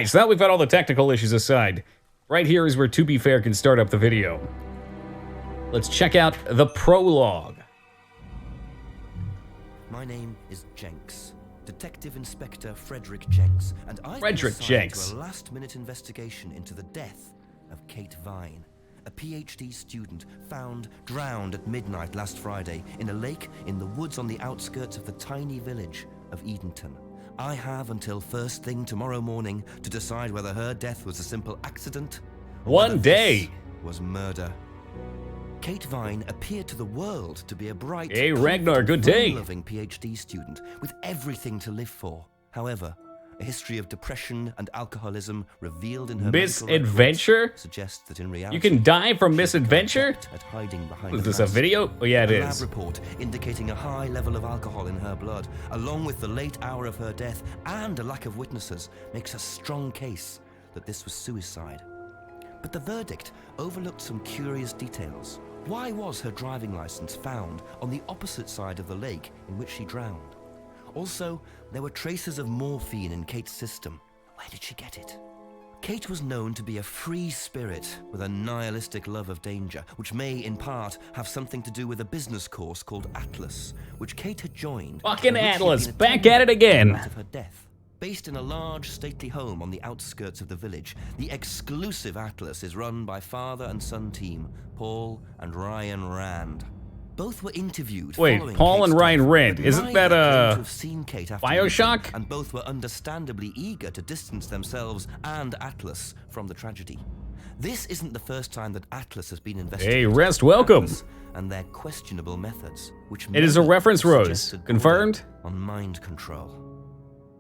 So now we've got all the technical issues aside. Right here is where To Be Fair can start up the video. Let's check out the prologue. My name is Jenks, Detective Inspector Frederick Jenks, and I've been assigned to a last-minute investigation into the death of Kate Vine, a PhD student found drowned at midnight last Friday in a lake in the woods on the outskirts of the tiny village of Edenton. I have until first thing tomorrow morning to decide whether her death was a simple accident or One day was murder. Kate Vine appeared to the world to be a bright, hey Ragnar, good day, loving PhD student with everything to live for. However, a history of depression and alcoholism revealed in her misadventure suggests that in reality you can die from misadventure. At hiding behind is this a video? Oh yeah, it is. A lab report indicating a high level of alcohol in her blood, along with the late hour of her death and a lack of witnesses, makes a strong case that this was suicide. But the verdict overlooked some curious details. Why was her driving license found on the opposite side of the lake in which she drowned? Also, there were traces of morphine in Kate's system. Where did she get it? Kate was known to be a free spirit with a nihilistic love of danger, which may, in part, have something to do with a business course called Atlas, which Kate had joined. Fucking Atlas, back at it again. Of her death. Based in a large, stately home on the outskirts of the village, the exclusive Atlas is run by father and son team, Paul and Ryan Rand. Both were interviewed. Wait, Paul Kate's and Ryan death, Rand, but isn't that neither claimed to have seen Kate after Bioshock? meeting, and both were understandably eager to distance themselves and Atlas from the tragedy. This isn't the first time that Atlas has been investigated. Hey, rest welcome. And their questionable methods, which it is a reference, Rose. Confirmed? On mind control.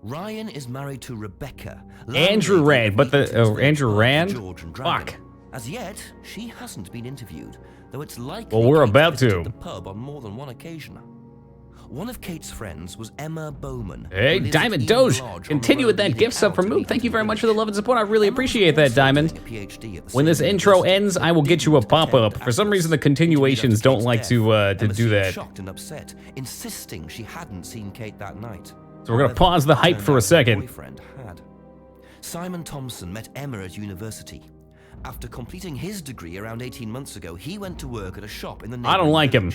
Ryan is married to Rebecca. Andrew Rand, but the Andrew Rand? Fuck. As yet, she hasn't been interviewed, though it's likely. Well, we're about to. The pub on more than one occasion. One of Kate's friends was Emma Bowman. Hey, Diamond Doge, continue with that gift sub from Mook. Thank you very much for the love and support. I really appreciate that, Diamond. When this intro ends, I will get you a pop-up. For some reason, the continuations don't like to do that. Shocked and upset, insisting she hadn't seen Kate that night. So we're gonna pause the hype for a second. Simon Thompson met Emma at university. After completing his degree around 18 months ago, he went to work at a shop in the neighborhood. I don't like him.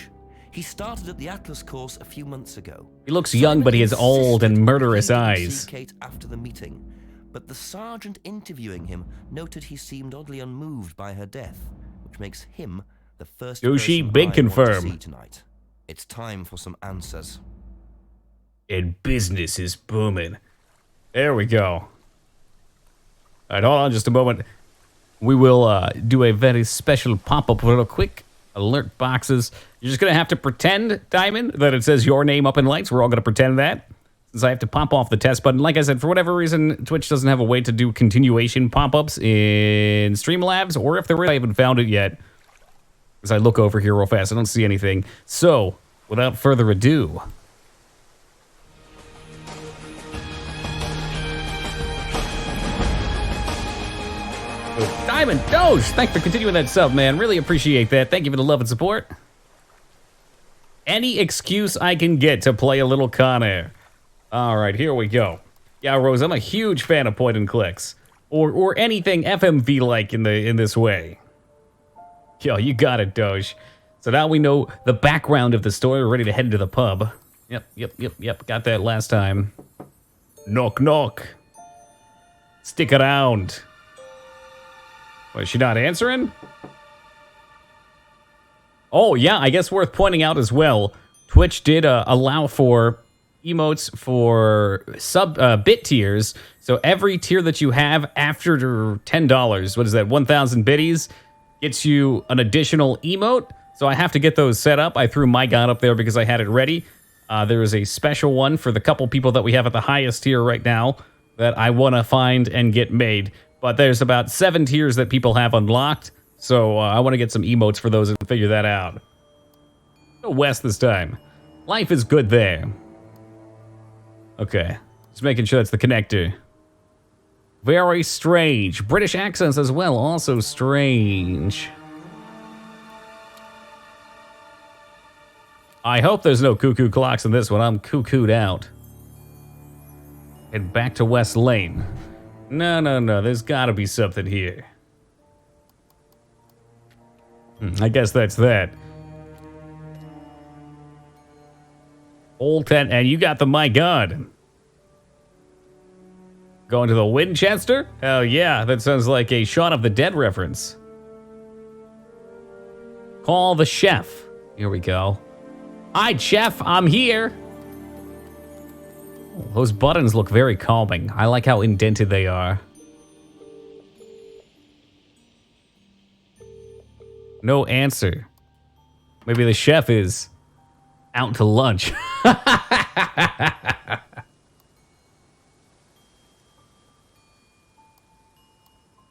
He started at the Atlas course a few months ago. He looks young, but he has old and murderous eyes. Kate after the meeting, but the sergeant interviewing him noted he seemed oddly unmoved by her death, which makes him the first person big I confirm. want to see tonight. It's time for some answers. And business is booming. There we go. All right, hold on just a moment. We will do a very special pop-up real quick. Alert boxes. You're just going to have to pretend, Diamond, that it says your name up in lights. We're all going to pretend that. Since I have to pop off the test button. Like I said, for whatever reason, Twitch doesn't have a way to do continuation pop-ups in Streamlabs, or if there is, I haven't found it yet. As I look over here real fast, I don't see anything. So, without further ado... Diamond Doge, thanks for continuing that sub, man. Really appreciate that. Thank you for the love and support. Any excuse I can get to play a little Con Air. All right, here we go. Yeah, Rose, I'm a huge fan of point and clicks, or anything FMV like in this way. Yo, you got it, Doge. So now we know the background of the story. We're ready to head into the pub. Yep. Got that last time. Knock, knock. Stick around. What, is she not answering? Oh, yeah, I guess worth pointing out as well, Twitch did allow for emotes for bit tiers. So every tier that you have after $10, what is that, 1,000 biddies, gets you an additional emote. So I have to get those set up. I threw my god up there because I had it ready. There is a special one for the couple people that we have at the highest tier right now that I want to find and get made. But there's about 7 tiers that people have unlocked, so I want to get some emotes for those and figure that out. Go west this time. Life is good there. Okay, just making sure that's the connector. Very strange. British accents as well, also strange. I hope there's no cuckoo clocks in this one. I'm cuckooed out. Head back to West Lane. No. There's gotta be something here. I guess that's that. Old 10, and you got the my gun. Going to the Winchester? Hell yeah, that sounds like a Shaun of the Dead reference. Call the chef. Here we go. Hi, chef, I'm here. Oh, those buttons look very calming. I like how indented they are. No answer. Maybe the chef is out to lunch.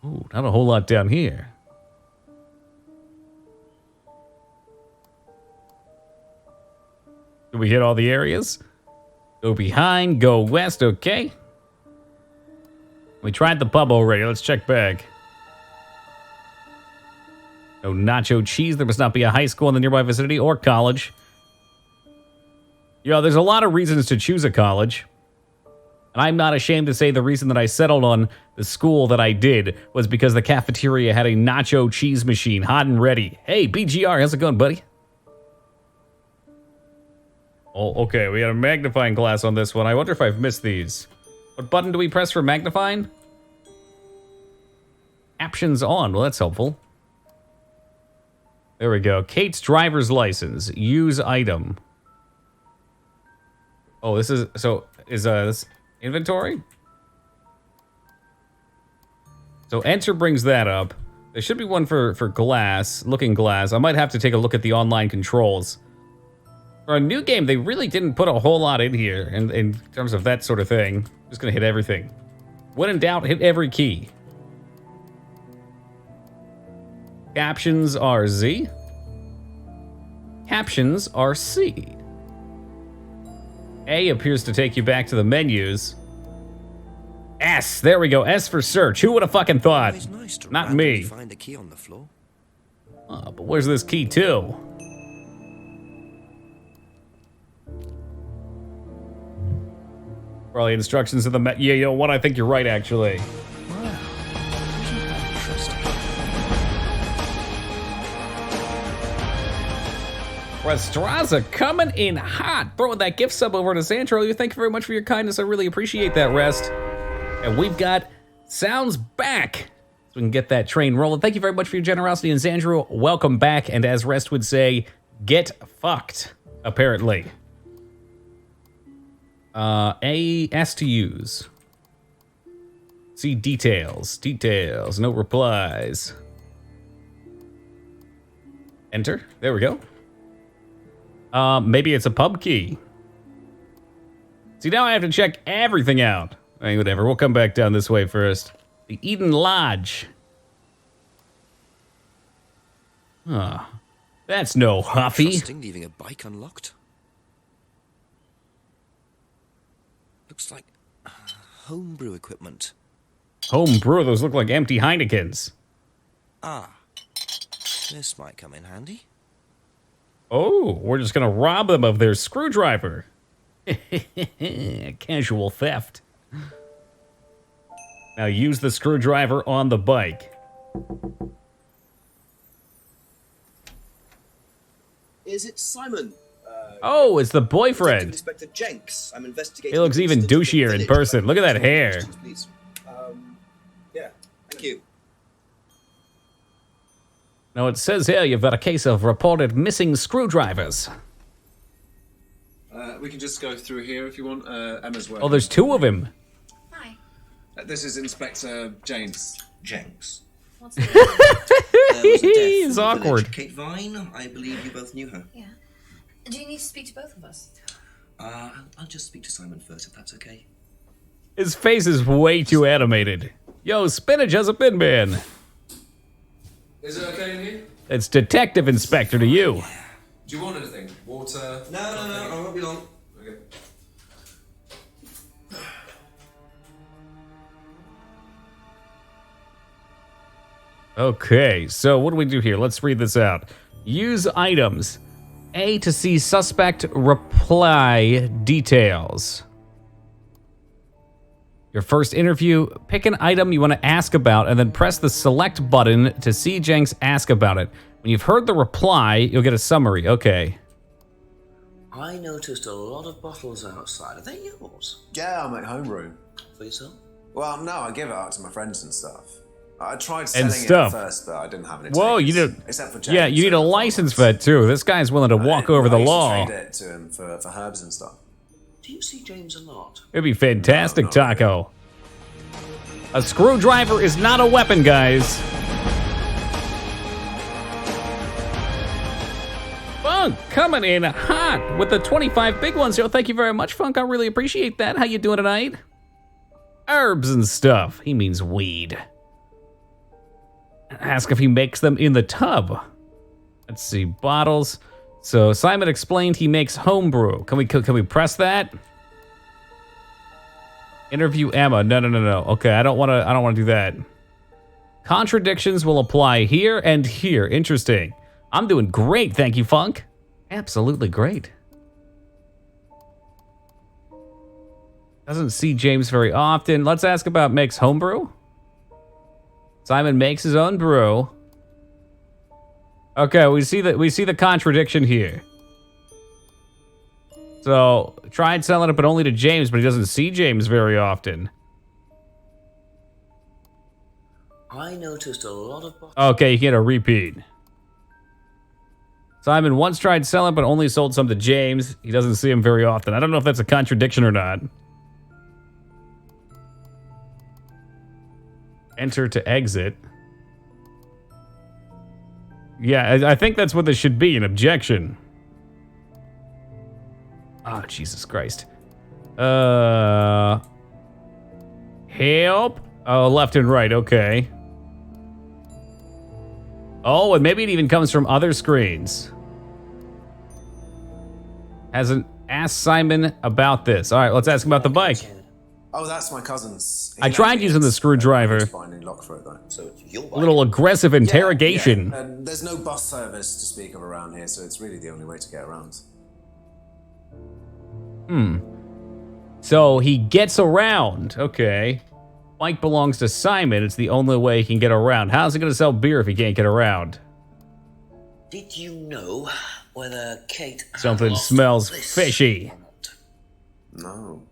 Ooh, not a whole lot down here. Did we hit all the areas? Go behind, go west, okay. We tried the pub already, let's check back. No nacho cheese, there must not be a high school in the nearby vicinity or college. There's a lot of reasons to choose a college. And I'm not ashamed to say the reason that I settled on the school that I did was because the cafeteria had a nacho cheese machine, hot and ready. Hey, BGR, how's it going, buddy? Oh, okay, we got a magnifying glass on this one. I wonder if I've missed these. What button do we press for magnifying? Captions on, well, that's helpful. There we go. Kate's driver's license. Use item. Oh, this is, so, is this inventory? So enter brings that up. There should be one for glass, looking glass. I might have to take a look at the online controls. For a new game, they really didn't put a whole lot in here in terms of that sort of thing. Just gonna hit everything. When in doubt, hit every key. Captions are Z. Captions are C. A appears to take you back to the menus. S, there we go. S for search. Who would have fucking thought? Nice to Not me. Find a key on the floor. Oh, but where's this key to? Probably instructions in the yeah, you know what? I think you're right, actually. Restaurants are coming in hot. Throwing that gift sub over to Sandro. Thank you very much for your kindness. I really appreciate that, Rest. And we've got Sounds back. So we can get that train rolling. Thank you very much for your generosity. And Sandro, welcome back. And as Rest would say, get fucked, apparently. S to use. See details. Details. No replies. Enter. There we go. Maybe it's a pub key. See, now I have to check everything out. I mean, whatever. We'll come back down this way first. The Eden Lodge. That's no Huffy. Interesting, leaving a bike unlocked. Looks like homebrew equipment. Homebrew, those look like empty Heinekens. Ah, this might come in handy. Oh, we're just gonna rob them of their screwdriver. Casual theft. Now use the screwdriver on the bike. Is it Simon? Oh, it's the boyfriend. Inspector Jenks. I'm investigating. He looks even douchier in person. Look at that hair. Please. Yeah, thank you. Now it says here you've got a case of reported missing screwdrivers. We can just go through here if you want. Emma's working. Oh, there's two of him. Hi. This is Inspector James. Jenks. What's the He's awkward. Kate Vine, I believe you both knew her. Yeah. Do you need to speak to both of us? I'll just speak to Simon first, if that's okay. His face is way too animated. Yo, Spinach has a bin man. Is it okay in here? It's Detective Inspector to you. Do you want anything? Water? No, I won't be long. Okay. Okay, so what do we do here? Let's read this out. Use items. A to see suspect reply details. Your first interview, pick an item you want to ask about and then press the select button to see Jenks ask about it. When you've heard the reply, you'll get a summary. Okay. I noticed a lot of bottles outside. Are they yours? Yeah, I make homebrew. For yourself? Well, no, I give it out to my friends and stuff. I tried selling it stuff. at first, but I didn't have any. Whoa, you takers, did. Except for James, Yeah, you need a license for that too. This guy's willing to walk over the I used to law. trade it to him for herbs and stuff. Do you see James a lot? It'd be fantastic, No, not Taco. A screwdriver is not a weapon, guys. Funk coming in hot with the 25 big ones. Yo, thank you very much, Funk. I really appreciate that. How you doing tonight? Herbs and stuff. He means weed. Ask if he makes them in the tub. Let's see, bottles. So Simon explained he makes homebrew. Can we press that? Interview Emma. No. Okay, I don't want to do that. Contradictions will apply here and here. Interesting. I'm doing great, thank you, Funk. Absolutely great. Doesn't see James very often. Let's ask about makes homebrew. Simon makes his own brew. Okay, we see the contradiction here. So, tried selling it, but only to James, but he doesn't see James very often. I noticed a lot of bottles. Okay, you get a repeat. Simon once tried selling, but only sold some to James. He doesn't see him very often. I don't know if that's a contradiction or not. Enter to exit. Yeah, I think that's what this should be, an objection. Oh, Jesus Christ. Help? Oh, left and right, okay. Oh, and maybe it even comes from other screens. Hasn't asked Simon about this. All right, let's ask him about the bike. Oh, that's my cousin's. I tried using the screwdriver. Finding lock for it though. So it's your A little aggressive interrogation. Yeah. There's no bus service to speak of around here, so it's really the only way to get around. So he gets around. Okay. Bike belongs to Simon. It's the only way he can get around. How's he going to sell beer if he can't get around? Did you know whether Kate had Something lost smells this fishy. or not? No.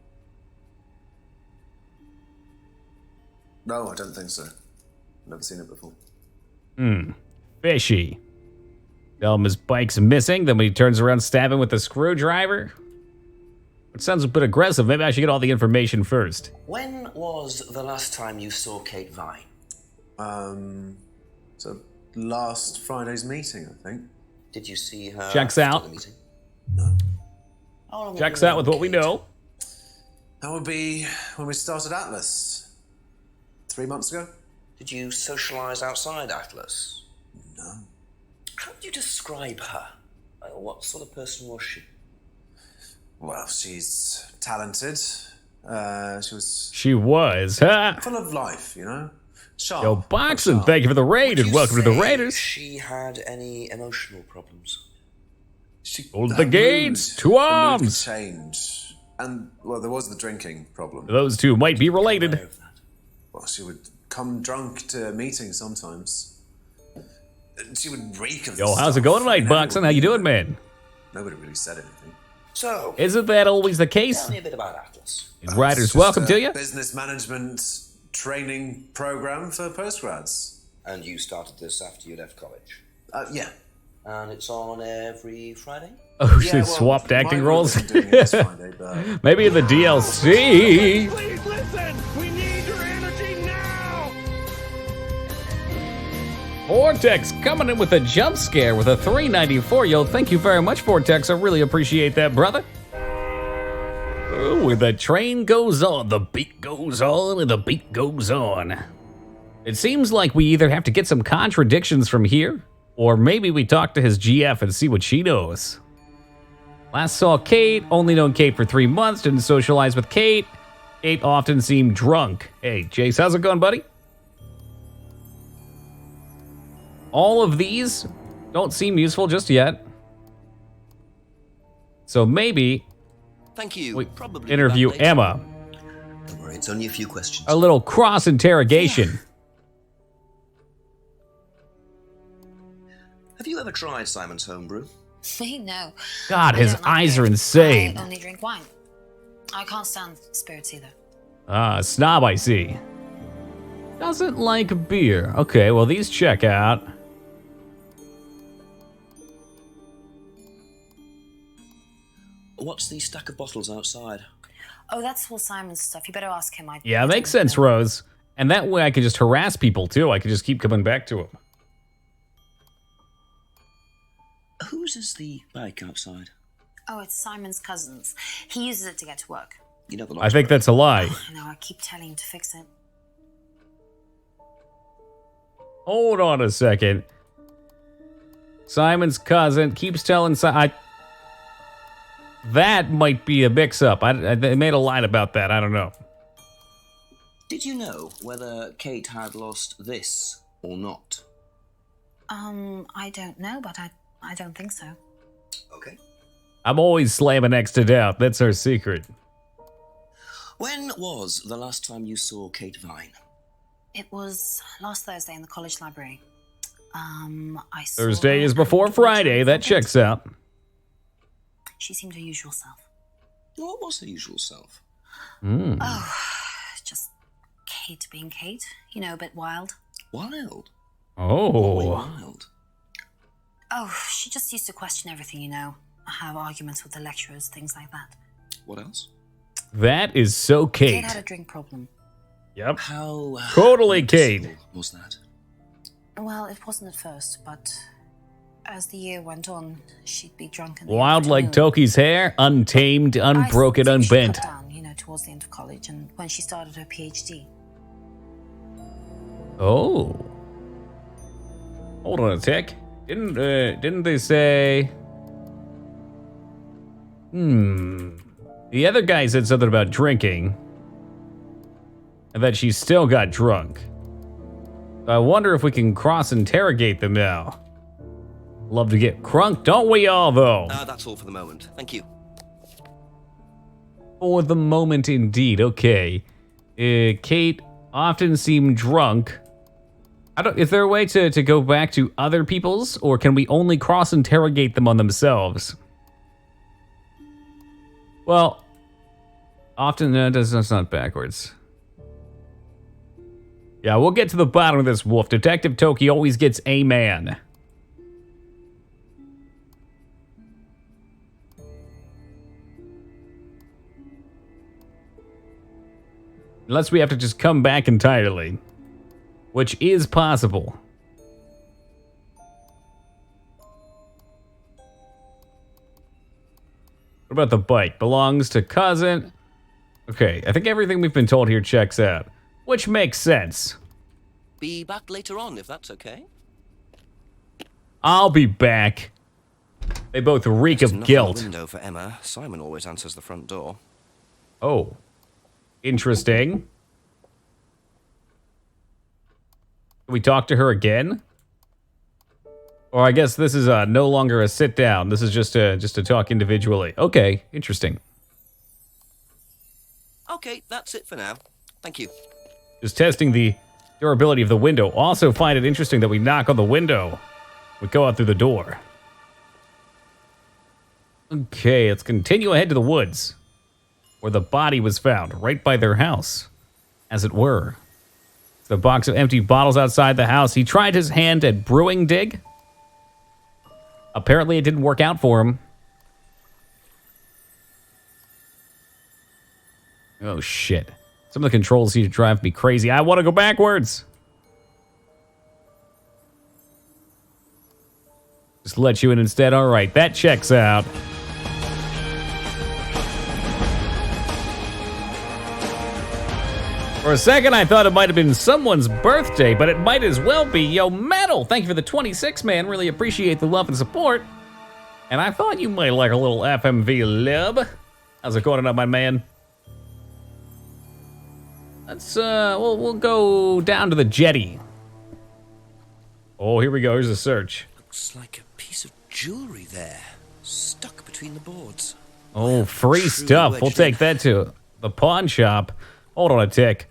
No, I don't think so. Never seen it before. Fishy. Tell him his bike's missing. Then when he turns around, stab him with a screwdriver. It sounds a bit aggressive. Maybe I should get all the information first. When was the last time you saw Kate Vine? So last Friday's meeting, I think. Did you see her Checks after out. the meeting? No. How long have Checks you out with known what we Kate? know. That would be when we started Atlas. 3 months ago? Did you socialize outside Atlas? No. How would you describe her? What sort of person was she? Well, she's talented. She was. Ha! Full of life, you know? Sharp. Yo, Boxing, Sharp. thank you for the raid Would and you welcome to the say Raiders. She had any emotional problems? Hold Her the gates, mood- two her mood arms. could change. And, well, there was the drinking problem. Those two might be Aware related. of that? Well, she would come drunk to meetings sometimes. She would reek of Yo, how's stuff, it going tonight, and Boxing? How you doing, man? Nobody really said anything. So, Isn't that always the case? tell me a bit about Atlas. Riders, It's just welcome a to you. Business management training program for postgrads. And you started this after you left college. Yeah. And it's on every Friday? Oh, Yeah, she well, swapped acting mine roles. wasn't doing it this Friday, but Maybe in the DLC. Please listen! We need your energy now! Vortex coming in with a jump scare with a 394. Yo, thank you very much, Vortex. I really appreciate that, brother. Ooh, the train goes on, the beat goes on, and the beat goes on. It seems like we either have to get some contradictions from here, or maybe we talk to his GF and see what she knows. Last saw Kate, only known Kate for 3 months, didn't socialize with Kate. Kate often seemed drunk. Hey, Chase, how's it going, buddy? All of these don't seem useful just yet. So maybe Thank you. we Probably interview back later. Emma. Don't worry, it's only a few questions. A little cross interrogation. Have you ever tried Simon's homebrew? Me? No. God, I his don't like eyes beer. are insane. I only drink wine. I can't stand spirits either. Ah, snob, I see. Doesn't like beer. Okay, well, these check out. What's the stack of bottles outside? Oh, that's all Simon's stuff. You better ask him. Yeah, makes sense, Rose. And that way I could just harass people, too. I could just keep coming back to him. Whose is the bike outside? Oh, it's Simon's cousin's. He uses it to get to work. You know the I think that's a lie. I know, I keep telling him to fix it. Hold on a second. Simon's cousin keeps telling that might be a mix-up. They made a line about that. I don't know. Did you know whether Kate had lost this or not? I don't know, but I don't think so. Okay. I'm always slamming next to doubt. That's our secret. When was the last time you saw Kate Vine? It was last Thursday in the college library. I saw Thursday her is before and we were Friday. chatting That for a bit. checks out. She seemed her usual self. What was her usual self? Oh, just Kate being Kate. You know, a bit wild. Wild? Oh. Wild. Oh, she just used to question everything, you know. Have arguments with the lecturers, things like that. What else? That is so Kate. Kate had a drink problem. Yep. How Totally Kate. noticeable was that? Well, it wasn't at first, but as the year went on, she'd be drunk in the Wild like afternoon. Toki's hair, untamed, unbroken, I think she unbent. cut down, you know, towards the end of college and when she started her PhD. Oh. Hold on a tick. Didn't they say? The other guy said something about drinking, and that she still got drunk. I wonder if we can cross-interrogate them now. Love to get crunk, don't we all, though? That's all for the moment. Thank you. For the moment, indeed. Okay. Kate often seemed drunk. Is there a way to go back to other people's, or can we only cross-interrogate them on themselves? Well, often that's not backwards. Yeah, we'll get to the bottom of this, Wolf. Detective Toki always gets a man. Unless we have to just come back entirely, which is possible. What about the bike? Belongs to cousin. Okay, I think everything we've been told here checks out, which makes sense. Be back later on, if that's okay. I'll be back. They both reek There's of nothing guilt. on the window for Emma. Simon always answers the front door. Oh, interesting. Can we talk to her again? Or I guess this is no longer a sit down. This is just to talk individually. Okay, interesting. Okay, that's it for now. Thank you. Just testing the durability of the window. Also find it interesting that we knock on the window. We go out through the door. Okay, let's continue ahead to the woods, where the body was found, right by their house, as it were. The box of empty bottles outside the house. He tried his hand at brewing dig. Apparently it didn't work out for him. Oh shit. Some of the controls here drive me crazy. I want to go backwards. Just let you in instead. All right, that checks out. For a second, I thought it might have been someone's birthday, but it might as well be. Yo, Metal, thank you for the 26, man. Really appreciate the love and support. And I thought you might like a little FMV lib. How's it going tonight, my man? Let's, we'll go down to the jetty. Oh, here we go. Here's a search. Looks like a piece of jewelry there, stuck between the boards. Oh, free True stuff. We'll wedged take in. that to the pawn shop. Hold on a tick.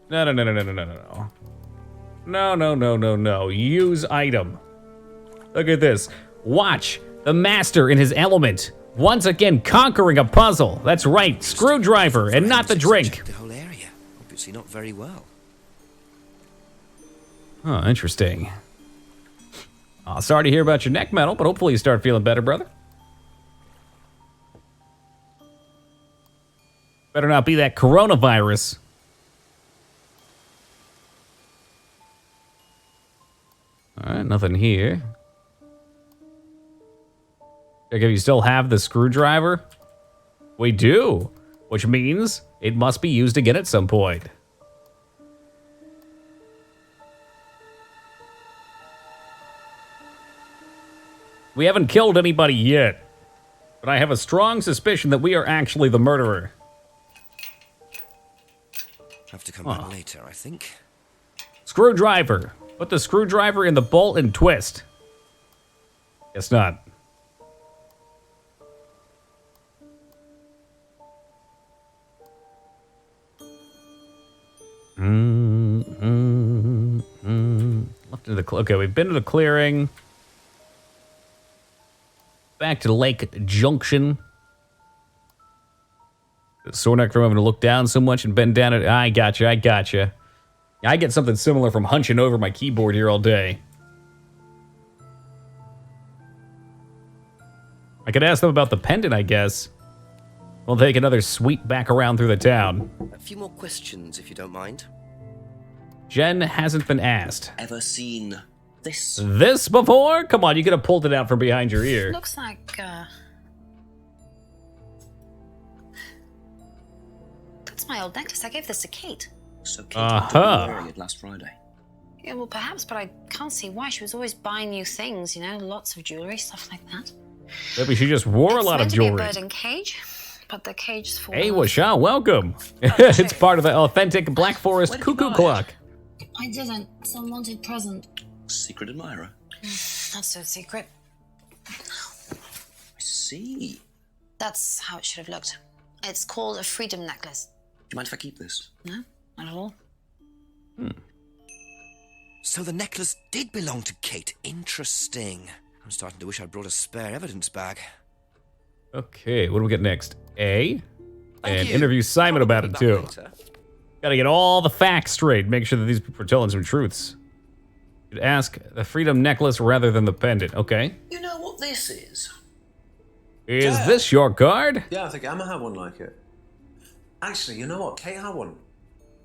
No. No. Use item. Look at this. Watch the master in his element. Once again, conquering a puzzle. That's right, screwdriver and not the drink. Check the whole area. Obviously not very well. Oh, interesting. Sorry to hear about your neck metal, but hopefully you start feeling better, brother. Better not be that coronavirus. All right, nothing here. Check if you still have the screwdriver. We do, which means it must be used again at some point. We haven't killed anybody yet, but I have a strong suspicion that we are actually the murderer. Have to come back later, I think. Screwdriver. Put the screwdriver in the bolt and twist. Guess not. Left into the okay, we've been to the clearing. Back to Lake Junction. Sore neck from having to look down so much and bend down it. I gotcha. I get something similar from hunching over my keyboard here all day. I could ask them about the pendant, I guess. We'll take another sweep back around through the town. A few more questions, if you don't mind. Jen hasn't been asked. Ever seen this? This before? Come on, you could have pulled it out from behind your ear. Looks like, that's my old necklace. I gave this to Kate. So Kate was wearing it last Friday. Yeah, well, perhaps, but I can't see why. She was always buying new things, you know, lots of jewelry, stuff like that. Maybe she just wore a lot of jewelry. It's meant to be a bird in cage, but the cage's full. Hey, Washa, welcome. It's part of the authentic Black Forest cuckoo clock. I didn't. Some wanted present. Secret admirer. Not so secret. I see. That's how it should have looked. It's called a freedom necklace. Do you mind if I keep this? No, not at all. So the necklace did belong to Kate. Interesting. I'm starting to wish I'd brought a spare evidence bag. Okay, what do we get next? A. And you. interview Simon about it, Back too. later. Gotta get all the facts straight. Make sure that these people are telling some truths. You'd ask the freedom necklace rather than the pendant. Okay. You know what this is? Is this your card? Yeah, I think Emma had one like it. Actually, you know what? Kate had one.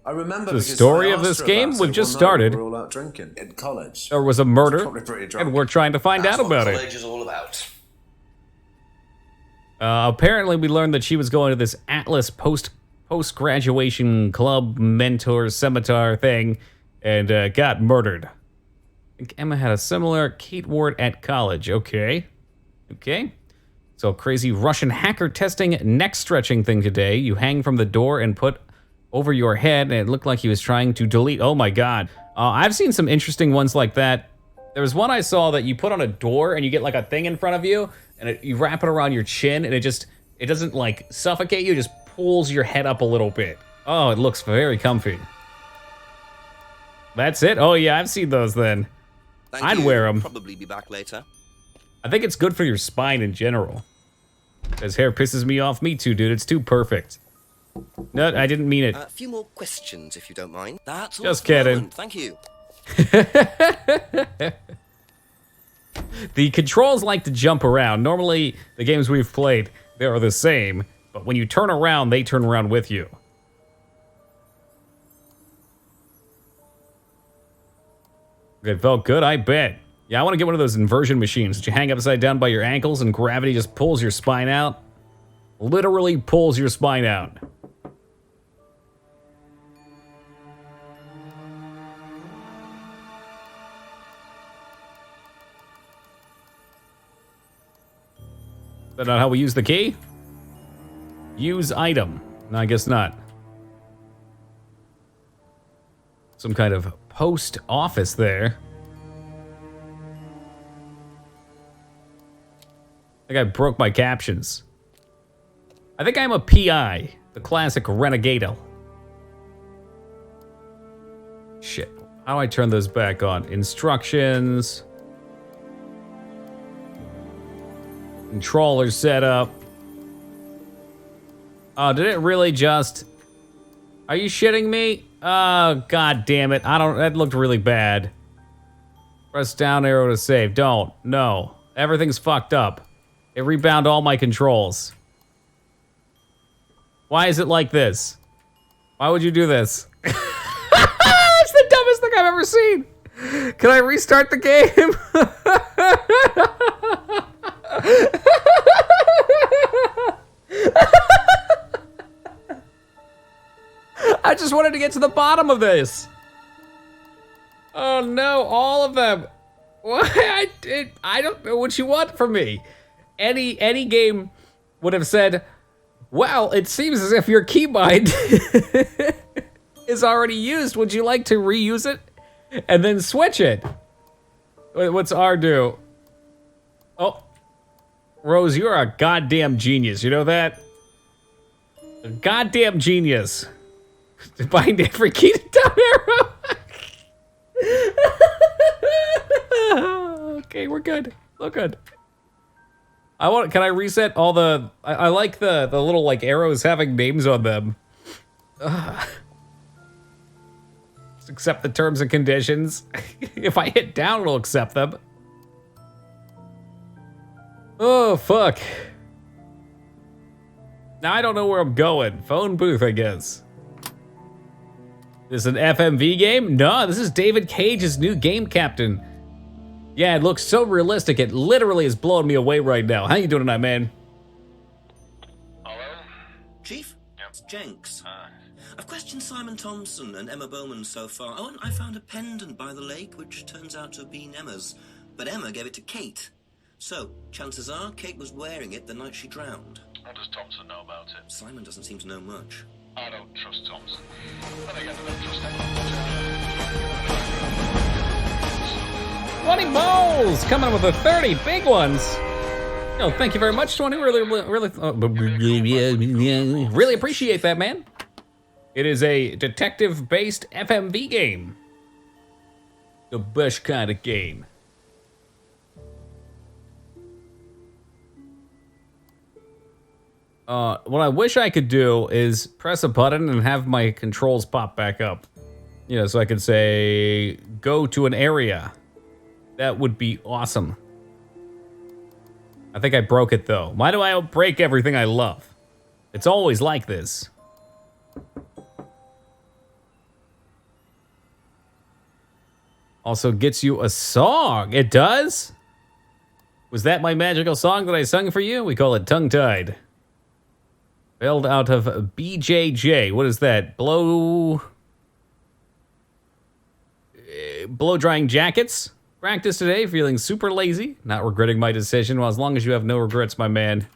I remember The because story I of asked this her game? about We've it just one night when started. We were all out drinking in college. There was a murder, Probably pretty drunk. and we're trying to find out about it. College is all about. Apparently, we learned that she was going to this Atlas post-graduation club mentor scimitar thing and got murdered. I think Emma had a similar Kate Ward at college. Okay. So crazy Russian hacker testing neck stretching thing today. You hang from the door and put over your head, and it looked like he was trying to delete. Oh my God. I've seen some interesting ones like that. There was one I saw that you put on a door and you get like a thing in front of you and you wrap it around your chin and it doesn't like suffocate you, it just pulls your head up a little bit. Oh, it looks very comfy. That's it? Oh yeah, I've seen those then. I'd wear 'em. Probably be back later. I think it's good for your spine in general. His hair pisses me off. Me too, dude. It's too perfect. No, I didn't mean it. A few more questions, if you don't mind. That's all Just for the kidding. moment. Thank you. The controls like to jump around. Normally, the games we've played, they are the same. But when you turn around, they turn around with you. It felt good, I bet. Yeah, I want to get one of those inversion machines that you hang upside down by your ankles and gravity just pulls your spine out. Literally pulls your spine out. Is that not how we use the key? Use item. No, I guess not. Some kind of post office there. I think I broke my captions. I think I'm a PI, the classic Renegado. Shit. How do I turn those back on? Instructions. Controller setup. Oh, did it really just... Are you shitting me? Oh, god damn it. That looked really bad. Press down arrow to save. Don't. No. Everything's fucked up. It rebound all my controls. Why is it like this? Why would you do this? It's the dumbest thing I've ever seen. Can I restart the game? I just wanted to get to the bottom of this. Oh no, all of them. Why? I don't know what you want from me. Any game would have said, well, it seems as if your keybind is already used. Would you like to reuse it? And then switch it. What's R do? Oh. Rose, you're a goddamn genius. You know that? A goddamn genius. To bind every key to down arrow. Okay, we're good. We're good. Can I reset all the... I like the little, like, arrows having names on them. Just accept the terms and conditions. If I hit down, it'll accept them. Oh, fuck. Now I don't know where I'm going. Phone booth, I guess. This is an FMV game? No, this is David Cage's new game captain. Yeah, it looks so realistic. It literally is blowing me away right now. How you doing tonight, man? Hello? Chief? Yep. It's Jenks. I've questioned Simon Thompson and Emma Bowman so far. Oh, and I found a pendant by the lake, which turns out to have been Emma's. But Emma gave it to Kate. So, chances are, Kate was wearing it the night she drowned. What does Thompson know about it? Simon doesn't seem to know much. I don't trust Thompson. Then again, I don't trust anyone. 20 balls! Coming with the 30 big ones. Oh, thank you very much, 20. Really appreciate that, man. It is a detective-based FMV game. The best kind of game. What I wish I could do is press a button and have my controls pop back up. You know, so I could say, go to an area. That would be awesome. I think I broke it, though. Why do I break everything I love? It's always like this. Also gets you a song. It does? Was that my magical song that I sung for you? We call it Tongue Tied. Built out of BJJ. What is that? Blow drying jackets. Practice today, feeling super lazy. Not regretting my decision. Well, as long as you have no regrets, my man.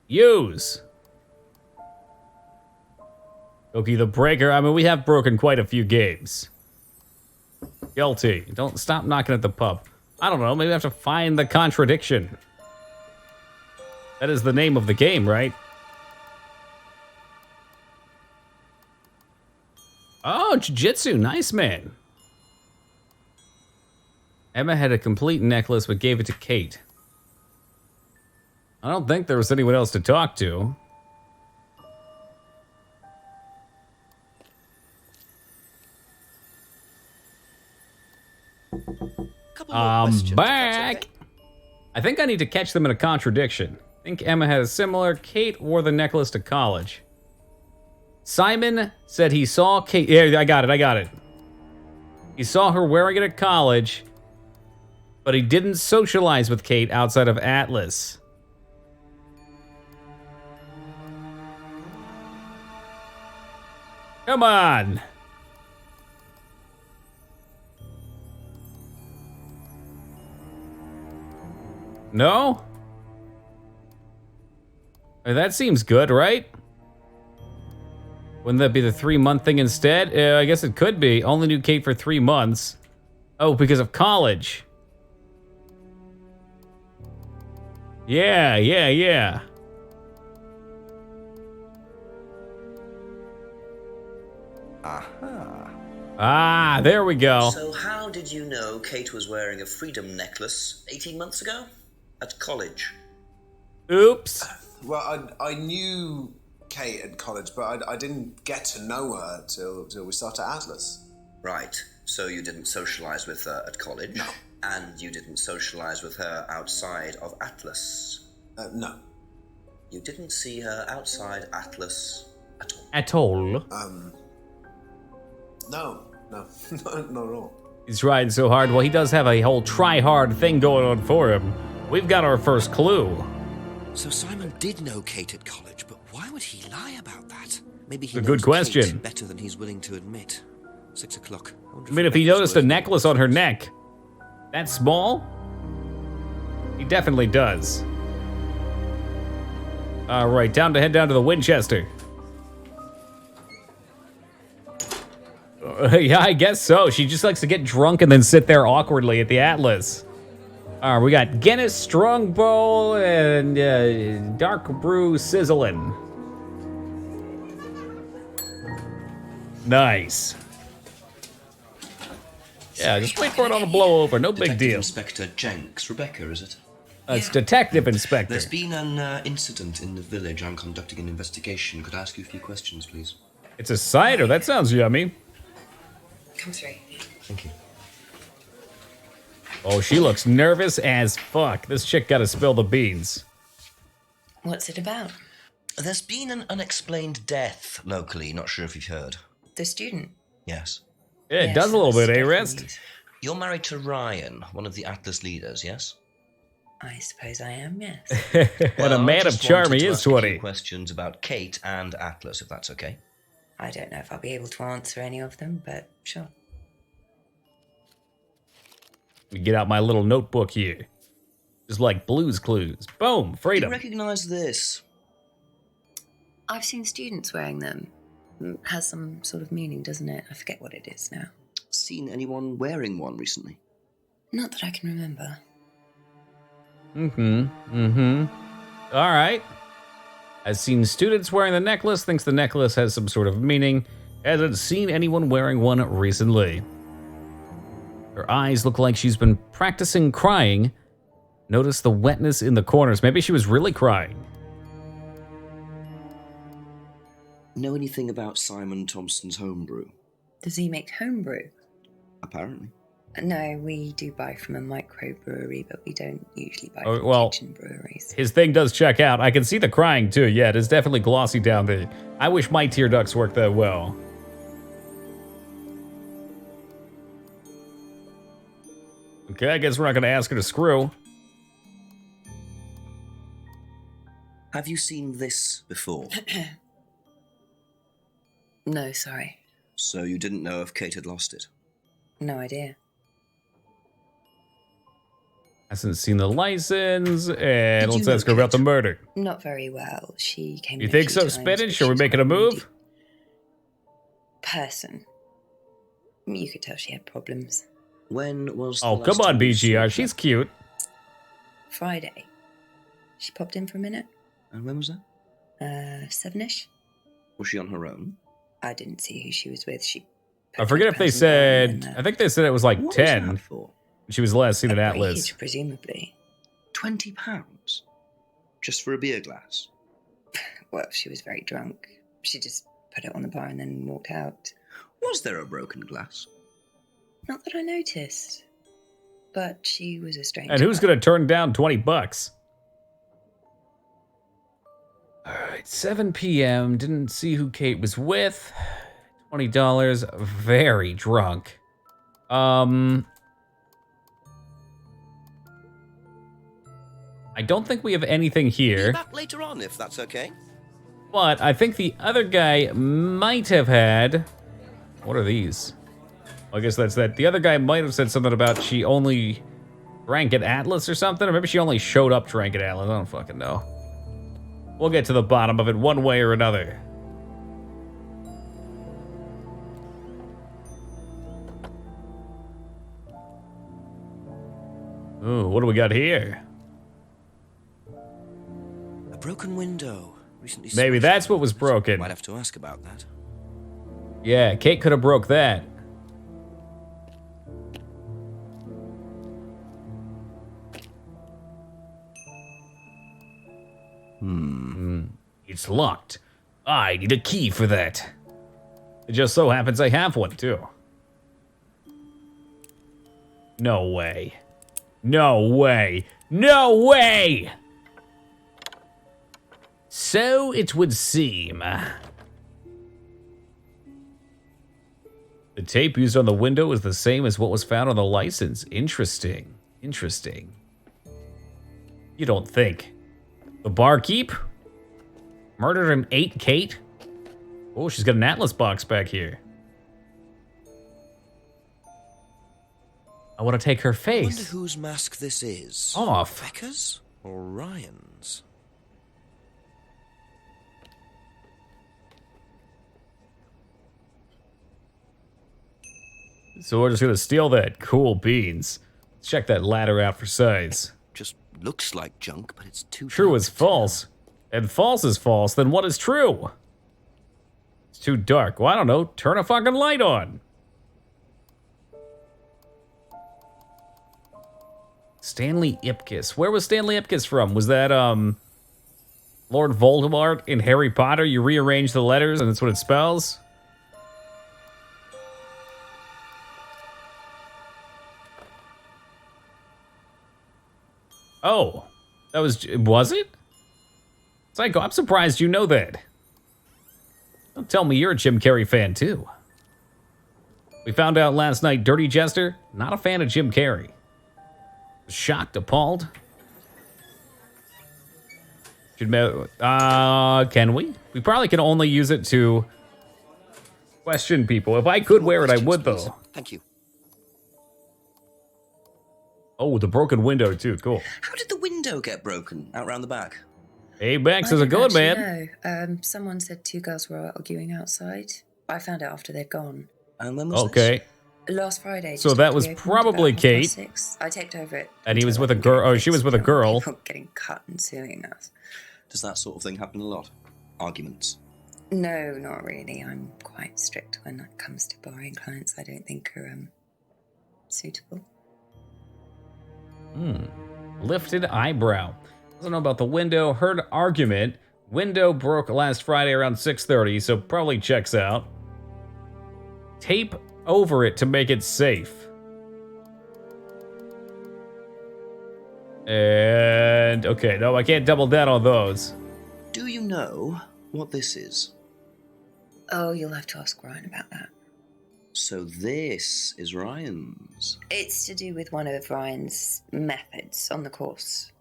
Use. Cookie the Breaker. I mean, we have broken quite a few games. Guilty. Don't stop knocking at the pub. I don't know. Maybe I have to find the Contradiction. That is the name of the game, right? Oh, jiu-jitsu. Nice, man. Emma had a complete necklace but gave it to Kate. I don't think there was anyone else to talk to. I'm back. I think I need to catch them in a contradiction. I think Emma had a similar. Kate wore the necklace to college. Simon said he saw Kate. Yeah, I got it. He saw her wearing it at college, but he didn't socialize with Kate outside of Atlas. Come on. No? That seems good, right? Wouldn't that be the 3-month thing instead? I guess it could be. Only knew Kate for 3 months. Oh, because of college. Yeah. Aha. Ah, there we go. So how did you know Kate was wearing a freedom necklace 18 months ago? At college? Oops. Well, I knew Kate at college, but I didn't get to know her till we started Atlas. Right. So you didn't socialize with her at college? No. And you didn't socialize with her outside of Atlas? No. You didn't see her outside Atlas at all? At all. No, not at all. He's trying so hard. Well, he does have a whole try-hard thing going on for him. We've got our first clue. So Simon did know Kate at college, but why would he lie about that? Maybe he A knows good question. Kate better than he's willing to admit. 6 o'clock. I mean, if he noticed a necklace on her neck, that small? He definitely does. All right, head down to the Winchester. Yeah, I guess so. She just likes to get drunk and then sit there awkwardly at the Atlas. All right, we got Guinness Strongbow and Dark Brew Sizzlin'. Nice. Yeah, just wait for it all to blow over. No big Detective deal. Inspector Jenks. Rebecca, is it? It's Detective Inspector. There's been an incident in the village. I'm conducting an investigation. Could I ask you a few questions, please? It's a cider. That sounds yummy. Come through. Thank you. Oh, she looks nervous as fuck. This chick gotta spill the beans. What's it about? There's been an unexplained death locally. Not sure if you've heard. The student. Yes. Yeah, it does a little bit, eh, Rest? You're married to Ryan, one of the Atlas leaders, yes? I suppose I am, yes. And a man of charm he is, 20. Questions about Kate and Atlas, if that's okay. I don't know if I'll be able to answer any of them, but sure. Let me get out my little notebook here. Just like Blue's Clues. Boom, Do freedom. you recognize this? I've seen students wearing them. Has some sort of meaning, doesn't it? I forget what it is now. Seen anyone wearing one recently? Not that I can remember. All right. Has seen students wearing the necklace, thinks the necklace has some sort of meaning. Hasn't seen anyone wearing one recently. Her eyes look like she's been practicing crying. Notice the wetness in the corners. Maybe she was really crying. Know anything about Simon Thompson's homebrew? Does he make homebrew? Apparently. No, we do buy from a microbrewery, but we don't usually buy Oh, from well, kitchen breweries. His thing does check out. I can see the crying too. Yeah, it is definitely glossy down there. I wish my tear ducts worked that well. Okay, I guess we're not going to ask her to screw. Have you seen this before? No, sorry. So you didn't know if Kate had lost it? No idea. Hasn't seen the license, and Did let's you ask her know about the murder. Not very well. She came You in a think few so, times, Spinach? but Are we she's making a not really move? person. You could tell she had problems. When was Oh, the come last on, time you saw BGR. her? She's cute. Friday. She popped in for a minute. And when was that? 7ish. Was she on her own? I didn't see who she was with. She. I forget if they said... I think they said it was like What was 10. that for? She was last seen at Atlas. Wage, presumably. £20? Just for a beer glass? Well, she was very drunk. She just put it on the bar and then walked out. Was there a broken glass? Not that I noticed. But she was a stranger. And who's going to turn down 20 bucks? All right, 7 p.m. Didn't see who Kate was with. $20. Very drunk. I don't think we have anything here. Be back later on, if that's okay. But I think the other guy might have had... What are these? I guess that's that. The other guy might have said something about she only drank at Atlas or something. Or maybe she only showed up drank at Atlas. I don't fucking know. We'll get to the bottom of it one way or another. Ooh, what do we got here? A broken window. Recently Maybe smashed. that's what was broken. Might have to ask about that. Yeah, Kate could have broke that. It's locked. I need a key for that. It just so happens I have one, too. No way. No way. No way! So it would seem. The tape used on the window is the same as what was found on the license. Interesting. Interesting. You don't think. The barkeep? Murdered and ate Kate? Oh, she's got an Atlas box back here. I want to take her I face. wonder whose mask this is. Off. Becca's or Ryan's? So we're just gonna steal that. Cool beans. Let's check that ladder out for size. Just looks like junk, but it's too True dark is to tell. false. And false is false, then what is true? It's too dark. Well, I don't know. Turn a fucking light on. Stanley Ipkiss. Where was Stanley Ipkiss from? Was that, Lord Voldemort in Harry Potter? You rearrange the letters and that's what it spells? Oh, that was it? Psycho, I'm surprised you know that. Don't tell me you're a Jim Carrey fan, too. We found out last night, Dirty Jester, not a fan of Jim Carrey. Shocked, appalled. Can we? We probably can only use it to question people. If I could wear it, I would, though. Thank you. Oh, the broken window, too. Cool. How did the window get broken out round the back? Hey, Max is a good man. No, someone said two girls were arguing outside. I found out after they'd gone. And when was Okay. Last Friday. So just that after was we opened, probably about Kate. 6:30. I taped over it. And he was until with a I girl. couldn't Oh, she was with a get girl. People getting cut and suing us. Does that sort of thing happen a lot? Arguments? No, not really. I'm quite strict when it comes to borrowing clients I don't think are suitable. Lifted eyebrow. Doesn't know about the window. Heard argument. Window broke last Friday around 6:30, so probably checks out. Tape over it to make it safe. And okay, no, I can't double down on those. Do you know what this is? Oh, you'll have to ask Ryan about that. So this is Ryan's. It's to do with one of Ryan's methods on the course.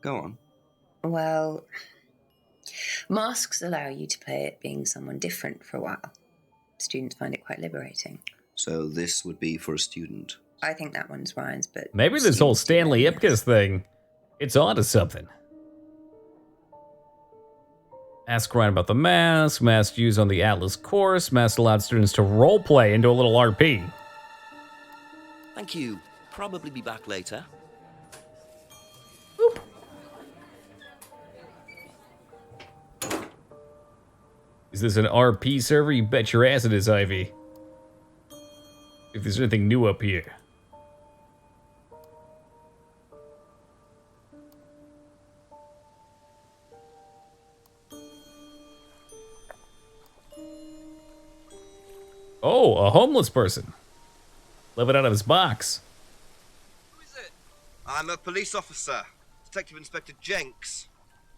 Go on. Well, masks allow you to play at being someone different for a while. Students find it quite liberating. So this would be for a student. I think that one's Ryan's, but... Maybe this whole students do Stanley that. Ipkiss thing, it's onto something. Ask Ryan about the mask. Mask used on the Atlas course. Mask allowed students to roleplay into a little RP. Thank you. Probably be back later. Is this an RP server? You bet your ass it is, Ivy. If there's anything new up here. Oh, a homeless person. Living out of his box. Who is it? I'm a police officer, Detective Inspector Jenks.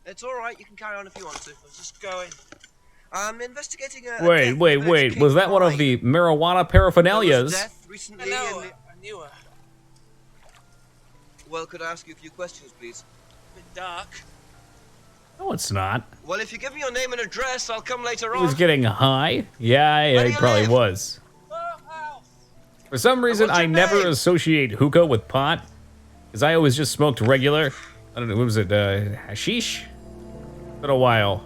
It's all right, you can carry on if you want to. I'm just going. I'm investigating a... Wait. Was that one of the marijuana paraphernalias? Death recently I knew her. Well, could I ask you a few questions, please? Bit dark. No, it's not. Well, if you give me your name and address, I'll come later He on. was getting high. Yeah, he probably was. For some reason, I never associate hookah with pot, because I always just smoked regular. I don't know, what was it, hashish? Been a while.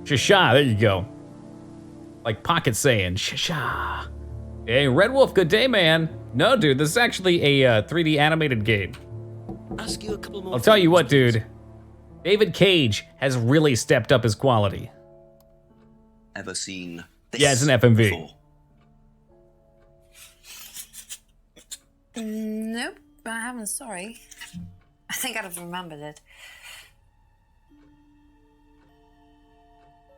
Shisha, there you go. Like Pocket saying, Shisha. Hey, Red Wolf, good day, man. No, dude, this is actually a 3D animated game. Ask you a couple more I'll tell you things, what, please. dude. David Cage has really stepped up his quality. Ever seen this Yeah, it's an FMV. before? Nope, I haven't, sorry. I think I'd have remembered it. There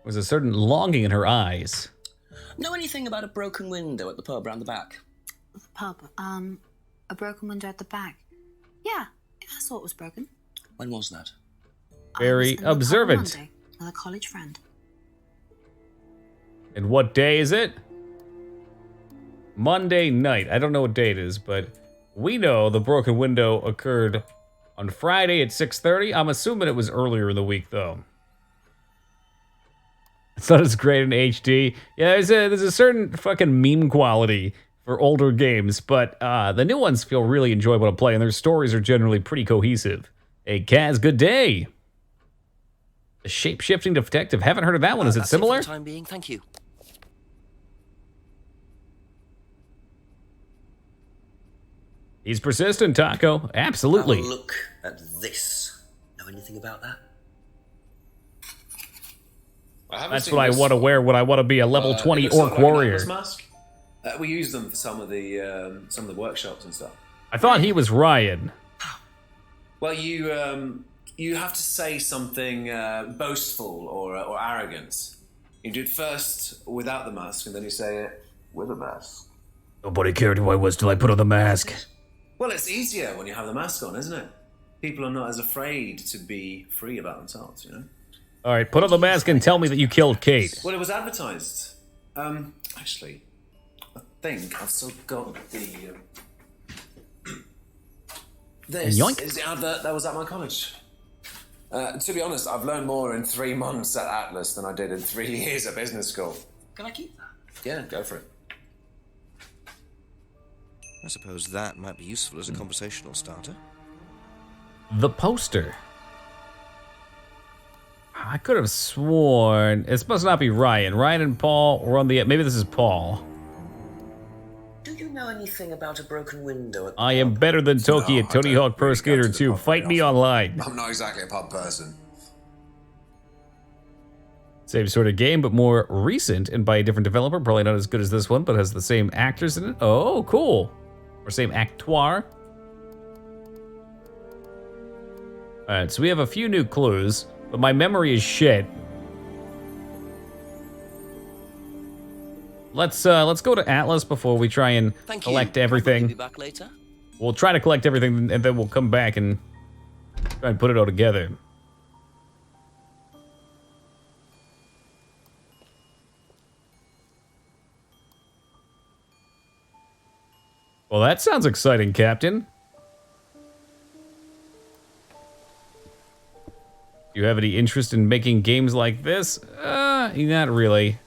was a certain longing in her eyes. Know anything about a broken window at the pub round the back? The pub, a broken window at the back. Yeah, I saw it was broken. When was that? Very observant. Monday with a college friend. And what day is it? Monday night. I don't know what day it is, but we know the broken window occurred on Friday at 6:30. I'm assuming it was earlier in the week, though. It's not as great in HD. Yeah, there's a certain fucking meme quality for older games, but the new ones feel really enjoyable to play, and their stories are generally pretty cohesive. Hey, Kaz, good day. The shape-shifting detective. Haven't heard of that one. Is it similar? For the time being, thank you. He's persistent, Taco. Absolutely. Have a look at this. Know anything about that? That's what I want to wear when I want to be a level 20 orc warrior. Mask. We use them for some of the workshops and stuff. I thought he was Ryan. Well, you have to say something boastful or arrogant. You do it first without the mask, and then you say it with a mask. Nobody cared who I was till I put on the mask. Well, it's easier when you have the mask on, isn't it? People are not as afraid to be free about themselves, you know? All right, put on the mask and tell me that you killed Kate. Well, it was advertised. Actually, I think I've still got the... This Yoink. is the advert that was at my college. To be honest, I've learned more in 3 months at Atlas than I did in 3 years at business school. Can I keep that? Yeah, go for it. I suppose that might be useful as a conversational starter. The poster. I could have sworn it must not be Ryan. Ryan and Paul were on the... Maybe this is Paul. Do you know anything about a broken window at the I am better than Toki at Tony Hawk Pro Skater 2. Fight me online. I'm not exactly a pub person. Same sort of game, but more recent and by a different developer. Probably not as good as this one, but has the same actors in it. Oh, cool. Or same actoire. Alright, so we have a few new clues, but my memory is shit. Let's go to Atlas before we try and collect everything. Be back later. We'll try to collect everything, and then we'll come back and try and put it all together. Well, that sounds exciting, Captain. Do you have any interest in making games like this? Not really.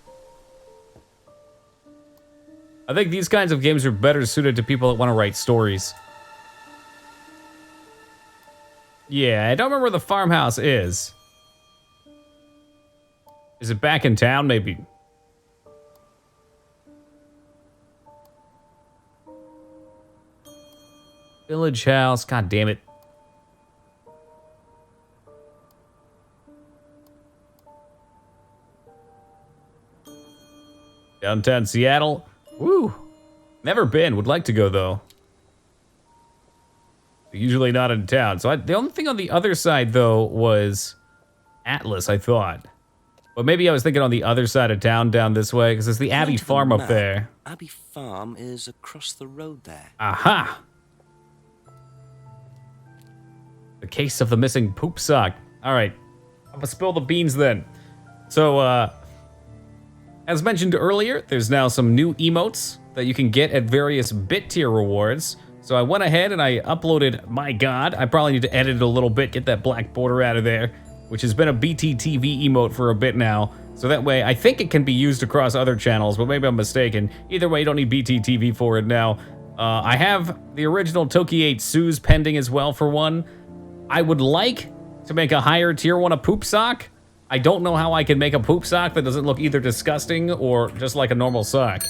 I think these kinds of games are better suited to people that want to write stories. Yeah, I don't remember where the farmhouse is. Is it back in town, maybe? Village house, god damn it. Downtown Seattle. Woo! Never been. Would like to go, though. Usually not in town. So the only thing on the other side, though, was Atlas, I thought. But maybe I was thinking on the other side of town down this way, because there's the Abbey Farm up there. Abbey Farm is across the road there. Aha! The case of the missing poop sock. All right. I'm gonna spill the beans then. So, as mentioned earlier, there's now some new emotes that you can get at various bit tier rewards. So I went ahead and I uploaded, my god, I probably need to edit it a little bit, get that black border out of there, which has been a BTTV emote for a bit now. So that way, I think it can be used across other channels, but maybe I'm mistaken. Either way, you don't need BTTV for it now. I have the original Toki 8 Sues pending as well for one. I would like to make a higher tier one a poop sock. I don't know how I can make a poop sock that doesn't look either disgusting or just like a normal sock.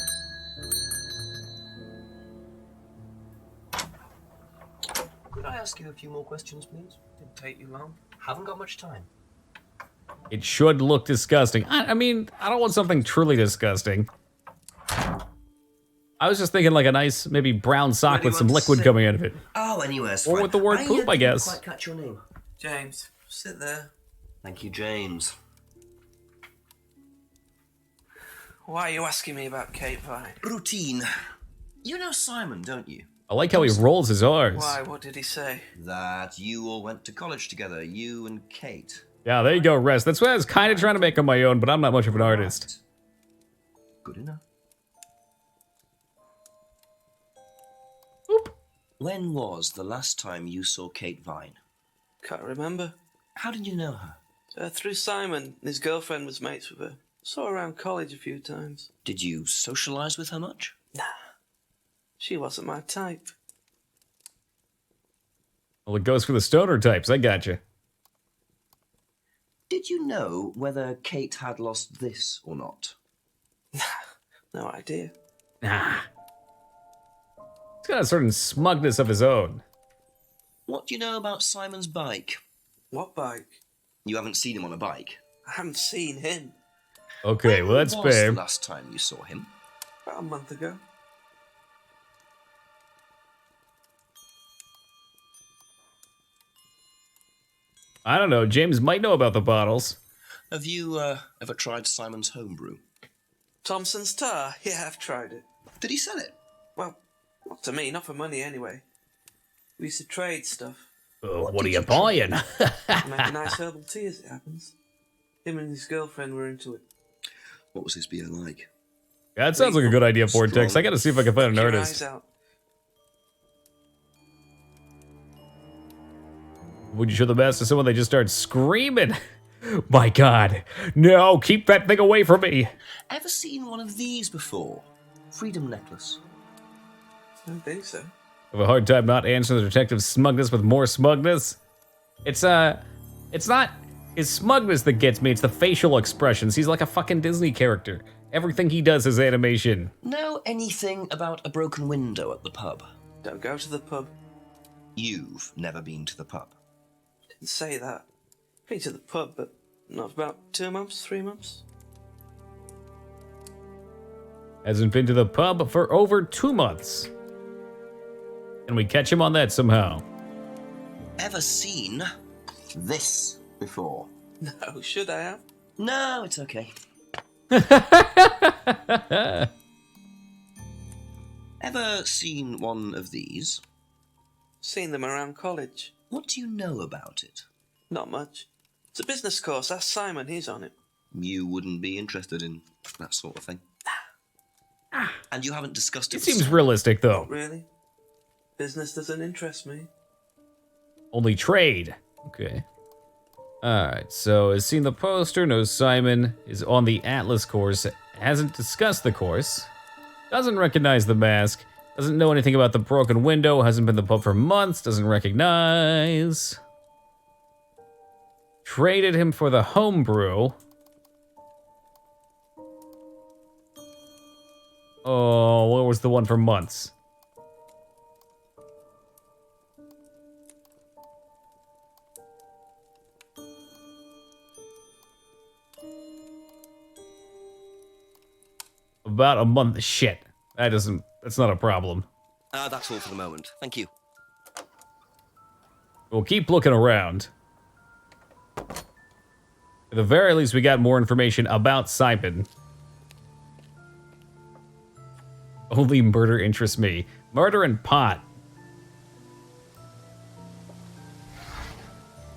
Could I ask you a few more questions, please? Didn't take you long. Haven't got much time. It should look disgusting. I mean, I don't want something truly disgusting. I was just thinking like a nice, maybe brown sock Where do with you some want to liquid sit? coming out of it. Oh, anywhere's Or fine. with the word poop, I didn't guess. quite catch your name. James, sit there. Thank you, James. Why are you asking me about Kate Vine? Routine. You know Simon, don't you? I like how he rolls his R's. Why? What did he say? That you all went to college together, you and Kate. Yeah, there you go, Rest. That's what I was kind of trying to make on my own, but I'm not much of an artist. Good enough. Oop. When was the last time you saw Kate Vine? Can't remember. How did you know her? Through Simon. His girlfriend was mates with her. Saw her around college a few times. Did you socialise with her much? Nah. She wasn't my type. Well, it goes for the stoner types. I gotcha. Did you know whether Kate had lost this or not? No idea. Nah. He's got a certain smugness of his own. What do you know about Simon's bike? What bike? You haven't seen him on a bike. I haven't seen him. Okay, well, that's When was fair. the last time you saw him? About a month ago. I don't know. James might know about the bottles. Have you ever tried Simon's homebrew? Thompson's tar? Yeah, I've tried it. Did he sell it? Well, not to me, not for money anyway. We used to trade stuff. Oh, what are you buying? Make a nice herbal tea as it happens. Him and his girlfriend were into it. What was his beer like? That sounds like a good idea, Vortex. I gotta see if I can find an Keep your artist. eyes out. Would you show the best to someone they just start screaming? My God. No, keep that thing away from me. Ever seen one of these before? Freedom necklace. I don't think so. I have a hard time not answering the detective's smugness with more smugness. It's not his smugness that gets me, it's the facial expressions. He's like a fucking Disney character. Everything he does is animation. Know anything about a broken window at the pub? Don't go to the pub. You've never been to the pub. Didn't say that. Been to the pub, but not for about 2 months, 3 months. Hasn't been to the pub for over 2 months. Can we catch him on that somehow? Ever seen this before? No, should I have? No, it's okay. Ever seen one of these? Seen them around college. What do you know about it? Not much. It's a business course. Ask Simon, he's on it. You wouldn't be interested in that sort of thing. And you haven't discussed it It with seems Simon? realistic, though. Not really. Business doesn't interest me. Only trade. Okay. Alright, so has seen the poster, knows Simon, is on the Atlas course, hasn't discussed the course, doesn't recognize the mask, doesn't know anything about the broken window, hasn't been to the pub for months, doesn't recognize. Traded him for the homebrew. Oh, what was the one for months? About a month. Shit. That's not a problem. That's all for the moment. Thank you. We'll keep looking around. At the very least, we got more information about Simon. Only murder interests me. Murder and pot.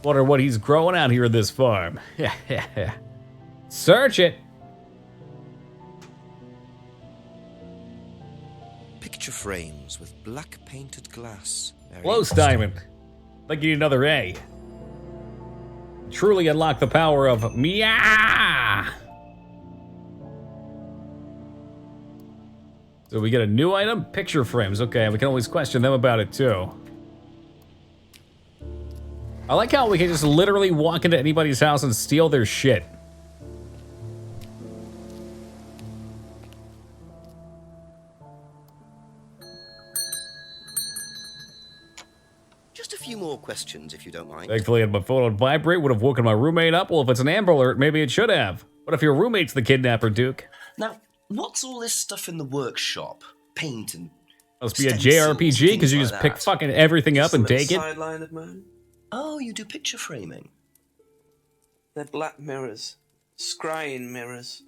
Wonder what he's growing out here at this farm. Search it. Picture frames with black painted glass. Very Close, interesting. Diamond. Think you need another A. Truly unlock the power of Meow. So we get a new item? Picture frames. Okay, we can always question them about it too. I like how we can just literally walk into anybody's house and steal their shit. Just a few more questions, if you don't mind. Thankfully, had my phone on vibrate, would have woken my roommate up. Well, if it's an Amber Alert, maybe it should have. What if your roommate's the kidnapper, Duke? Now, what's all this stuff in the workshop? paint and. Must be a stencils, JRPG because things you like just pick that. fucking everything up and take it. Sideline of mine. Oh, you do picture framing. They're black mirrors. Scrying mirrors.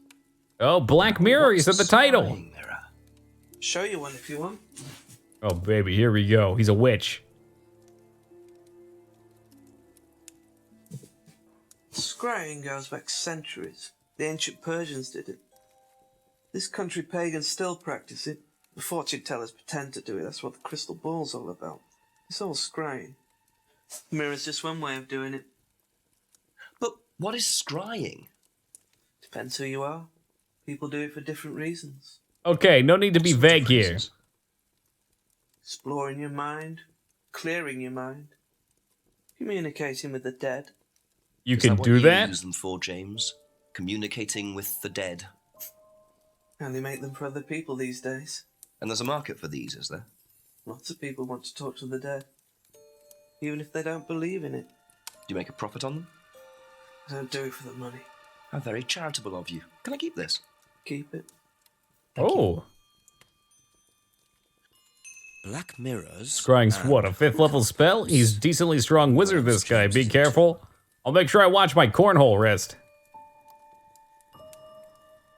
Oh, Black Mirror, you said the title. Scrying mirror? Show you one if you want. Oh, baby, here we go. He's a witch. Scrying goes back centuries. The ancient Persians did it. This country pagans still practice it. The fortune tellers pretend to do it. That's what the crystal ball's all about. It's all scrying. Mirror's just one way of doing it. But what is scrying? Depends who you are. People do it for different reasons. Okay, no need to be vague here. Exploring your mind, clearing your mind, communicating with the dead. You Is can what do you that? use them for, James? Communicating with the dead. And they make them for other people these days. And there's a market for these, is there? Lots of people want to talk to the dead, even if they don't believe in it. Do you make a profit on them? I don't do it for the money. How very charitable of you. Can I keep this? Keep it. Oh. Black mirrors. Scrying's what, a 5th level spell? He's decently strong wizard, this guy. Be careful. I'll make sure I watch my cornhole wrist.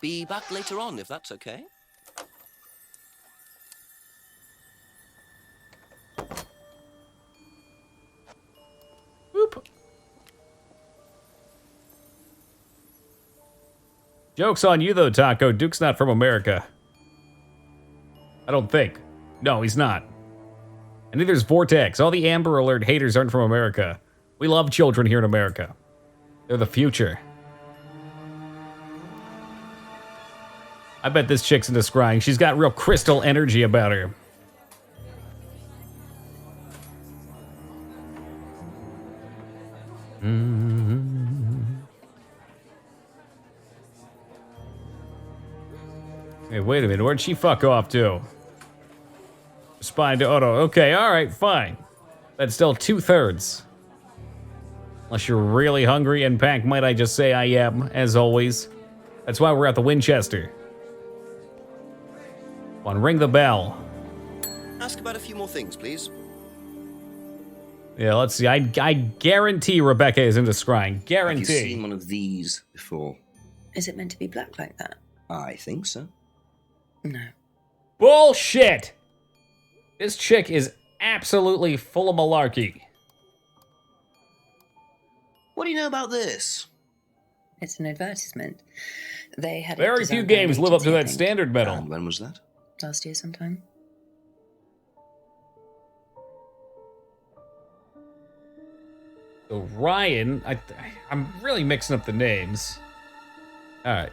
Be back later on, if that's okay. Whoop. Joke's on you, though, Taco. Duke's not from America. I don't think. No, he's not. And neither's Vortex. All the Amber Alert haters aren't from America. We love children here in America. They're the future. I bet this chick's into scrying. She's got real crystal energy about her. Hey, wait a minute. Where'd she fuck off to? Spine to auto. Okay, alright, fine. That's still 2/3. Unless you're really hungry and packed, might I just say I am, as always. That's why we're at the Winchester. Come on, ring the bell. Ask about a few more things, please. Yeah, let's see. I guarantee Rebecca is into scrying. Have you Guarantee. seen one of these before? Is it meant to be black like that? I think so. No. Bullshit! This chick is absolutely full of malarkey. What do you know about this? It's an advertisement. They had Very few games live up to that standard medal. And when was that? last year sometime. So Ryan, I'm really mixing up the names. All right.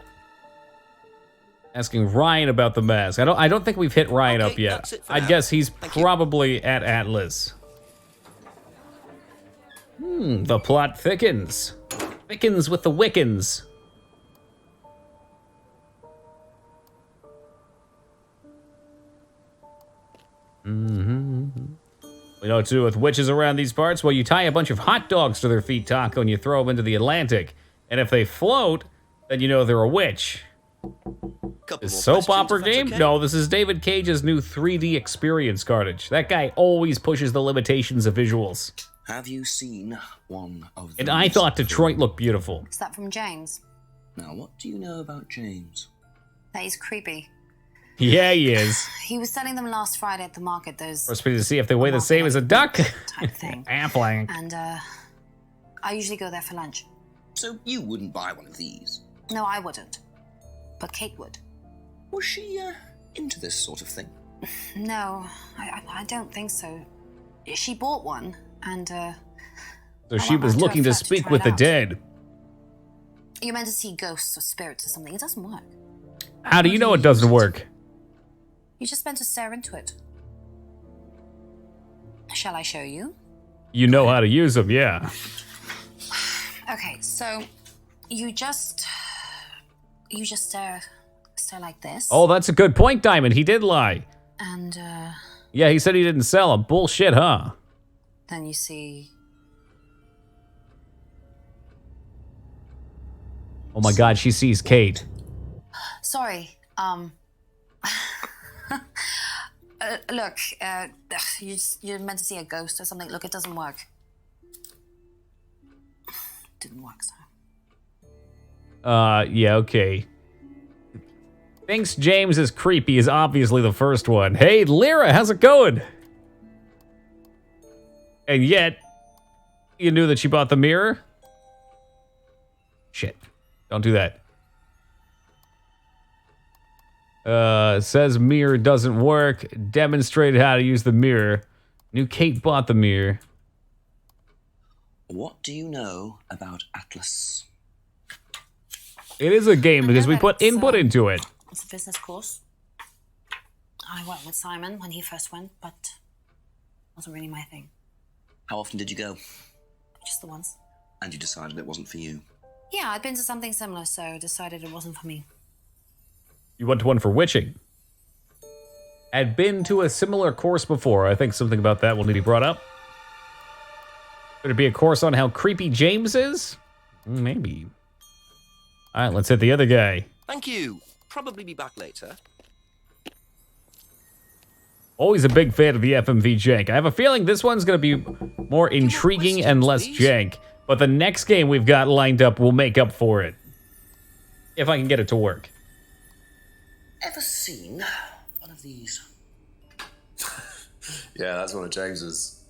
Asking Ryan about the mask. I don't think we've hit Ryan up yet. that's it for I now. guess he's Thank you. probably at Atlas. The plot thickens. Thickens with the Wiccans. We know what to do with witches around these parts. Well, you tie a bunch of hot dogs to their feet, Taco, and you throw them into the Atlantic. And if they float, then you know they're a witch. Couple This more soap questions, opera if that's game? okay? No, this is David Cage's new 3D experience cartridge. That guy always pushes the limitations of visuals. Have you seen one of them? And I thought Detroit looked beautiful. Is that from James? Now, what do you know about James? That is creepy. Yeah, he is. He was selling them last Friday at the market, those We're supposed to see if they weigh the same as a duck. type thing. Affling. And I usually go there for lunch. So you wouldn't buy one of these? No, I wouldn't. But Kate would. Was she into this sort of thing? No, I don't think so. She bought one, and So she was looking to speak with the dead. You're meant to see ghosts or spirits or something. It doesn't work. How do you know it doesn't work? You're just meant to stare into it. Shall I show you? You know how to use them, yeah. Okay, so you just stare like this. Oh, that's a good point, Diamond. He did lie. And Yeah, he said he didn't sell them. Bullshit, huh? then you see. Oh my god, she sees Kate. Sorry, Look, you're meant to see a ghost or something. Look, it doesn't work. Didn't work, so. Yeah, okay. Thinks James is creepy is obviously the first one. Hey, Lyra, how's it going? And yet, you knew that she bought the mirror? Shit. Don't do that. Says mirror doesn't work. Demonstrated how to use the mirror. Knew Kate bought the mirror. What do you know about Atlas? It is a game because we put input into it. It's a business course. I went with Simon when he first went, but it wasn't really my thing. How often did you go? Just the once. And you decided it wasn't for you? Yeah, I'd been to something similar, so decided it wasn't for me. You went to one for witching. Had been to a similar course before. I think something about that will need to be brought up. Could it be a course on how creepy James is? Maybe. All right, let's hit the other guy. Thank you. Probably be back later. Always a big fan of the FMV jank. I have a feeling this one's going to be more intriguing and less jank. But the next game we've got lined up will make up for it. If I can get it to work. Ever seen one of these? Yeah, that's one of James's.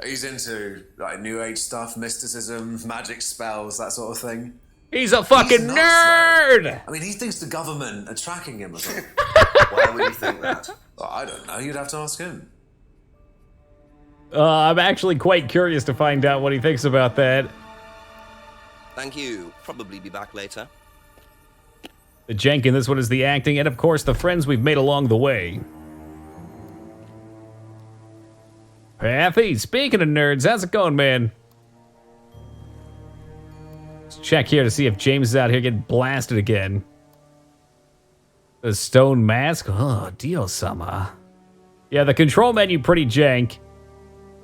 He's into like New Age stuff, mysticism, magic spells, that sort of thing. He's a fucking nerd! Though. I mean, he thinks the government are tracking him or something. Why would you think that? Well, I don't know. You'd have to ask him. I'm actually quite curious to find out what he thinks about that. Thank you. Probably be back later. The jank in this one is the acting, and of course the friends we've made along the way. Pathy, speaking of nerds, how's it going, man? Let's check here to see if James is out here getting blasted again. The stone mask? Oh, Dio-sama. Yeah, the control menu pretty jank.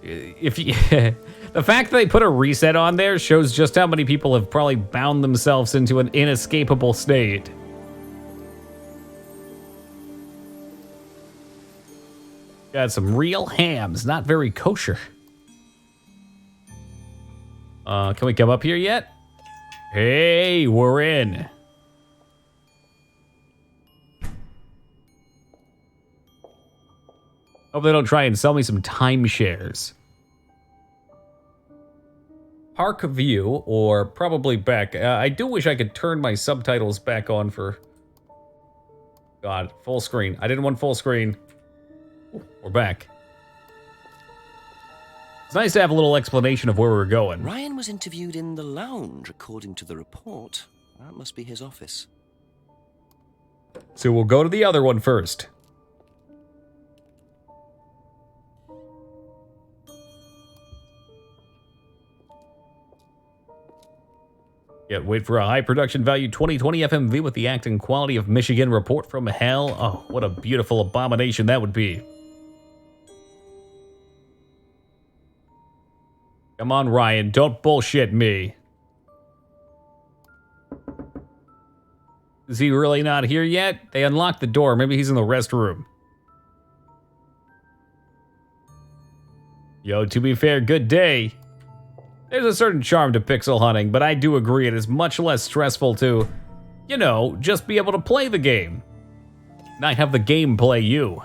If you, the fact that they put a reset on there shows just how many people have probably bound themselves into an inescapable state. Got some real hams, not very kosher. Can we come up here yet? Hey, we're in. Hope they don't try and sell me some timeshares. Park view, or probably back. I do wish I could turn my subtitles back on for... God, full screen. I didn't want full screen. Ooh, we're back. It's nice to have a little explanation of where we're going. Ryan was interviewed in the lounge, according to the report. That must be his office. So we'll go to the other one first. Yeah, wait for a high production value 2020 FMV with the acting quality of Michigan. Report from hell. Oh, what a beautiful abomination that would be. Come on, Ryan, don't bullshit me. Is he really not here yet? They unlocked the door. Maybe he's in the restroom. Yo, to be fair, good day. There's a certain charm to pixel hunting, but I do agree it is much less stressful to, you know, just be able to play the game. Not have the game play you.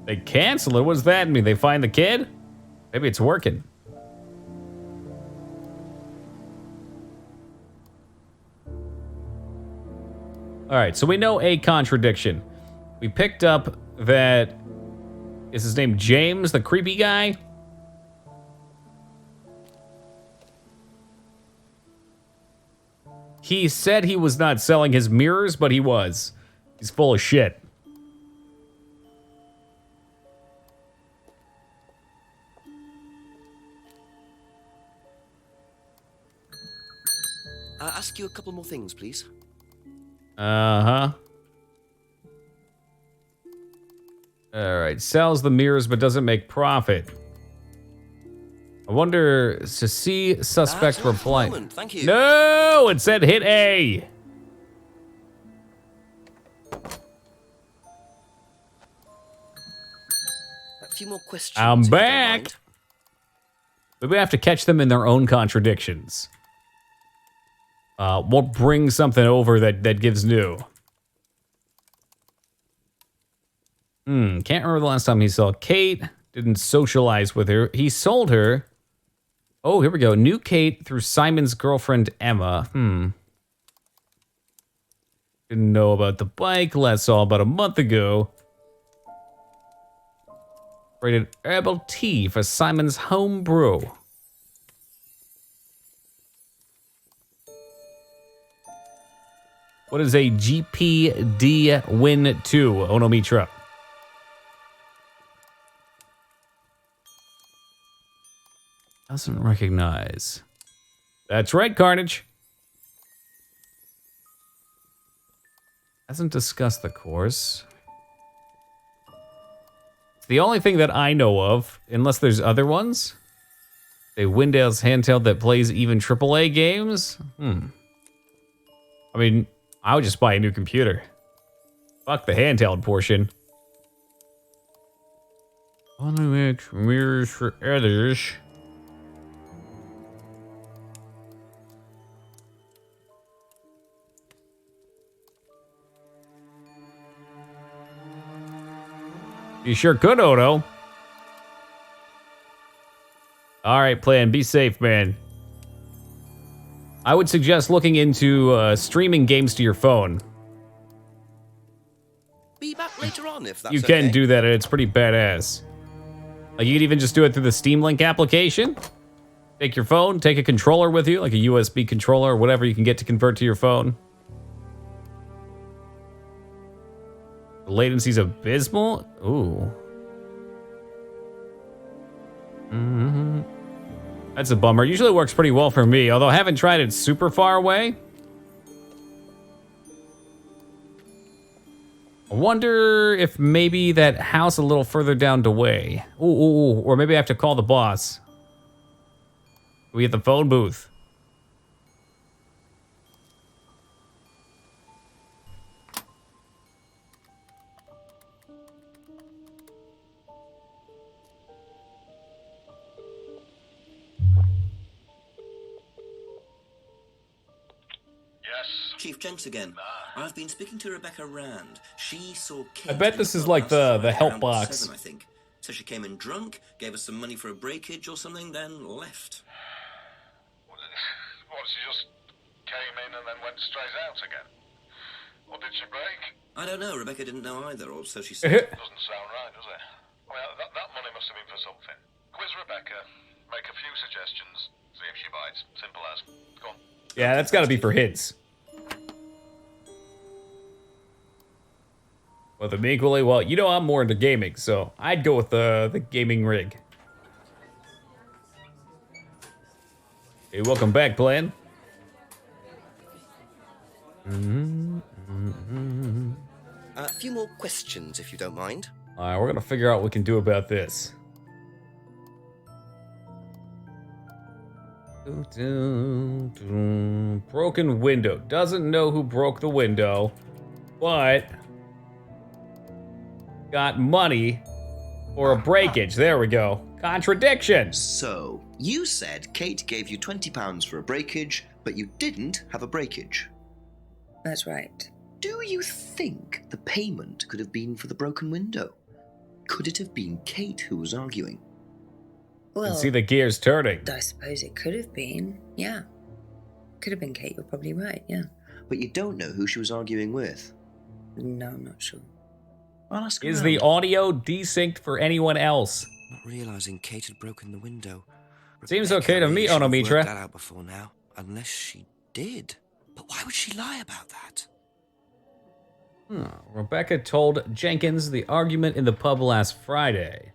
They cancel it? What does that mean? They find the kid? Maybe it's working. Alright, so we know a contradiction. We picked up that... Is his name James, the creepy guy? He said he was not selling his mirrors, but he was. He's full of shit. Ask you a couple more things, please. Uh-huh. All right, sells the mirrors but doesn't make profit. I wonder to see suspect reply. Thank you. No, it said hit A. A few more questions. I'm if you don't back. mind. But we have to catch them in their own contradictions. We'll bring something over that gives new. Can't remember the last time he saw Kate. Didn't socialize with her. He sold her. Oh, here we go. Knew Kate through Simon's girlfriend, Emma. Didn't know about the bike. Last saw about a month ago. Rated herbal tea for Simon's home brew. What is a GPD Win 2, Onomitra? Doesn't recognize. That's right, Carnage. Hasn't discussed the course. It's the only thing that I know of, unless there's other ones. A Windows handheld that plays even AAA games? I mean, I would just buy a new computer. Fuck the handheld portion. Only makes mirrors for others. You sure could, Odo. All right, plan. Be safe, man. I would suggest looking into streaming games to your phone. Be back later on if that's You can okay. do that, and it's pretty badass. Like, you can even just do it through the Steam Link application. Take your phone, take a controller with you, like a USB controller or whatever you can get to convert to your phone. The latency's abysmal? Ooh. That's a bummer. Usually works pretty well for me, although I haven't tried it super far away. I wonder if maybe that house a little further down the way. Ooh, or maybe I have to call the boss. We at the phone booth. Chief Jenks again. I've been speaking to Rebecca Rand. She saw Kate. I bet this is like the help around box. 7, I think. So she came in drunk, gave us some money for a breakage or something, then left. What, she just came in and then went straight out again? Or did she break? I don't know. Rebecca didn't know either, or so she said. Doesn't sound right, does it? Well, that money must have been for something. Quiz Rebecca, make a few suggestions, see if she bites. Simple as. Go on. Yeah, that's got to be for hits. Well, them equally, well, you know I'm more into gaming, so I'd go with the gaming rig. Hey, welcome back, Plan. A few more questions, if you don't mind. All right, we're gonna figure out what we can do about this. Broken window. Doesn't know who broke the window, but got money for a breakage. There we go. Contradiction. So, you said Kate gave you £20 for a breakage, but you didn't have a breakage. That's right. Do you think the payment could have been for the broken window? Could it have been Kate who was arguing? Well, See the gears turning. I suppose it could have been. Yeah. Could have been Kate. You're probably right. Yeah. But you don't know who she was arguing with. No, I'm not sure. I'll ask Is around. the audio desynced for anyone else? Not realizing Kate had broken the window. Seems Rebecca okay to me, really should have Onomitra. worked that out before now, unless she did. But why would she lie about that? Rebecca told Jenkins the argument in the pub last Friday.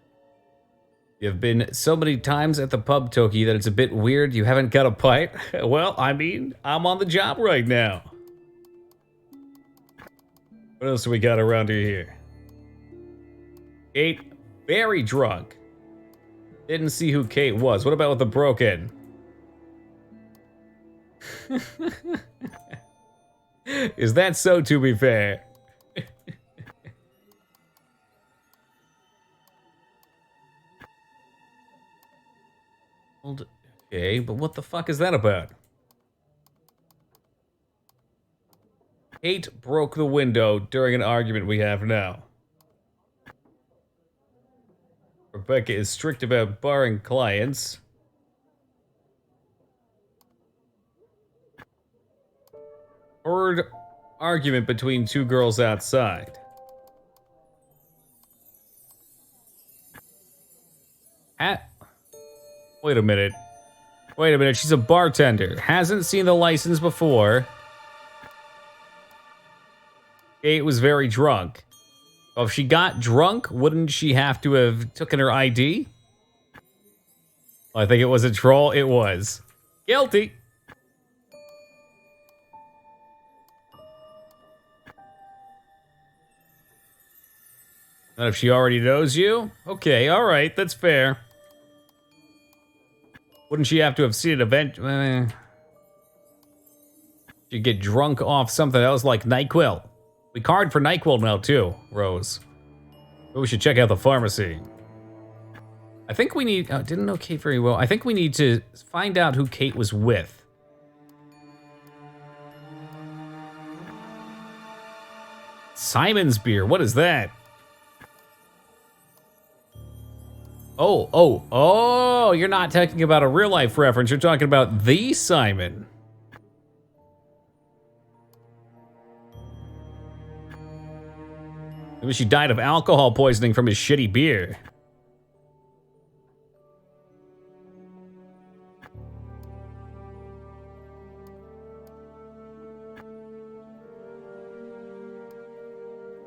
You've been so many times at the pub, Toki, that it's a bit weird you haven't got a pipe. Well, I mean, I'm on the job right now. What else do we got around here? Kate, very drunk. Didn't see who Kate was. What about with the broken? Is that so, to be fair? Okay, but what the fuck is that about? Kate broke the window during an argument we have now. Rebecca is strict about barring clients. Heard argument between two girls outside. Wait a minute. Wait a minute, she's a bartender. Hasn't seen the license before. Kate was very drunk. Well, if she got drunk, wouldn't she have to have taken her ID? I think it was a troll. It was. Guilty. Not if she already knows you? Okay, alright, that's fair. Wouldn't she have to have seen an event? She'd get drunk off something else like NyQuil. We card for NyQuil now too, Rose. But we should check out the pharmacy. I think we need, didn't know Kate very well. I think we need to find out who Kate was with. Simon's beer, what is that? Oh, you're not talking about a real life reference, you're talking about the Simon. Maybe she died of alcohol poisoning from his shitty beer.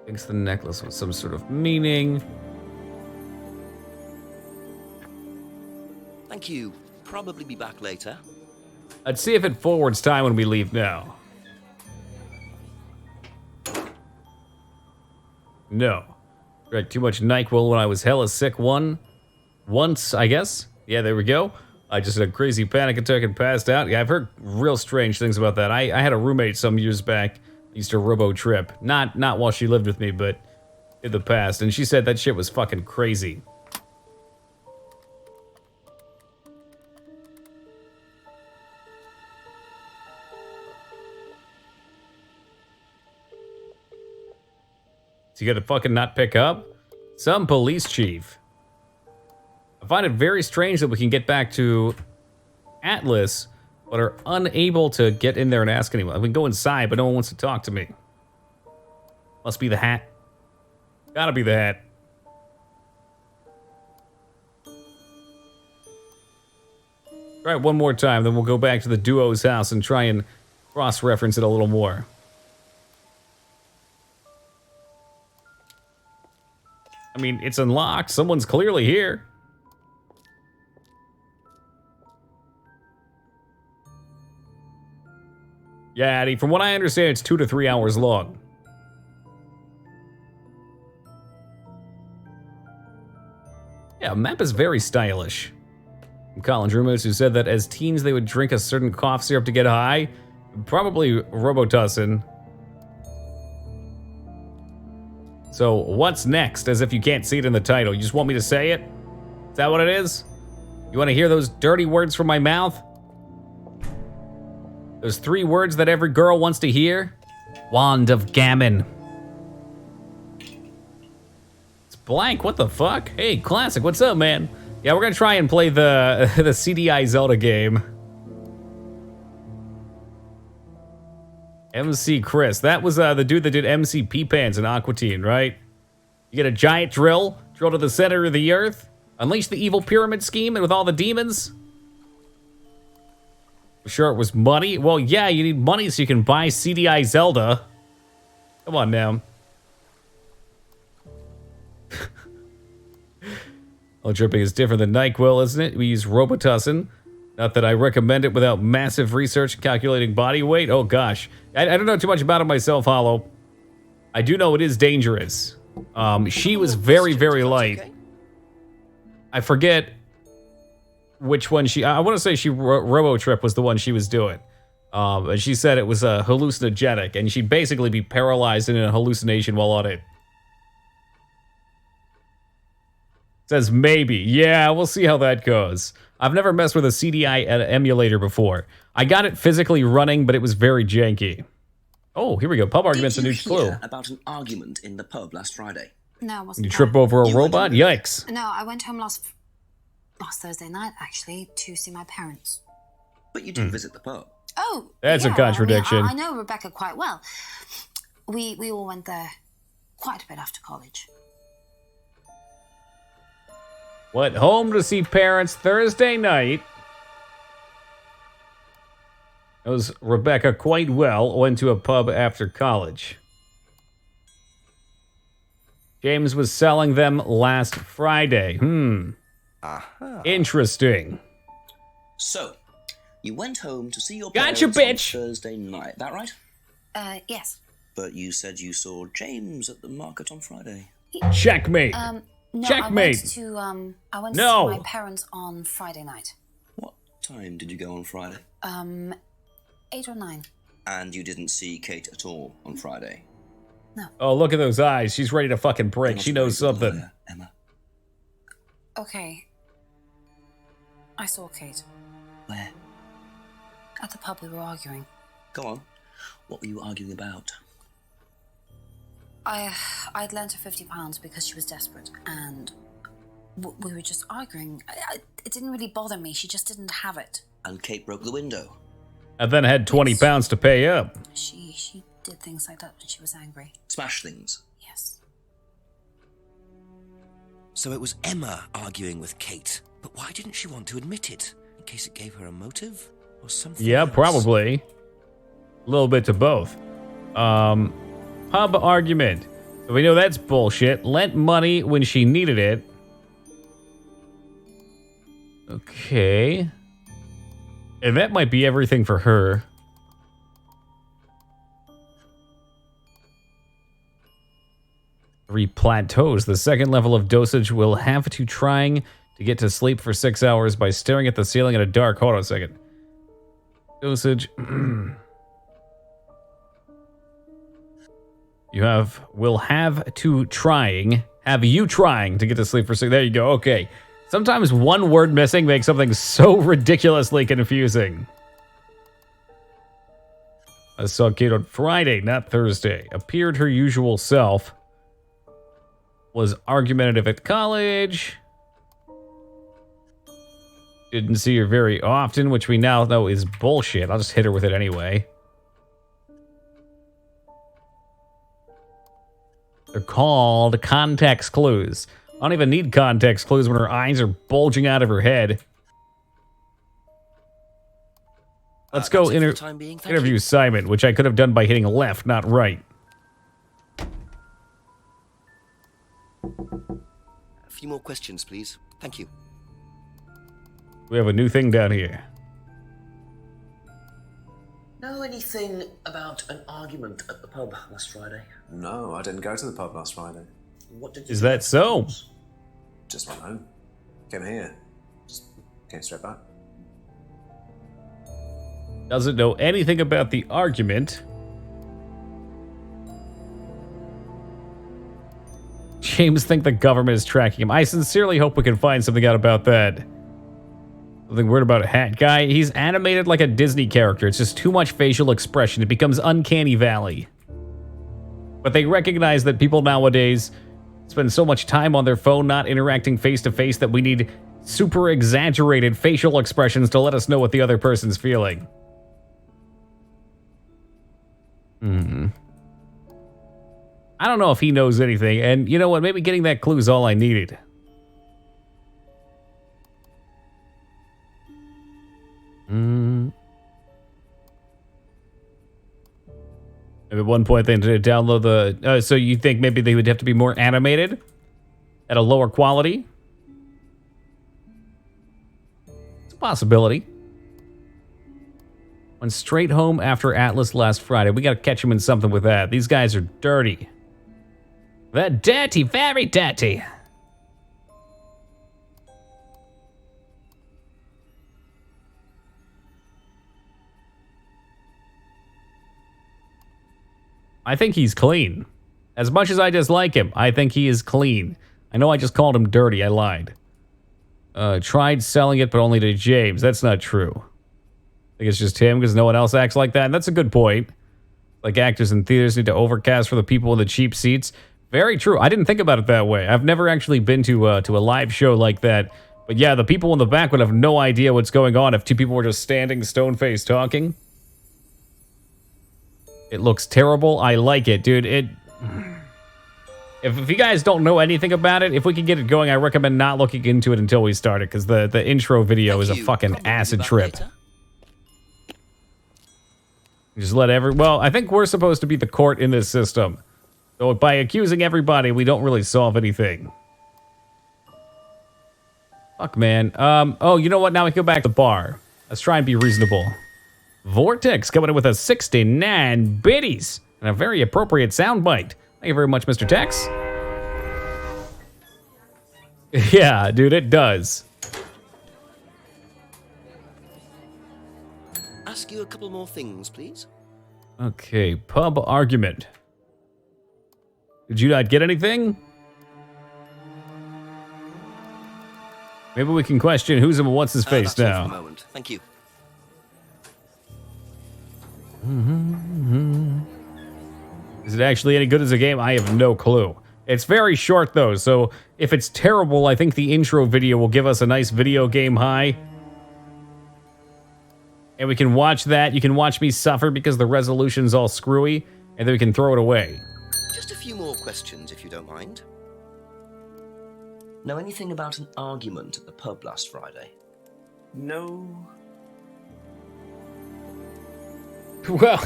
Thinks the necklace was some sort of meaning. Thank you. Probably be back later. Let's see if it forwards time when we leave now. No. Drank too much NyQuil when I was hella sick once, I guess. Yeah, there we go. I just had a crazy panic attack and passed out. Yeah, I've heard real strange things about that. I had a roommate some years back, used to robo trip. Not while she lived with me, but in the past. And she said that shit was fucking crazy. So you gotta fucking not pick up? Some police chief. I find it very strange that we can get back to Atlas, but are unable to get in there and ask anyone. I can go inside, but no one wants to talk to me. Must be the hat. Gotta be the hat. Try it one more time, then we'll go back to the duo's house and try and cross-reference it a little more. I mean, it's unlocked. Someone's clearly here. Yeah, Addy, from what I understand, it's 2 to 3 hours long. Yeah, map is very stylish. College roommates who said that as teens they would drink a certain cough syrup to get high. Probably Robitussin. So, what's next? As if you can't see it in the title. You just want me to say it? Is that what it is? You want to hear those dirty words from my mouth? Those 3 words that every girl wants to hear? Wand of Gammon. It's blank, what the fuck? Hey, Classic, what's up, man? Yeah, we're gonna try and play the CDI Zelda game. MC Chris, that was the dude that did MC P-Pans in Aqua Teen, right? You get a giant drill to the center of the earth, unleash the evil pyramid scheme and with all the demons. Sure it was money? Well, yeah, you need money so you can buy CDI Zelda. Come on now. Well, dripping is different than NyQuil, isn't it? We use Robitussin. Not that I recommend it without massive research calculating body weight. Oh gosh. I don't know too much about it myself, Hollow. I do know it is dangerous. She was very, very light. I forget which one I want to say Robotrip was the one she was doing. And she said it was a hallucinogenic, and she'd basically be paralyzed in a hallucination while on it. Says maybe. Yeah, we'll see how that goes. I've never messed with a CDI emulator before. I got it physically running, but it was very janky. Oh, here we go. Pub argument's a new clue. About an argument in the pub last Friday? No, it wasn't. You trip over a robot? Yikes. No, I went home last Thursday night, actually, to see my parents. But you did visit the pub. Oh, that's a contradiction. I know Rebecca quite well. We all went there quite a bit after college. Went home to see parents Thursday night. Knows Rebecca quite well. Went to a pub after college. James was selling them last Friday. Interesting. So, you went home to see your Gotcha, parents bitch. on Thursday night, that right? Yes. But you said you saw James at the market on Friday. Checkmate. No, Checkmate. I went to see my parents on Friday night. What time did you go on Friday? 8 or 9. And you didn't see Kate at all on Friday? No. Oh, look at those eyes. She's ready to fucking break. She knows something. Liar, Emma. Okay. I saw Kate. Where? At the pub we were arguing. Go on. What were you arguing about? I'd lent her £50 because she was desperate, and we were just arguing. It didn't really bother me. She just didn't have it. And Kate broke the window. And then had 20 pounds to pay up. She did things like that when she was angry. Smash things? Yes. So it was Emma arguing with Kate. But why didn't she want to admit it? In case it gave her a motive? Or something Yeah, else? probably. A little bit to both. Pub argument. So we know that's bullshit. Lent money when she needed it. Okay. And that might be everything for her. Three plateaus. The second level of dosage will have to trying to get to sleep for 6 hours by staring at the ceiling in a dark. Hold on a second. Dosage. Will have you trying to get to sleep for 6. There you go. Okay. Sometimes one word missing makes something so ridiculously confusing. I saw Kate on Friday, not Thursday. Appeared her usual self. Was argumentative at college. Didn't see her very often, which we now know is bullshit. I'll just hit her with it anyway. They're called context clues. I don't even need context clues when her eyes are bulging out of her head. Let's go interview Simon, which I could have done by hitting left, not right. A few more questions, please. Thank you. We have a new thing down here. Know anything about an argument at the pub last Friday? No, I didn't go to the pub last Friday. What did you Is that so? Just went home. Came here. Just came straight back. Doesn't know anything about the argument. James think the government is tracking him. I sincerely hope we can find something out about that. Something weird about a hat guy. He's animated like a Disney character. It's just too much facial expression. It becomes uncanny valley. But they recognize that people nowadays spend so much time on their phone not interacting face to face that we need super exaggerated facial expressions to let us know what the other person's feeling. I don't know if he knows anything, and you know what? Maybe getting that clue is all I needed. At one point, they did download the. So you think maybe they would have to be more animated at a lower quality? It's a possibility. Went straight home after Atlas last Friday. We got to catch him in something with that. These guys are dirty. They're dirty, very dirty. I think he's clean. As much as I dislike him, I think he is clean. I know I just called him dirty, I lied. Tried selling it, but only to James. That's not true. I think it's just him, because no one else acts like that, and that's a good point. Like actors in theaters need to overcast for the people in the cheap seats. Very true. I didn't think about it that way. I've never actually been to a live show like that. But yeah, the people in the back would have no idea what's going on if two people were just standing stone-faced talking. It looks terrible. I like it, dude. If you guys don't know anything about it, if we can get it going, I recommend not looking into it until we start it, because the intro video is a fucking acid trip. Just let well, I think we're supposed to be the court in this system. So by accusing everybody, we don't really solve anything. Fuck, man. Oh, you know what? Now we can go back to the bar. Let's try and be reasonable. Vortex coming in with a 69 biddies and a very appropriate soundbite. Thank you very much, Mr. Tex. Yeah, dude, it does. Ask you a couple more things, please. Okay, pub argument. Did you not get anything? Maybe we can question who's and what's his face That's all now. for a moment. Thank you. Is it actually any good as a game? I have no clue. It's very short though, so if it's terrible, I think the intro video will give us a nice video game high. And we can watch that. You can watch me suffer because the resolution's all screwy, and then we can throw it away. Just a few more questions, if you don't mind. Know anything about an argument at the pub last Friday? No. Well,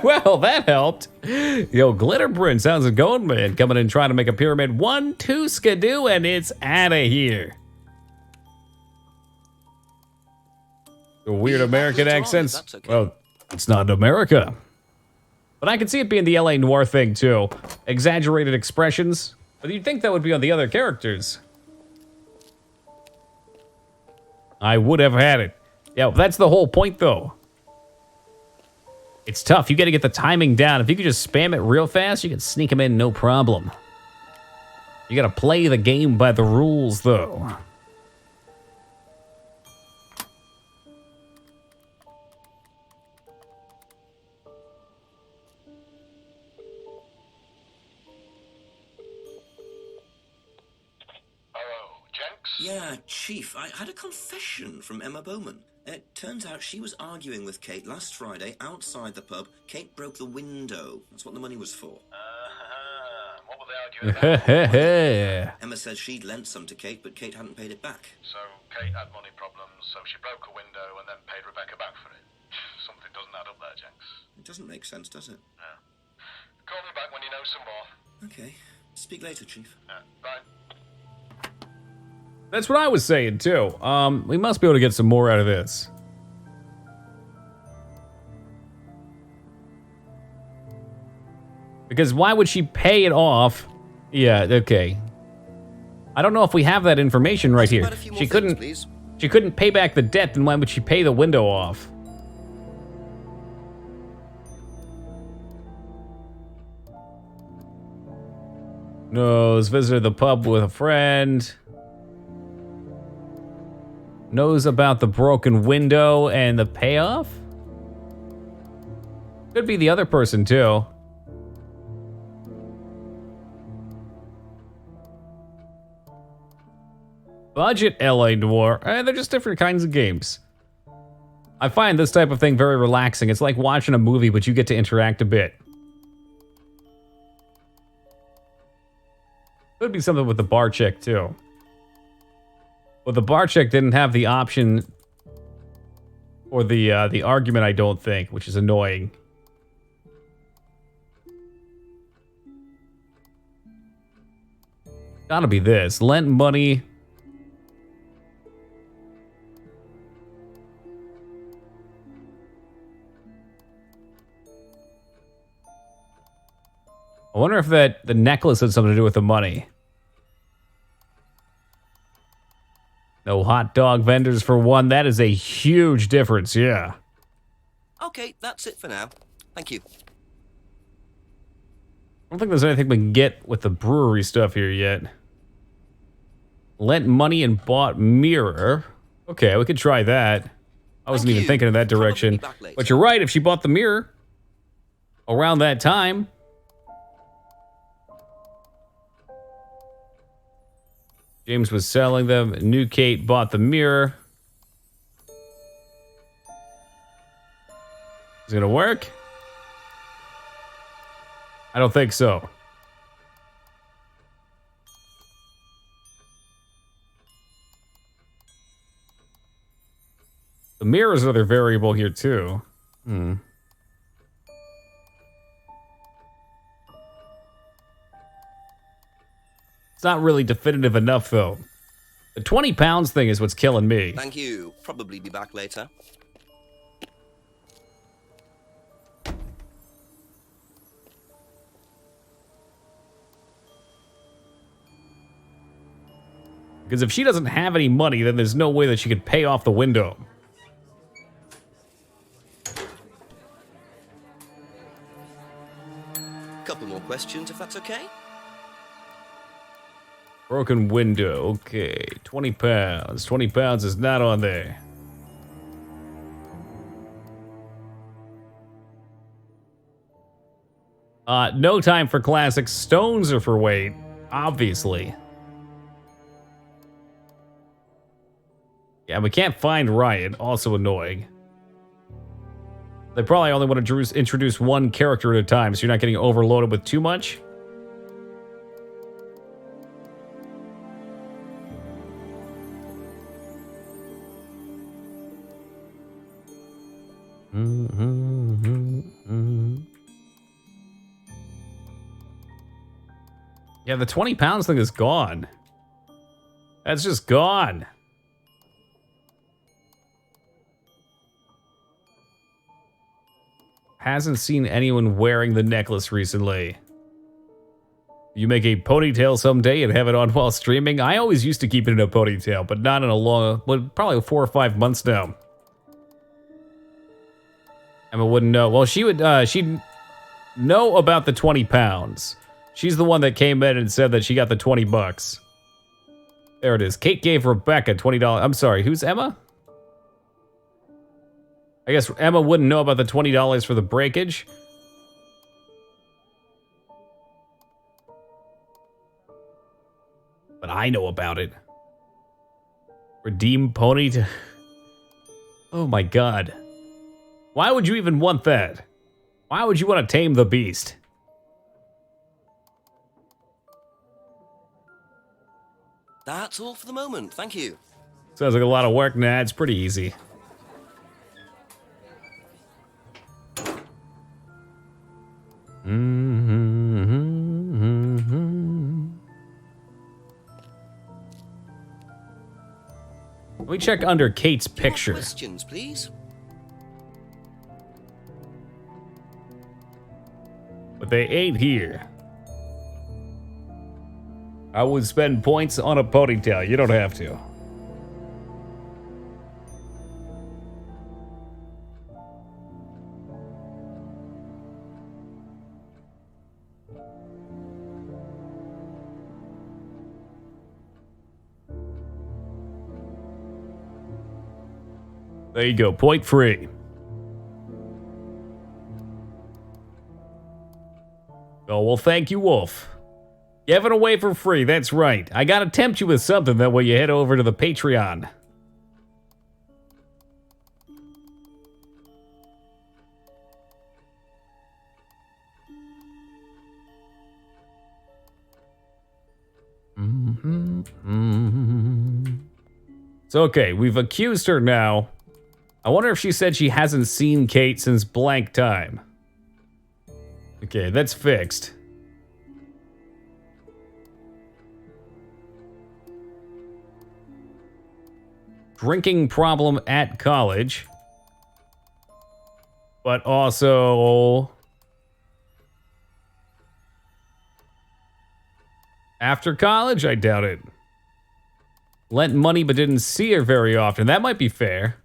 well, that helped. Yo, Glitterbrins, how's it going, man? Coming in trying to make a pyramid. 1, 2, skidoo, and it's out of here. The weird American accents. Okay. Well, it's not America. But I can see it being the LA Noire thing, too. Exaggerated expressions. But you'd think that would be on the other characters. I would have had it. Yeah, that's the whole point, though. It's tough. You got to get the timing down. If you could just spam it real fast, you can sneak them in no problem. You got to play the game by the rules, though. Yeah, Chief, I had a confession from Emma Bowman. It turns out she was arguing with Kate last Friday outside the pub. Kate broke the window. That's what the money was for. What were they arguing about? Emma says she'd lent some to Kate, but Kate hadn't paid it back. So Kate had money problems, so she broke a window and then paid Rebecca back for it. Something doesn't add up there, Jenks. It doesn't make sense, does it? Yeah. Call me back when you know some more. Okay. Speak later, Chief. Yeah, bye. That's what I was saying, too. We must be able to get some more out of this. Because why would she pay it off? Yeah, okay. I don't know if we have that information right here. She couldn't pay back the debt, then why would she pay the window off? Knows visited the pub with a friend. Knows about the broken window and the payoff? Could be the other person, too. Budget LA Noire. They're just different kinds of games. I find this type of thing very relaxing. It's like watching a movie, but you get to interact a bit. Could be something with the bar chick, too. Well, the bar chick didn't have the option or the argument, I don't think, which is annoying. Gotta be this. Lent money. I wonder if the necklace had something to do with the money. No hot dog vendors for one. That is a huge difference, yeah. Okay, that's it for now. Thank you. I don't think there's anything we can get with the brewery stuff here yet. Lent money and bought mirror. Okay, we could try that. I wasn't even thinking in that direction. But you're right, if she bought the mirror around that time. James was selling them. New Kate bought the mirror. Is it gonna work? I don't think so. The mirror is another variable here too. It's not really definitive enough though. The 20 pounds thing is what's killing me. Thank you. Probably be back later. Because if she doesn't have any money, then there's no way that she could pay off the window. Couple more questions, if that's okay. Broken window. Okay, 20 pounds. 20 pounds is not on there. No time for classics. Stones are for weight, obviously. Yeah, we can't find Ryan. Also annoying. They probably only want to introduce one character at a time, so you're not getting overloaded with too much. Yeah, the 20 pounds thing is gone. That's just gone. Hasn't seen anyone wearing the necklace recently. You make a ponytail someday and have it on while streaming? I always used to keep it in a ponytail, but not in a long, well, probably 4 or 5 months now. Emma wouldn't know. Well, she'd know about the 20 pounds. She's the one that came in and said that she got the 20 bucks. There it is. Kate gave Rebecca $20. I'm sorry, who's Emma? I guess Emma wouldn't know about the $20 for the breakage. But I know about it. Redeem pony to... Oh my god. Why would you even want that? Why would you want to tame the beast? That's all for the moment. Thank you. Sounds like a lot of work. Nah, it's pretty easy. Let me check under Kate's picture. Questions, please. But they ain't here. I would spend points on a ponytail. You don't have to. There you go, point free. Oh, well, thank you, Wolf. Give it away for free, that's right. I gotta tempt you with something, that way you head over to the Patreon. So, okay, we've accused her now. I wonder if she said she hasn't seen Kate since blank time. Okay, that's fixed. Drinking problem at college. But also... After college? I doubt it. Lent money but didn't see her very often. That might be fair.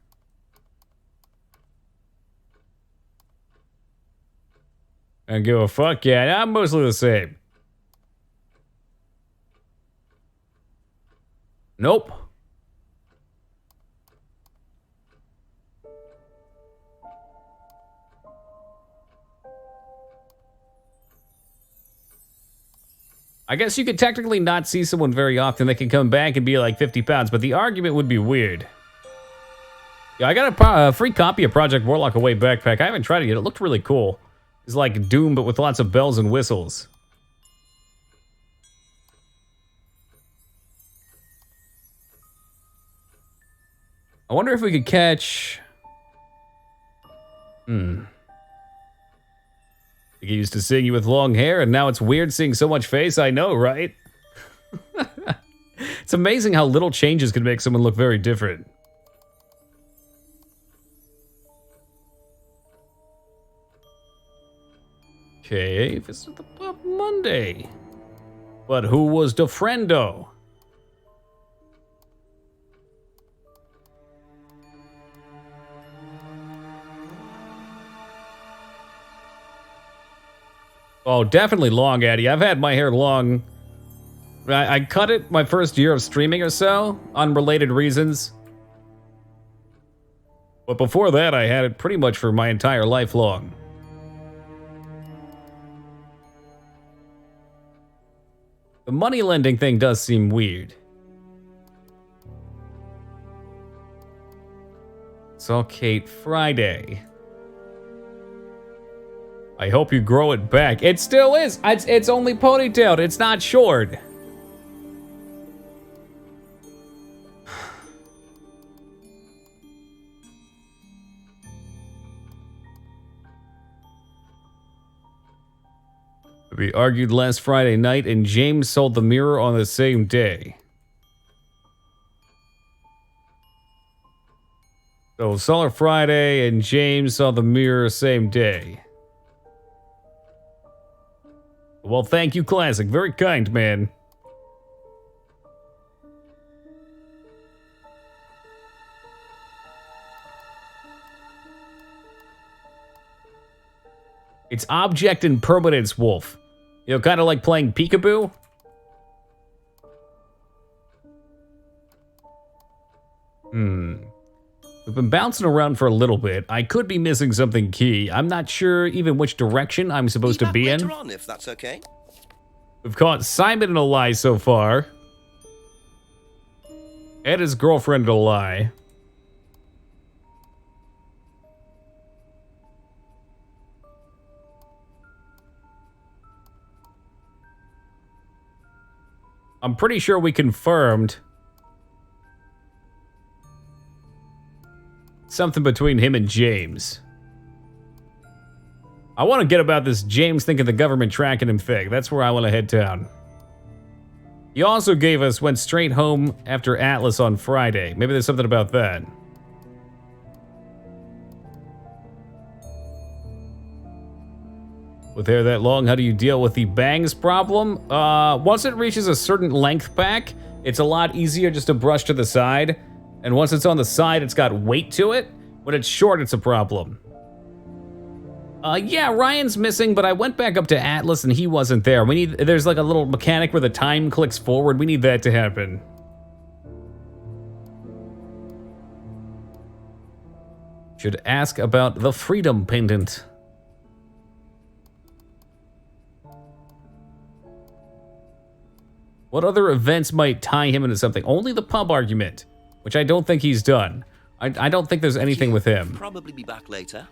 I give a fuck, yeah, I'm mostly the same. Nope. I guess you could technically not see someone very often. They can come back and be like 50 pounds, but the argument would be weird. Yeah, I got a free copy of Project Warlock Away backpack. I haven't tried it yet. It looked really cool. It's like Doom, but with lots of bells and whistles. I wonder if we could catch... I get used to seeing you with long hair, and now it's weird seeing so much face. I know, right? It's amazing how little changes can make someone look very different. Okay, visit the pub Monday. But who was the friendo? Oh, definitely long, Addy. I've had my hair long. I cut it my first year of streaming or so, unrelated reasons. But before that, I had it pretty much for my entire life long. The money lending thing does seem weird. Saw Kate Friday. I hope you grow it back. It still is. It's only ponytailed. It's not short. We argued last Friday night, and James sold the mirror on the same day. So, saw her Friday, and James saw the mirror same day. Well, thank you, Classic. Very kind, man. It's object impermanence, Wolf. You know, kind of like playing peekaboo. We've been bouncing around for a little bit. I could be missing something key. I'm not sure even which direction I'm supposed to be in. Later on, if that's okay. We've caught Simon in a lie so far. And his girlfriend in a lie. I'm pretty sure we confirmed something between him and James. I want to get about this James thinking the government tracking him thing. That's where I want to head down. He also gave us went straight home after Atlas on Friday. Maybe there's something about that. With hair that long, how do you deal with the bangs problem? Once it reaches a certain length back, it's a lot easier just to brush to the side. And once it's on the side, it's got weight to it. When it's short, it's a problem. Yeah, Ryan's missing, but I went back up to Atlas and he wasn't there. There's like a little mechanic where the time clicks forward. We need that to happen. Should ask about the Freedom Pendant. What other events might tie him into something? Only the pub argument, which I don't think he's done. I don't think there's anything with him. Probably be back later.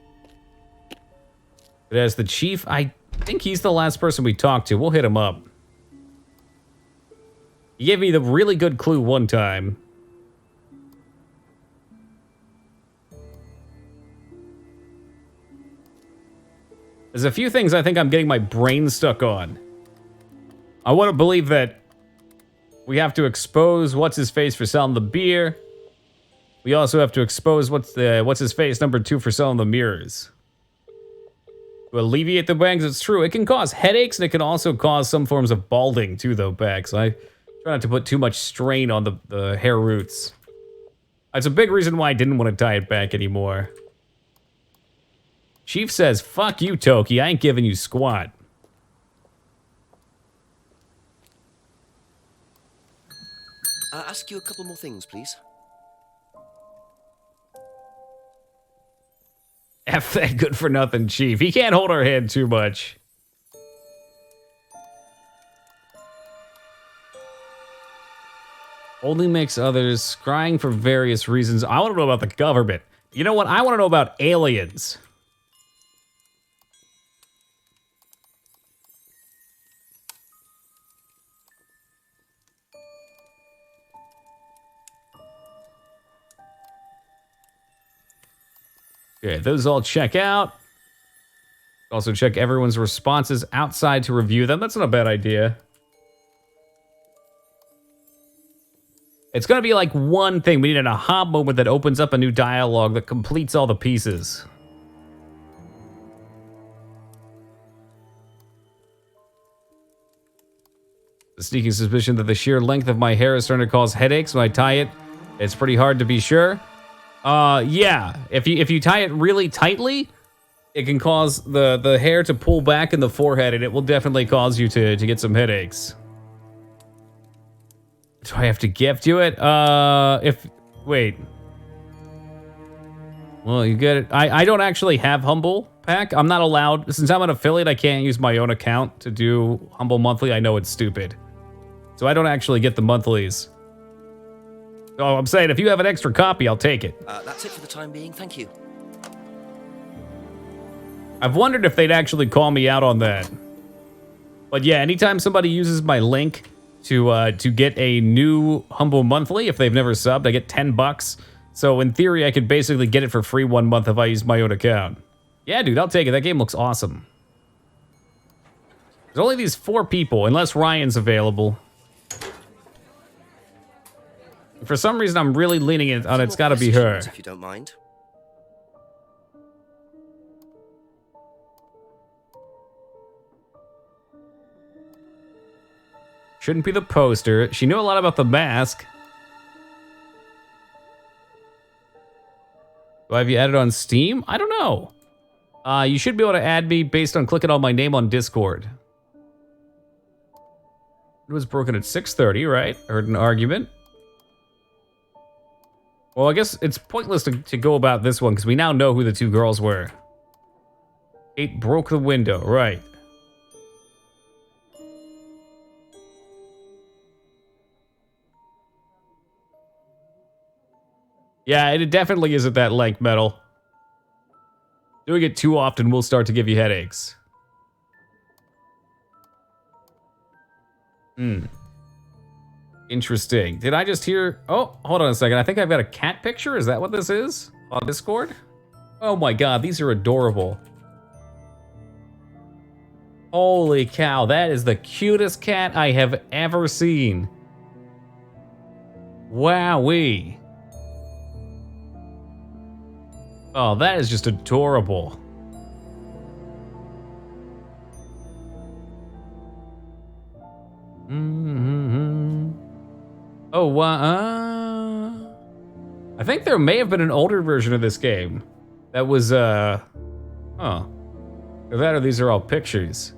But as the chief, I think he's the last person we talked to. We'll hit him up. He gave me the really good clue one time. There's a few things I think I'm getting my brain stuck on. I want to believe that we have to expose what's-his-face for selling the beer. We also have to expose what's-his-face number 2 for selling the mirrors. To alleviate the bangs, it's true. It can cause headaches, and it can also cause some forms of balding, too, though, Beck. So I try not to put too much strain on the hair roots. That's a big reason why I didn't want to tie it back anymore. Chief says, fuck you, Toki. I ain't giving you squat. Ask you a couple more things, please. F that good for nothing, Chief. He can't hold our hand too much. Only makes others scrying for various reasons. I want to know about the government. You know what? I want to know about aliens. Okay, those all check out. Also check everyone's responses outside to review them. That's not a bad idea. It's gonna be like one thing. We need an aha moment that opens up a new dialogue that completes all the pieces. The sneaking suspicion that the sheer length of my hair is starting to cause headaches when I tie it. It's pretty hard to be sure. Yeah. If you tie it really tightly, it can cause the hair to pull back in the forehead, and it will definitely cause you to get some headaches. Do I have to gift you it? Wait. Well, you get it. I don't actually have Humble Pack. I'm not allowed. Since I'm an affiliate, I can't use my own account to do Humble Monthly. I know it's stupid. So I don't actually get the monthlies. Oh, I'm saying if you have an extra copy, I'll take it. That's it for the time being, thank you. I've wondered if they'd actually call me out on that. But yeah, anytime somebody uses my link to get a new Humble Monthly, if they've never subbed, I get $10. So in theory, I could basically get it for free 1 month if I use my own account. Yeah, dude, I'll take it. That game looks awesome. There's only these 4 people, unless Ryan's available. For some reason, I'm really leaning it on it's got to be her. If you don't mind. Shouldn't be the poster. She knew a lot about the mask. Do I have you added on Steam? I don't know. You should be able to add me based on clicking on my name on Discord. It was broken at 6:30, right? I heard an argument. Well, I guess it's pointless to go about this one because we now know who the 2 girls were. Kate broke the window, right. Yeah, it definitely isn't that length, Metal. Doing it too often will start to give you headaches. Interesting. Did I just hear... Oh, hold on a second. I think I've got a cat picture. Is that what this is? On Discord? Oh my god, these are adorable. Holy cow, that is the cutest cat I have ever seen. Wowee. Oh, that is just adorable. Oh, wow. I think there may have been an older version of this game that was, Either that or these are all pictures.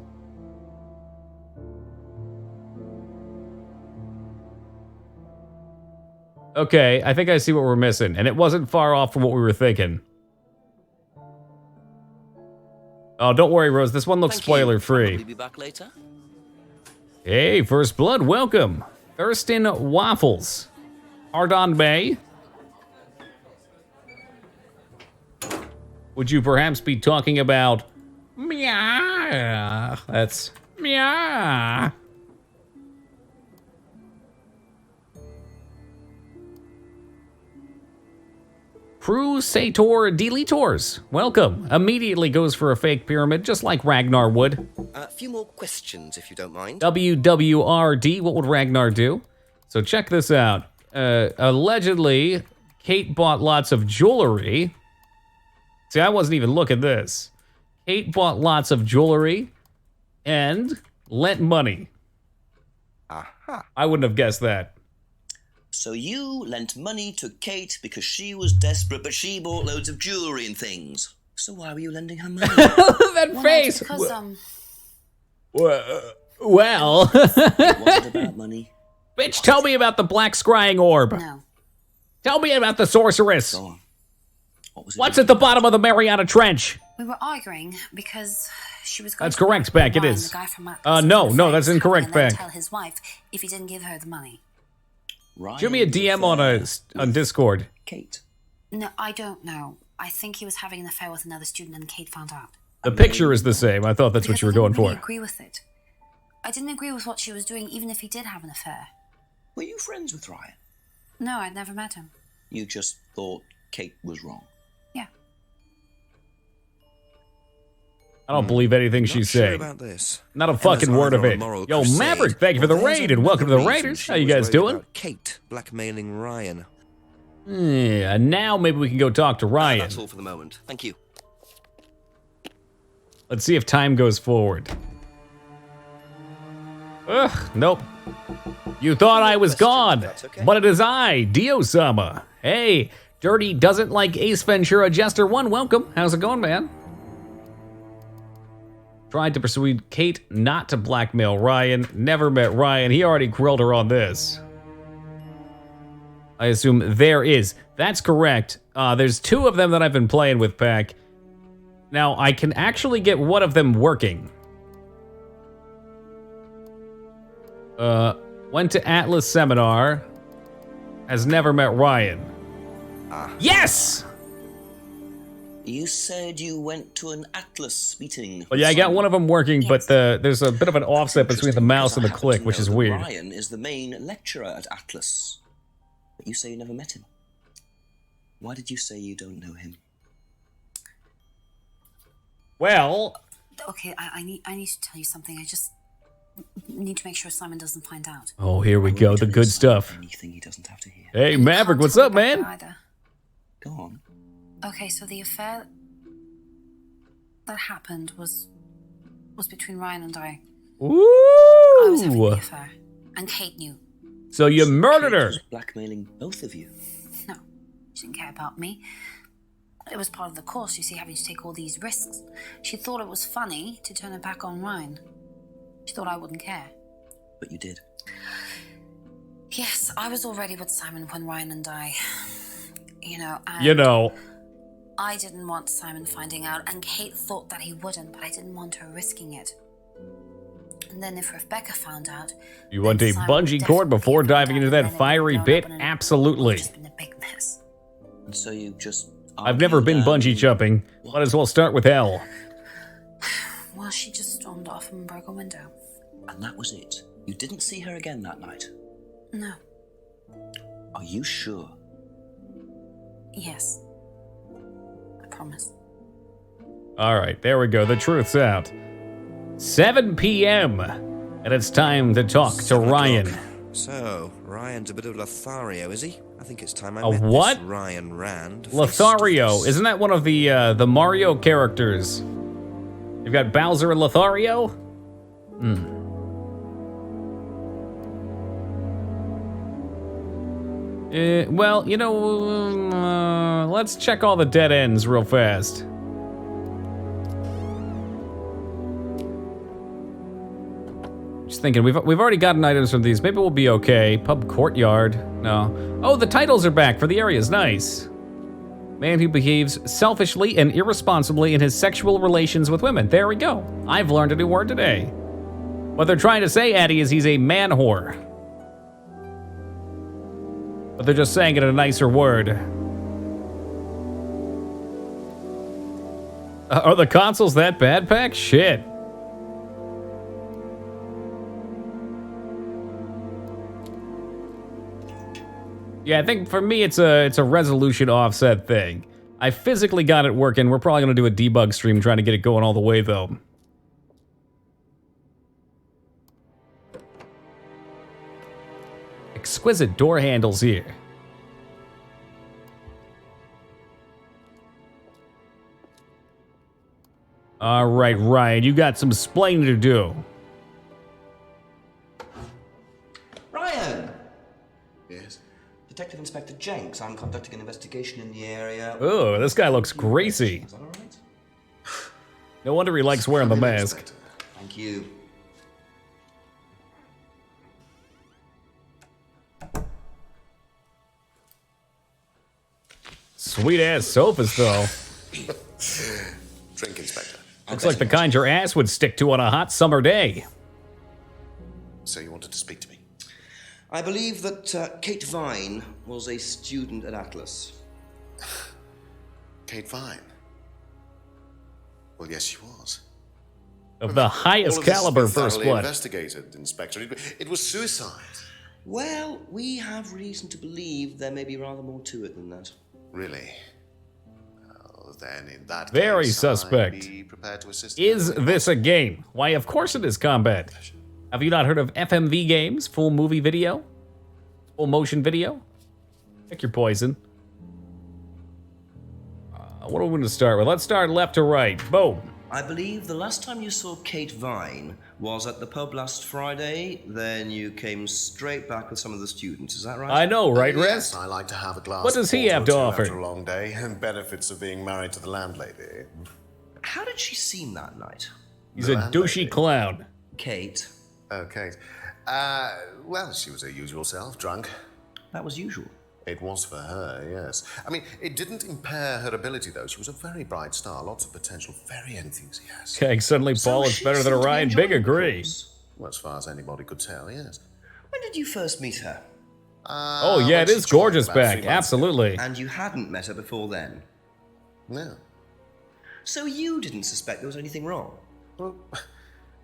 Okay, I think I see what we're missing, and it wasn't far off from what we were thinking. Oh, don't worry, Rose. This one looks spoiler-free. Will be back later? Hey, First Blood, welcome. Thurston Waffles. Ardon Bay. Would you perhaps be talking about... Meow. That's... Meow. Crusator Deletors. Welcome. Immediately goes for a fake pyramid, just like Ragnar would. A few more questions, if you don't mind. WWRD, what would Ragnar do? So check this out. Allegedly, Kate bought lots of jewelry. See, I wasn't even looking at this. Kate bought lots of jewelry and lent money. Aha. I wouldn't have guessed that. So you lent money to Kate because she was desperate, but she bought loads of jewellery and things. So why were you lending her money? That face! Because, Well... It wasn't about money. Bitch, tell me about the black scrying orb. No. Tell me about the sorceress. Go on. What was it What's about? at the bottom of the Mariana Trench? We were arguing because she was going That's to correct, Beck, it Ryan, is. the guy from Atlas, No, that's incorrect, and then Beck. tell his wife if he didn't give her the money. Ryan Shoot me a DM on Discord. Kate. No, I don't know. I think he was having an affair with another student and Kate found out. The picture is the same. I thought that's what Because you were I going didn't really for. agree with it. I didn't agree with what she was doing, even if he did have an affair. Were you friends with Ryan? No, I'd never met him. You just thought Kate was wrong. Yeah. I don't believe anything Not she's sure saying. about this. Not a Emma's fucking word of either on it. a moral Yo, crusade, Maverick, thank you for the or there's raid and welcome to the another reason Raiders. she How you was guys worried doing? about Kate blackmailing Ryan. Yeah, now maybe we can go talk to Ryan. That's all for the moment. Thank you. Let's see if time goes forward. Ugh, nope. You thought I was gone, but it is I, Dio-sama. Hey, Dirty doesn't like Ace Ventura Jester 1, welcome. How's it going, man? Tried to persuade Kate not to blackmail Ryan. Never met Ryan. He already grilled her on this. I assume there is. That's correct. There's two of them that I've been playing with, Pack. Now, I can actually get one of them working. Went to Atlas Seminar. Has never met Ryan. Yes! You said you went to an Atlas meeting. Well, yeah, I got one of them working, but there's a bit of an offset between the mouse and the Because I click, happen to which know is that weird. Ryan is the main lecturer at Atlas. But you say you never met him. Why did you say you don't know him? Well... Okay, I need to tell you something. I just need to make sure Simon doesn't find out. Oh, here we go, the good stuff. Anything he doesn't have to hear. Hey, Maverick, what's up, man? Either. Go on. Okay, so the affair that happened was between Ryan and I. I was having the Ooh! affair, and Kate knew. So you murdered Kate her! was blackmailing both of you. No, she didn't care about me. It was part of the course, you see, having to take all these risks. She thought it was funny to turn her back on Ryan. She thought I wouldn't care. But you did. Yes, I was already with Simon when Ryan and I, and You know. I didn't want Simon finding out, and Kate thought that he wouldn't, but I didn't want her risking it. And then if Rebecca found out... You want a bungee cord before diving into that fiery bit? Absolutely. It's been a big mess. And so you just... I've never been bungee jumping. Might as well start with L. Well, she just stormed off and broke a window. And that was it. You didn't see her again that night. No. Are you sure? Yes. I promise. All right, there we go. The truth's out. 7 p.m. And it's time to talk to Ryan. So, Ryan's a bit of Lothario, is he? I think it's time I A met what? this Ryan Rand. Lothario. Isn't that one of the Mario characters? You've got Bowser and Lothario? Well, let's check all the dead ends real fast. Just thinking, we've already gotten items from these. Maybe we'll be okay. Pub courtyard. No. Oh, the titles are back for the areas. Nice. Man who behaves selfishly and irresponsibly in his sexual relations with women. There we go. I've learned a new word today. What they're trying to say, Addy, is he's a man whore. But they're just saying it in a nicer word. Are the consoles that bad, Pack? Shit. Yeah, I think for me it's a resolution offset thing. I physically got it working. We're probably gonna do a debug stream trying to get it going all the way though. Exquisite door handles here. All right, Ryan, you got some splaining to do. Ryan! Yes? Detective Inspector Jenks. I'm conducting an investigation in the area. Oh, this guy looks crazy. Is that all right? No wonder he likes wearing the Come in, mask. Inspector. Thank you. Sweet ass sofas, though. Drink, Inspector. Looks like the kind your ass would stick to on a hot summer day. So you wanted to speak to me? I believe that Kate Vine was a student at Atlas. Kate Vine? Well, yes, she was. Of the highest All of this has caliber been first thoroughly blood. investigated, Inspector. It was suicide. Well, we have reason to believe there may be rather more to it than that. Really? Well, then in that Very case, suspect. I'd be prepared to assist Is you. this a game? Why, of course it is combat. Have you not heard of FMV games? Full movie video? Full motion video? Pick your poison. What are we going to start with? Let's start left to right. Boom. I believe the last time you saw Kate Vine was at the pub last Friday. Then you came straight back with some of the students. Is that right? I know, right, Yes, Rest? I like to have a glass What does of he porter have or to two offer? After a long day, and benefits of being married to the landlady. How did she seem that night? He's a douchey clown. Kate. Oh, Kate. Well, she was her usual self, drunk. That was usual. It was for her, yes. I mean, it didn't impair her ability, though. She was a very bright star, lots of potential, very enthusiastic. Okay, suddenly Paul is better than Orion. Big agree. Well, as far as anybody could tell, yes. When did you first meet her? Oh, yeah, when it she is joined gorgeous about 3 back. months ago. Absolutely. And you hadn't met her before then? No. So you didn't suspect there was anything wrong? Well,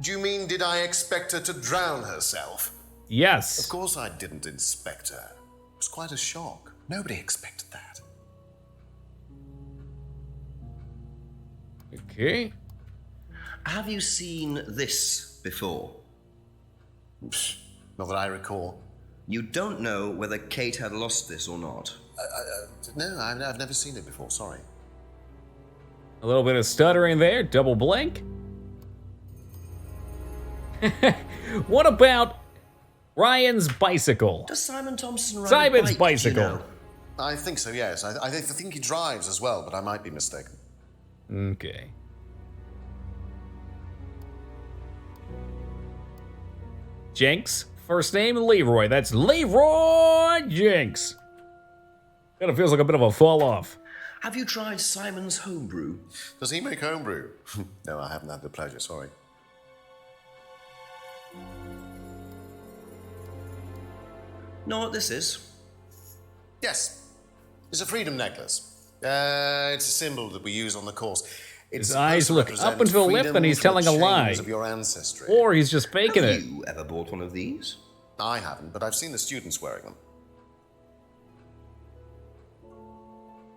do you mean, did I expect her to drown herself? Yes. Of course I didn't inspect her. It was quite a shock. Nobody expected that. Okay. Have you seen this before? Not that I recall. You don't know whether Kate had lost this or not? No, I've never seen it before, sorry. A little bit of stuttering there. Double blank. What about Ryan's bicycle? Does Simon Thompson ride Simon's a bike, do you bicycle. know? I think so, yes. I think he drives as well, but I might be mistaken. Okay. Jenks. First name, Leroy. That's Leroy Jenks. Kind of feels like a bit of a fall off. Have you tried Simon's homebrew? Does he make homebrew? No, I haven't had the pleasure, sorry. Know what this is? Yes. It's a freedom necklace. It's a symbol that we use on the course. It's His eyes look up into the lip and he's telling a lie. Of your ancestry. Or he's just faking Have it. you ever bought one of these? I haven't, but I've seen the students wearing them.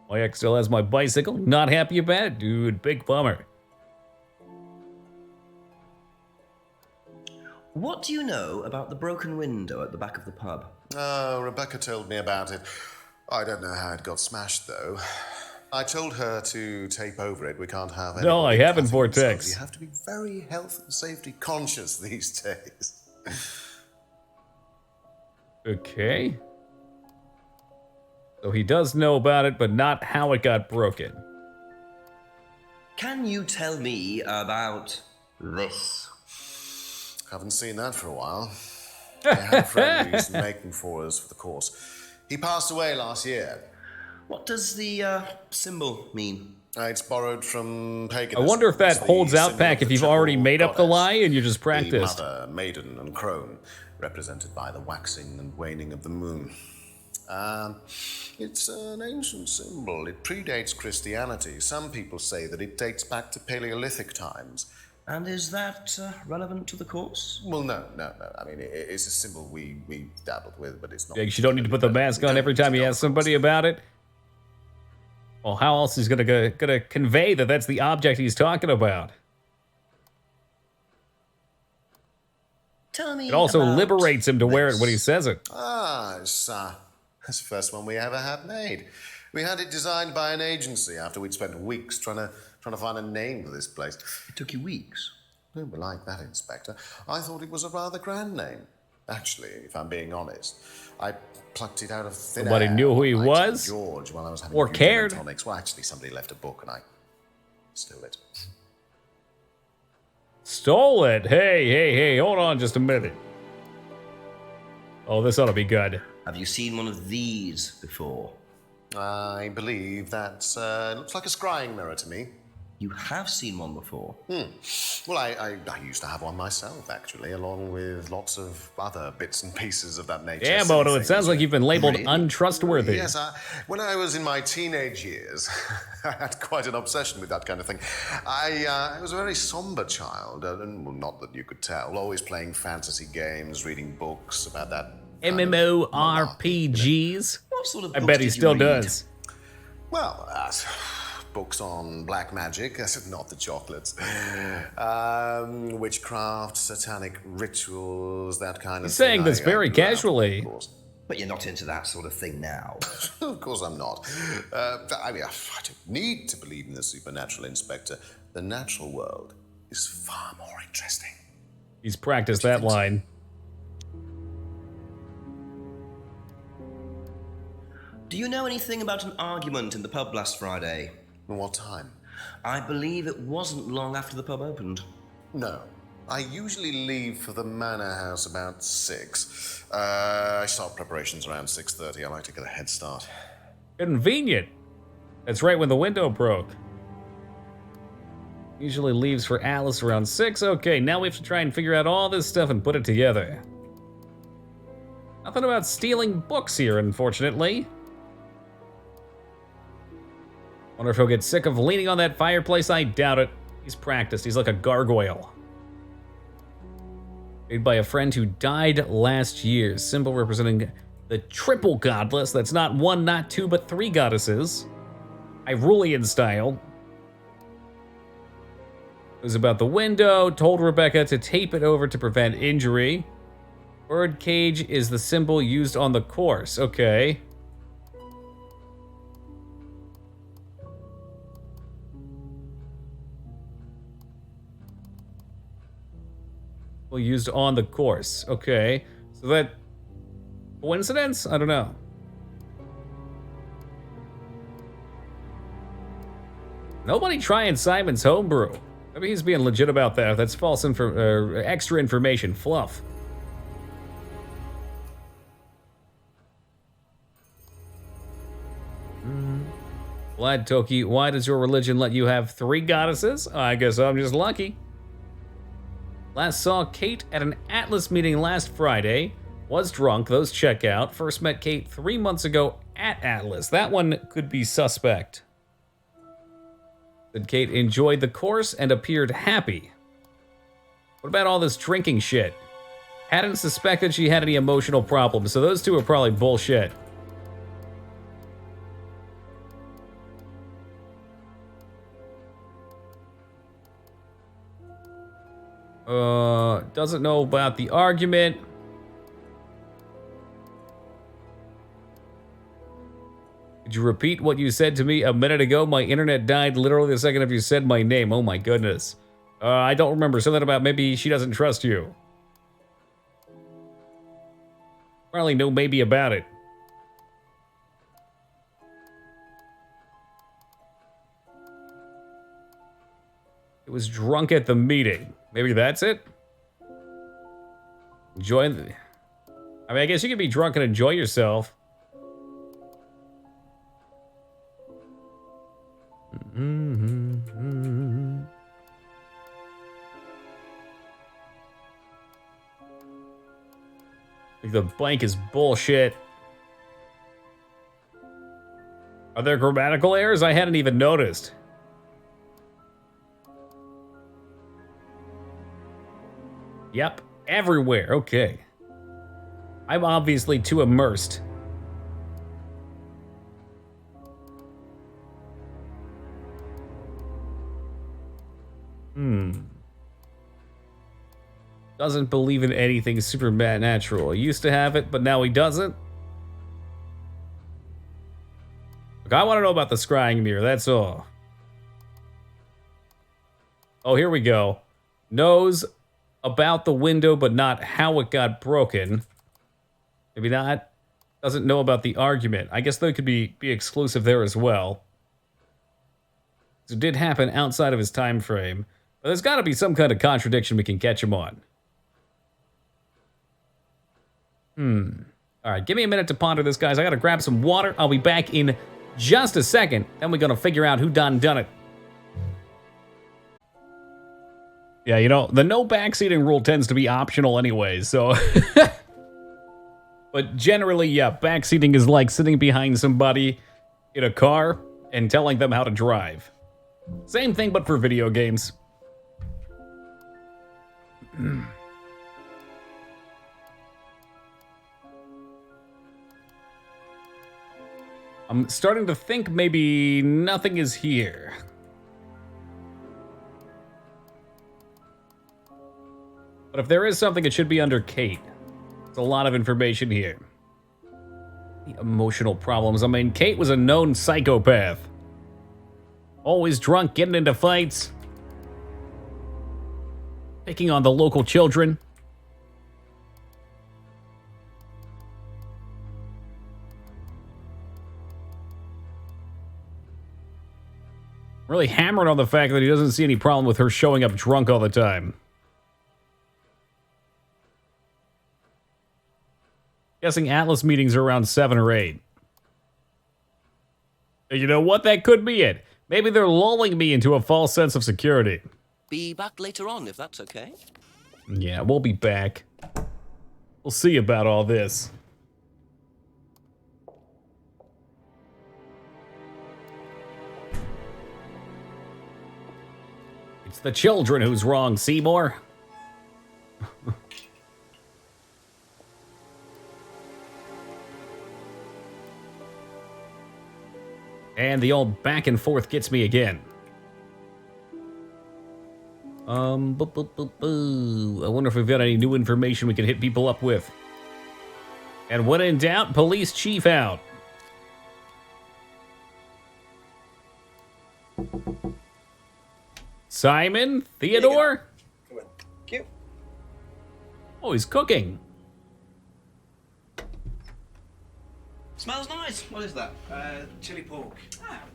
My ex still has my bicycle. Not happy about it, dude. Big bummer. What do you know about the broken window at the back of the pub? Oh, Rebecca told me about it. I don't know how it got smashed, though. I told her to tape over it. We can't have No, I anybody haven't, cutting Vortex. themselves. You have to be very health and safety conscious these days. Okay. So he does know about it, but not how it got broken. Can you tell me about this? Haven't seen that for a while. I had a friend who used to make them for us for the course. He passed away last year. What does the symbol mean? It's borrowed from I paganism. wonder if that It's the holds out symbol back of if the you've already triple made up the goddess. lie and you just The practiced. mother, maiden, and crone, represented by the waxing and waning of the moon. It's an ancient symbol. It predates Christianity. Some people say that it dates back to Paleolithic times. And is that relevant to the course? Well, no. I mean, it's a symbol we dabbled with, but it's not. Yeah, you don't need to put the mask on every time you ask somebody about it. Well, how else is gonna convey that that's the object he's talking about? Tell me. It also about liberates him to wear it when he says it. It's the first one we ever had made. We had it designed by an agency after we'd spent weeks trying to find a name for this place. It took you weeks? Don't be like that, Inspector. I thought it was a rather grand name. Actually, if I'm being honest, I plucked it out of thin Nobody air. knew who he Like was? George, while I was having Or a few cared? gin and tonics. Well, actually, somebody left a book and I stole it. Stole it? Hey, hold on just a minute. Oh, this ought to be good. Have you seen one of these before? I believe that looks like a scrying mirror to me. You have seen one before? Well, I used to have one myself, actually, along with lots of other bits and pieces of that nature. Yeah, Moto, it sounds like you've been labeled untrustworthy. Yes, when I was in my teenage years, I had quite an obsession with that kind of thing. I was a very somber child, and well, not that you could tell, always playing fantasy games, reading books about that MMORPGs? What sort of I books bet he did you still read? does. Well, books on black magic, not the chocolates, witchcraft, satanic rituals, that kind of He's thing. saying this very casually. But you're not into that sort of thing now. Of course I'm not. I don't need to believe in the supernatural, Inspector. The natural world is far more interesting. He's practiced that line. Do you know anything about an argument in the pub last Friday? What time? I believe it wasn't long after the pub opened. No. I usually leave for the manor house about 6. I start preparations around 6:30. I like to get a head start. Convenient. That's right when the window broke. Usually leaves for Alice around 6. Okay, now we have to try and figure out all this stuff and put it together. Nothing about stealing books here, unfortunately. Wonder if he'll get sick of leaning on that fireplace. I doubt it. He's practiced. He's like a gargoyle. Made by a friend who died last year. Symbol representing the triple godless. That's not 1, not 2, but 3 goddesses. Irulian style. It was about the window. Told Rebecca to tape it over to prevent injury. Bird cage is the symbol used on the course. Okay. Used on the course. Okay. So that coincidence? I don't know. Nobody trying Simon's homebrew. Maybe he's being legit about that. That's false extra information. Fluff. Vlad Toki, why does your religion let you have 3 goddesses? I guess I'm just lucky. Last saw Kate at an Atlas meeting last Friday. Was drunk, those check out. First met Kate 3 months ago at Atlas. That one could be suspect. Said Kate enjoyed the course and appeared happy. What about all this drinking shit? Hadn't suspected she had any emotional problems, so those two are probably bullshit. Doesn't know about the argument. Could you repeat what you said to me a minute ago? My internet died literally the second after you said my name. Oh my goodness. I don't remember. Something about maybe she doesn't trust you. Probably no maybe about it. It was drunk at the meeting. Maybe that's it? Enjoy the... I mean, I guess you could be drunk and enjoy yourself. The blank is bullshit. Are there grammatical errors? I hadn't even noticed. Yep, everywhere. Okay. I'm obviously too immersed. Doesn't believe in anything supernatural. He used to have it, but now he doesn't. Look, I want to know about the scrying mirror, that's all. Oh, here we go. Knows about the window, but not how it got broken. Maybe not. Doesn't know about the argument. I guess that could be exclusive there as well. It did happen outside of his time frame. But there's got to be some kind of contradiction we can catch him on. All right, give me a minute to ponder this, guys. I got to grab some water. I'll be back in just a second. Then we're going to figure out who done it. Yeah, you know, the no backseating rule tends to be optional anyways, so... But generally, yeah, backseating is like sitting behind somebody in a car and telling them how to drive. Same thing, but for video games. I'm starting to think maybe nothing is here. But if there is something, it should be under Kate. There's a lot of information here. The emotional problems. I mean, Kate was a known psychopath. Always drunk, getting into fights. Picking on the local children. Really hammered on the fact that he doesn't see any problem with her showing up drunk all the time. Guessing Atlas meetings are around 7 or 8. You know what? That could be it. Maybe they're lulling me into a false sense of security. Be back later on, if that's okay. Yeah, we'll be back. We'll see about all this. It's the children who's wrong, Seymour. And the old back and forth gets me again. I wonder if we've got any new information we can hit people up with. And when in doubt, police chief out. Simon? Theodore? Come on. Cute. Oh, he's cooking. Smells nice. What is that? Chili pork.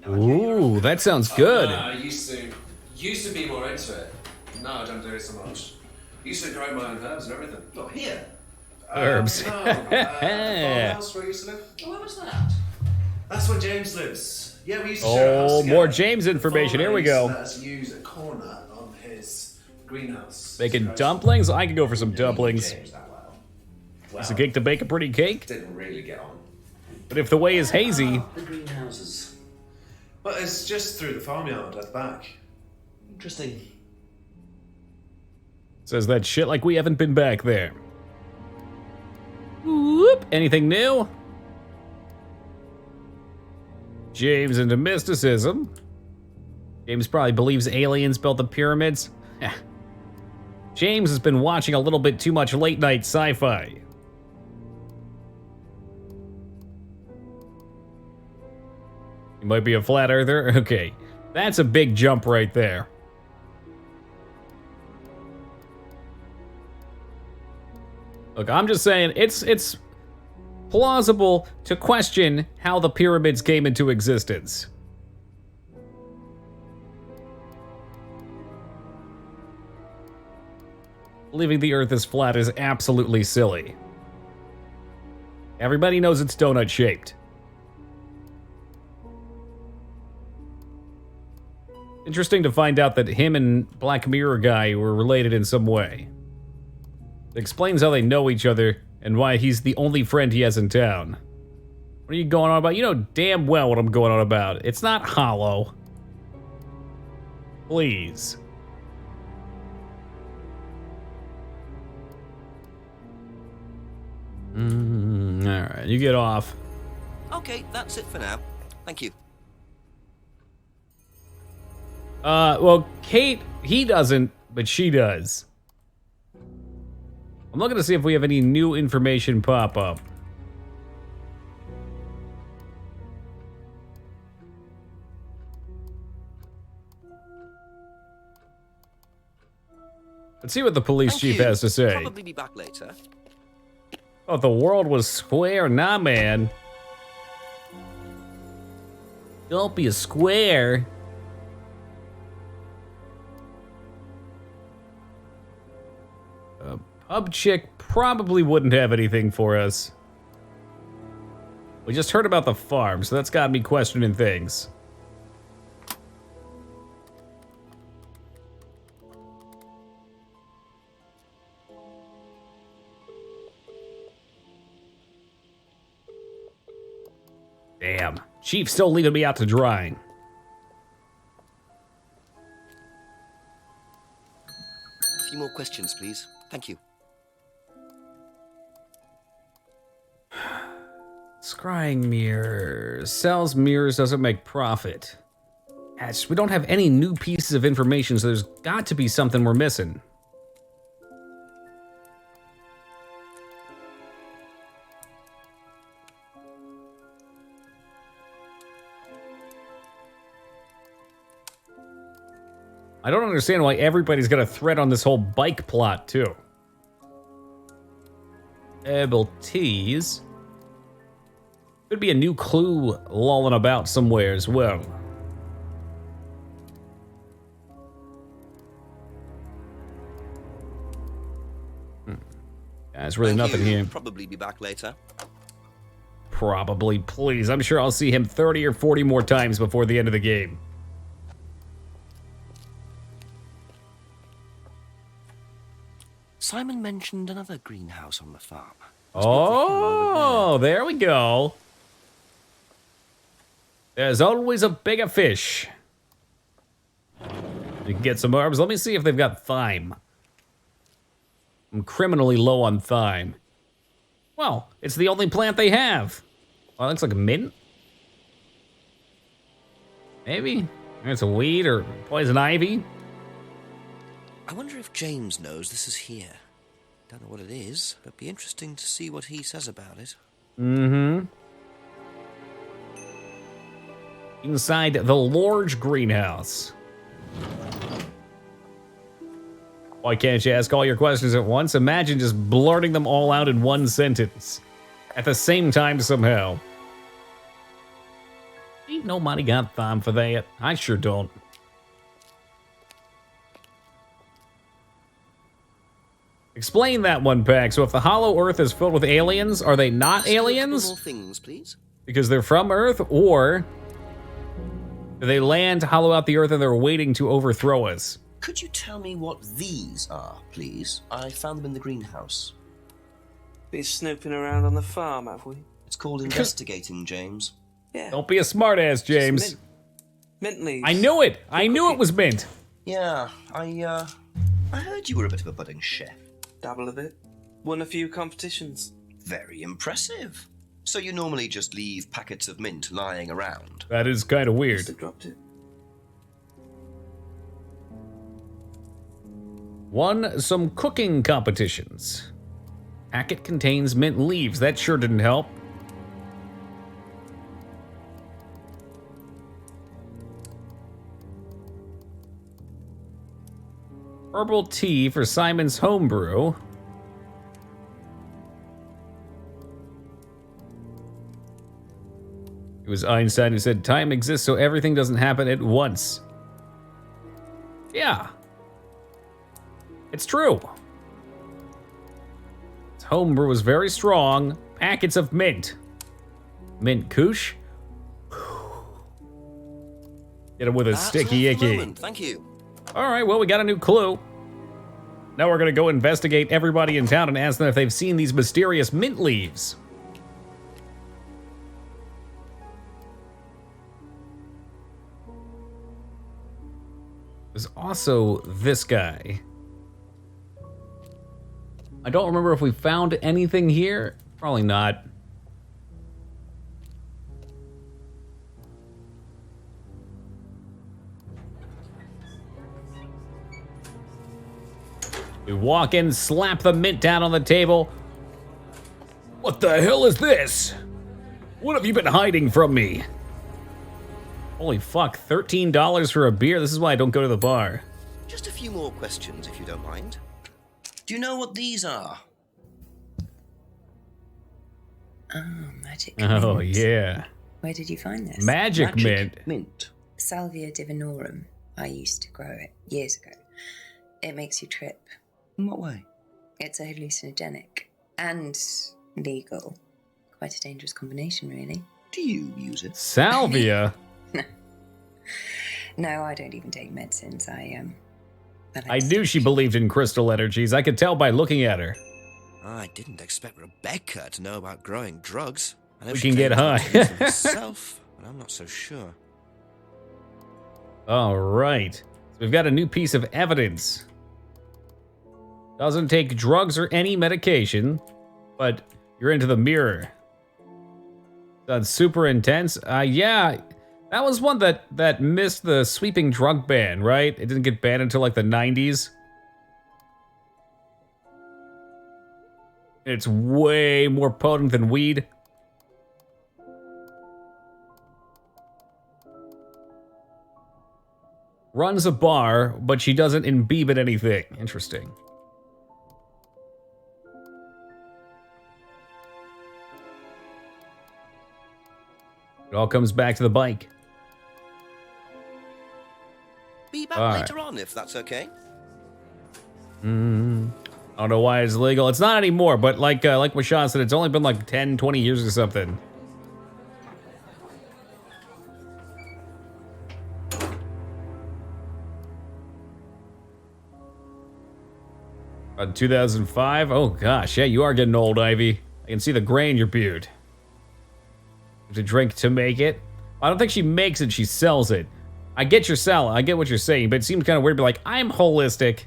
Ooh, that sounds good. I used to be more into it. No, I don't do it so much. Used to grow my own herbs and everything. Oh, here. Herbs. Farmhouse where I used to live. Oh, where was that? That's where James lives. Yeah, we used to share a house together. More James information. Here we go. Let us use a corner of his greenhouse. Making dumplings? I could go for some dumplings. James that well. It's a cake to bake a pretty cake. Didn't really get on. But if the way is hazy... The greenhouses. But it's just through the farmyard at the back. Interesting. Says that shit like we haven't been back there. Whoop. Anything new? James into mysticism. James probably believes aliens built the pyramids. James has been watching a little bit too much late-night sci-fi. He might be a flat earther? Okay. That's a big jump right there. Look, I'm just saying, it's plausible to question how the pyramids came into existence. Believing the Earth is flat is absolutely silly. Everybody knows it's donut-shaped. Interesting to find out that him and Black Mirror guy were related in some way. It explains how they know each other and why he's the only friend he has in town. What are you going on about? You know damn well what I'm going on about. It's not hollow. Please. Alright, you get off. Okay, that's it for now. Thank you. Well, Kate, he doesn't, but she does. I'm looking to see if we have any new information pop up. Let's see what the police chief has to say. Probably be back later. Oh, the world was square. Nah, man. Don't be a square. A pub chick probably wouldn't have anything for us. We just heard about the farm, so that's got me questioning things. Damn. Chief's still leaving me out to dry. A few more questions, please. Thank you. Scrying mirrors. Sells mirrors, doesn't make profit. Gosh, we don't have any new pieces of information, so there's got to be something we're missing. I don't understand why everybody's got a thread on this whole bike plot, too. Able tease. Could be a new clue lolling about somewhere as well. There's really nothing here. Probably be back later. Probably, please. I'm sure I'll see him 30 or 40 more times before the end of the game. Simon mentioned another greenhouse on the farm. Oh, there we go. There's always a bigger fish. You can get some herbs. Let me see if they've got thyme. I'm criminally low on thyme. Well, it's the only plant they have. Oh, it looks like a mint. Maybe. It's a weed or poison ivy. I wonder if James knows this is here. Don't know what it is, but it'd be interesting to see what he says about it. Mm-hmm. Inside the large greenhouse. Why can't you ask all your questions at once? Imagine just blurting them all out in one sentence. At the same time somehow. Ain't nobody got time for that. I sure don't. Explain that one, Pack. So if the Hollow Earth is filled with aliens, are they not aliens? More things, please. Because they're from Earth, or do they land, hollow out the Earth, and they're waiting to overthrow us? Could you tell me what these are, please? I found them in the greenhouse. Been snooping around on the farm, have we? It's called investigating, James. Yeah. Don't be a smartass, James. Mint leaves. I knew it. I knew it was mint. Yeah, I heard you were a bit of a budding chef. Dabble a bit. Won a few competitions. Very impressive. So you normally just leave packets of mint lying around? That is kind of weird. Must have dropped it. Won some cooking competitions. Packet contains mint leaves. That sure didn't help. Herbal tea for Simon's homebrew. It was Einstein who said, time exists so everything doesn't happen at once. Yeah. It's true. His homebrew was very strong. Packets of mint. Mint koosh. Get him with a sticky icky. Thank you. All right, well, we got a new clue. Now we're going to go investigate everybody in town and ask them if they've seen these mysterious mint leaves. There's also this guy. I don't remember if we found anything here. Probably not. We walk in, slap the mint down on the table. What the hell is this? What have you been hiding from me? Holy fuck, $13 for a beer? This is why I don't go to the bar. Just a few more questions, if you don't mind. Do you know what these are? Oh, magic Oh, mint. yeah. Where did you find this? Magic mint. Mint. Salvia divinorum. I used to grow it years ago. It makes you trip. In what way? It's a hallucinogenic and legal. Quite a dangerous combination, really. Do you use it? Salvia? No, I don't even take medicines. I knew she believed in crystal energies. I could tell by looking at her. I didn't expect Rebecca to know about growing drugs. I know We she can get claimed to high. know for herself, but I'm not so sure. All right. So we've got a new piece of evidence. Doesn't take drugs or any medication, but you're into the mirror. That's super intense. Yeah, that was one that missed the sweeping drug ban, right? It didn't get banned until like the 90s. It's way more potent than weed. Runs a bar, but she doesn't imbibe in anything. Interesting. It all comes back to the bike. Be back All right. later on, if that's okay. I don't know why it's legal. It's not anymore, but like Washan said, it's only been like 10, 20 years or something. 2005? Oh gosh, yeah, you are getting old, Ivy. I can see the gray in your beard. You have to drink to make it. I don't think she makes it, she sells it. I get your salad, I get what you're saying, but it seems kind of weird to be like, I'm holistic.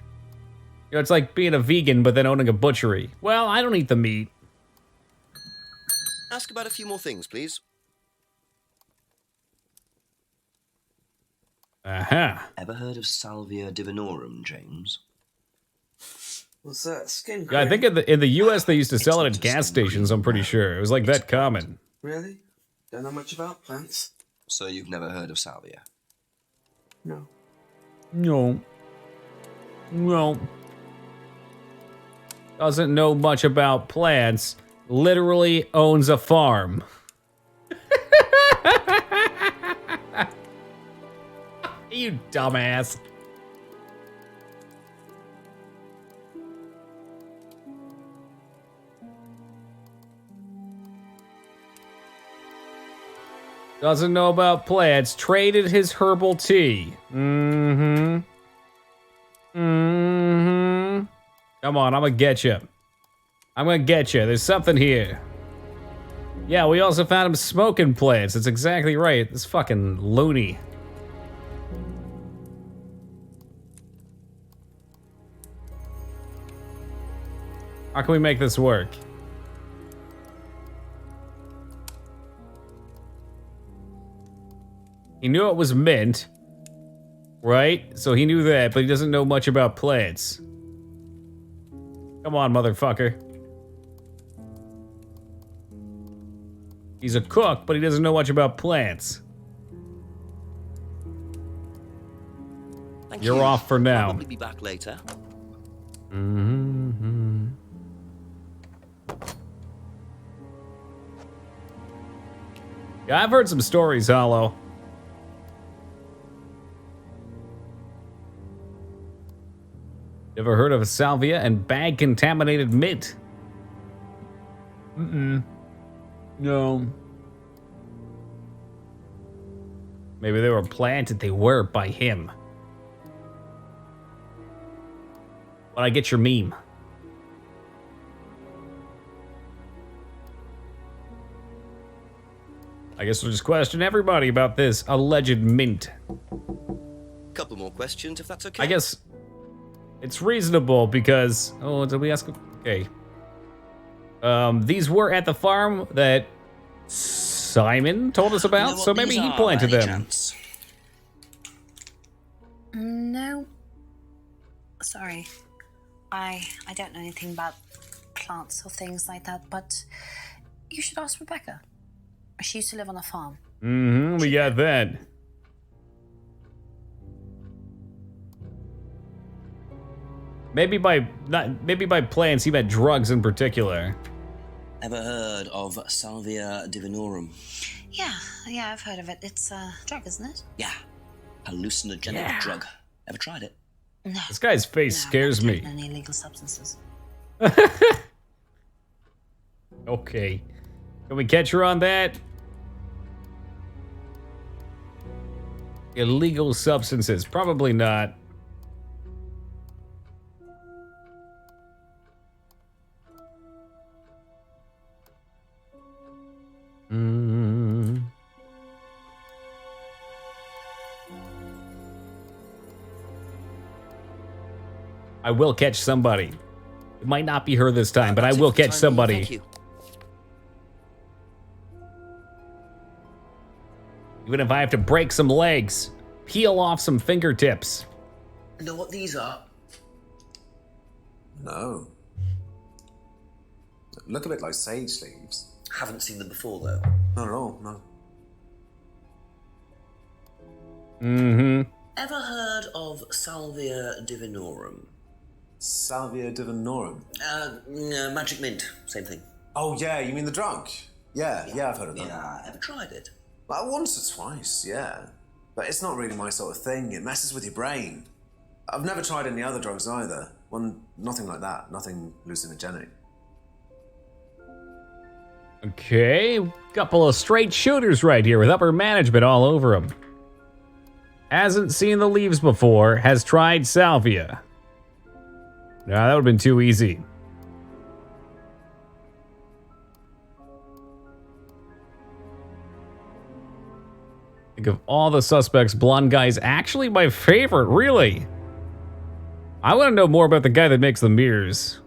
You know, it's like being a vegan, but then owning a butchery. Well, I don't eat the meat. Ask about a few more things, please. Aha. Ever heard of Salvia divinorum, James? What's that? Skin Yeah, I cream? think in the US they used to sell it at gas stations, I'm pretty sure. It was like that common. Really? Don't know much about plants. So you've never heard of Salvia? No. No. No. Doesn't know much about plants. Literally owns a farm. You dumbass. Doesn't know about plants. Traded his herbal tea. Mm-hmm. Mm-hmm. Come on, I'm gonna get you. I'm gonna get you. There's something here. Yeah, we also found him smoking plants. That's exactly right. This fucking loony. How can we make this work? He knew it was mint, right? So he knew that, but he doesn't know much about plants. Come on, motherfucker. He's a cook, but he doesn't know much about plants. Thank You're you. off for now. I'll probably be back later. Mm-hmm. Yeah, I've heard some stories, Hollow. Ever heard of a salvia and bag-contaminated mint? Mm-mm. No. Maybe they were planted, they were by him. But I get your meme. I guess we'll just question everybody about this alleged mint. Couple more questions, if that's okay. I guess it's reasonable because... Oh, did we ask? Okay. These were at the farm that Simon told us about, Know what so maybe these he are, planted by any them. chance? No. Sorry. I don't know anything about plants or things like that, but you should ask Rebecca. She used to live on a farm. Mm-hmm, we got that. Maybe by plants he meant drugs in particular. Ever heard of Salvia divinorum? Yeah, I've heard of it. It's a drug, isn't it? Yeah. Hallucinogenic drug. Ever tried it? No. This guy's face scares me. Any illegal substances? Okay. Can we catch her on that? Illegal substances. Probably not. I will catch somebody. It might not be her this time, but I will catch somebody. Thank you. Even if I have to break some legs, peel off some fingertips. Know what these are? No. Look a bit like sage leaves. Haven't seen them before, though. Not at all, no. Mm-hmm. Ever heard of Salvia divinorum? Salvia divinorum? Magic mint, same thing. Oh, yeah, you mean the drug? Yeah, I've heard of that. Yeah, ever tried it? Like once or twice, yeah. But it's not really my sort of thing. It messes with your brain. I've never tried any other drugs either. Nothing like that. Nothing hallucinogenic. Okay, couple of straight shooters right here with upper management all over them. Hasn't seen the leaves before, has tried salvia. No, that would have been too easy. Think of all the suspects, blonde guy's actually my favorite, really. I want to know more about the guy that makes the mirrors.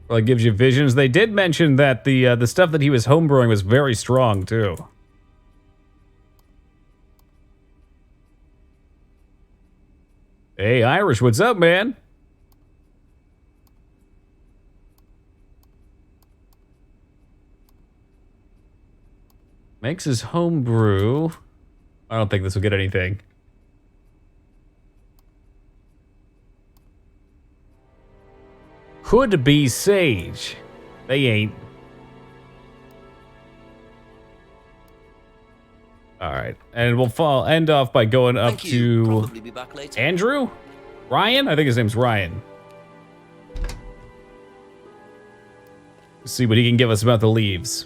Well, it gives you visions. They did mention that the stuff that he was homebrewing was very strong too. Hey, Irish, what's up, man? Makes his homebrew. I don't think this will get anything. Could be sage. They ain't. All right, and we'll end off by going up to Probably be back later. Andrew? Ryan? I think his name's Ryan. Let's see what he can give us about the leaves.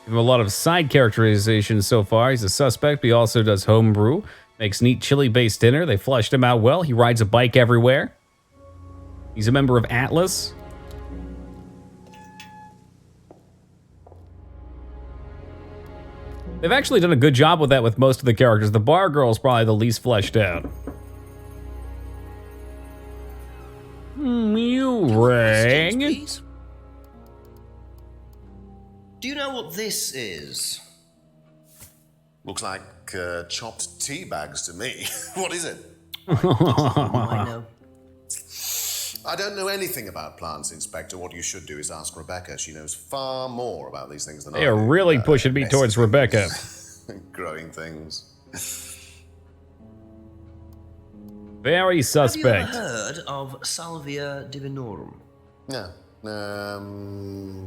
Give him a lot of side characterizations so far. He's a suspect, but he also does homebrew. Makes neat chili-based dinner. They flushed him out well. He rides a bike everywhere. He's a member of Atlas. They've actually done a good job with that with most of the characters. The bar girl's probably the least fleshed out. You rang. Please? Do you know what this is? Looks like chopped tea bags to me. What is it? I know. I don't know anything about plants, Inspector. What you should do is ask Rebecca. She knows far more about these things than I do. They are really pushing me towards Rebecca. Growing things. Very suspect. Have you ever heard of Salvia divinorum? Yeah.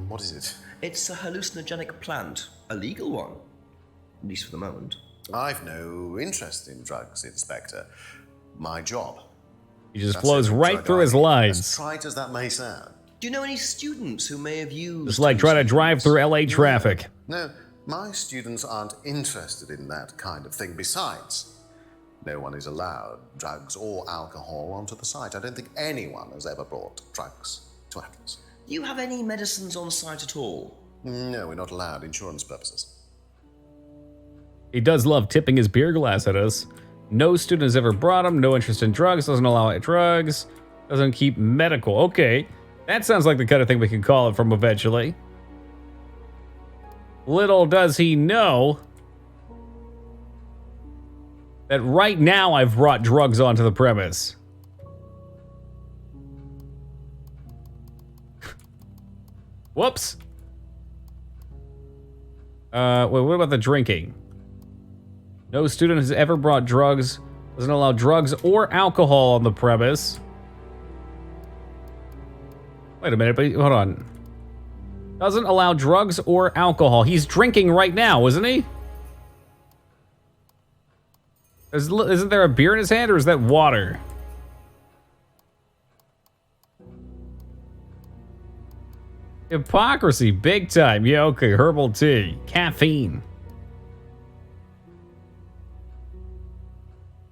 What is it? It's a hallucinogenic plant. A legal one. At least for the moment. I've no interest in drugs, Inspector. My job. He just flows right through his lines. As trite as that may sound. Do you know any students who may have used... It's like trying to drive through LA traffic. No, my students aren't interested in that kind of thing. Besides, no one is allowed drugs or alcohol onto the site. I don't think anyone has ever brought drugs to Atlas. Do you have any medicines on site at all? No, we're not allowed. Insurance purposes. He does love tipping his beer glass at us. No student has ever brought him. No interest in drugs. Doesn't allow drugs. Doesn't keep medical. Okay. That sounds like the kind of thing we can call it from eventually. Little does he know. that right now I've brought drugs onto the premise. Whoops. Wait, what about the drinking? No student has ever brought drugs, doesn't allow drugs or alcohol on the premise. Wait a minute, but hold on. Doesn't allow drugs or alcohol. He's drinking right now, isn't he? Isn't there a beer in his hand, or is that water? Hypocrisy, big time. Yeah, okay, herbal tea. Caffeine.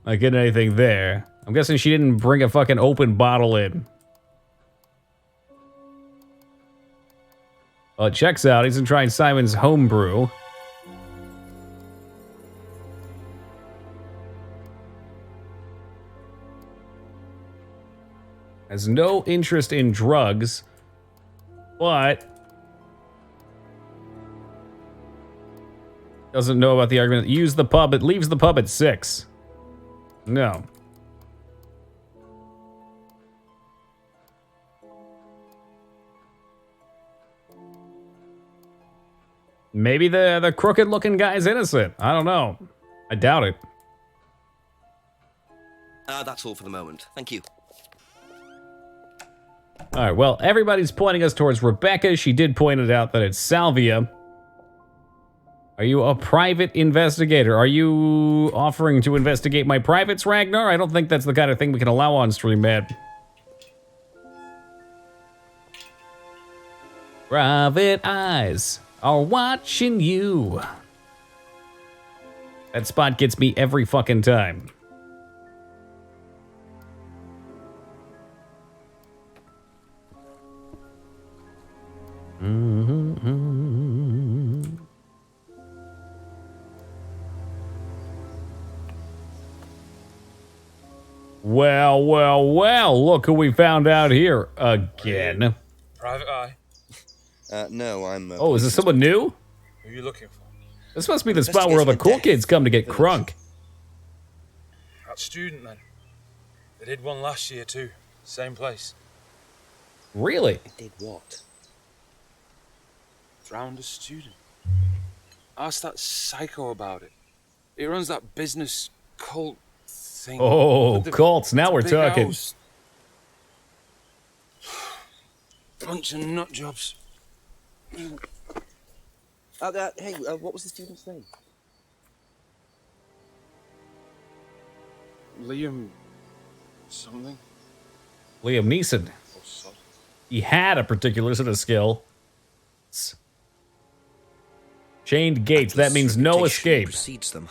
Not getting anything there. I'm guessing she didn't bring a fucking open bottle in. Well, it checks out. He's been trying Simon's homebrew. Has no interest in drugs, but doesn't know about the argument. Use the pub. It leaves the pub at 6. No. Maybe the crooked-looking guy's innocent. I don't know. I doubt it. That's all for the moment. Thank you. All right, well, everybody's pointing us towards Rebecca. She did point it out that it's Salvia. Are you a private investigator? Are you offering to investigate my privates, Ragnar? I don't think that's the kind of thing we can allow on stream, man. Private eyes are watching you. That spot gets me every fucking time. Well, well, well, look who we found out here again. Private Eye. No, I'm... Oh, is this someone new? Who are you looking for? This must be the spot where all the cool kids come to get crunk. That student, then. They did one last year, too. Same place. Really? Did what? Drowned a student. Ask that psycho about it. He runs that business cult thing. Oh, cults. Now we're talking. House. Bunch of nut jobs. Hey, what was the student's name? Liam... something? Liam Neeson. He had a particular set of skill. Chained gates. That means no escape. Precedes them.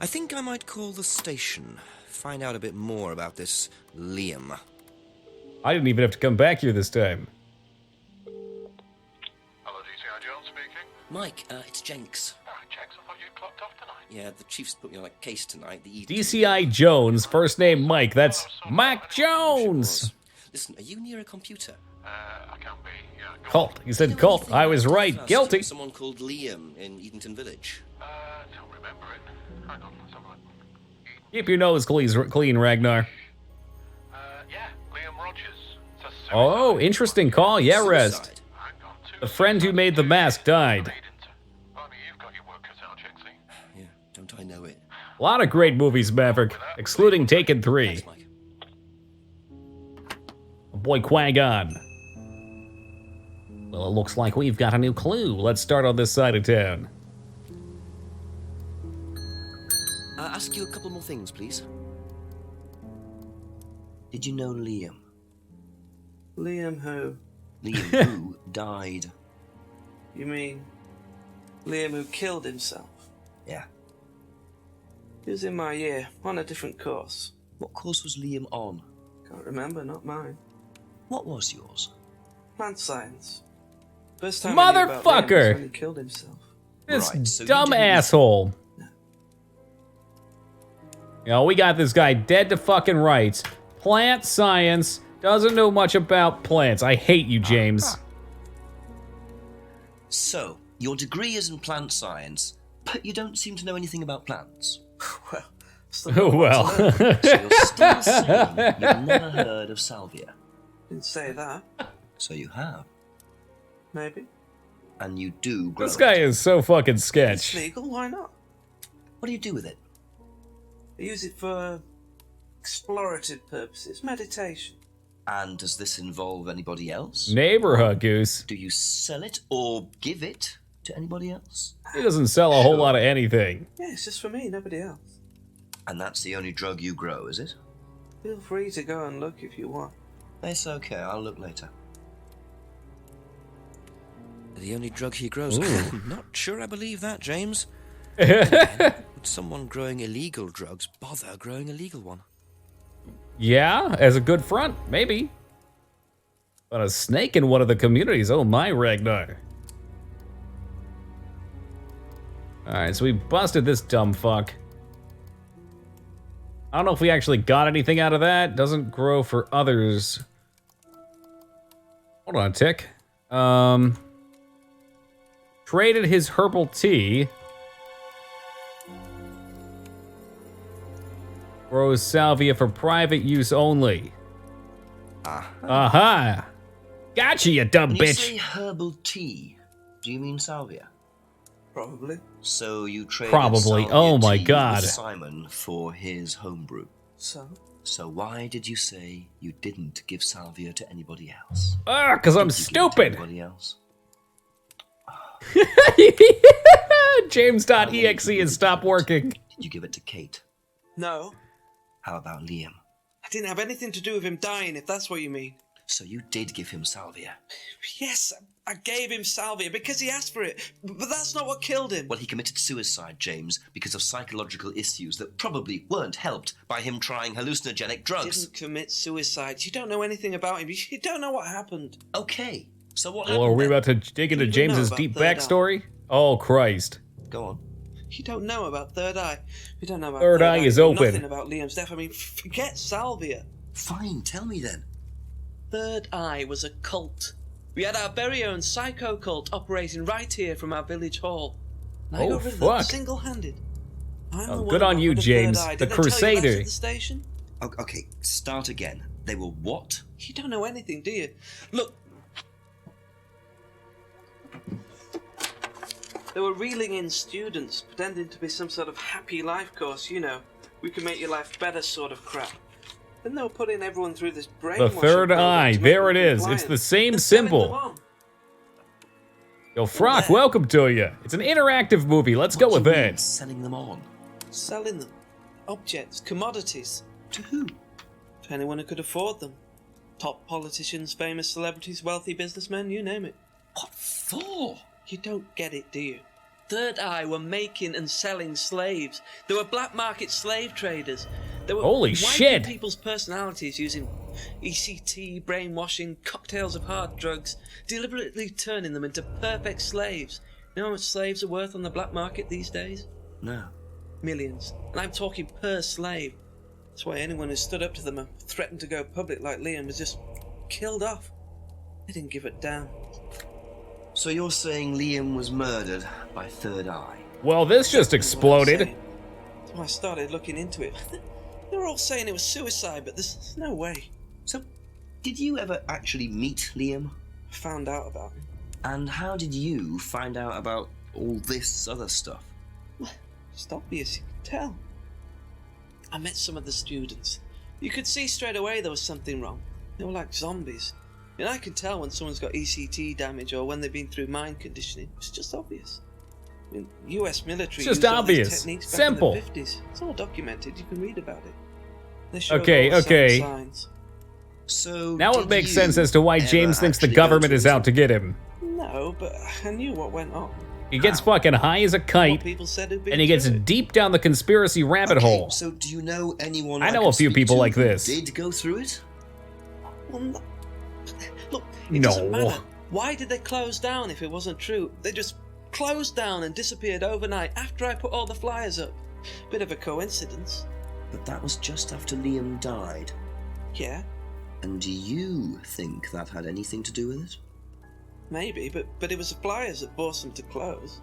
I think I might call the station. Find out a bit more about this Liam. I didn't even have to come back here this time. Hello, DCI Jones speaking. Mike, it's Jenks. Jenks, I thought you'd clocked off tonight. Yeah, the chief's put me on a case tonight. The DCI Jones, first name Mike. That's Mike Jones. Listen, are you near a computer? I can't be. Yeah, Cult. He said cult. I was right. Guilty. Someone called Liam in Edenton Village. Don't remember it. Hang on, let's have a look. Keep your nose clean, Ragnar. Yeah, Liam Rogers. Oh, interesting call. Yeah, Rest. The friend who made the mask died. Yeah, don't I know it? A lot of great movies, Maverick, excluding Taken 3. Oh boy, Qui-Gon. Well, it looks like we've got a new clue. Let's start on this side of town. Ask you a couple more things, please. Did you know Liam? Liam who? Liam who died. You mean Liam who killed himself? Yeah. He was in my year, on a different course. What course was Liam on? Can't remember, not mine. What was yours? Plant science. First time I knew about Liam was Motherfucker! when he killed himself. This Right, so you dumb didn't- asshole. You know, we got this guy dead to fucking rights. Plant science. Doesn't know much about plants. I hate you, James. So, your degree is in plant science, but you don't seem to know anything about plants. Well, Oh, well. So you're still saying you've never heard of salvia? Didn't say that. So you have. Maybe. And you do grow This guy it. is so fucking It's sketch. legal, why not? What do you do with it? I use it for explorative purposes, meditation. And does this involve anybody else? Neighborhood goose. Do you sell it or give it to anybody else? He doesn't sell a whole lot of anything. Yeah, it's just for me, nobody else. And that's the only drug you grow, is it? Feel free to go and look if you want. It's okay, I'll look later. The only drug he grows? I'm not sure I believe that, James. Would someone growing illegal drugs bother growing a legal one? Yeah, as a good front, maybe. But a snake in one of the communities, oh my, Ragnar. Alright, so we busted this dumb fuck. I don't know if we actually got anything out of that. Doesn't grow for others. Hold on a tick. Traded his herbal tea. Grows salvia for private use only. Aha! Gotcha, you dumb When you bitch! say herbal tea, do you mean salvia? Probably. So you traded Probably. salvia Oh my tea God. with Simon for his homebrew. So? So why did you say you didn't give salvia to anybody else? Because I'm Did you give it to stupid! anybody else? James.exe has stopped working. Did you give it to Kate? No. How about Liam? I didn't have anything to do with him dying, if that's what you mean. So you did give him salvia? Yes, I gave him salvia because he asked for it, but that's not what killed him. Well, he committed suicide, James, because of psychological issues that probably weren't helped by him trying hallucinogenic drugs. Didn't commit suicide. You don't know anything about him. You don't know what happened. Okay, so what Well, happened are we then? about to dig into You don't know James's about deep Third Eye. backstory? Oh, Christ. Go on. You don't know about Third Eye. You don't know about Third Eye is You know open. Nothing about Liam's death. I mean, forget salvia. Fine, tell me then. Third Eye was a cult. We had our very own psycho cult operating right here from our village hall. And I Oh, got rid of them fuck. single-handed. I'm the Oh, one good who on got you, rid of James, Third Eye. the Did they tell you that Crusader. at the station? Okay, start again. They were what? You don't know anything, do you? Look. They were reeling in students, pretending to be some sort of happy life course, you know. We can make your life better sort of crap. Then they were putting everyone through this The brainwashing third program eye, to make there them it is. It's compliant. the same They're selling them symbol. on. Yo, Frock, welcome to you. It's an interactive movie. Let's go with What do you mean, that. selling them on? Selling them. Objects, commodities. To who? To anyone who could afford them. Top politicians, famous celebrities, wealthy businessmen, you name it. What for? You don't get it, do you? Third Eye were making and selling slaves. They were black market slave traders. They were Holy wiping shit. people's personalities using ECT, brainwashing, cocktails of hard drugs, deliberately turning them into perfect slaves. You know how much slaves are worth on the black market these days? No. Millions. And I'm talking per slave. That's why anyone who stood up to them and threatened to go public like Liam was just killed off. They didn't give a damn. So you're saying Liam was murdered by Third Eye? Well, this just exploded. So I started looking into it. They were all saying it was suicide, but there's no way. So, did you ever actually meet Liam? I found out about him. And how did you find out about all this other stuff? It's obvious, you could tell. I met some of the students. You could see straight away there was something wrong. They were like zombies. And I can tell when someone's got ECT damage or when they've been through mind conditioning. It's just obvious. I mean, US military It's just used all these obvious. techniques back Simple. in the 50s. It's all documented. You can read about it. They showed Okay, all the same okay. signs. So Now it did makes you sense as to why ever James thinks the actually go government to is out to get him. No, but I knew what went on. He gets fucking high as a What kite, people said who'd been and he gets through it. deep down the conspiracy rabbit Okay, hole. so do you know anyone I know could a few speak people to like who this. did go through it? Well, no. Look, it doesn't No. matter. Why did they close down if it wasn't true? They just closed down and disappeared overnight after I put all the flyers up. Bit of a coincidence. But that was just after Liam died. Yeah, And do you think that had anything to do with it? maybe, but it was the flyers that forced them to close.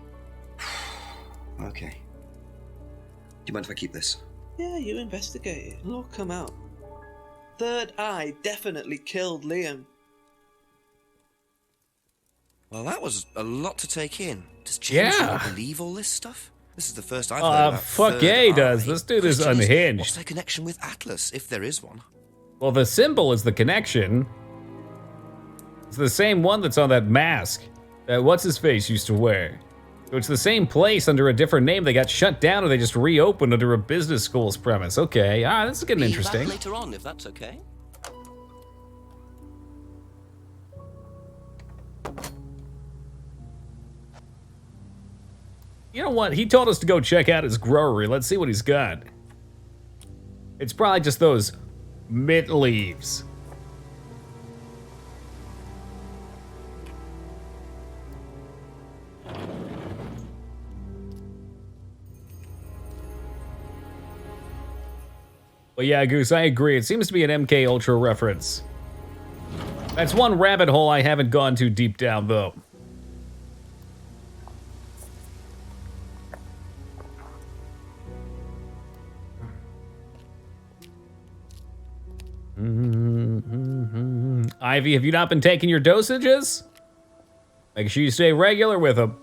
Okay. Do you mind if I keep this? Yeah, you investigate it. It'll all come out. Third Eye definitely killed Liam. Well, that was a lot to take in. Does James Yeah. really believe all this stuff? This is the first I've heard about Fuck Third yeah, he Eye. does. This dude is Question unhinged. What's their connection with Atlas, if there is one? Well, the symbol is the connection. It's the same one that's on that mask that what's-his-face used to wear. So it's the same place under a different name. They got shut down or they just reopened under a business school's premise. Okay, this is getting Be interesting. back later on, if that's okay. You know what? He told us to go check out his growery. Let's see what he's got. It's probably just those mint leaves. Well, yeah, Goose, I agree. It seems to be an MK Ultra reference. That's one rabbit hole I haven't gone too deep down, though. Ivy, have you not been taking your dosages? Make sure you stay regular with them.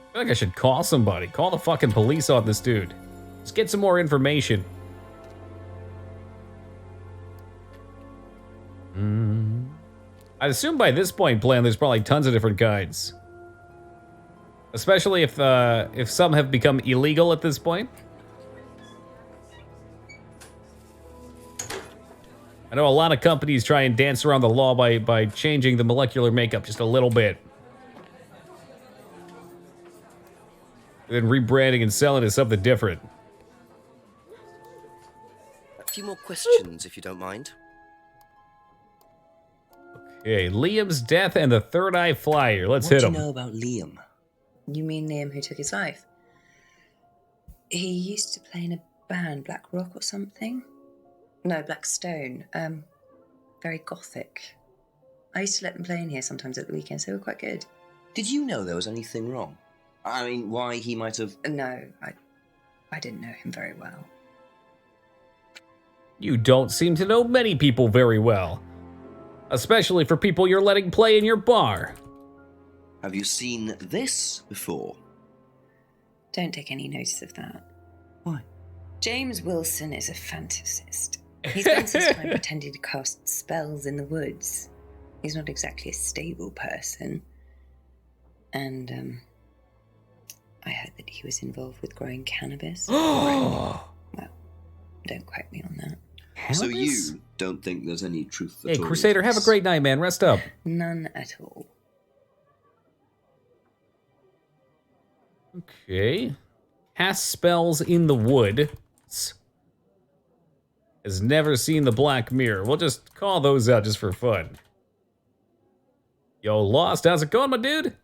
I feel like I should call somebody. Call the fucking police on this dude. Just get some more information. I'd assume by this point, Plan, there's probably tons of different kinds. Especially if some have become illegal at this point. I know a lot of companies try and dance around the law by changing the molecular makeup just a little bit. Then rebranding and selling as something different. A few more questions, if you don't mind. Okay, Liam's death and the Third Eye Flyer. Let's hit him. What do you know about Liam? You mean Liam who took his life? He used to play in a band, Black Rock or something? No, Black Stone. Very gothic. I used to let them play in here sometimes at the weekends. They were quite good. Did you know there was anything wrong? I mean, why he might have... No, I didn't know him very well. You don't seem to know many people very well. Especially for people you're letting play in your bar. Have you seen this before? Don't take any notice of that. Why? James Wilson is a fantasist. He spends his time pretending to cast spells in the woods. He's not exactly a stable person. And, I heard that he was involved with growing cannabis. Well, don't quote me on that. So you don't think there's any truth at Hey, all? Crusader, have a great night, man. Rest up. None at all. Okay. Cast spells in the wood. Has never seen the Black Mirror. We'll just call those out just for fun. Yo, Lost, how's it going, my dude?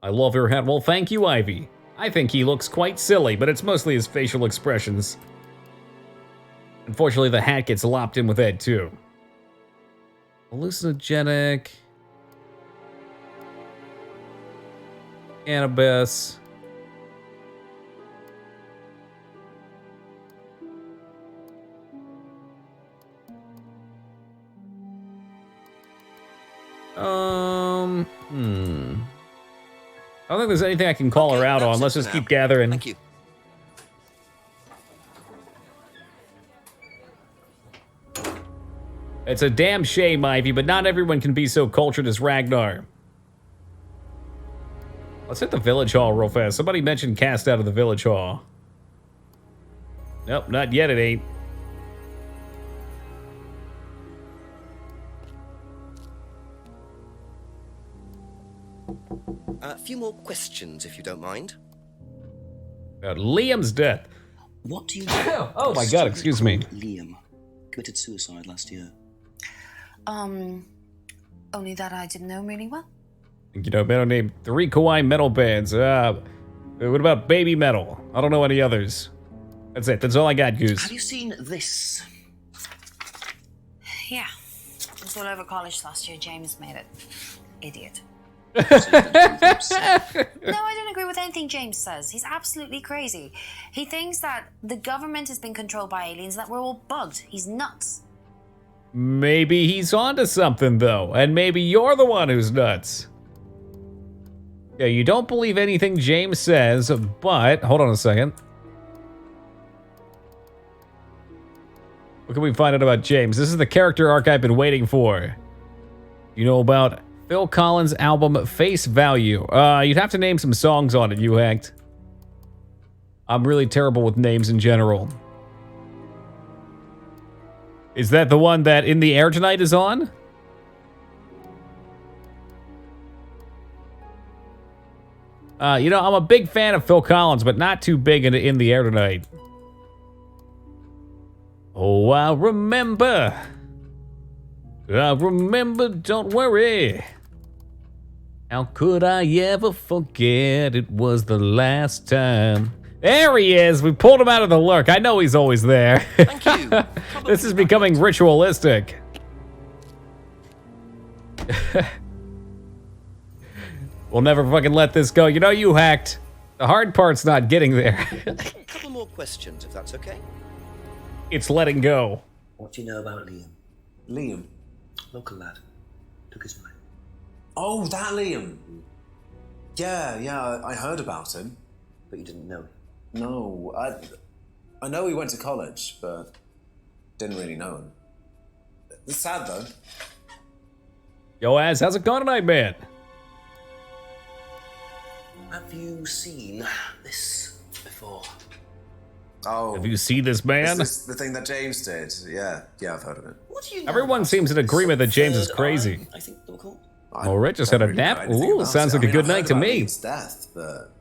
I love your hat. Well, thank you, Ivy. I think he looks quite silly, but it's mostly his facial expressions. Unfortunately, the hat gets lopped in with that, too. Hallucinogenic. Cannabis. I don't think there's anything I can call her out on. Let's just keep gathering. Thank you. It's a damn shame, Ivy, but not everyone can be so cultured as Ragnar. Let's hit the village hall real fast. Somebody mentioned cast out of the village hall. Nope, not yet it ain't. A few more questions, if you don't mind. About Liam's death. What do you know? Oh my god, excuse me. Liam committed suicide last year. Only that I didn't know him really well. You know, better name 3 kawaii metal bands. What about Baby Metal? I don't know any others. That's it. That's all I got, Goose. Have you seen this? Yeah. It was all over college last year. James made it. Idiot. No, I don't agree with anything James says. He's absolutely crazy. He thinks that the government has been controlled by aliens, that we're all bugged. He's nuts. Maybe he's onto something, though, and maybe you're the one who's nuts. Yeah, you don't believe anything James says, but... Hold on a second. What can we find out about James? This is the character arc I've been waiting for. You know about Phil Collins' album Face Value. You'd have to name some songs on it, you hacked. I'm really terrible with names in general. Is that the one that In the Air Tonight is on? You know, I'm a big fan of Phil Collins, but not too big into In the Air Tonight. Oh, I remember, don't worry. How could I ever forget it was the last time? There he is! We pulled him out of the lurk. I know he's always there. Thank you. This is becoming ritualistic. We'll never fucking let this go. You know you hacked. The hard part's not getting there. A couple more questions, if that's okay. It's letting go. What do you know about Liam? Liam? Local lad. Took his wife. Oh, that Liam. Yeah, I heard about him. But you didn't know him? No, I know he went to college, but didn't really know him. It's sad, though. Yo, Az, how's it going tonight, man? Have you seen this before? Oh. Have you seen this man? Is this the thing that James did? Yeah, I've heard of it. What do you know? Everyone seems in agreement that James is crazy. I think they were called. Oh, Rich just had a nap? Ooh, sounds like a good night to me. Liam's death, but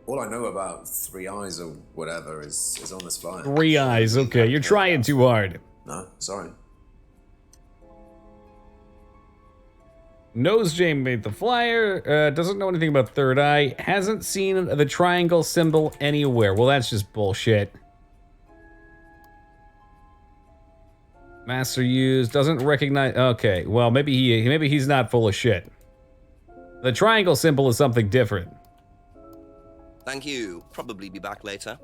all I know about Three Eyes or whatever is on this flyer. 3 eyes, okay. You're trying too hard. No, sorry. Knows James made the flyer, doesn't know anything about Third Eye, hasn't seen the triangle symbol anywhere. Well, that's just bullshit. Master used, doesn't recognize... Okay, well, maybe he's not full of shit. The triangle symbol is something different. Thank you. Probably be back later.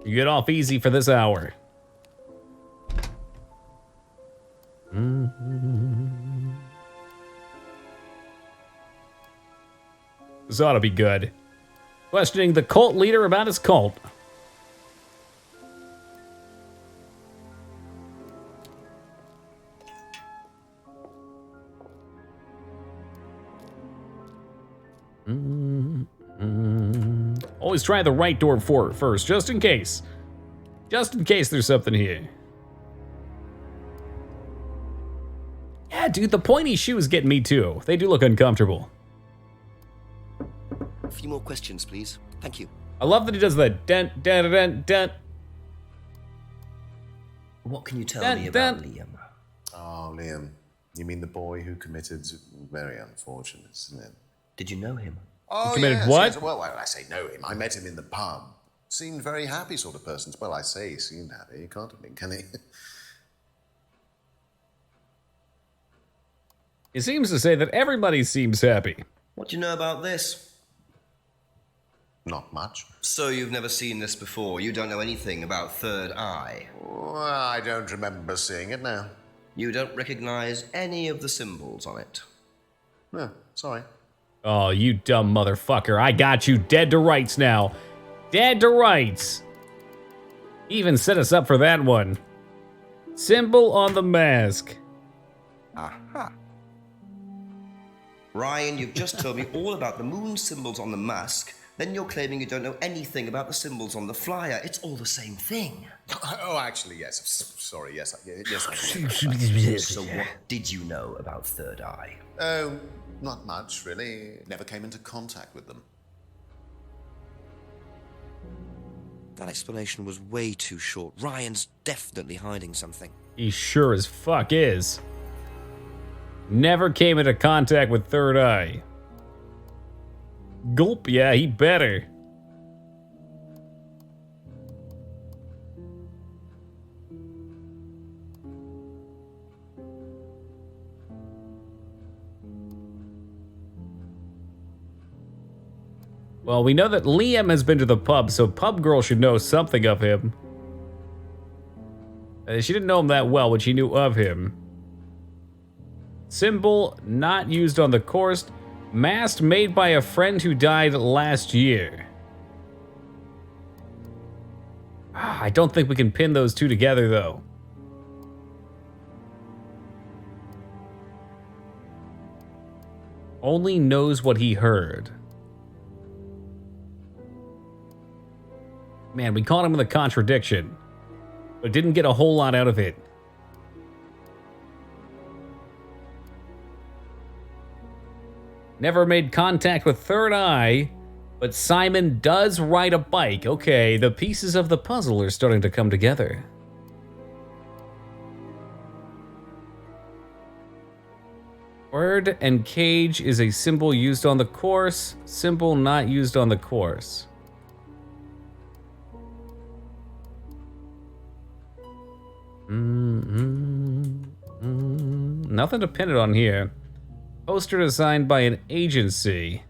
You get off easy for this hour. This ought to be good. Questioning the cult leader about his cult. Always try the right door first, just in case. Just in case there's something here. Yeah, dude, the pointy shoes get me too. They do look uncomfortable. A few more questions, please. Thank you. I love that he does the dent, dent, dent, dent. What can you tell me about Liam? Oh, Liam. You mean the boy who committed... Very unfortunate, isn't it? Did you know him? Oh, committed yes, what? yes. Well, I say know him. I met him in the pub. Seemed very happy sort of person. Well, I say he seemed happy. He can't have been, can he? He seems to say that everybody seems happy. What do you know about this? Not much. So you've never seen this before? You don't know anything about Third Eye? Well, I don't remember seeing it now. You don't recognize any of the symbols on it? No, sorry. Oh, you dumb motherfucker. I got you dead to rights now. Dead to rights. He even set us up for that one. Symbol on the mask. Aha. Ryan, you've just told me all about the moon symbols on the mask. Then you're claiming you don't know anything about the symbols on the flyer. It's all the same thing. Oh, actually, yes. Sorry, yes. Yes, I So what did you know about Third Eye? Oh, not much, really. Never came into contact with them. That explanation was way too short. Ryan's definitely hiding something. He sure as fuck is. Never came into contact with Third Eye. Gulp, yeah, he better. Well, we know that Liam has been to the pub, so Pub Girl should know something of him. She didn't know him that well, but she knew of him. Symbol not used on the course. Mast made by a friend who died last year. I don't think we can pin those two together, though. Only knows what he heard. Man, we caught him with a contradiction, but didn't get a whole lot out of it. Never made contact with Third Eye, but Simon does ride a bike. Okay, the pieces of the puzzle are starting to come together. Word and cage is a symbol used on the course. Symbol not used on the course. Nothing to pin it on here. Poster designed by an agency.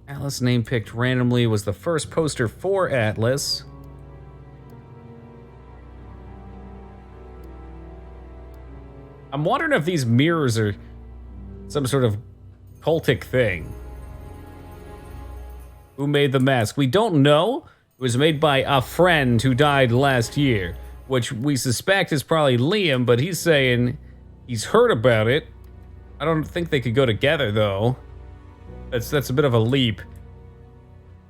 Atlas name picked randomly was the first poster for Atlas. I'm wondering if these mirrors are some sort of cultic thing. Who made the mask? We don't know. It was made by a friend who died last year, which we suspect is probably Liam, but he's saying he's heard about it. I don't think they could go together, though. That's a bit of a leap. I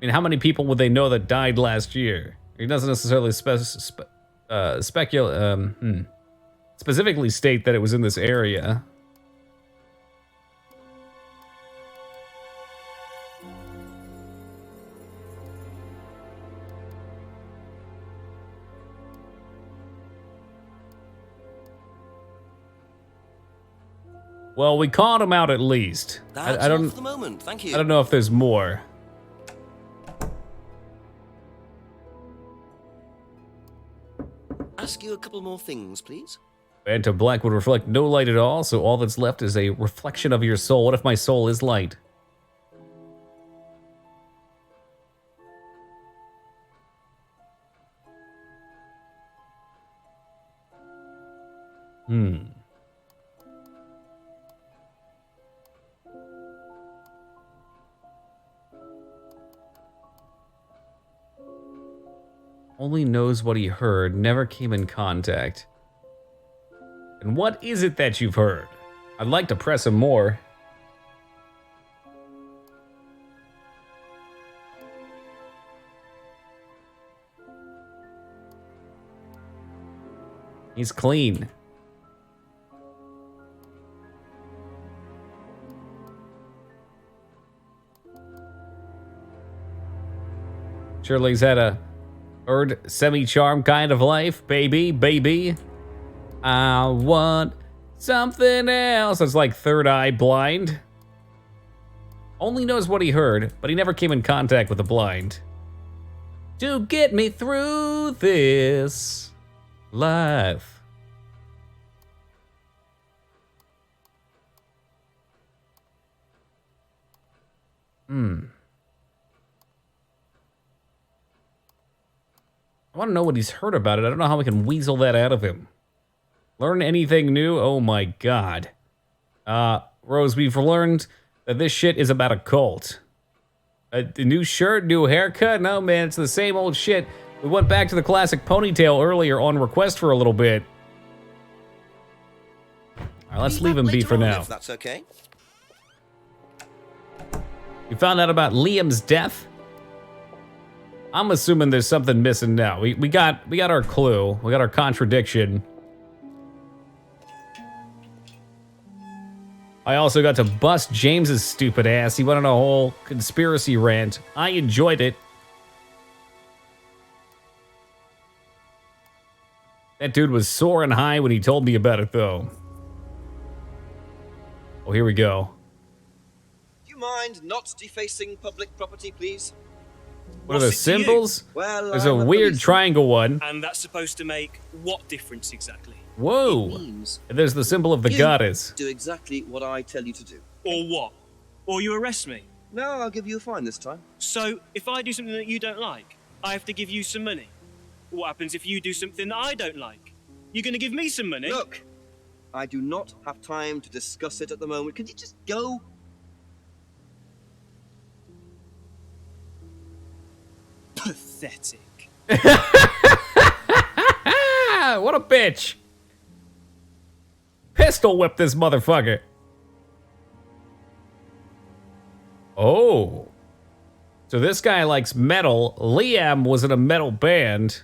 mean, how many people would they know that died last year? He doesn't necessarily specifically state that it was in this area. Well, we called him out at least. That's all for the moment. Thank you. I don't know if there's more. Ask you a couple more things, please. Phantom of black would reflect no light at all, so all that's left is a reflection of your soul. What if my soul is light? Only knows what he heard, never came in contact. And what is it that you've heard? I'd like to press him more. He's clean. Surely he's had a bird semi-charm kind of life, baby. I want something else. It's like Third Eye blind. Only knows what he heard, but he never came in contact with the blind. To get me through this life. I want to know what he's heard about it. I don't know how we can weasel that out of him. Learn anything new? Oh my god. Rose, we've learned that this shit is about a cult. A new shirt, new haircut? No, man, it's the same old shit. We went back to the classic ponytail earlier on request for a little bit. Alright, let's leave him be for now. If that's okay. You found out about Liam's death? I'm assuming there's something missing now. We got our clue. We got our contradiction. I also got to bust James's stupid ass. He went on a whole conspiracy rant. I enjoyed it. That dude was soaring high when he told me about it, though. Oh, here we go. Do you mind not defacing public property, please? What are the symbols? Well, there's a weird triangle one. And that's supposed to make what difference exactly? Whoa. There's the symbol of the goddess. Do exactly what I tell you to do. Or what? Or you arrest me. No, I'll give you a fine this time. So, if I do something that you don't like, I have to give you some money. What happens if you do something that I don't like? You're going to give me some money? Look, I do not have time to discuss it at the moment. Could you just go? Pathetic. What a bitch. Pistol whip this motherfucker. Oh. So this guy likes metal. Liam was in a metal band.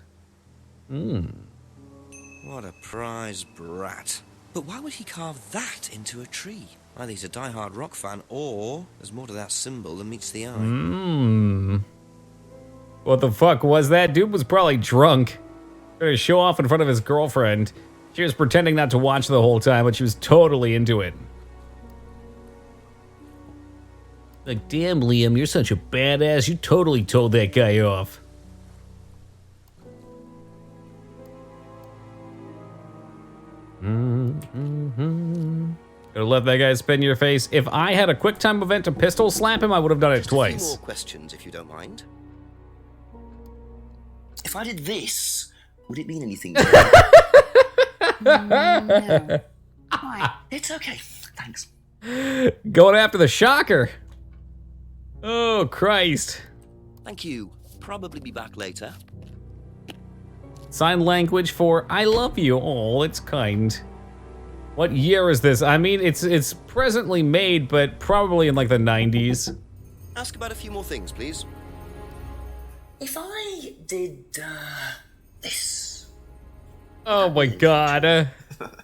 What a prize brat. But why would he carve that into a tree? Either he's a die-hard rock fan, or there's more to that symbol than meets the eye. What the fuck was that? Dude was probably drunk. Trying to show off in front of his girlfriend. She was pretending not to watch the whole time, but she was totally into it. Like, damn, Liam, you're such a badass. You totally told that guy off. Gonna let that guy spin your face. If I had a quick time event to pistol slap him, I would have done it twice. A few more questions, if you don't mind. If I did this, would it mean anything? No. Why? It's okay. Thanks. Going after the shocker. Oh, Christ. Thank you. Probably be back later. Sign language for I love you. Oh, it's kind. What year is this? I mean, it's presently made, but probably in like the 90s. Ask about a few more things, please. If I did this, Oh my God.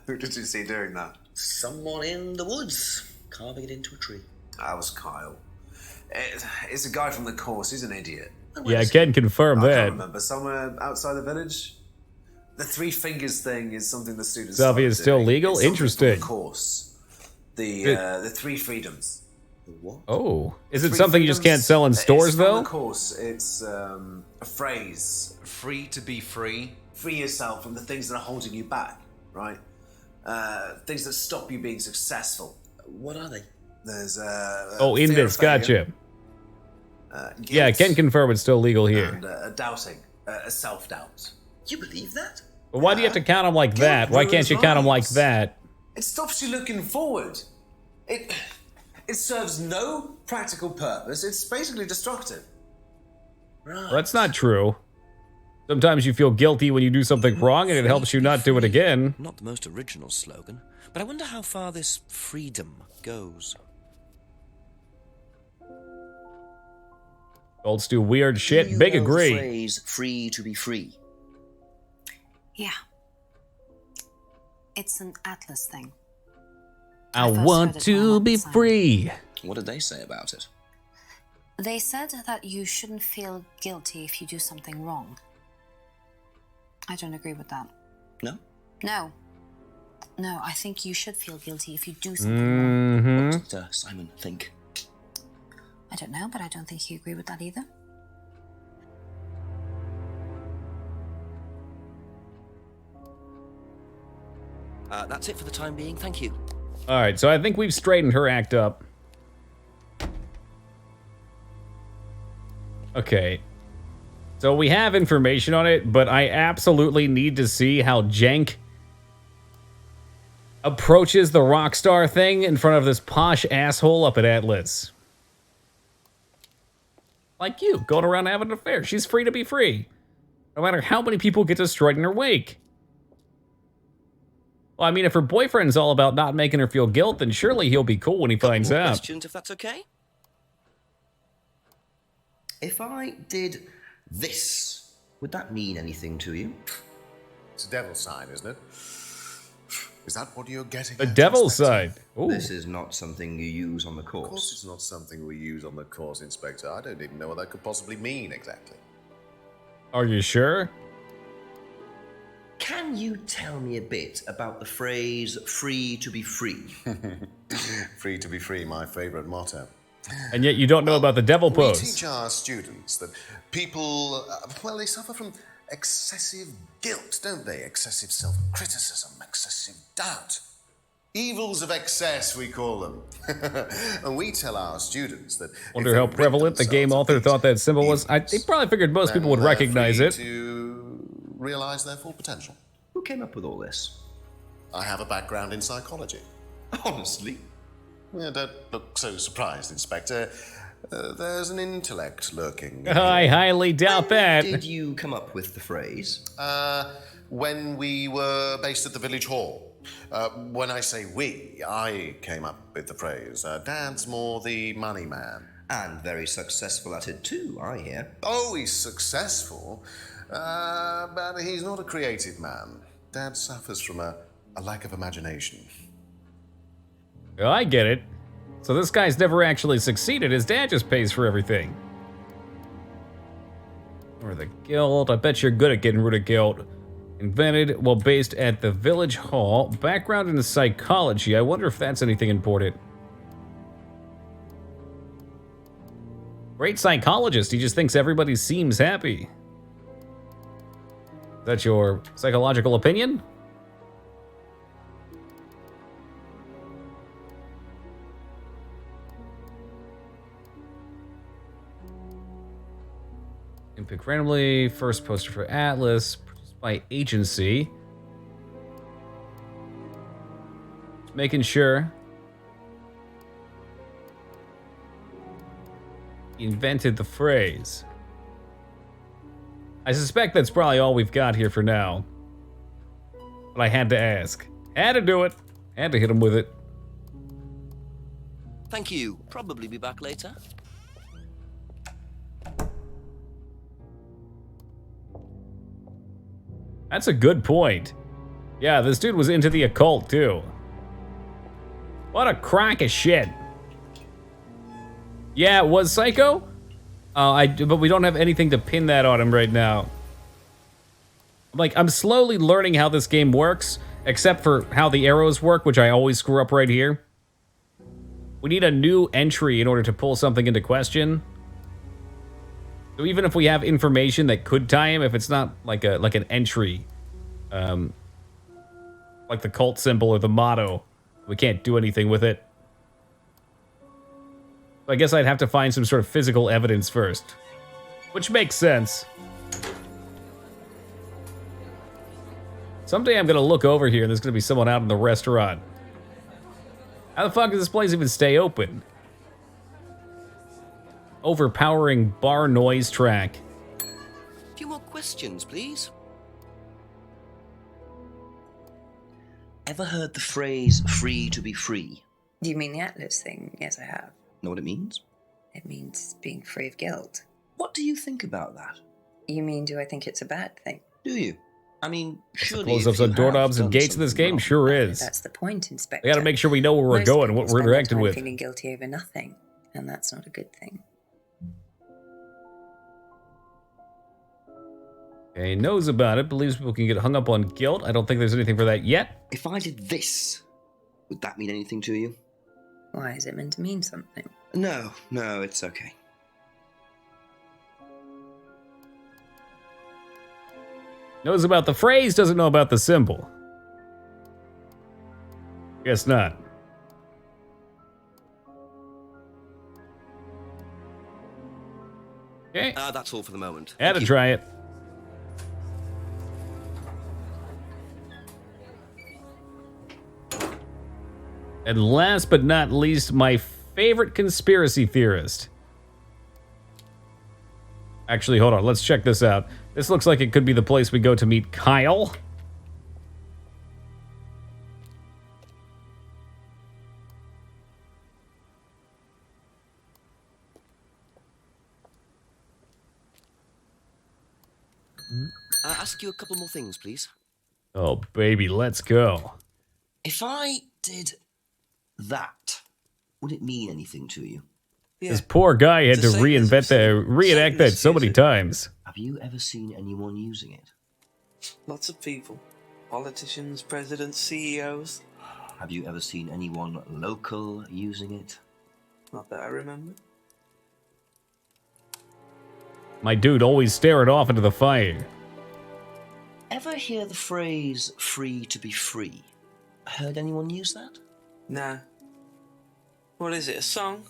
Who did you see doing that? someone in the woods carving it into a tree. That was Kyle. It's a guy from the course. He's an idiot. Yeah, I can confirm I that. can't remember. Somewhere outside the village? The three fingers thing is something the students Salvia is still legal? It's something Interesting. from the course. The three freedoms. What? Oh, is it Three something you just can't freedoms, sell in stores, it's from though? The course. It's a phrase. Free to be free. Free yourself from the things that are holding you back, right? Things that stop you being successful. What are they? There's Oh, in fear this, of failure, gotcha. Yeah, I can confirm it's still legal here. and doubting, a self-doubt. You believe that? But why do you have to count them like that? Why can't you count them like that? It stops you looking forward. It serves no practical purpose. It's basically destructive. Right. Well, that's not true. Sometimes you feel guilty when you do something wrong, and it helps you not do it again. Not the most original slogan, but I wonder how far this freedom goes. Adults do weird Do shit. you Big know agree. The phrase "free to be free"? Yeah. It's an Atlas thing. I first want heard it to when I be was, free. What did they say about it? They said that you shouldn't feel guilty if you do something wrong. I don't agree with that. No? No. No, I think you should feel guilty if you do something wrong. Mm-hmm. What did Simon think? I don't know, but I don't think he agreed with that either. That's it for the time being. Thank you. All right, so I think we've straightened her act up. Okay. So we have information on it, but I absolutely need to see how Jank approaches the Rockstar thing in front of this posh asshole up at Atlas. Like you, going around having an affair. She's free to be free. No matter how many people get destroyed in her wake. Well, I mean, if her boyfriend's all about not making her feel guilt, then surely he'll be cool when he finds More out. questions, if that's okay? If I did this, would that mean anything to you? It's a devil's sign, isn't it? Is that what you're getting The at, devil's Inspector? side. Ooh. This is not something you use on the Of course course. it's not something we use on the course, Inspector. I don't even know what that could possibly mean exactly. Are you sure? Can you tell me a bit about the phrase "free to be free"? Free to be free, my favorite motto. And yet you don't know about the devil We pose. teach our students that people, well, they suffer from excessive guilt, don't they? Excessive self-criticism, excessive doubt. Evils of excess, we call them. And we tell our students that. Wonder how prevalent the game author thought that symbol was. They probably figured most people would recognize it. To realize their full potential. Who came up with all this? I have a background in psychology. Honestly? Yeah, don't look so surprised, Inspector. There's an intellect lurking. I highly doubt that. Did you come up with the phrase? When we were based at the village hall. When I say we, I came up with the phrase. Dad's more the money man. And very successful at it too, I hear. Oh, he's successful, but he's not a creative man. Dad suffers from a lack of imagination. Oh, I get it. So this guy's never actually succeeded. His dad just pays for everything. Or the guild. I bet you're good at getting rid of guild. Invented while based at the village hall. Background in psychology. I wonder if that's anything important. Great psychologist. He just thinks everybody seems happy. Is that your psychological opinion? And pick randomly. First poster for Atlas. Produced by agency. Just making sure. He invented the phrase. I suspect that's probably all we've got here for now. But I had to ask. Had to do it. Had to hit him with it. Thank you. Probably be back later. That's a good point. Yeah, this dude was into the occult too. What a crock of shit. Yeah, it was Psycho? But we don't have anything to pin that on him right now. Like, I'm slowly learning how this game works, except for how the arrows work, which I always screw up right here. We need a new entry in order to pull something into question. So even if we have information that could tie him, if it's not like an entry, like the cult symbol or the motto, we can't do anything with it. I guess I'd have to find some sort of physical evidence first. Which makes sense. Someday I'm gonna look over here and there's gonna be someone out in the restaurant. How the fuck does this place even stay open? Overpowering bar noise track. A few more questions, please. Ever heard the phrase free to be free? Do you mean the Atlas thing? Yes, I have. Know what it means? It means being free of guilt. What do you think about that? You mean, do I think it's a bad thing? Do you? I mean, surely. Close-ups on doorknobs and gates in this game sure is. That's the point, Inspector. We gotta make sure we know where we're going and what we're interacting with. Feeling guilty over nothing, and that's not a good thing. Okay, knows about it, believes people can get hung up on guilt. I don't think there's anything for that yet. If I did this, would that mean anything to you? Why is it meant to mean something? No, it's okay. Knows about the phrase, doesn't know about the symbol. Guess not. Okay. That's all for the moment. Had to try it. And last but not least, my favorite conspiracy theorist. Actually, hold on. Let's check this out. This looks like it could be the place we go to meet Kyle. Ask you a couple more things, please. Oh, baby, let's go. If I did that, would it mean anything to you? Yeah. This poor guy had to reenact that so many times. Have you ever seen anyone using it? Lots of people. Politicians, presidents, CEOs. Have you ever seen anyone local using it? Not that I remember. My dude always staring off into the fire. Ever hear the phrase free to be free? Heard anyone use that? Nah. What is it, a song?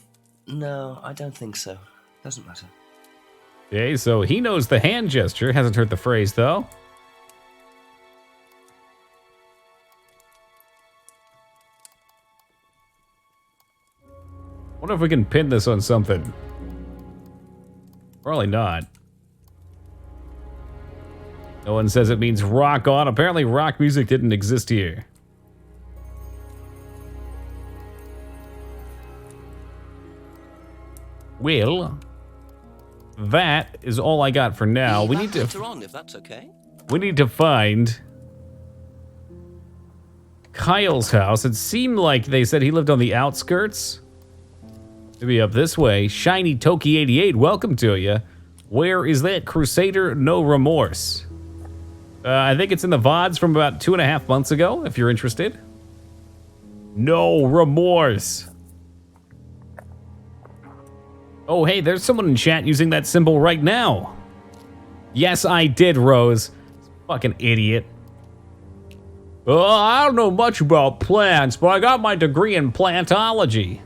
No, I don't think so. Doesn't matter. Okay, so he knows the hand gesture. Hasn't heard the phrase, though. Wonder if we can pin this on something. Probably not. No one says it means rock on. Apparently rock music didn't exist here. Well, that is all I got for now. We need to later on, if that's okay. We need to find Kyle's house. It seemed like they said he lived on the outskirts. Maybe up this way. Shiny Toki 88, welcome to you. Where is that Crusader No Remorse? I think it's in the VODs from about 2.5 months ago, if you're interested. No remorse. Oh, hey, there's someone in chat using that symbol right now. Yes, I did, Rose. Fucking idiot. I don't know much about plants, but I got my degree in plantology.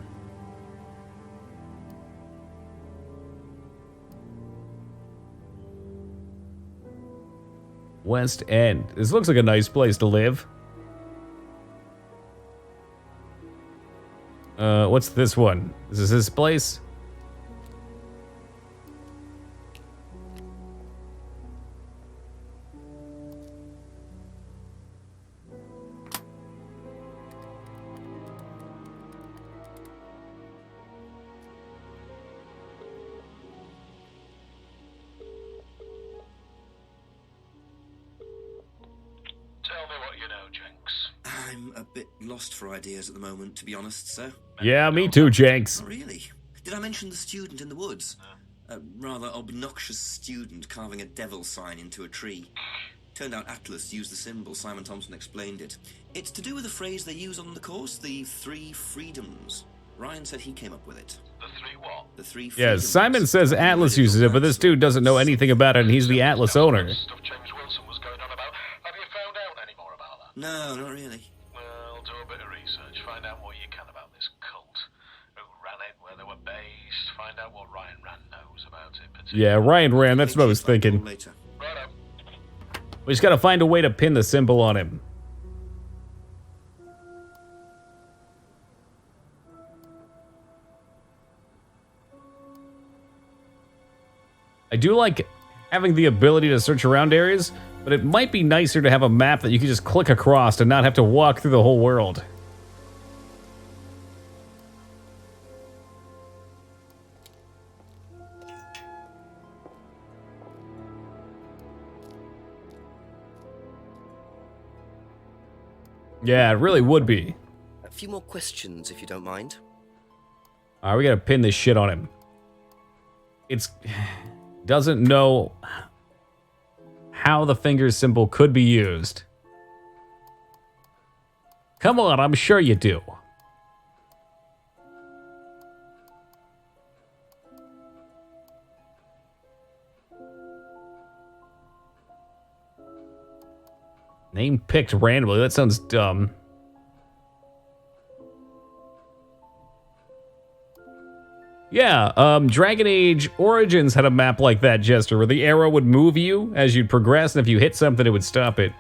West End. This looks like a nice place to live. What's this one? Is this his place? I'm a bit lost for ideas at the moment, to be honest, sir. Yeah, me too, Jenks. Not really. Did I mention the student in the woods? A rather obnoxious student carving a devil sign into a tree. Turned out Atlas used the symbol. Simon Thompson explained it. It's to do with a phrase they use on the course, the 3 freedoms. Ryan said he came up with it. The 3 what? The 3 Yeah, freedoms. Simon says Atlas uses it, but this dude doesn't know anything about it, and he's the Atlas owner. Stuff James Wilson was going on about. Have you found out any more about that? No, not really. Well, do a bit of research. Find out what you can about this cult. Who ran it, where they were based. Find out what Ryan Rand knows about it. Yeah, Ryan Rand, that's what I was thinking. We just gotta find a way to pin the symbol on him. I do like having the ability to search around areas, but it might be nicer to have a map that you can just click across and not have to walk through the whole world. Yeah, it really would be. A few more questions, if you don't mind. Alright, we gotta pin this shit on him. It's... doesn't know how the finger symbol could be used. Come on, I'm sure you do. Name picked randomly. That sounds dumb. Yeah, Dragon Age Origins had a map like that, Jester, where the arrow would move you as you'd progress, and if you hit something, it would stop it.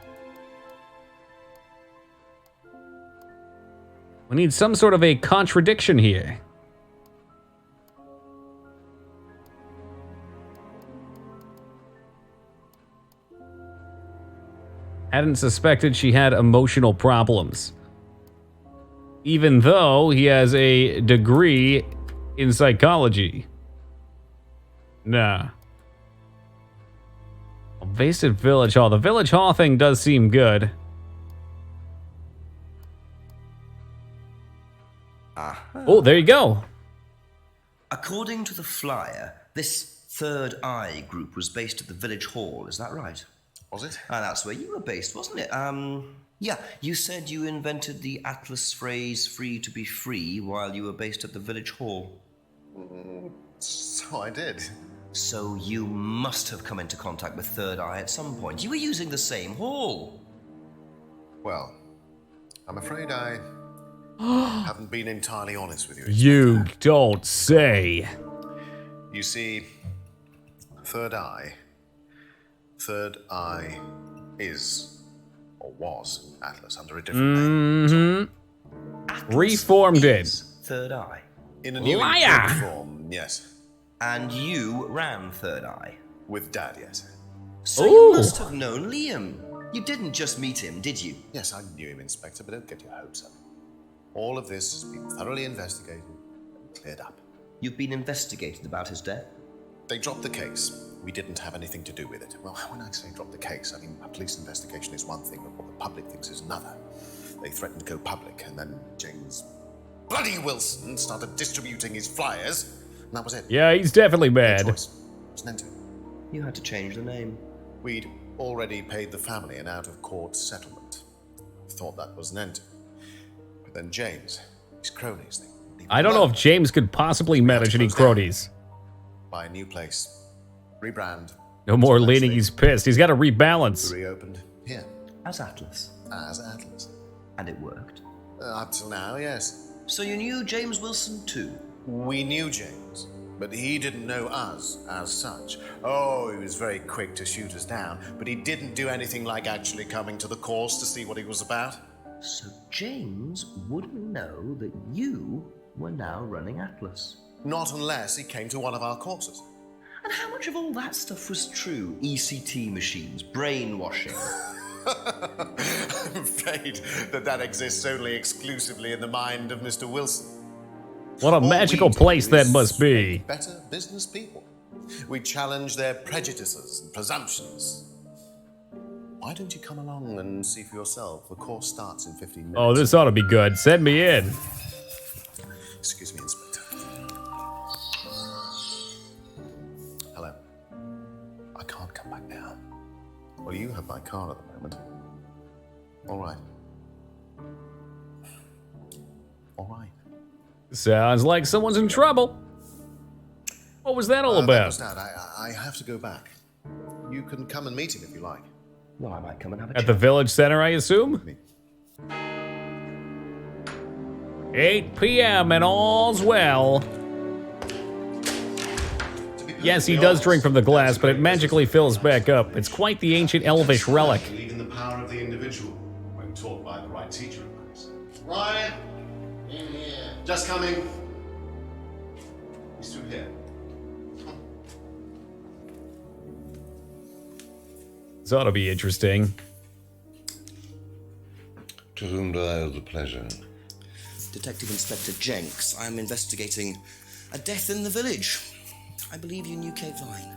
We need some sort of a contradiction here. Hadn't suspected she had emotional problems. Even though he has a degree in psychology. Nah. Based at Village Hall. The Village Hall thing does seem good. Oh, there you go. According to the flyer, this Third Eye group was based at the Village Hall, is that right? Was it? That's where you were based, wasn't it? Yeah, you said you invented the Atlas phrase free to be free while you were based at the Village Hall. So I did. So you must have come into contact with Third Eye at some point. You were using the same hall. Well, I'm afraid I Haven't been entirely honest with you. You don't say. You see, Third Eye is, or was, Atlas under a different name. Reformed it. Third Eye. In a new Liar! improved form, yes. And you ran Third Eye. With Dad, yes. So you must have known Liam. You didn't just meet him, did you? Yes, I knew him, Inspector, but don't get your hopes up. All of this has been thoroughly investigated and cleared up. You've been investigated about his death? They dropped the case. We didn't have anything to do with it. Well, when I say drop the case, I mean a police investigation is one thing, but what the public thinks is another. They threatened to go public, and then James bloody Wilson started distributing his flyers, and that was it. Yeah, he's definitely mad. No choice. It was Nento. You had to change the name. We'd already paid the family an out-of-court settlement. Thought that was Nento. But then James, his cronies, I don't know if James could possibly manage any cronies. Buy a new place, rebrand. No more leaning, he's pissed. He's got to rebalance. Reopened here. As Atlas. As Atlas. And it worked? Up till now, yes. So you knew James Wilson too? We knew James, but he didn't know us as such. Oh, he was very quick to shoot us down, but he didn't do anything like actually coming to the course to see what he was about. So James wouldn't know that you were now running Atlas? Not unless he came to one of our courses. And how much of all that stuff was true? ECT machines, brainwashing? I'm afraid that exists only exclusively in the mind of Mr. Wilson. What a magical place that must be. Better business people. We challenge their prejudices and presumptions. Why don't you come along and see for yourself? The course starts in 15 minutes. Oh, this ought to be good. Send me in. Excuse me, Inspector. Hello. I can't come back now. Well, you have my car at the moment. All right. All right. Sounds like someone's in trouble. What was that all That about? was Dad. I have to go back. You can come and meet him if you like. Well, I might come and have a At the village center, I assume? 8 p.m. and all's well. Yes, he does drink from the glass, but it magically fills back up. It's quite the ancient elvish relic. Believe in the power of the individual when taught by the right teacher, of course. Ryan, in here. Just coming. He's through here. This ought to be interesting. To whom do I owe the pleasure? Detective Inspector Jenks. I'm investigating a death in the village. I believe you knew Kate Vine.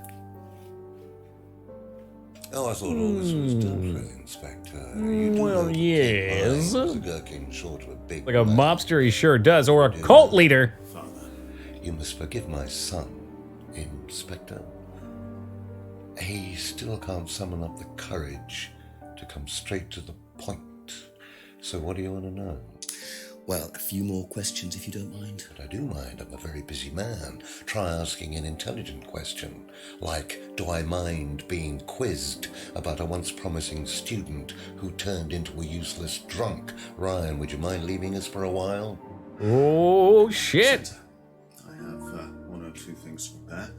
Oh, I thought all this was done with, Inspector. Well, yes. Was a gherkin short of a big Like a mobster, he sure does, or a cult leader. You must forgive my son, Inspector. He still can't summon up the courage to come straight to the point. So what do you want to know? Well, a few more questions if you don't mind. But I do mind. I'm a very busy man. Try asking an intelligent question, like, do I mind being quizzed about a once promising student who turned into a useless drunk? Ryan, would you mind leaving us for a while? Oh, shit. I have one or two things to prepare.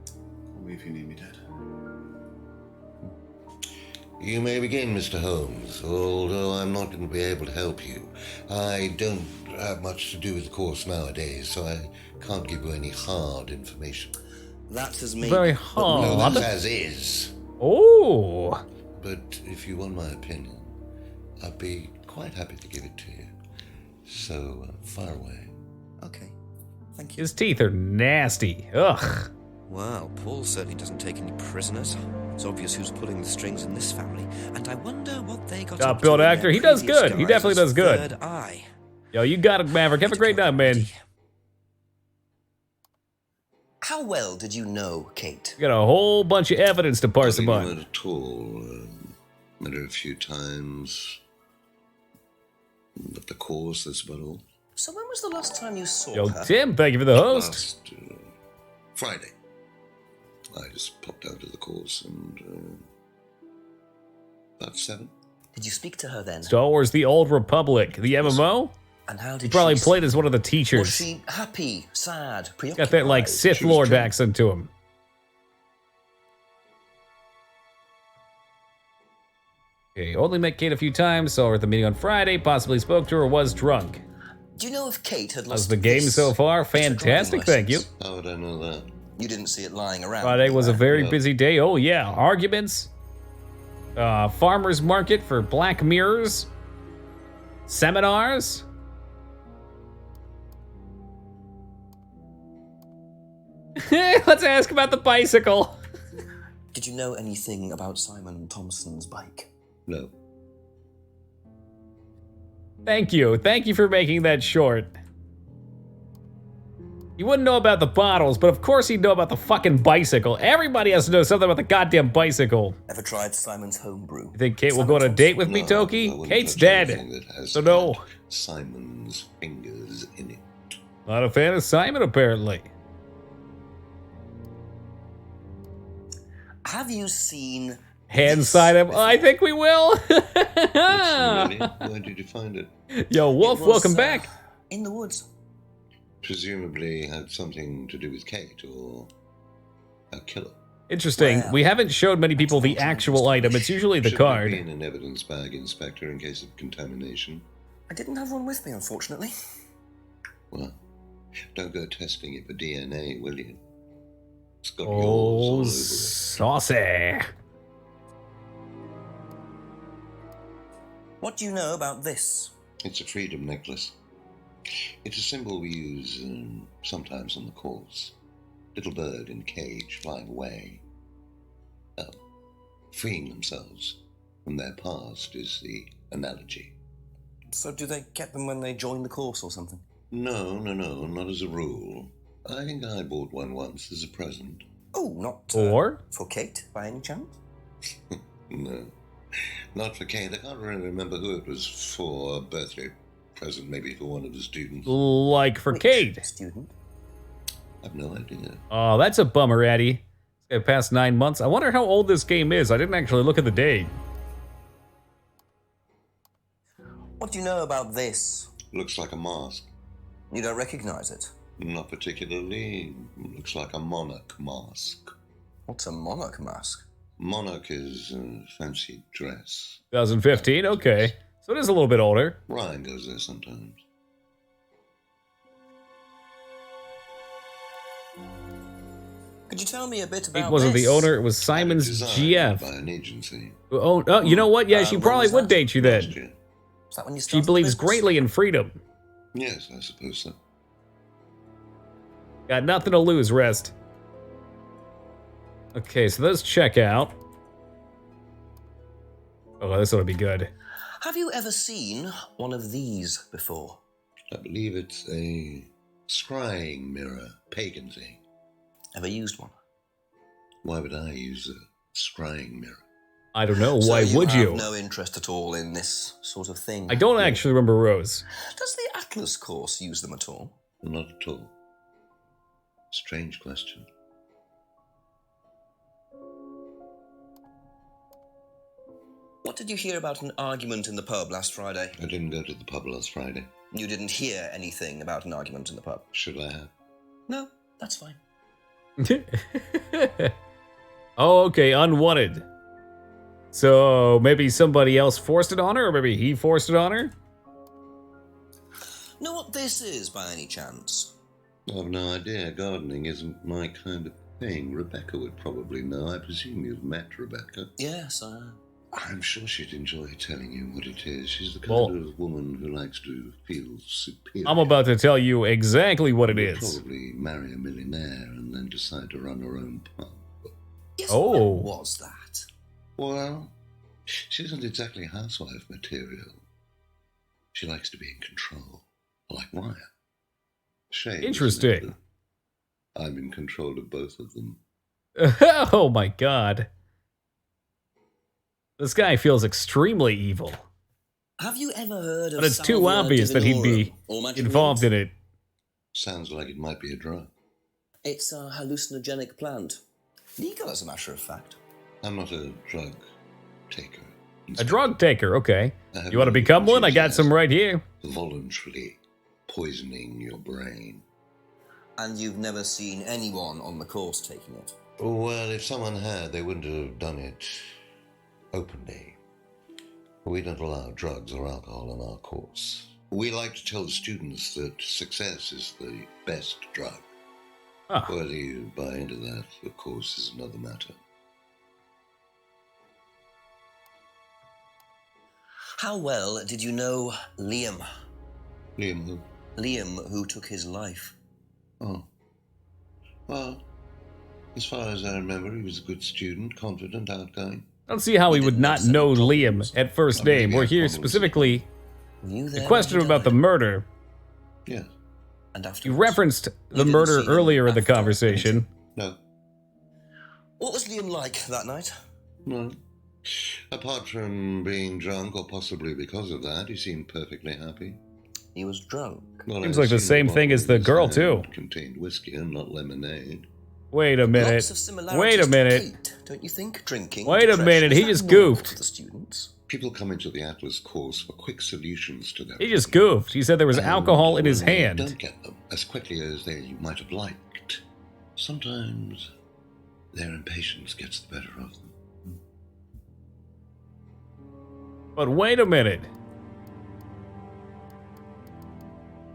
Call me if you need me, Dad. You may begin, Mr. Holmes, although I'm not going to be able to help you. I don't have much to do with the course nowadays, so I can't give you any hard information. That has made... Very hard. No, that's as is. Oh. But if you want my opinion, I'd be quite happy to give it to you. So, fire away. Okay, thank you. His teeth are nasty. Ugh. Wow, Paul certainly doesn't take any prisoners. It's obvious who's pulling the strings in this family, and I wonder what they got up to Top-billed in their actor. He does previous good. He guise definitely does as good. Third Eye. Yo, you got it, Maverick. Have a great night, man. How well did you know Kate? We got a whole bunch of evidence to parse Not among. at all. Met her a few times. At the course, that's about all. So when was the last time you saw Yo, her? Tim, thank you for the host. Last Friday. I just popped out of the course and about 7. Did you speak to her then? Star Wars: The Old Republic, the MMO. And how He did probably she played seem? as one of the Was teachers. she happy, sad, preoccupied? Got that like Sith Lord accent to him. Okay, only met Kate a few times, saw her at the meeting on Friday, possibly spoke to her, was drunk. Do you know if Kate had How's lost the game this? so far? It's her driving Fantastic, thank you. license. How would I know that? You didn't see it lying around. Friday was a very No. busy day. Oh yeah, arguments, farmers market for Black Mirrors, seminars. Let's ask about the bicycle. Did you know anything about Simon Thompson's bike? No. Thank you. Thank you for making that short. You wouldn't know about the bottles, but of course he'd know about the fucking bicycle. Everybody has to know something about the goddamn bicycle. Ever tried Simon's homebrew? You think Kate will go on a date with me, No, I Toki? wouldn't Kate's touch dead. anything that has So no. Simon's fingers in it. Not a fan of Simon, apparently. Have you seen Hand sign him. I think we will. Really? Where did you find it? Yo, Wolf, It was, welcome back. in the woods? Presumably had something to do with Kate or a killer. Interesting. Well, We haven't showed many people the actual item. It's usually the Should have card. been an evidence bag, Inspector, in case of contamination. I didn't have one with me, unfortunately. Well, don't go testing it for DNA, will you? It's got yours Oh, all over it. saucy. What do you know about this? It's a freedom necklace. It's a symbol we use sometimes on the course. Little bird in cage flying away. Freeing themselves from their past is the analogy. So do they get them when they join the course or something? No, not as a rule. I think I bought one once as a present. Oh, not Or? for Kate, by any chance? No, not for Kate. I can't really remember who it was for. A birthday present, maybe for one of the students. Like for Which Kate. student? I've no idea. Oh, that's a bummer, Addy. It's past 9 months. I wonder how old this game is. I didn't actually look at the date. What do you know about this? Looks like a mask. You don't recognize it? Not particularly. Looks like a monarch mask. What's a monarch mask? Monarch is a fancy dress. 2015, okay. So it is a little bit older. Ryan goes there sometimes. Could you tell me a bit about It wasn't this? the owner, it was Simon's Designed GF. by an agency. Oh, you know what? Yeah, she when probably was would that? date you then. Last year. Is that when you She started believes the business? greatly in freedom. Yes, I suppose so. Got nothing to lose, rest. Okay, so those check out. Oh, this ought to be good. Have you ever seen one of these before? I believe it's a scrying mirror, pagan thing. Ever used one? Why would I use a scrying mirror? I don't know. So Why would have you? no interest at all in this sort of thing? I don't actually remember Rose. Does the Atlas course use them at all? Not at all. Strange question. What did you hear about an argument in the pub last Friday? I didn't go to the pub last Friday. You didn't hear anything about an argument in the pub? Should I have? No, that's fine. Oh, okay, unwanted. So maybe somebody else forced it on her, or maybe he forced it on her? Know what this is by any chance? I've no idea. Gardening isn't my kind of thing. Rebecca would probably know. I presume you've met Rebecca. Yes, I'm sure she'd enjoy telling you what it is. She's the kind Well, of woman who likes to feel superior. I'm about to tell you exactly what it Would is. probably marry a millionaire and then decide to run her own pub. Yes, Oh. what was that? Well, she isn't exactly housewife material. She likes to be in control, like Ryan. Shame, isn't it, Interesting. that I'm in control of both of them. Oh my god. This guy feels extremely evil. Have you ever heard of But it's too Salvia obvious that he'd be Divinorum, or magic involved in mint? it. Sounds like it might be a drug. It's a hallucinogenic plant. Legal, as a matter of fact. I'm not a drug taker. A drug taker, okay. You want to become one? I got some right here. Voluntarily poisoning your brain. And you've never seen anyone on the course taking it? Well, if someone had, they wouldn't have done it openly. We don't allow drugs or alcohol on our course. We like to tell the students that success is the best drug. Whether you buy into that, of course, is another matter. How well did you know Liam? Liam who? Liam, who took his life. Oh. Well, as far as I remember, he was a good student, confident, outgoing. I don't see how he would not know Liam at first name. We're here specifically to question him about the murder. Yeah. And after You referenced the murder earlier in the conversation. No. What was Liam like that night? No. Apart from being drunk, or possibly because of that, he seemed perfectly happy. He was drunk. Well, Seems like the same thing as the girl, too. Contained whiskey and not lemonade. Wait a minute. Lots of similarities Wait a minute. to Kate, don't you think? Drinking. Wait a minute. He just goofed. The students. People come into the Atlas course for quick solutions to their. He just goofed. He said there was alcohol in his when they hand. Don't get them as quickly as they might have liked. Sometimes their impatience gets the better of them. But wait a minute.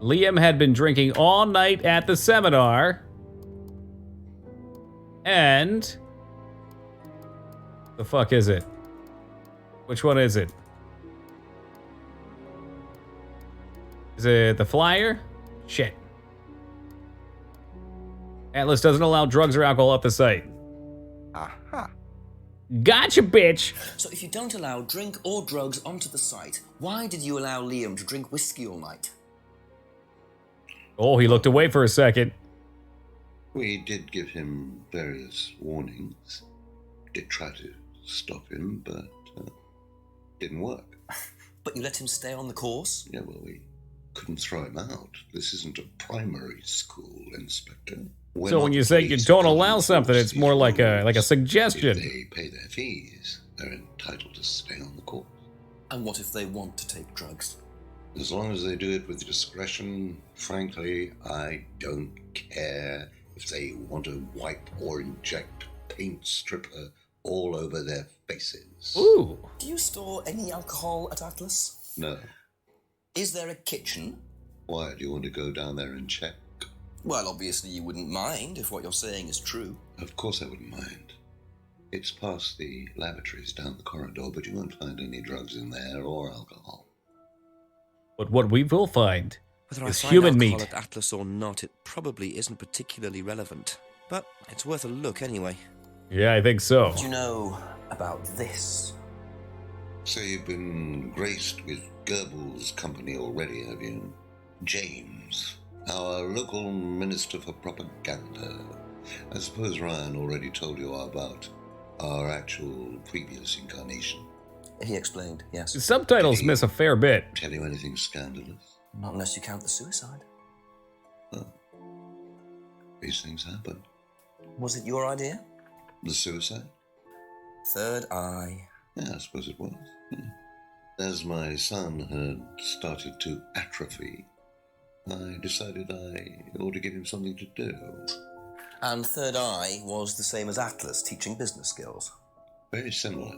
Liam had been drinking all night at the seminar. And the fuck is it? Which one is it? Is it the flyer? Shit. Atlas doesn't allow drugs or alcohol at the site. Aha. Gotcha, bitch! So if you don't allow drink or drugs onto the site, why did you allow Liam to drink whiskey all night? Oh, he looked away for a second. We did give him various warnings. Did try to stop him, but didn't work. But you let him stay on the course? Yeah, well, we couldn't throw him out. This isn't a primary school, Inspector. So when you say you don't allow something, it's more like a suggestion. If they pay their fees, they're entitled to stay on the course. And what if they want to take drugs? As long as they do it with discretion, frankly, I don't care if they want to wipe or inject paint stripper all over their faces. Ooh. Do you store any alcohol at Atlas? No. Is there a kitchen? Why, do you want to go down there and check? Well, obviously you wouldn't mind if what you're saying is true. Of course I wouldn't mind. It's past the lavatories down the corridor, but you won't find any drugs in there or alcohol. But what we will find Whether is I find human alcohol meat. at Atlas or not, it probably isn't particularly relevant. But it's worth a look anyway. Yeah, I think so. What do you know about this? So you've been graced with Goebbels' company already, have you? James, our local minister for propaganda. I suppose Ryan already told you about our actual previous incarnation. He explained, yes. The subtitles miss a fair bit. Tell you anything scandalous? Not unless you count the suicide. Oh. These things happen. Was it your idea? The suicide? Third eye. Yeah, I suppose it was. As my son had started to atrophy, I decided I ought to give him something to do. And Third Eye was the same as Atlas, teaching business skills. Very similar.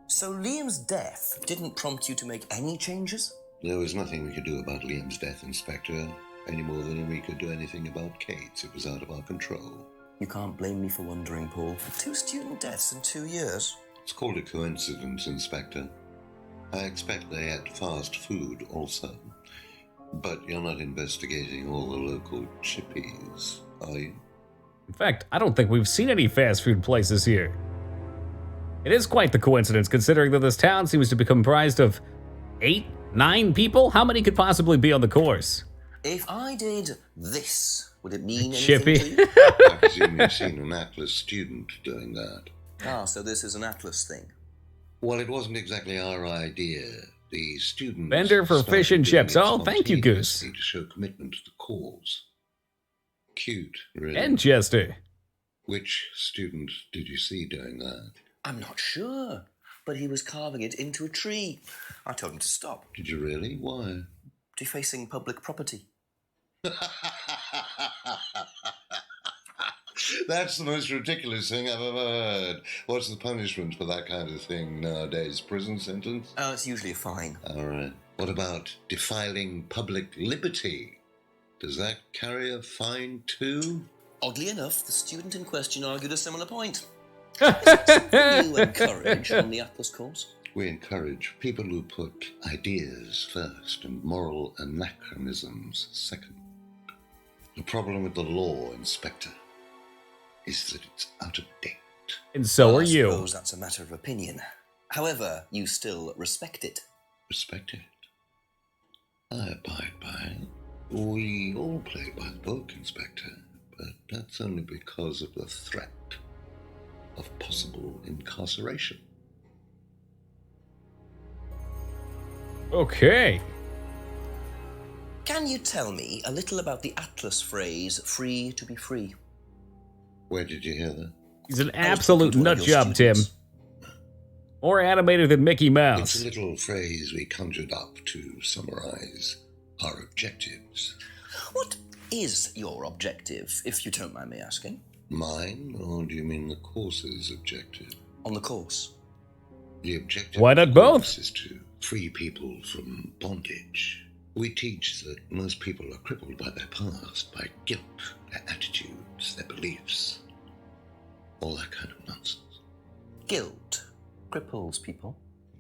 So Liam's death didn't prompt you to make any changes? There was nothing we could do about Liam's death, Inspector, any more than we could do anything about Kate's. It was out of our control. You can't blame me for wondering, Paul. 2 student deaths in 2 years. It's called a coincidence, Inspector. I expect they ate fast food also. But you're not investigating all the local chippies, are you? In fact, I don't think we've seen any fast food places here. It is quite the coincidence, considering that this town seems to be comprised of 8, 9 people. How many could possibly be on the course? If I did this, would it mean anything Chippy. to you? I presume you've seen an Atlas student doing that. Ah, so this is an Atlas thing. Well, it wasn't exactly our idea. The students... Vendor for fish and started chips. doing it Oh, thank you, Goose. spontaneously to show commitment to the cause. Cute, really. And Chester. Which student did you see doing that? I'm not sure. but he was carving it into a tree. I told him to stop. Did you really? Why? Defacing public property. That's the most ridiculous thing I've ever heard. What's the punishment for that kind of thing nowadays? Prison sentence? Oh, it's usually a fine. All right. What about defiling public liberty? Does that carry a fine too? Oddly enough, the student in question argued a similar point. Is that something you encourage on the Atlas course? We encourage people who put ideas first and moral anachronisms second. The problem with the law, Inspector, is that it's out of date. And so are you. I suppose that's a matter of opinion. However, you still respect it. Respect it? I abide by it. We all play by the book, Inspector, but that's only because of the threat of possible incarceration. Okay. Can you tell me a little about the Atlas phrase, free to be free? Where did you hear that? He's an absolute nut job, Tim. More animated than Mickey Mouse. It's a little phrase we conjured up to summarize our objectives. What is your objective, if you don't mind me asking? Mine, or do you mean the course's objective? On the course. The objective Why not both? Is to free people from bondage. We teach that most people are crippled by their past, by guilt, their attitudes, their beliefs, all that kind of nonsense. Guilt cripples people.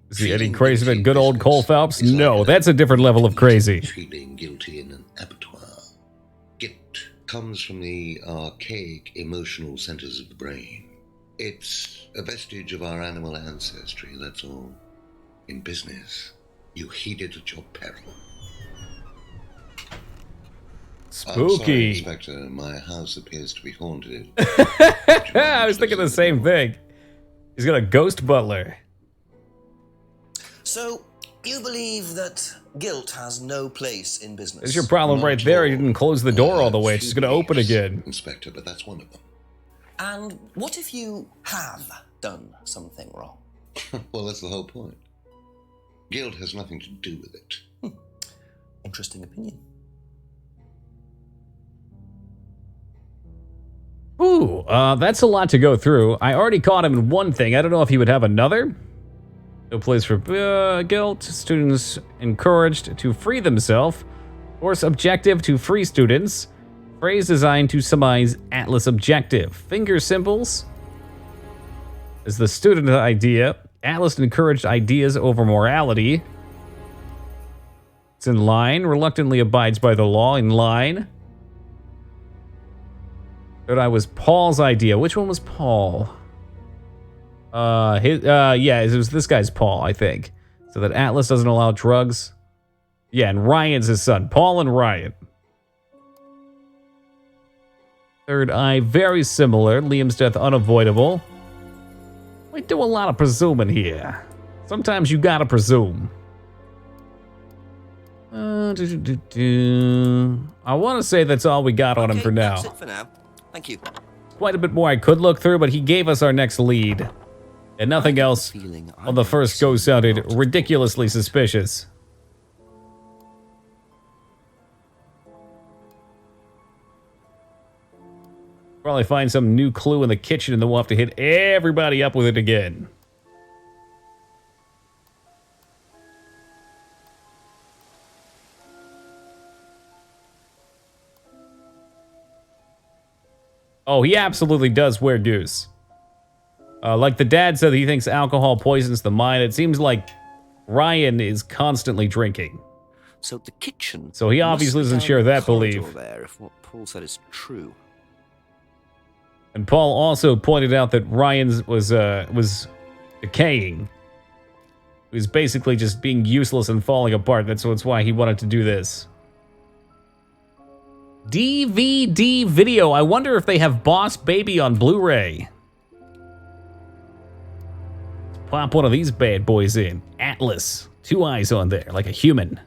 Is he any crazier than good old Cole Phelps? No, that's a different level of crazy. Feeling guilty in an abattoir. Guilt comes from the archaic emotional centers of the brain. It's a vestige of our animal ancestry, that's all. In business, you heed it at your peril. Spooky. I'm sorry, Inspector, my house appears to be haunted. I was thinking the same thing. He's got a ghost butler. So, you believe that guilt has no place in business? There's your problem right there. You didn't close the door all the way. It's just going to open again. Inspector, but that's one of them. And what if you have done something wrong? Well, that's the whole point. Guilt has nothing to do with it. Interesting opinion. Ooh, that's a lot to go through. I already caught him in one thing. I don't know if he would have another. No place for guilt. Students encouraged to free themselves. Course objective to free students. Phrase designed to summarize Atlas objective. Finger symbols is the student idea. Atlas encouraged ideas over morality. It's in line. Reluctantly abides by the law. In line. Third eye was Paul's idea. Which one was Paul? Yeah, it was this guy's Paul, I think. So that Atlas doesn't allow drugs. Yeah, and Ryan's his son. Paul and Ryan. Third eye, very similar. Liam's death unavoidable. We do a lot of presuming here. Sometimes you gotta presume. I want to say that's all we got on him for now. That's it for now. Thank you. Quite a bit more I could look through, but he gave us our next lead. And nothing else on the first go sounded ridiculously suspicious. Probably find some new clue in the kitchen and then we'll have to hit everybody up with it again. Oh, he absolutely does wear deuce. Like the dad said, he thinks alcohol poisons the mind. It seems like Ryan is constantly drinking. So the kitchen. So he obviously doesn't share that belief. There, if what Paul said is true. And Paul also pointed out that Ryan's was decaying. He was basically just being useless and falling apart. That's why he wanted to do this. DVD video. I wonder if they have Boss Baby on Blu-ray. Let's pop one of these bad boys in. Atlas. 2 eyes on there, like a human.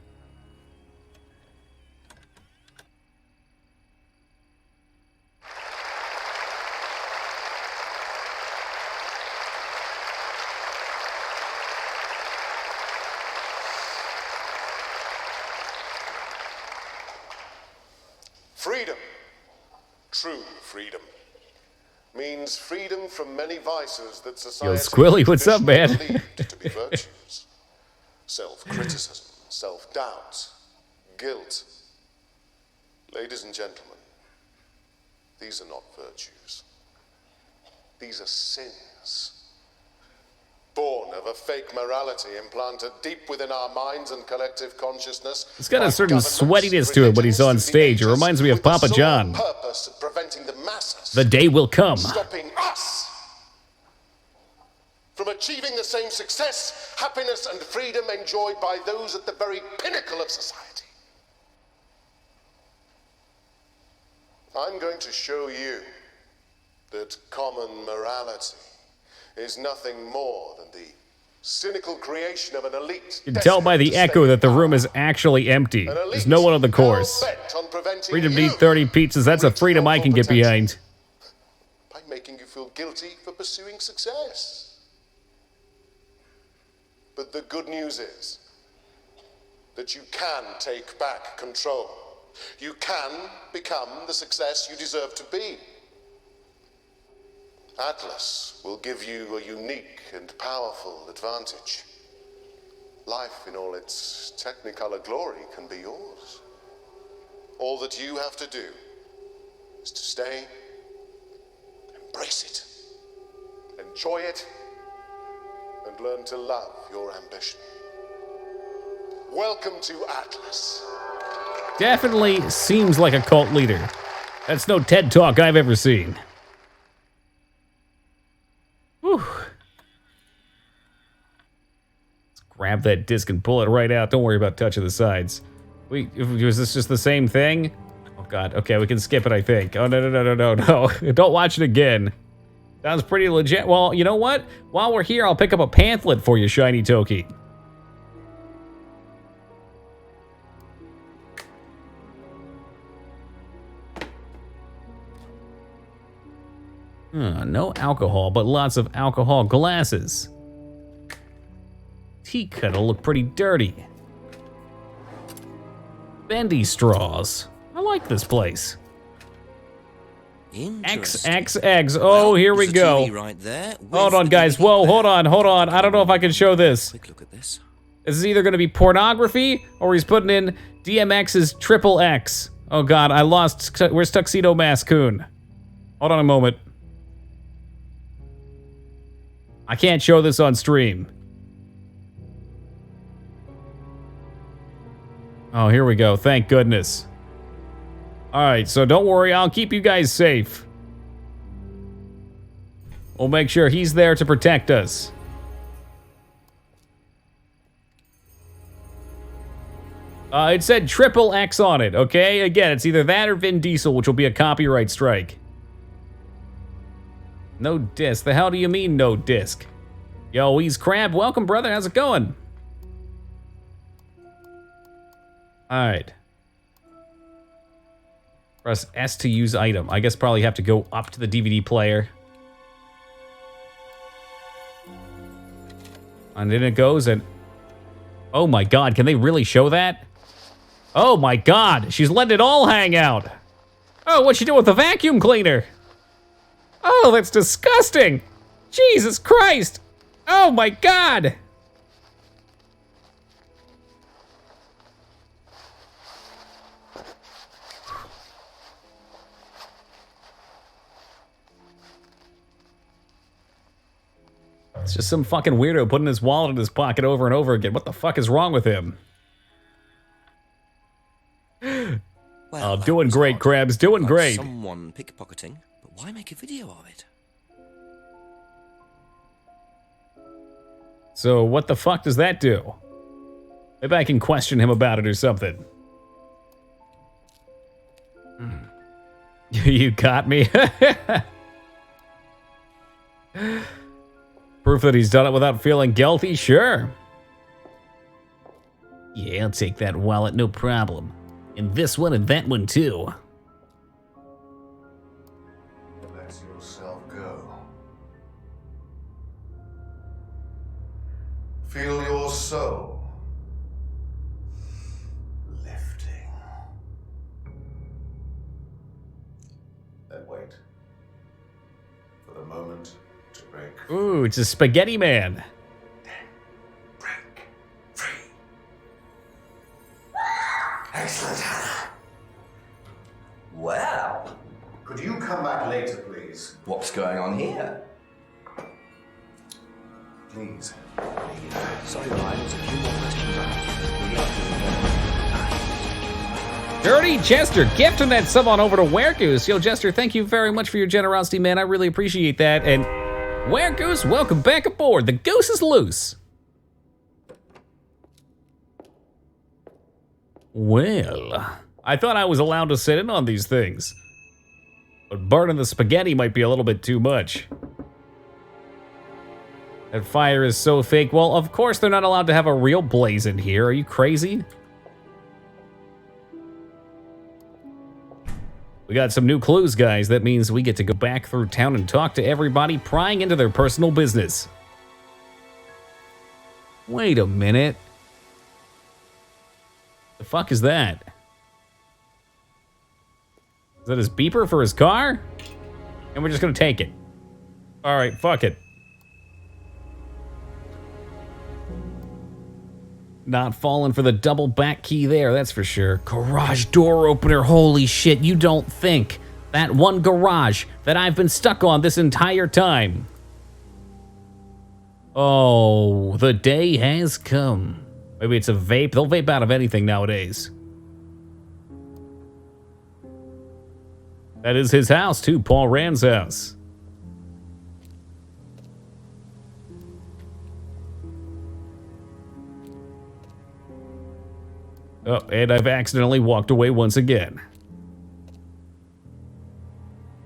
means freedom from many vices that Yo, society Squilly, what's up, man? believed to be virtues. Self-criticism, self-doubt, guilt. Ladies and gentlemen, these are not virtues. These are sins. Born of a fake morality implanted deep within our minds and collective consciousness. It's got a certain sweatiness to it when he's on stage. It reminds me of Papa John. Purpose of preventing the masses. The day will come. Stopping us from achieving the same success, happiness, and freedom enjoyed by those at the very pinnacle of society. I'm going to show you that common morality is nothing more than the cynical creation of an elite. You can tell by the echo that the room is actually empty. There's no one on the course. Freedom to eat 30 pizzas, that's a freedom I can get behind. By making you feel guilty for pursuing success. But the good news is that you can take back control. You can become the success you deserve to be. Atlas will give you a unique and powerful advantage. Life in all its technicolor glory can be yours. All that you have to do is to stay, embrace it, enjoy it, and learn to love your ambition. Welcome to Atlas. Definitely seems like a cult leader. That's no TED Talk I've ever seen. Whew. Let's grab that disc and pull it right out. Don't worry about touching the sides. Wait, was this just the same thing? Oh god, okay, we can skip it, I think. Oh, no. Don't watch it again. Sounds pretty legit. Well, you know what? While we're here, I'll pick up a pamphlet for you, Shiny Toki. No alcohol, but lots of alcohol glasses. Tea kettle look pretty dirty. Bendy straws. I like this place. XXX. Oh, here we go. Right there, hold on, guys. Whoa, hold on. I don't know if I can show this. Quick look at this. This is either going to be pornography or he's putting in DMX's triple X. Oh god, I lost. Where's Tuxedo Mask Coon? Hold on a moment. I can't show this on stream. Oh, here we go. Thank goodness. Alright, so don't worry. I'll keep you guys safe. We'll make sure he's there to protect us. It said triple X on it, okay? Again, it's either that or Vin Diesel, which will be a copyright strike. No disc. The hell do you mean, no disc? Yo, Weez Crab, welcome, brother. How's it going? Alright. Press S to use item. I guess probably have to go up to the DVD player. And then it goes and... Oh my god, can they really show that? Oh my god, she's letting it all hang out. Oh, what's she doing with the vacuum cleaner? Oh, that's disgusting! Jesus Christ! Oh my god! It's just some fucking weirdo putting his wallet in his pocket over and over again. What the fuck is wrong with him? Well, doing great, Krabs. Doing great. Someone pickpocketing, but why make a video of it? So what the fuck does that do? Maybe I can question him about it or something. You got me. Proof that he's done it without feeling guilty? Sure. Yeah, I'll take that wallet, no problem. And this one and that one too. Let yourself go. Feel your soul lifting. Then wait. for the moment to break. Ooh, it's a spaghetti man. Excellent, Hannah. Well, Could you come back later, please? what's going on here? Please. Sorry, Ryan, there's a few more questions I have. Dirty Jester gifting that sub on over to Weregoose. Yo, Jester, thank you very much for your generosity, man. I really appreciate that. And Weregoose, welcome back aboard. The goose is loose. Well, I thought I was allowed to sit in on these things. But burning the spaghetti might be a little bit too much. That fire is so fake. Well, of course they're not allowed to have a real blaze in here. Are you crazy? We got some new clues, guys. That means we get to go back through town and talk to everybody, prying into their personal business. Wait a minute. The fuck is that? Is that his beeper for his car? And we're just gonna take it. All right, fuck it. Not falling for the double back key there, that's for sure. Garage door opener, holy shit, you don't think that one garage that I've been stuck on this entire time. Oh, the day has come. Maybe it's a vape. They'll vape out of anything nowadays. That is his house too, Paul Rand's house. Oh, and I've accidentally walked away once again.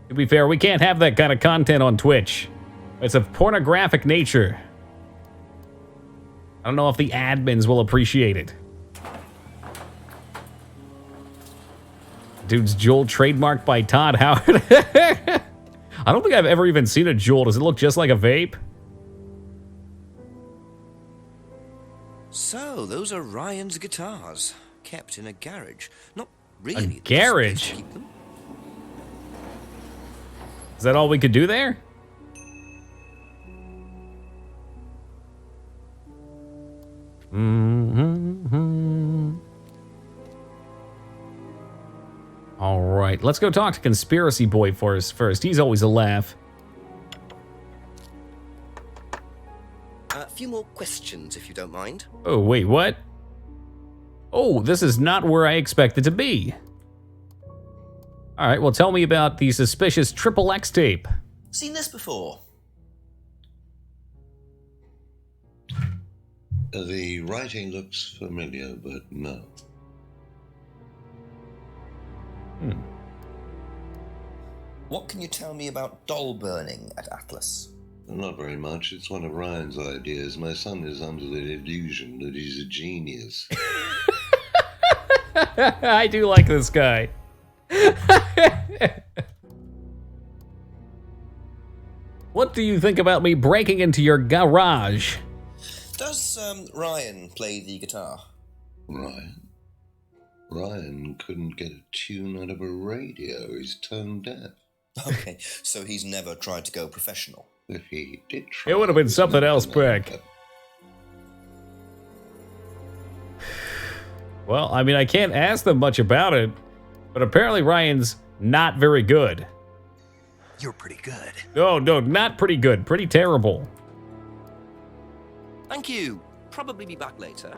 To be fair, we can't have that kind of content on Twitch. It's of pornographic nature. I don't know if the admins will appreciate it. Dude's Joel trademarked by Todd Howard. I don't think I've ever even seen a Joel. Does it look just like a vape? So, those are Ryan's guitars, kept in a garage. Not really. A garage? Is that all we could do there? Mm-hmm. All right, let's go talk to Conspiracy Boy for us first. He's always a laugh. A few more questions, if you don't mind. Oh, wait, what? Oh, this is not where I expected to be. All right, well, tell me about the suspicious XXX tape. Seen this before? The writing looks familiar, but no. What can you tell me about doll burning at Atlas? Not very much. It's one of Ryan's ideas. My son is under the illusion that he's a genius. I do like this guy. What do you think about me breaking into your garage? Does Ryan play the guitar? Ryan? Ryan couldn't get a tune out of a radio. He's tone deaf. Okay, so he's never tried to go professional. If he did try, It would have been something else, Breck. Well, I mean, I can't ask them much about it, but apparently Ryan's not very good. You're pretty good. No, not pretty good. Pretty terrible. Thank you. Probably be back later.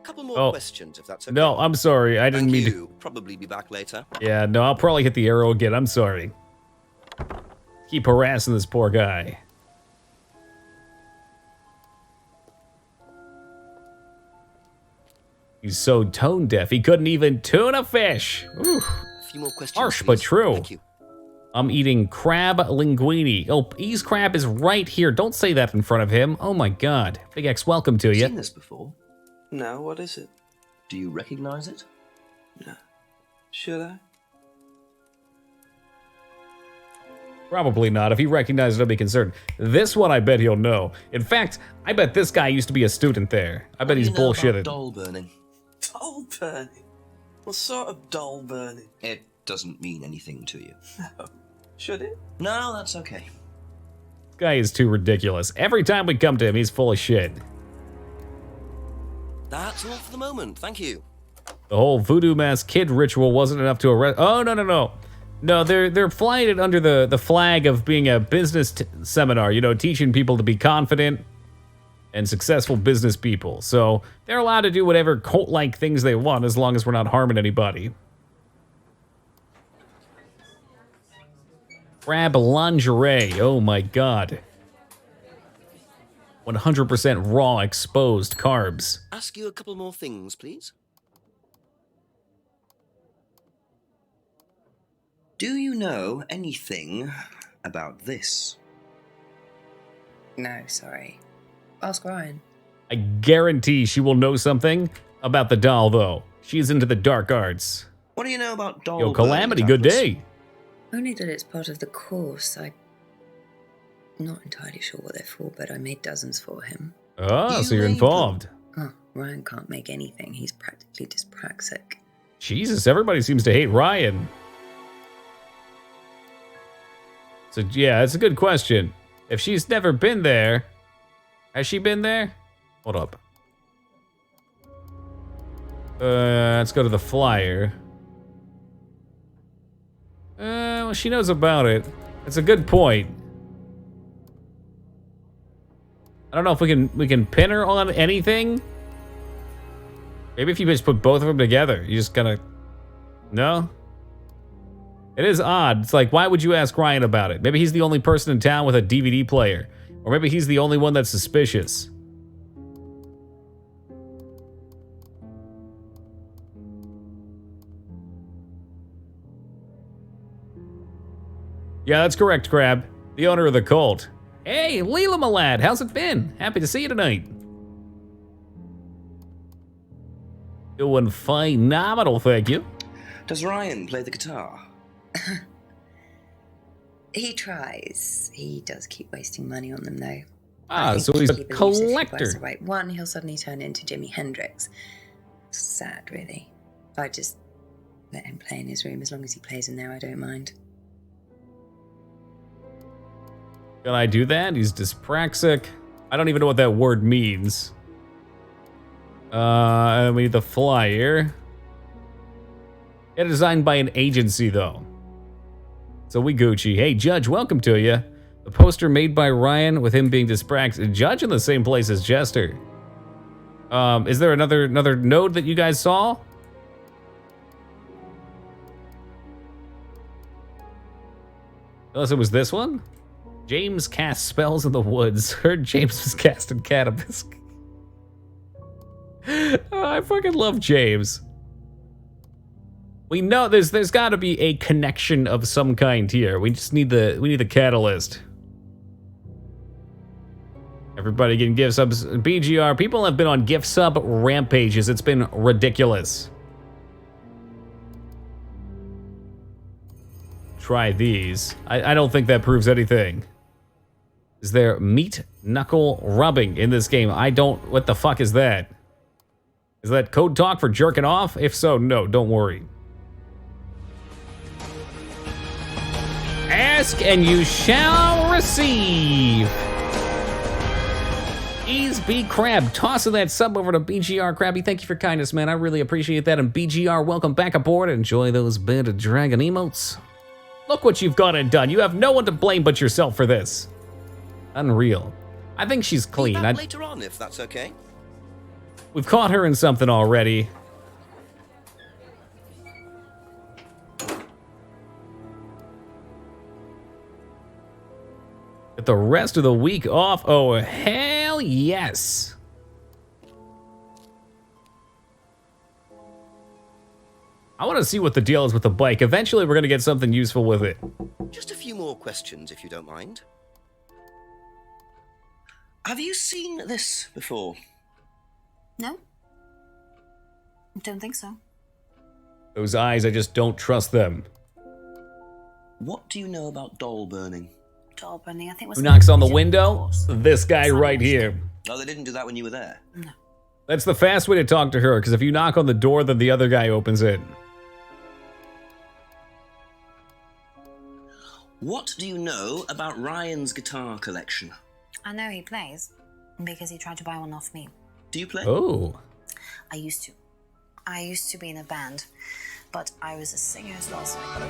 Couple more questions, if that's okay. No, I'm sorry. I didn't mean to. Probably be back later. Yeah, no, I'll probably hit the arrow again. I'm sorry. Keep harassing this poor guy. He's so tone deaf, he couldn't even tune a fish. Ooh. A few more questions. Harsh, please. but true. Thank you. I'm eating crab linguine. Oh, Ease Crab is right here. Don't say that in front of him. Oh my god. Big X, welcome to you. Seen this before? No, what is it? Do you recognize it? No. Should I? Probably not. If he recognizes it, I'll be concerned. This one, I bet he'll know. In fact, I bet this guy used to be a student there. I bet he's bullshitted. Doll burning. Doll Doll burning? What sort of doll burning? It doesn't mean anything to you. No. Should it? No, that's okay. This guy is too ridiculous. Every time we come to him, he's full of shit. That's all for the moment. Thank you. The whole voodoo mask kid ritual wasn't enough to arrest. Oh, no. No, they're flying it under the flag of being a business seminar, you know, teaching people to be confident and successful business people. So they're allowed to do whatever cult-like things they want as long as we're not harming anybody. Crab lingerie. Oh my god. 100% raw exposed carbs. Ask you a couple more things, please. Do you know anything about this? No, sorry. Ask Ryan. I guarantee she will know something about the doll, though. She's into the dark arts. What do you know about doll? Yo, Calamity, good day. Only that it's part of the course. I'm not entirely sure what they're for, but I made dozens for him. Oh, so you're involved. Oh, Ryan can't make anything. He's practically dyspraxic. Jesus, everybody seems to hate Ryan. So, yeah, that's a good question. If she's never been there, has she been there? Hold up. Let's go to the flyer. Well, she knows about it. It's a good point. I don't know if we can pin her on anything. Maybe if you just put both of them together, you just gotta. No. It is odd. It's like, why would you ask Ryan about it? Maybe he's the only person in town with a DVD player, or maybe he's the only one that's suspicious. Yeah, that's correct, Crab. The owner of the cult. Hey, Leela, my lad, how's it been? Happy to see you tonight. Doing phenomenal, thank you. Does Ryan play the guitar? He tries. He does keep wasting money on them, though. Ah, so he's a collector. Right. One, he'll suddenly turn into Jimi Hendrix. It's sad, really. I just let him play in his room. As long as he plays in there, I don't mind. Can I do that? He's dyspraxic. I don't even know what that word means. We need the flyer. It's designed by an agency, though. So we Gucci. Hey, Judge, welcome to you. The poster made by Ryan with him being dyspraxic. Judge in the same place as Jester. Is there another node that you guys saw? Unless it was this one? James casts spells in the woods. Heard James was casting cannabis. I fucking love James. We know there's got to be a connection of some kind here. We just need the catalyst. Everybody getting gift subs. BGR. People have been on gift sub rampages. It's been ridiculous. Try these. I don't think that proves anything. Is there meat knuckle rubbing in this game? What the fuck is that? Is that code talk for jerking off? If so, no, don't worry. Ask and you shall receive. Ease B Crab, tossing that sub over to BGR Krabby. Thank you for kindness, man. I really appreciate that. And BGR, welcome back aboard. Enjoy those bearded dragon emotes. Look what you've gone and done. You have no one to blame but yourself for this. Unreal. I think she's clean. Be back later on, if that's okay. We've caught her in something already. Get the rest of the week off. Oh, hell yes. I want to see what the deal is with the bike. Eventually, we're going to get something useful with it. Just a few more questions, if you don't mind. Have you seen this before? No. I don't think so. Those eyes, I just don't trust them. What do you know about doll burning? Doll burning, I think was. Who knocks on the window? This guy right here. Oh, they didn't do that when you were there? No. That's the fast way to talk to her, because if you knock on the door, then the other guy opens it. What do you know about Ryan's guitar collection? I know he plays because he tried to buy one off me. Do you play? Oh. I used to. I used to be in a band, but I was a singer as well, so I got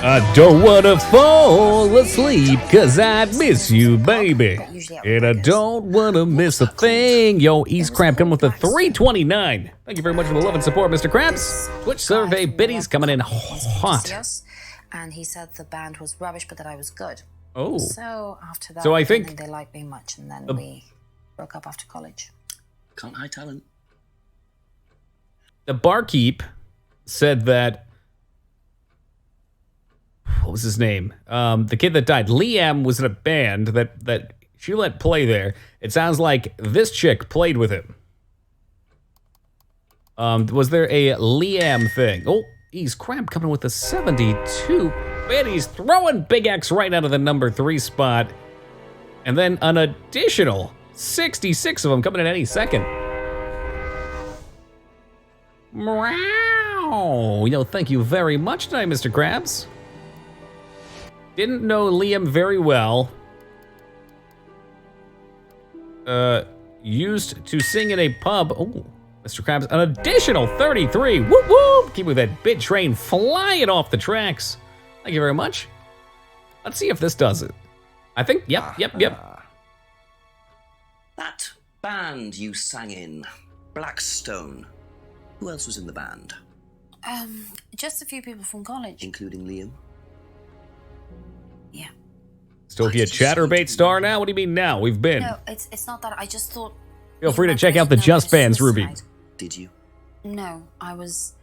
I don't wanna fall asleep, cause I miss you, baby. And I don't wanna miss a thing. Yo, East Crab coming with a 329. Thank you very much for the love and support, Mr. Krabs. Twitch survey biddies coming in hot. And he said the band was rubbish, but that I was good. Oh. So after that, So I don't think they liked me much, and then we broke up after college. Can't hide talent. The barkeep said that, what was his name? The kid that died, Liam, was in a band that she let play there. It sounds like this chick played with him. Was there a Liam thing? Oh, he's Crab coming with a 72. Man, he's throwing Big X right out of the number 3 spot. And then an additional 66 of them coming in any second. Meow. Thank you very much tonight, Mr. Krabs. Didn't know Liam very well. Used to sing in a pub. Oh, Mr. Krabs, an additional 33. Whoop whoop! Keep with that bit train flying off the tracks. Thank you very much. Let's see if this does it. I think, yep. That band you sang in, Blackstone. Who else was in the band? Just a few people from college. Including Liam? Yeah. Still be a Chatterbait star now? What do you mean now? We've been. No, it's not that. I just thought. Feel free to check out the Just Bands, Ruby. Did you? No, I was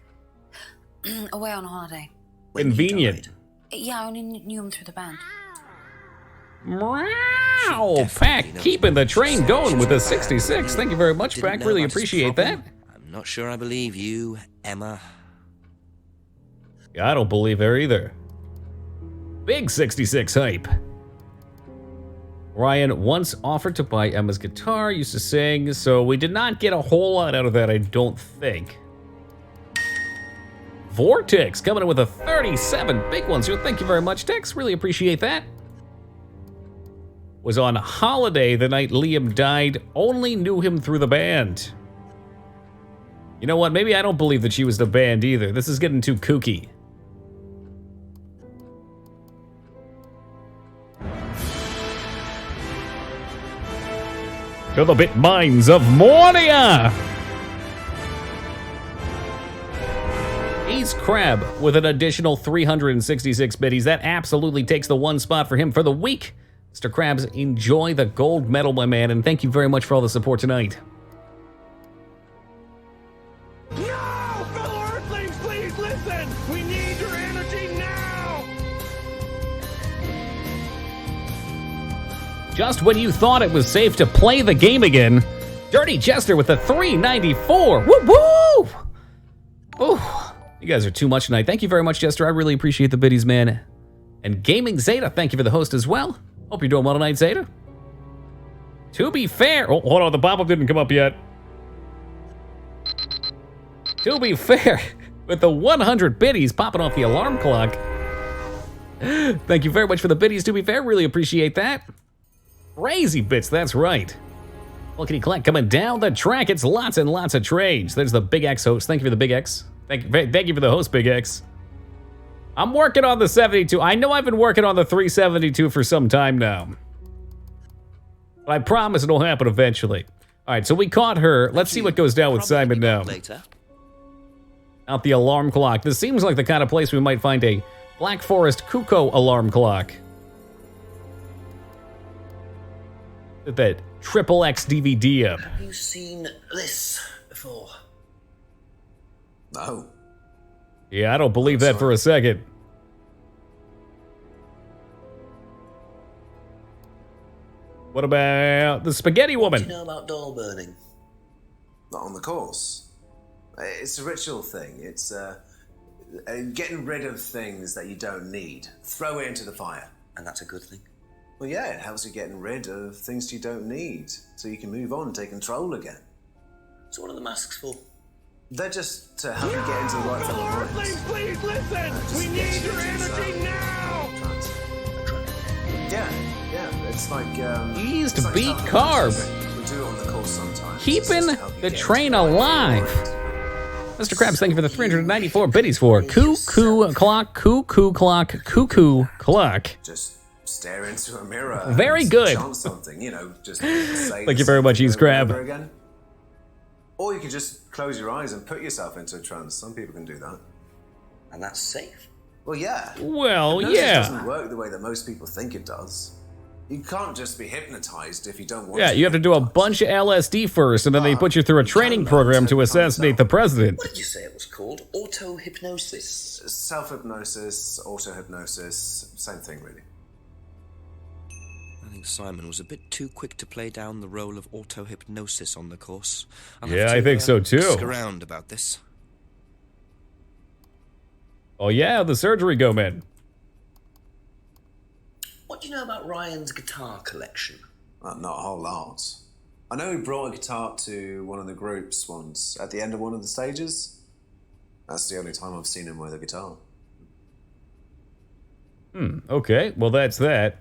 away on holiday. Convenient. Yeah, I only knew him through the band. Wow, Pack keeping the train going with a 66. Thank you very much, Pack. Really appreciate that. I'm not sure I believe you, Emma. Yeah, I don't believe her either. Big 66 hype. Ryan once offered to buy Emma's guitar, used to sing, so we did not get a whole lot out of that, I don't think. Vortex coming in with a 37. Big ones. Thank you very much, Tex. Really appreciate that. Was on holiday the night Liam died. Only knew him through the band. You know what? Maybe I don't believe that she was the band either. This is getting too kooky. To the bit minds of Mornia! He's Crab with an additional 366 biddies. That absolutely takes the 1 spot for him for the week. Mr. Krabs, enjoy the gold medal, my man, and thank you very much for all the support tonight. No! Fellow Earthlings, please listen! We need your energy now! Just when you thought it was safe to play the game again, Dirty Jester with a 394. Woo woo! Ooh, you guys are too much tonight. Thank you very much, Jester. I really appreciate the biddies, man. And Gaming Zeta, thank you for the host as well. Hope you're doing well tonight, Zeta. To be fair, oh, hold on, the pop-up didn't come up yet. To be fair, with the 100 biddies popping off the alarm clock. Thank you very much for the biddies, to be fair. Really appreciate that. Crazy bits, that's right. Lickety clack coming down the track. It's lots and lots of trades. There's the Big X host. Thank you for the Big X. Thank you for the host, Big X. I'm working on the 72. I know I've been working on the 372 for some time now. But I promise it'll happen eventually. All right, so we caught her. Let's see what goes down with Simon now. Out the alarm clock. This seems like the kind of place we might find a Black Forest Kuko alarm clock. With that triple X DVD up. Have you seen this before? No. Yeah, I don't believe that for a second. What about the spaghetti woman? What do you know about doll burning? Not on the course. It's a ritual thing. It's getting rid of things that you don't need. Throw it into the fire. And that's a good thing? Well, yeah, it helps you getting rid of things you don't need, so you can move on and take control again. So what are the masks for? They're just to help you get into the right frame of mind. Please listen! We need your energy now! Yeah, it's like Ease it's to like beat self-hypnosis. carb. We do it on the course sometimes. Keeping the train alive. Mr. Krabs, thank you for the 394 biddies for Cuckoo Clock, Cuckoo Clock, Cuckoo Clock. Just stare into a mirror. Very and good. Chant something, just say Thank you very much, Ease over and Crab. over again. Or you could just close your eyes and put yourself into a trance. Some people can do that. And that's safe? Well, yeah. Well, Hypnosis yeah. doesn't work the way that most people think it does. You can't just be hypnotized if you don't want to. Yeah, you have to do a bunch of LSD first, and then they put you through a training program to assassinate the president. What did you say it was called? Auto-hypnosis? Self-hypnosis, auto-hypnosis, same thing, really. I think Simon was a bit too quick to play down the role of auto-hypnosis on the course. Yeah, I think so, too. Ask around about this. Oh yeah, the surgery go, man. What do you know about Ryan's guitar collection? Not a whole lot. I know he brought a guitar to one of the groups once, at the end of one of the stages. That's the only time I've seen him with a guitar. Okay, well that's that.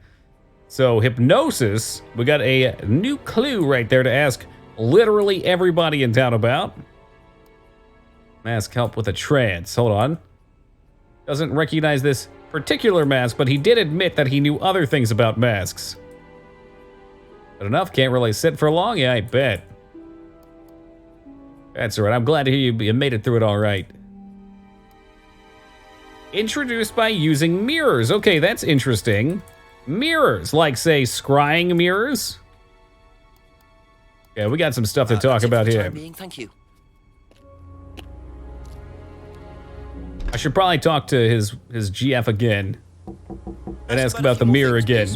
So hypnosis, we got a new clue right there to ask literally everybody in town about. Mask help with a trance. Hold on. Doesn't recognize this particular mask, but he did admit that he knew other things about masks. Good enough, can't really sit for long? Yeah, I bet. That's all right, I'm glad to hear you made it through it all right. Introduced by using mirrors. Okay, that's interesting. Mirrors, like say scrying mirrors. Yeah, we got some stuff to talk about here. Thank you. I should probably talk to his GF again and ask about the mirror again.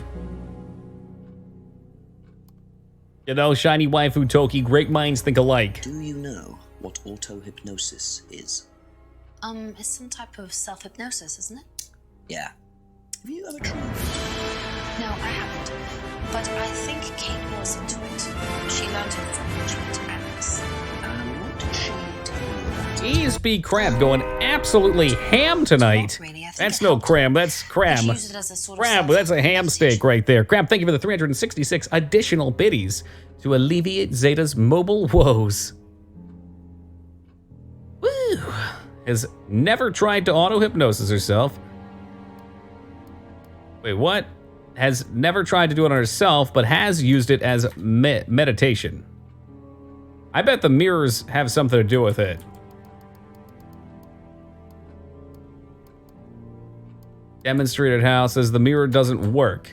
You know, shiny waifu Toki, great minds think alike. Do you know what auto-hypnosis is? It's some type of self-hypnosis, isn't it? Yeah. Have you ever tried? No, I haven't. But I think Kate was into it. She learned it from Richmond Alex. And what did she tell you? ESB Crab going absolutely ham tonight. That's no cram, that's cram. Crab, that's a ham steak right there. Crab, thank you for the 366 additional biddies to alleviate Zeta's mobile woes. Woo! Has never tried to auto-hypnosis herself. Wait, what? Has never tried to do it on herself, but has used it as meditation. I bet the mirrors have something to do with it. Demonstrated how says the mirror doesn't work.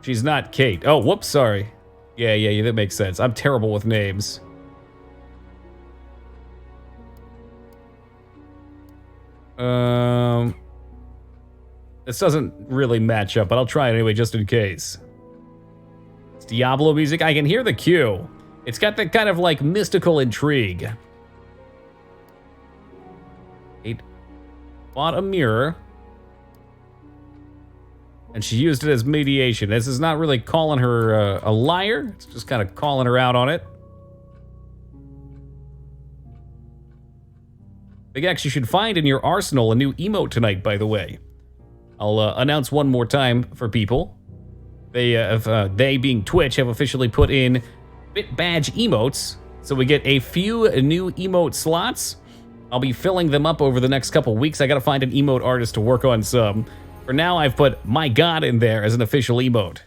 She's not Kate. Oh, whoops, sorry. Yeah, that makes sense. I'm terrible with names. This doesn't really match up, but I'll try it anyway just in case. It's Diablo music. I can hear the cue. It's got that kind of like mystical intrigue. Kate bought a mirror, and she used it as mediation. This is not really calling her a liar. It's just kind of calling her out on it. Big X, you should find in your arsenal a new emote tonight, by the way. I'll announce one more time for people. They being Twitch, have officially put in Bit Badge emotes, so we get a few new emote slots. I'll be filling them up over the next couple weeks. I gotta find an emote artist to work on some. For now, I've put My God in there as an official emote.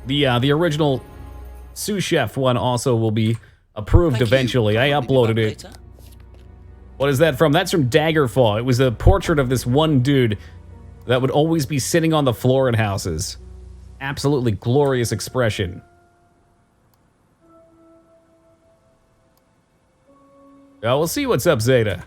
The original sous chef one also will be approved eventually. I uploaded it. What is that from? That's from Daggerfall. It was a portrait of this one dude that would always be sitting on the floor in houses. Absolutely glorious expression. We'll see what's up, Zeta.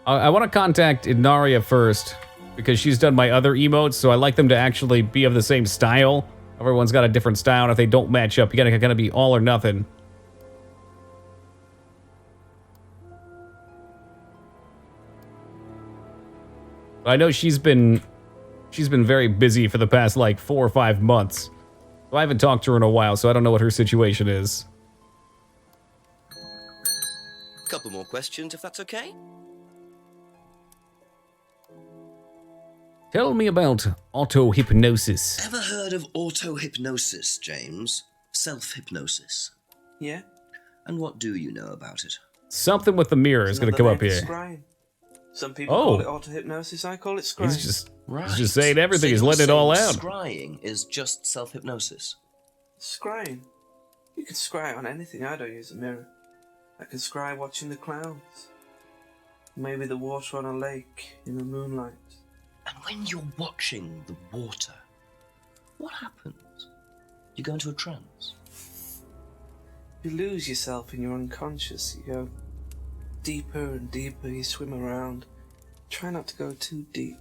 I want to contact Inaria first, because she's done my other emotes, so I like them to actually be of the same style. Everyone's got a different style, and if they don't match up, you gotta be all or nothing. I know she's been She's been very busy for the past, like, 4 or 5 months. So I haven't talked to her in a while, so I don't know what her situation is. Couple more questions, if that's okay. Tell me about auto-hypnosis. Ever heard of auto-hypnosis, James? Self-hypnosis? Yeah. And what do you know about it? Something with the mirror is going to come up here. Scrying. Some people call it auto-hypnosis, I call it scrying. He's just saying everything. He's letting it all out. Scrying is just self-hypnosis. Scrying? You can scry on anything. I don't use a mirror. I can scry watching the clouds. Maybe the water on a lake in the moonlight. And when you're watching the water, what happens? You go into a trance. You lose yourself in your unconscious. You go deeper and deeper. You swim around. Try not to go too deep.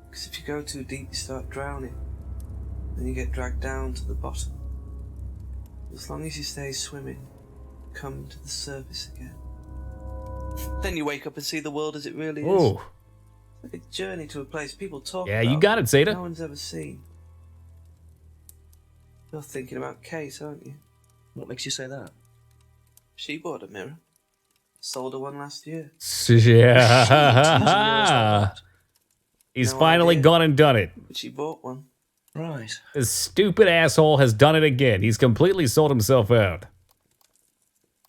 Because if you go too deep, you start drowning. Then you get dragged down to the bottom. As long as you stay swimming, come to the surface again. Then you wake up and see the world as it really is. Ooh. It's like a journey to a place people talk Yeah, about. you got it, Zeta. No one's ever seen. You're thinking about Kate, aren't you? What makes you say that? She bought a mirror. Sold her one last year. Yeah. He's finally gone and done it. But she bought one. Right. This stupid asshole has done it again. He's completely sold himself out.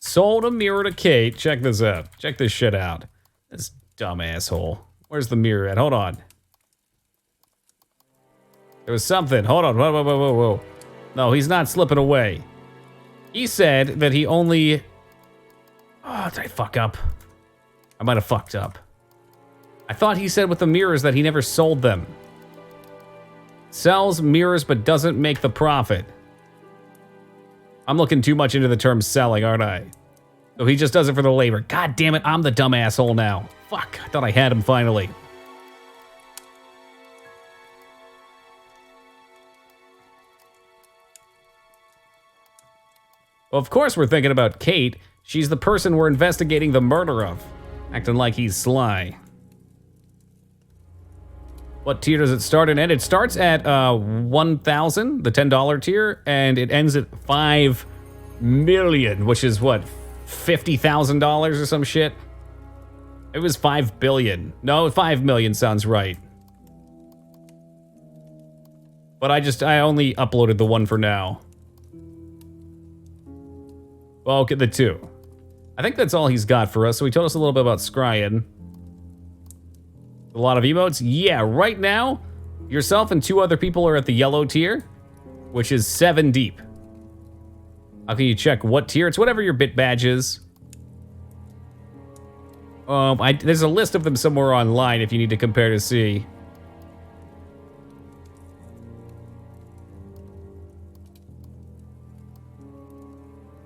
Sold a mirror to Kate. Check this out. Check this shit out. This dumb asshole. Where's the mirror at? Hold on. There was something. Hold on. Whoa. No, he's not slipping away. He said that he only... Oh, did I fuck up? I might have fucked up. I thought he said with the mirrors that he never sold them. Sells mirrors but doesn't make the profit. I'm looking too much into the term selling, aren't I? So he just does it for the labor. God damn it, I'm the dumb asshole now. Fuck, I thought I had him finally. Well, of course we're thinking about Kate. She's the person we're investigating the murder of. Acting like he's sly. What tier does it start and end? It starts at 1,000, the $10 tier, and it ends at 5 million, which is what, $50,000 or some shit? It was 5 billion. No, 5 million sounds right. But I only uploaded the one for now. Well, okay, the 2. I think that's all he's got for us. So he told us a little bit about scrying. A lot of emotes. Yeah, right now, yourself and 2 other people are at the yellow tier, which is 7 deep. How can you check what tier? It's whatever your bit badge is. There's a list of them somewhere online if you need to compare to see.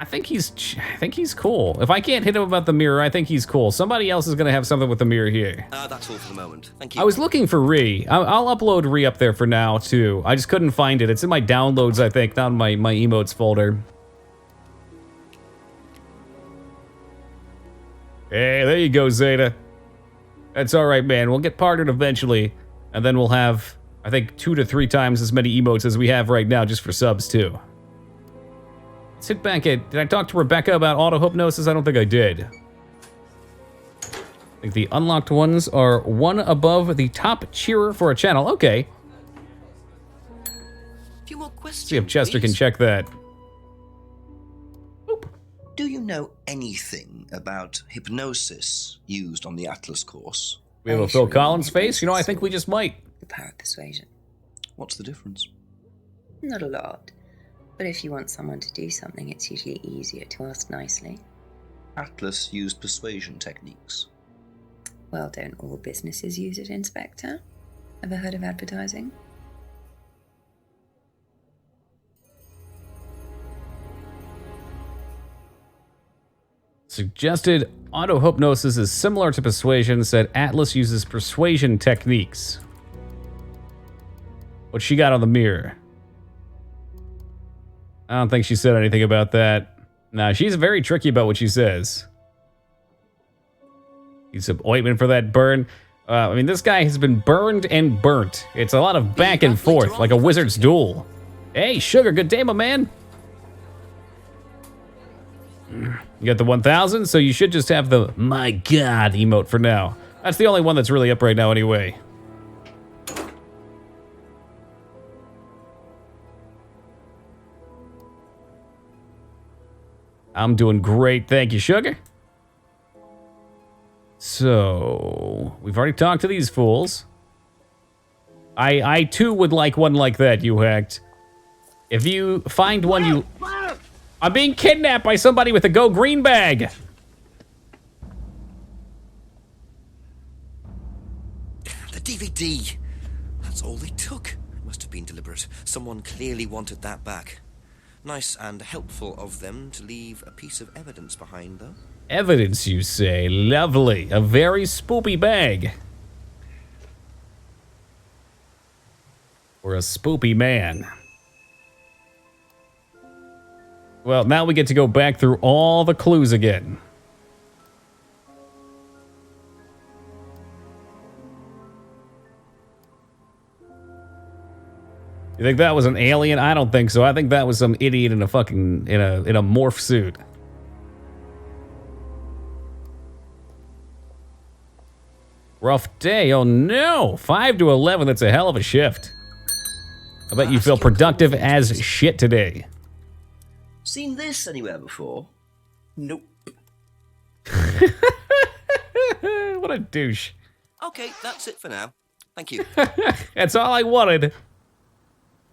I think he's cool. If I can't hit him about the mirror, I think he's cool. Somebody else is gonna have something with the mirror here. That's all for the moment. Thank you. I was looking for Ree. I'll upload Ree up there for now too. I just couldn't find it. It's in my downloads, I think, not in my emotes folder. Hey, there you go, Zeta. That's all right, man. We'll get partnered eventually, and then we'll have, I think, 2 to 3 times as many emotes as we have right now, just for subs too. Let's hit back at... Did I talk to Rebecca about auto-hypnosis? I don't think I did. I think the unlocked ones are one above the top cheerer for a channel. Okay. Few more questions, See if Chester please. can check that. Do you know anything about hypnosis used on the Atlas course? We have a Phil Collins face? You know, I think we just might. The power of persuasion. What's the difference? Not a lot. But if you want someone to do something, it's usually easier to ask nicely. Atlas used persuasion techniques. Well, don't all businesses use it, Inspector? Ever heard of advertising? Suggested auto-hypnosis is similar to persuasion, said Atlas uses persuasion techniques. What she got on the mirror? I don't think she said anything about that. Nah, she's very tricky about what she says. Need some ointment for that burn. I mean, this guy has been burned and burnt. It's a lot of back and forth, like a wizard's duel. Hey, Sugar, good day, my man. You got the 1000, so you should just have the my god emote for now. That's the only one that's really up right now anyway. I'm doing great, thank you, Sugar. So, we've already talked to these fools. I too would like one like that, you hacked. If you find one you... I'm being kidnapped by somebody with a Go Green bag. The DVD. That's all they took. It must have been deliberate. Someone clearly wanted that back. Nice and helpful of them to leave a piece of evidence behind, though. Evidence, you say? Lovely. A very spoopy bag. Or a spoopy man. Well, now we get to go back through all the clues again. You think that was an alien? I don't think so. I think that was some idiot in a fucking in a morph suit. Rough day. Oh no. 5 to 11. That's a hell of a shift. I bet you feel productive as shit today. Seen this anywhere before? Nope. What a douche. Okay, that's it for now. Thank you. That's all I wanted.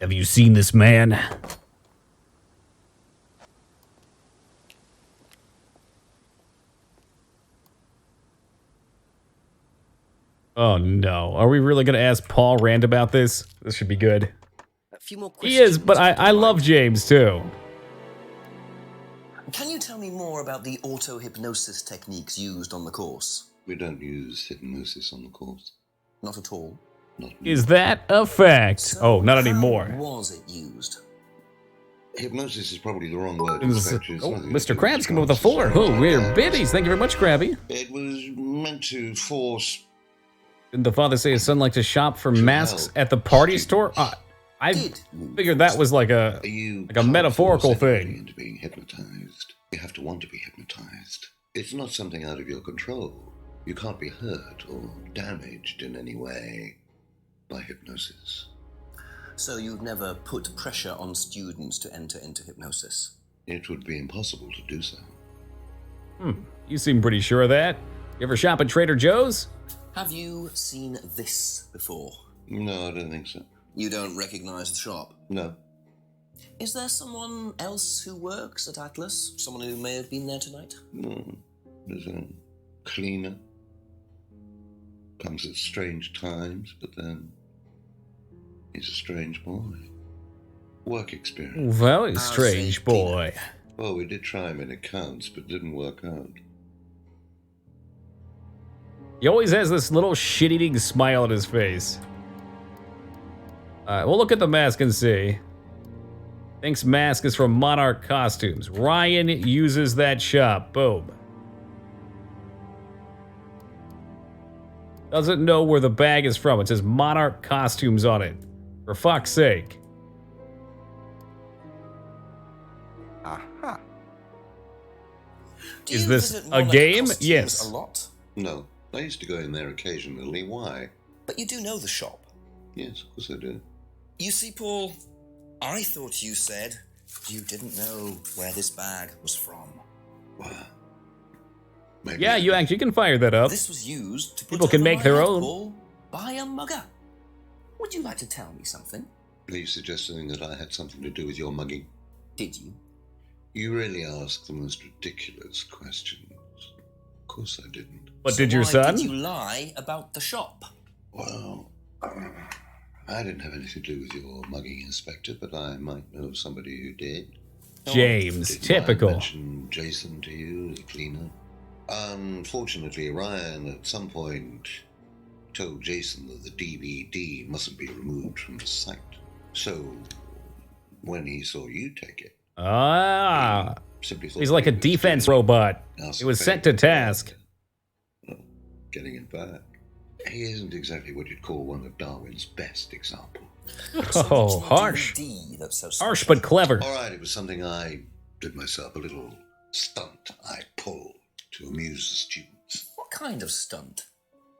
Have you seen this man? Oh no. Are we really gonna ask Paul Rand about this? This should be good. A few more He is, but I love James too. Can you tell me more about the auto-hypnosis techniques used on the course? We don't use hypnosis on the course. Not at all. Not Is that a fact? Oh, not anymore. How was it used? Hypnosis is probably the wrong word. Oh, Mr. Krabs coming with a 4. Oh, we're biddies. Thank you very much, Krabby. It was meant to force... Didn't the father say his son liked to shop for masks at the party store? I figured that was like a metaphorical thing. Into being hypnotized. You have to want to be hypnotized. It's not something out of your control. You can't be hurt or damaged in any way by hypnosis. So you've never put pressure on students to enter into hypnosis? It would be impossible to do so. You seem pretty sure of that. You ever shop at Trader Joe's? Have you seen this before? No, I don't think so. You don't recognize the shop? No. Is there someone else who works at Atlas? Someone who may have been there tonight? No. There's a cleaner. Comes at strange times, but then he's a strange boy. Work experience. Very strange boy. Well, we did try him in accounts, but didn't work out. He always has this little shit-eating smile on his face. Alright, we'll look at the mask and see. Thinks mask is from Monarch Costumes. Ryan uses that shop. Boom. Doesn't know where the bag is from. It says Monarch Costumes on it. For fuck's sake. Aha. Is this a game? Yes. A lot? No. I used to go in there occasionally. Why? But you do know the shop? Yes, of course I do. You see, Paul, I thought you said you didn't know where this bag was from. Maybe. Yeah, you actually can fire that up. This was used to put People can over make my their head, own. Paul, by a mugger. Would you like to tell me something? Are you suggesting that I had something to do with your mugging? Did you? You really ask the most ridiculous questions. Of course I didn't. But So did your why son? Did you lie about the shop? Well, I didn't have anything to do with your mugging, Inspector, but I might know of somebody who did. James, Did typical. I mention Jason to you, the cleaner? Unfortunately, Ryan at some point told Jason that the DVD mustn't be removed from the site. So, when he saw you take it, simply thought he's like a defense robot. He was sent to task. Getting it back. He isn't exactly what you'd call one of Darwin's best examples. Oh, harsh. Harsh but clever. All right, it was something I did myself, a little stunt I pulled to amuse the students. What kind of stunt?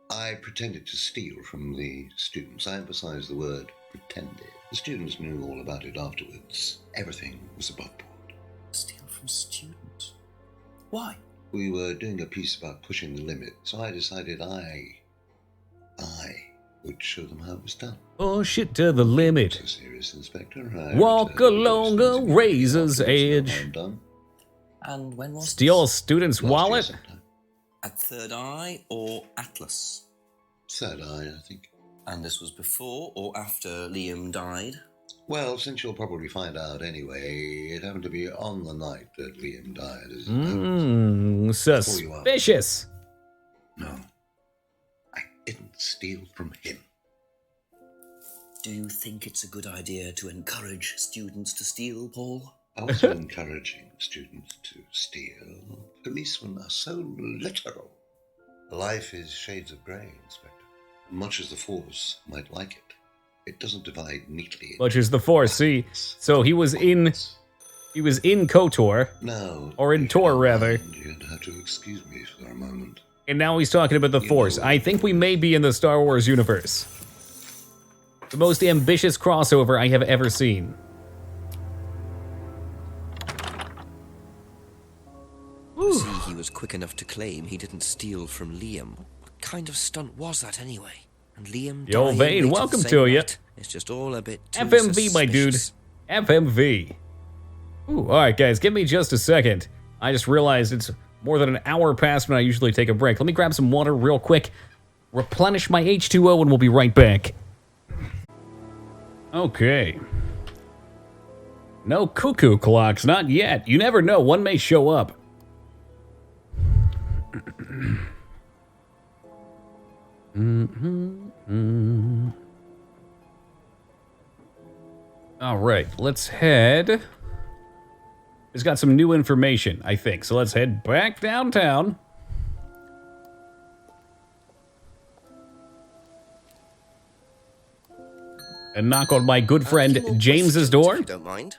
I pretended to steal from the students. I emphasize the word pretended. The students knew all about it afterwards. Everything was above board. Steal from students? Why? We were doing a piece about pushing the limit, so I decided I would show them how it was done. Push it to the limit. So serious, Inspector. Walk along a razor's edge. And when was Steal a this? student's wallet? At Third Eye or Atlas? Third Eye, I think. And this was before or after Liam died? Well, since you'll probably find out anyway, it happened to be on the night that Liam died. Suspicious. No, I didn't steal from him. Do you think it's a good idea to encourage students to steal, Paul? I wasn't encouraging students to steal. Policemen are so literal. Life is shades of grey, Inspector. Much as the Force might like it, it doesn't divide neatly. Much as the Force, see? So he was in KOTOR. No. Or in Tor, rather. You'd have to excuse me for a moment. And now he's talking about the Force. I think we may be in the Star Wars universe. The most ambitious crossover I have ever seen. See, he was quick enough to claim he didn't steal from Liam. What kind of stunt was that anyway? And Liam Yo, dying Vane, later welcome the to same you. night? It's just all a bit too FMV, my dude. suspicious. FMV. Ooh, alright guys, give me just a second. I just realized it's more than an hour past when I usually take a break. Let me grab some water real quick, replenish my H2O, and we'll be right back. Okay. No cuckoo clocks, not yet. You never know, one may show up. All right, let's head. It's got some new information, I think. So let's head back downtown. And knock on my good friend James's door. If you don't mind.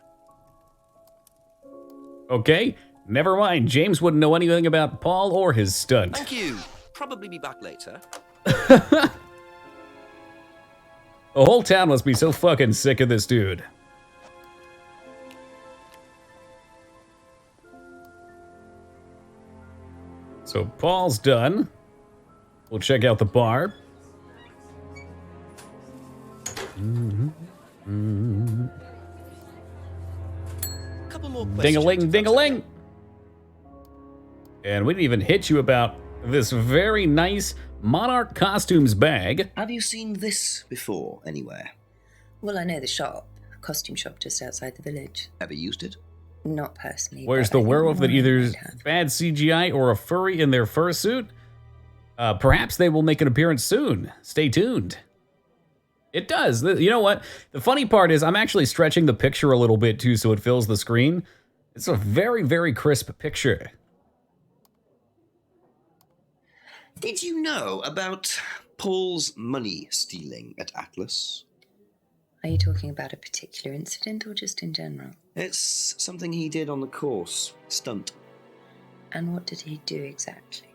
Okay, never mind. James wouldn't know anything about Paul or his stunt. Thank you. Probably be back later. The whole town must be so fucking sick of this dude. So Paul's done. We'll check out the bar. Couple more questions. Ding-a-ling, ding-a-ling. And we didn't even hit you about this very nice Monarch Costumes bag. Have you seen this before anywhere? Well, I know the shop, a costume shop just outside the village. Ever used it? Not personally. Where's but the I think werewolf that one either might is have. bad CGI or a furry in their fursuit? Perhaps they will make an appearance soon. Stay tuned. It does. You know what? The funny part is I'm actually stretching the picture a little bit too so it fills the screen. It's a very, very crisp picture. Did you know about Paul's money stealing at Atlas? Are you talking about a particular incident or just in general? It's something he did on the course. Stunt. And what did he do exactly?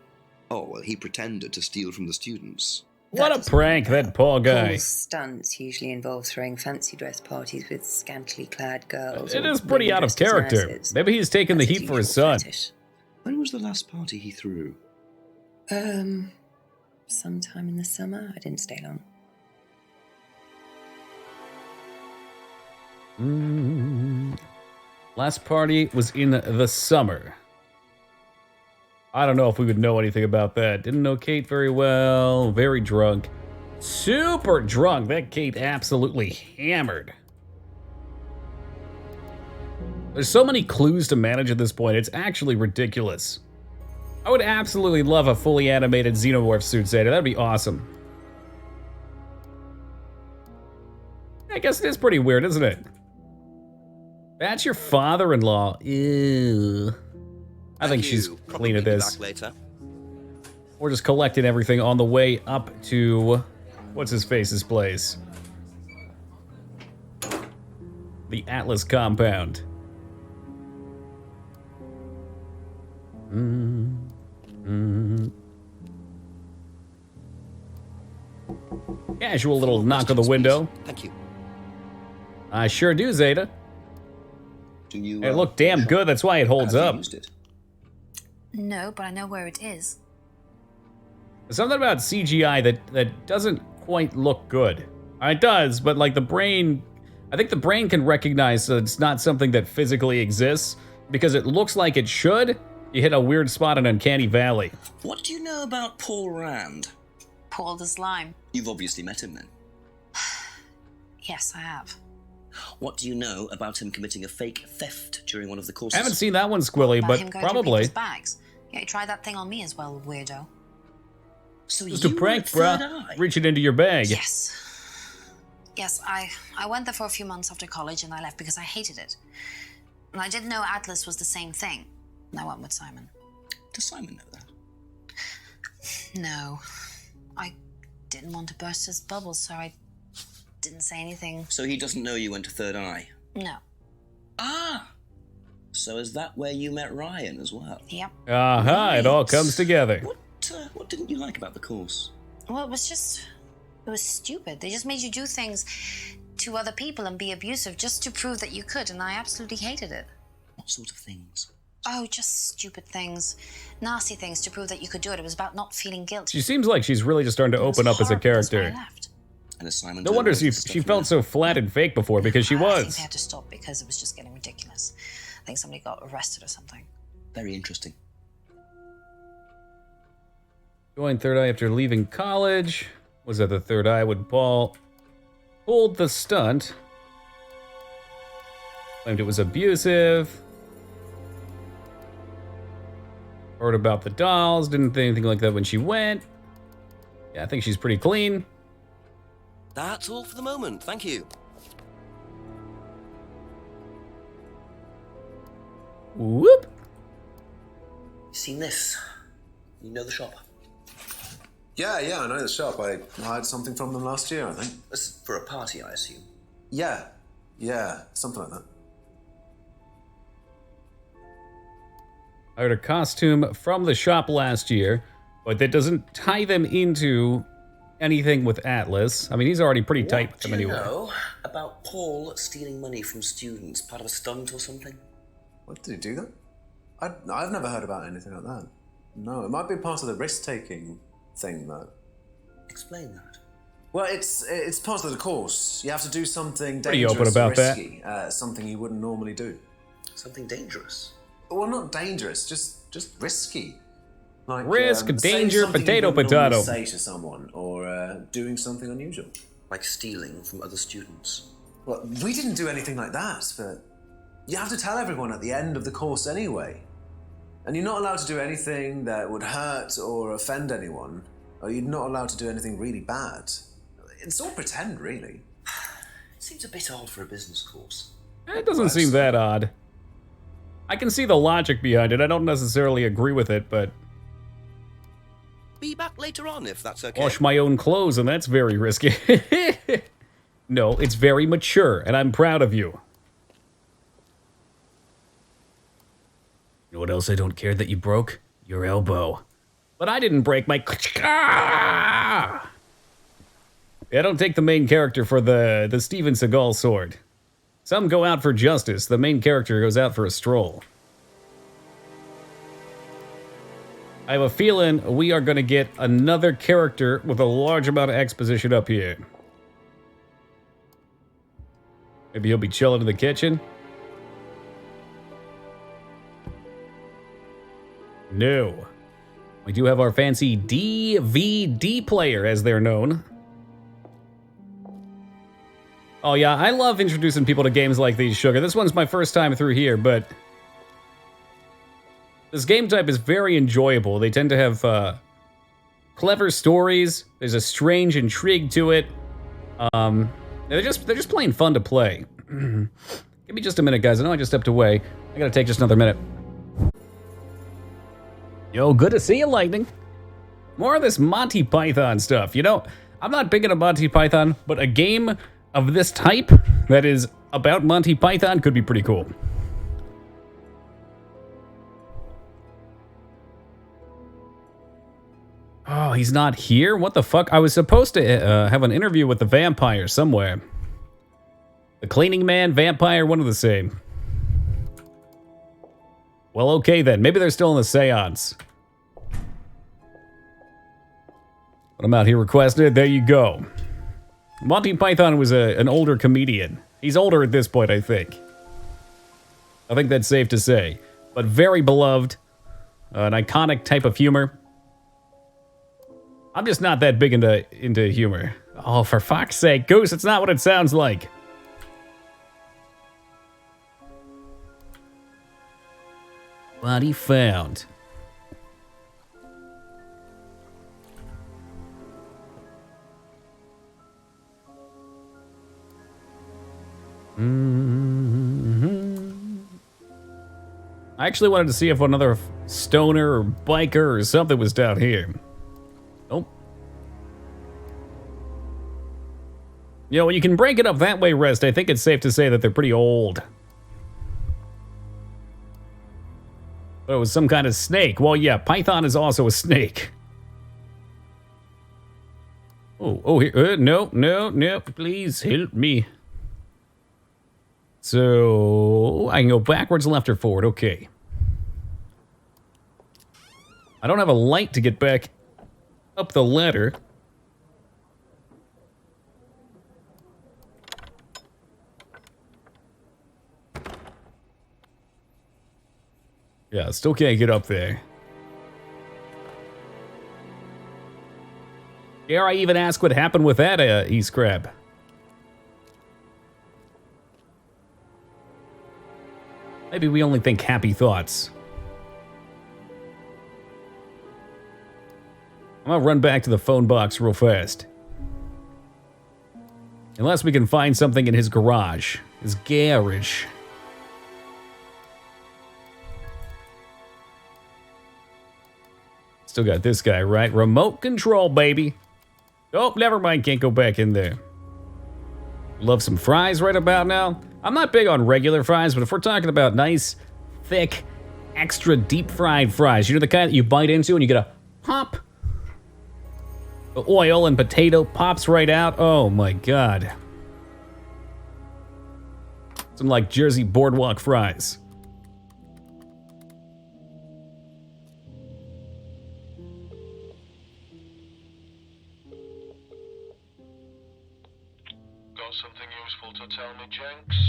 Oh, well, he pretended to steal from the students. What a prank, that Paul guy. Paul's stunts usually involve throwing fancy dress parties with scantily clad girls. It or is pretty women out of dressed as character. nurses. Maybe he's taking the That's a heat for his usual son. fetish. When was the last party he threw? Sometime in the summer. I didn't stay long. Last party was in the summer. I don't know if we would know anything about that. Didn't know Kate very well. Very drunk. Super drunk. That Kate absolutely hammered. There's so many clues to manage at this point. It's actually ridiculous. I would absolutely love a fully animated Xenomorph suit, Zeta. That'd be awesome. I guess it is pretty weird, isn't it? That's your father-in-law. Ew. I think she's clean at this. Back later. We're just collecting everything on the way up to what's-his-face's place. The Atlas compound. Casual little knock on the window. Thank you. I sure do, Zeta. Do you? It looked damn good. That's why it holds have you up. used it? No, but I know where it is. There's something about CGI that doesn't quite look good. It does, but like the brain, I think the brain can recognize that it's not something that physically exists because it looks like it should. You hit a weird spot in Uncanny Valley. What do you know about Paul Rand? Paul the Slime. You've obviously met him then. Yes, I have. What do you know about him committing a fake theft during one of the courses? I haven't seen that one, Squilly, About but him going to probably. people's bags. Yeah, he tried that thing on me as well, weirdo. So Just a prank, bruh. Reach it into your bag. Yes. Yes, I went there for a few months after college and I left because I hated it. And I didn't know Atlas was the same thing. And I went with Simon. Does Simon know that? No. I didn't want to burst his bubble, so I didn't say anything. So he doesn't know you went to Third Eye? No. Ah! So is that where you met Ryan as well? Yep. Aha, it all comes together. What didn't you like about the course? Well, it was stupid. They just made you do things to other people and be abusive just to prove that you could, and I absolutely hated it. What sort of things? Oh, just stupid things. Nasty things to prove that you could do it. It was about not feeling guilty. She seems like she's really just starting to open up as a character. And as Simon No wonder she felt so flat and fake before, because she I think was. they had to stop because it was just getting ridiculous. I think somebody got arrested or something. Very interesting. Joined Third Eye after leaving college. Was that the Third Eye when Paul pulled the stunt? Claimed it was abusive. Heard about the dolls. Didn't think anything like that when she went. Yeah, I think she's pretty clean. That's all for the moment. Thank you. Whoop. You seen this? You know the shop? Yeah, I know the shop. I hired something from them last year, I think. This for a party, I assume. Yeah, something like that. Hired a costume from the shop last year, but that doesn't tie them into anything with Atlas. I mean, he's already pretty tight with them anyway. What do you know about Paul stealing money from students, part of a stunt or something? What, did he do that? I've never heard about anything like that. No, it might be part of the risk-taking thing, though. Explain that. Well, it's part of the course. You have to do something Pretty dangerous open about or risky, something you wouldn't normally do. Something dangerous? Well, not dangerous, just risky. Like Risk, saying danger, something you potato, wouldn't normally potato. say to someone, or doing something unusual. Like stealing from other students? Well, we didn't do anything like that, but you have to tell everyone at the end of the course anyway. And you're not allowed to do anything that would hurt or offend anyone, or you're not allowed to do anything really bad. It's all pretend, really. It seems a bit odd for a business course. It doesn't seem that odd. I can see the logic behind it. I don't necessarily agree with it, but Be back later on if that's okay. wash my own clothes, and that's very risky. No, it's very mature, and I'm proud of you. You know what else I don't care that you broke? Your elbow. But I didn't break my... Yeah, don't take the main character for the Steven Seagal sword. Some go out for justice. The main character goes out for a stroll. I have a feeling we are going to get another character with a large amount of exposition up here. Maybe he'll be chilling in the kitchen. No. We do have our fancy DVD player, as they're known. Oh yeah, I love introducing people to games like these, Sugar. This one's my first time through here, but this game type is very enjoyable. They tend to have clever stories. There's a strange intrigue to it. They're just plain fun to play. Give me just a minute, guys. I know I just stepped away. I gotta take just another minute. Yo, good to see you, Lightning. More of this Monty Python stuff. You know, I'm not big into Monty Python, but a game of this type that is about Monty Python could be pretty cool. Oh, he's not here? What the fuck? I was supposed to have an interview with the vampire somewhere. The cleaning man, vampire, one of the same. Well, okay then. Maybe they're still in the seance. But I'm out here requesting it. There you go. Monty Python was an older comedian. He's older at this point, I think. I think that's safe to say. But very beloved. An iconic type of humor. I'm just not that big into humor. Oh, for fuck's sake. Goose, it's not what it sounds like. Body found. I actually wanted to see if another stoner or biker or something was down here. Nope. You know, when you can break it up that way, Rest, I think it's safe to say that they're pretty old. But it was some kind of snake. Well, yeah, Python is also a snake. Oh, here. No, please help me. So, I can go backwards, left, or forward. Okay. I don't have a light to get back up the ladder. Yeah, still can't get up there. Dare I even ask what happened with that E-Scrab? Maybe we only think happy thoughts. I'm gonna run back to the phone box real fast. Unless we can find something in his garage. His garage. Still got this guy, right? Remote control, baby. Oh, never mind. Can't go back in there. Love some fries right about now. I'm not big on regular fries, but if we're talking about nice, thick, extra deep fried fries, you know the kind that you bite into and you get a pop? The oil and potato pops right out. Oh my god. Some like Jersey Boardwalk fries.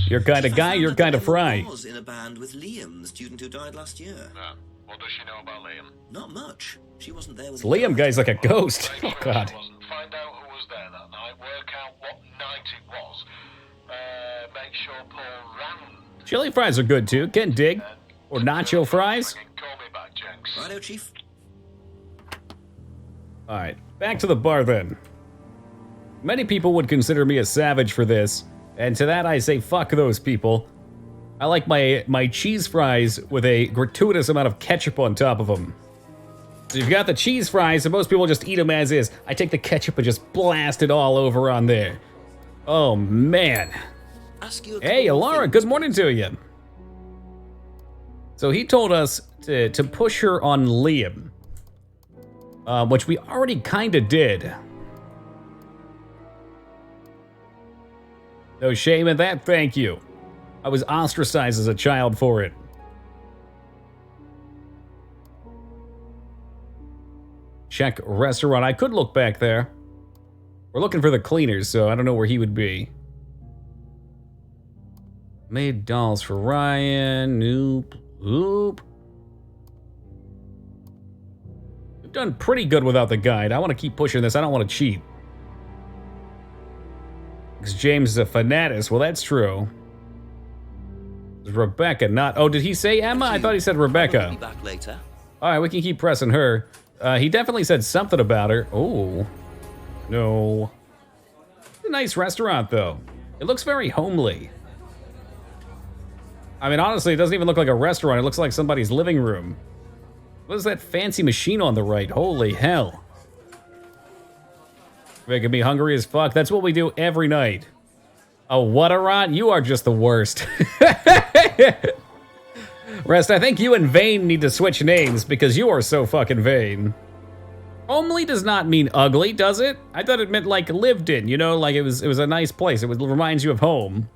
Your kind of guy, your kind of fry. Was in a band with Liam, the student who died last year. What does she know about Liam? Not much. She wasn't there with This Liam guy's like a ghost. Oh god. Find out who was there that night, work out what night it was. Make sure Paul ran. Chili fries are good too. Can dig. Or nacho fries. Righto, Chief. Alright, back to the bar then. Many people would consider me a savage for this. And to that I say fuck those people. I like my cheese fries with a gratuitous amount of ketchup on top of them. So you've got the cheese fries and most people just eat them as is. I take the ketchup and just blast it all over on there. Oh man. Hey Alara, good morning to you. So he told us to push her on Liam. Which we already kinda did. No shame in that, thank you. I was ostracized as a child for it. Check restaurant. I could look back there. We're looking for the cleaners, so I don't know where he would be. Made dolls for Ryan. Nope. Oop. We've done pretty good without the guide. I want to keep pushing this. I don't want to cheat. Because James is a fanatic. Well, that's true. It's Rebecca, not... Oh, did he say Emma? I thought he said Rebecca. Be back later. Alright, we can keep pressing her. He definitely said something about her. Oh. No. It's a nice restaurant, though. It looks very homely. I mean, honestly, it doesn't even look like a restaurant. It looks like somebody's living room. What is that fancy machine on the right? Holy hell. Making me hungry as fuck. That's what we do every night. Oh, what a rot. You are just the worst. Rest, I think you and Vane need to switch names because you are so fucking vain. Homely does not mean ugly, does it? I thought it meant like lived in, you know, like it was a nice place. It reminds you of home.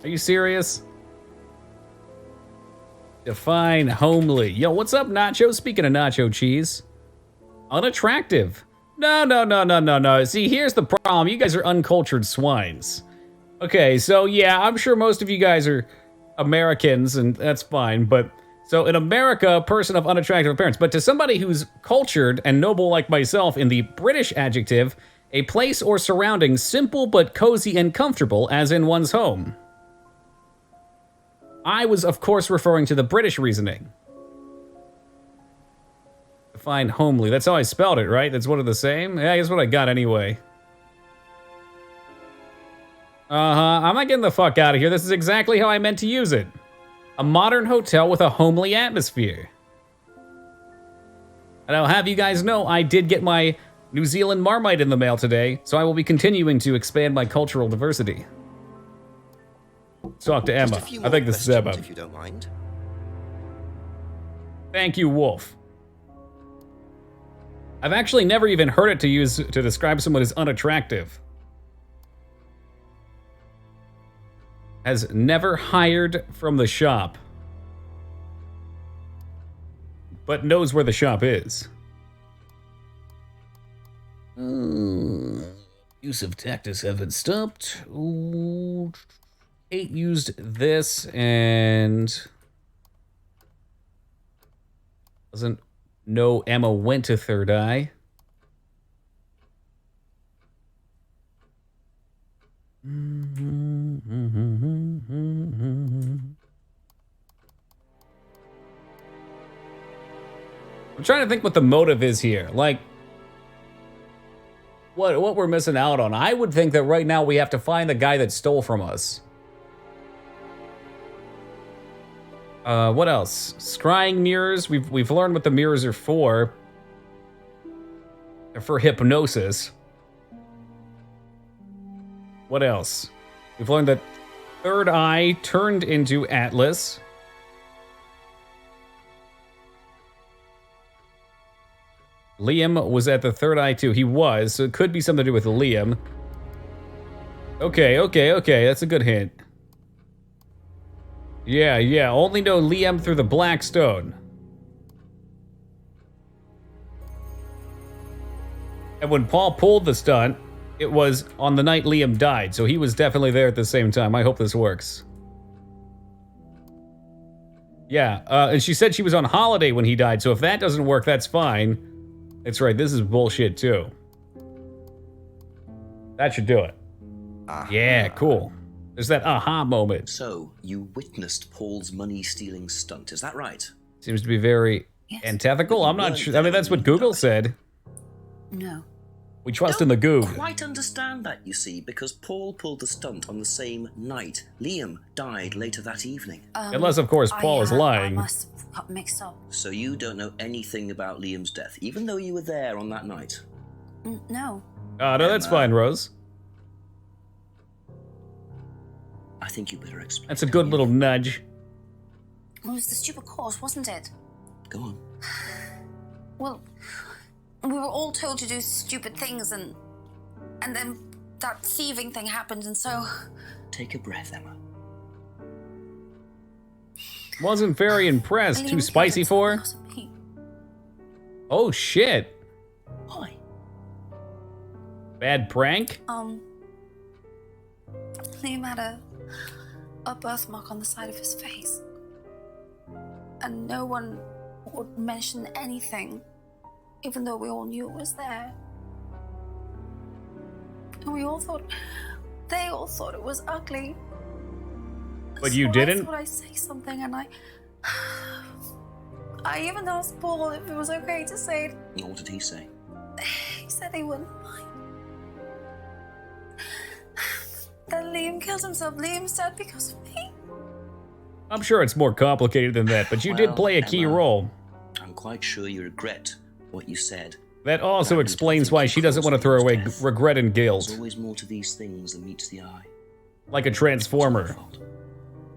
Are you serious? Define homely. Yo, what's up, Nacho? Speaking of nacho cheese. Unattractive. No. See, here's the problem. You guys are uncultured swines. Okay, so yeah, I'm sure most of you guys are Americans, and that's fine, but... So in America, a person of unattractive appearance. But to somebody who's cultured and noble like myself, in the British adjective, a place or surrounding simple but cozy and comfortable, as in one's home. I was, of course, referring to the British reasoning. Define homely. That's how I spelled it, right? That's one of the same? Yeah, that's what I got anyway. I'm not getting the fuck out of here. This is exactly how I meant to use it. A modern hotel with a homely atmosphere. And I'll have you guys know I did get my New Zealand Marmite in the mail today, so I will be continuing to expand my cultural diversity. Let's talk to Emma. I think this is Emma. If you don't mind. Thank you, Wolf. I've actually never even heard it to describe someone as unattractive. Has never hired from the shop, but knows where the shop is. Use of tactics haven't stopped. Ooh, Kate used this and doesn't know Emma went to Third Eye. I'm trying to think what the motive is here. Like, what we're missing out on. I would think that right now we have to find the guy that stole from us. What else? Scrying mirrors. We've learned what the mirrors are for. They're for hypnosis. What else? We've learned that Third Eye turned into Atlas. Liam was at the Third Eye too. He was, so it could be something to do with Liam. Okay. That's a good hint. Yeah. Only know Liam through the Black Stone. And when Paul pulled the stunt, it was on the night Liam died, so he was definitely there at the same time. I hope this works. Yeah, and she said she was on holiday when he died, so if that doesn't work, that's fine. That's right, this is bullshit too. That should do it. Yeah, cool. There's that aha moment. So, you witnessed Paul's money-stealing stunt, is that right? Seems to be very antithetical. I'm not sure. I mean, that's what Google said. No. We trust in the Goog. Quite understand that, you see, because Paul pulled the stunt on the same night. Liam died later that evening. Unless, of course, Paul is lying. I must have got mixed up. So you don't know anything about Liam's death, even though you were there on that night? No. No, that's fine, Rose. I think you better explain. That's a good little nudge. It was the stupid course, wasn't it? Go on. Well, we were all told to do stupid things, and then that thieving thing happened, and so... Take a breath, Emma. Wasn't very impressed. Too spicy for her? Oh, shit. Why? Bad prank? Liam had a birthmark on the side of his face. And no one would mention anything, even though we all knew it was there. And we all thought, they all thought it was ugly. But you didn't? I thought I'd say something, and I even asked Paul if it was okay to say it. What did he say? He said he wouldn't mind. Then Liam killed himself. Liam's dead because of me. I'm sure it's more complicated than that, but you did play a key role. I'm quite sure you regret what you said. That also explains why she doesn't want to throw away regret and There's guilt. always more to these things than meets the eye. Like a Transformer.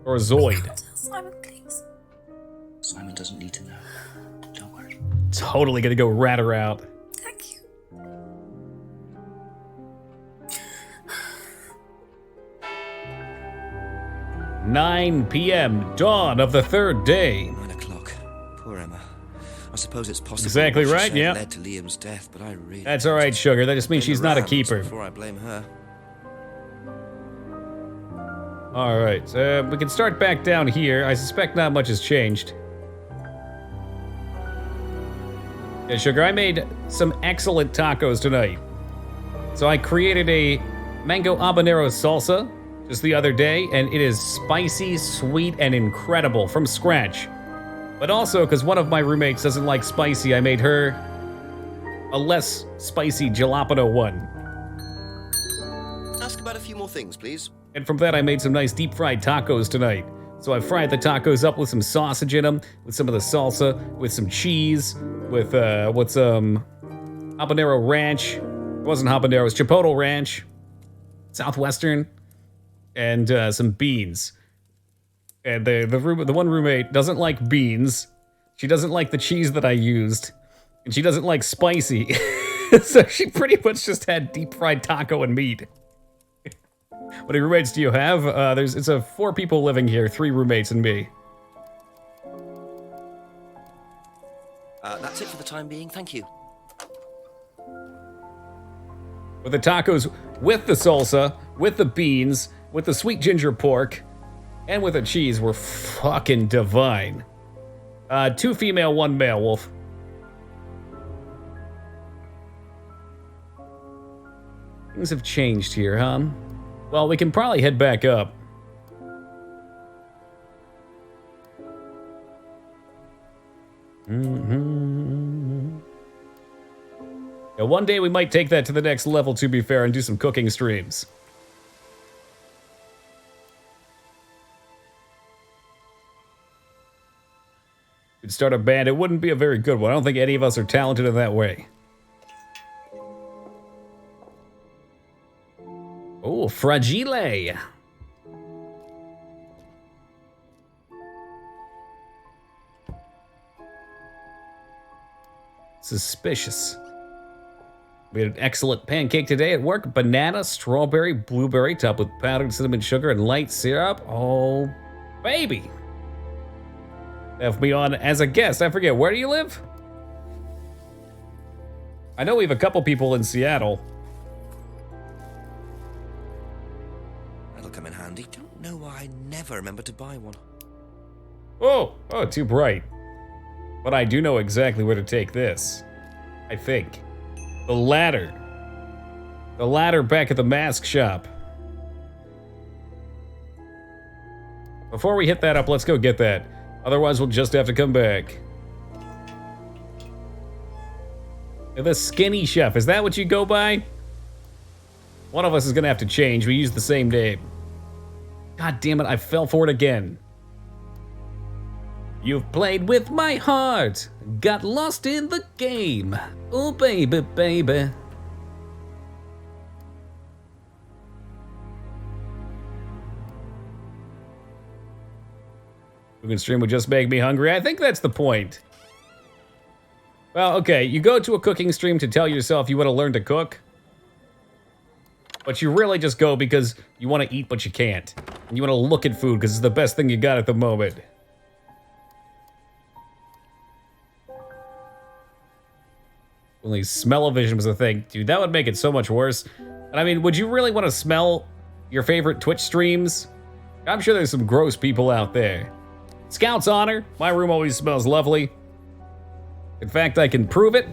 Or a Zoid. Simon, please. Simon doesn't need to know. Don't worry. Totally gonna go rat her out. Thank you. 9 p.m. Dawn of the third day. 9 o'clock. Poor Emma. I suppose it's possible Exactly what she right, said yeah. led to Liam's death, but I really That's alright, Sugar. That just means she's not a keeper. before I blame her. Alright, we can start back down here. I suspect not much has changed. Yeah, Sugar, I made some excellent tacos tonight. So I created a mango habanero salsa just the other day, and it is spicy, sweet, and incredible from scratch. But also, because one of my roommates doesn't like spicy, I made her a less spicy jalapeno one. Ask about a few more things, please. And from that, I made some nice deep-fried tacos tonight. So I fried the tacos up with some sausage in them, with some of the salsa, with some cheese, with some habanero ranch. It wasn't habanero, it was chipotle ranch, Southwestern, and some beans. And the one roommate doesn't like beans. She doesn't like the cheese that I used, and she doesn't like spicy. So she pretty much just had deep-fried taco and meat. What many roommates do you have? It's 4 people living here, 3 roommates and me. That's it for the time being, thank you. With the tacos, with the salsa, with the beans, with the sweet ginger pork, and with the cheese were fucking divine. 2 female, 1 male, Wolf. Things have changed here, huh? Well, we can probably head back up. Yeah, one day we might take that to the next level, to be fair, and do some cooking streams. We'd start a band. It wouldn't be a very good one. I don't think any of us are talented in that way. Oh, fragile. Suspicious. We had an excellent pancake today at work. Banana, strawberry, blueberry, topped with powdered cinnamon sugar and light syrup. Oh, baby. Have me on as a guest. I forget, where do you live? I know we have a couple people in Seattle. That'll come in handy. Don't know why I never remember to buy one. Oh, too bright. But I do know exactly where to take this. I think. The ladder. The ladder back at the mask shop. Before we hit that up, let's go get that. Otherwise, we'll just have to come back. The skinny chef, is that what you go by? One of us is gonna have to change. We use the same name. God damn it, I fell for it again. You've played with my heart, got lost in the game. Oh baby, baby. Cooking stream would just make me hungry. I think that's the point. Well, okay, you go to a cooking stream to tell yourself you want to learn to cook. But you really just go because you want to eat but you can't. And you want to look at food because it's the best thing you got at the moment. Only smell-o-vision was a thing. Dude, that would make it so much worse. And I mean, would you really want to smell your favorite Twitch streams? I'm sure there's some gross people out there. Scout's honor, my room always smells lovely. In fact, I can prove it.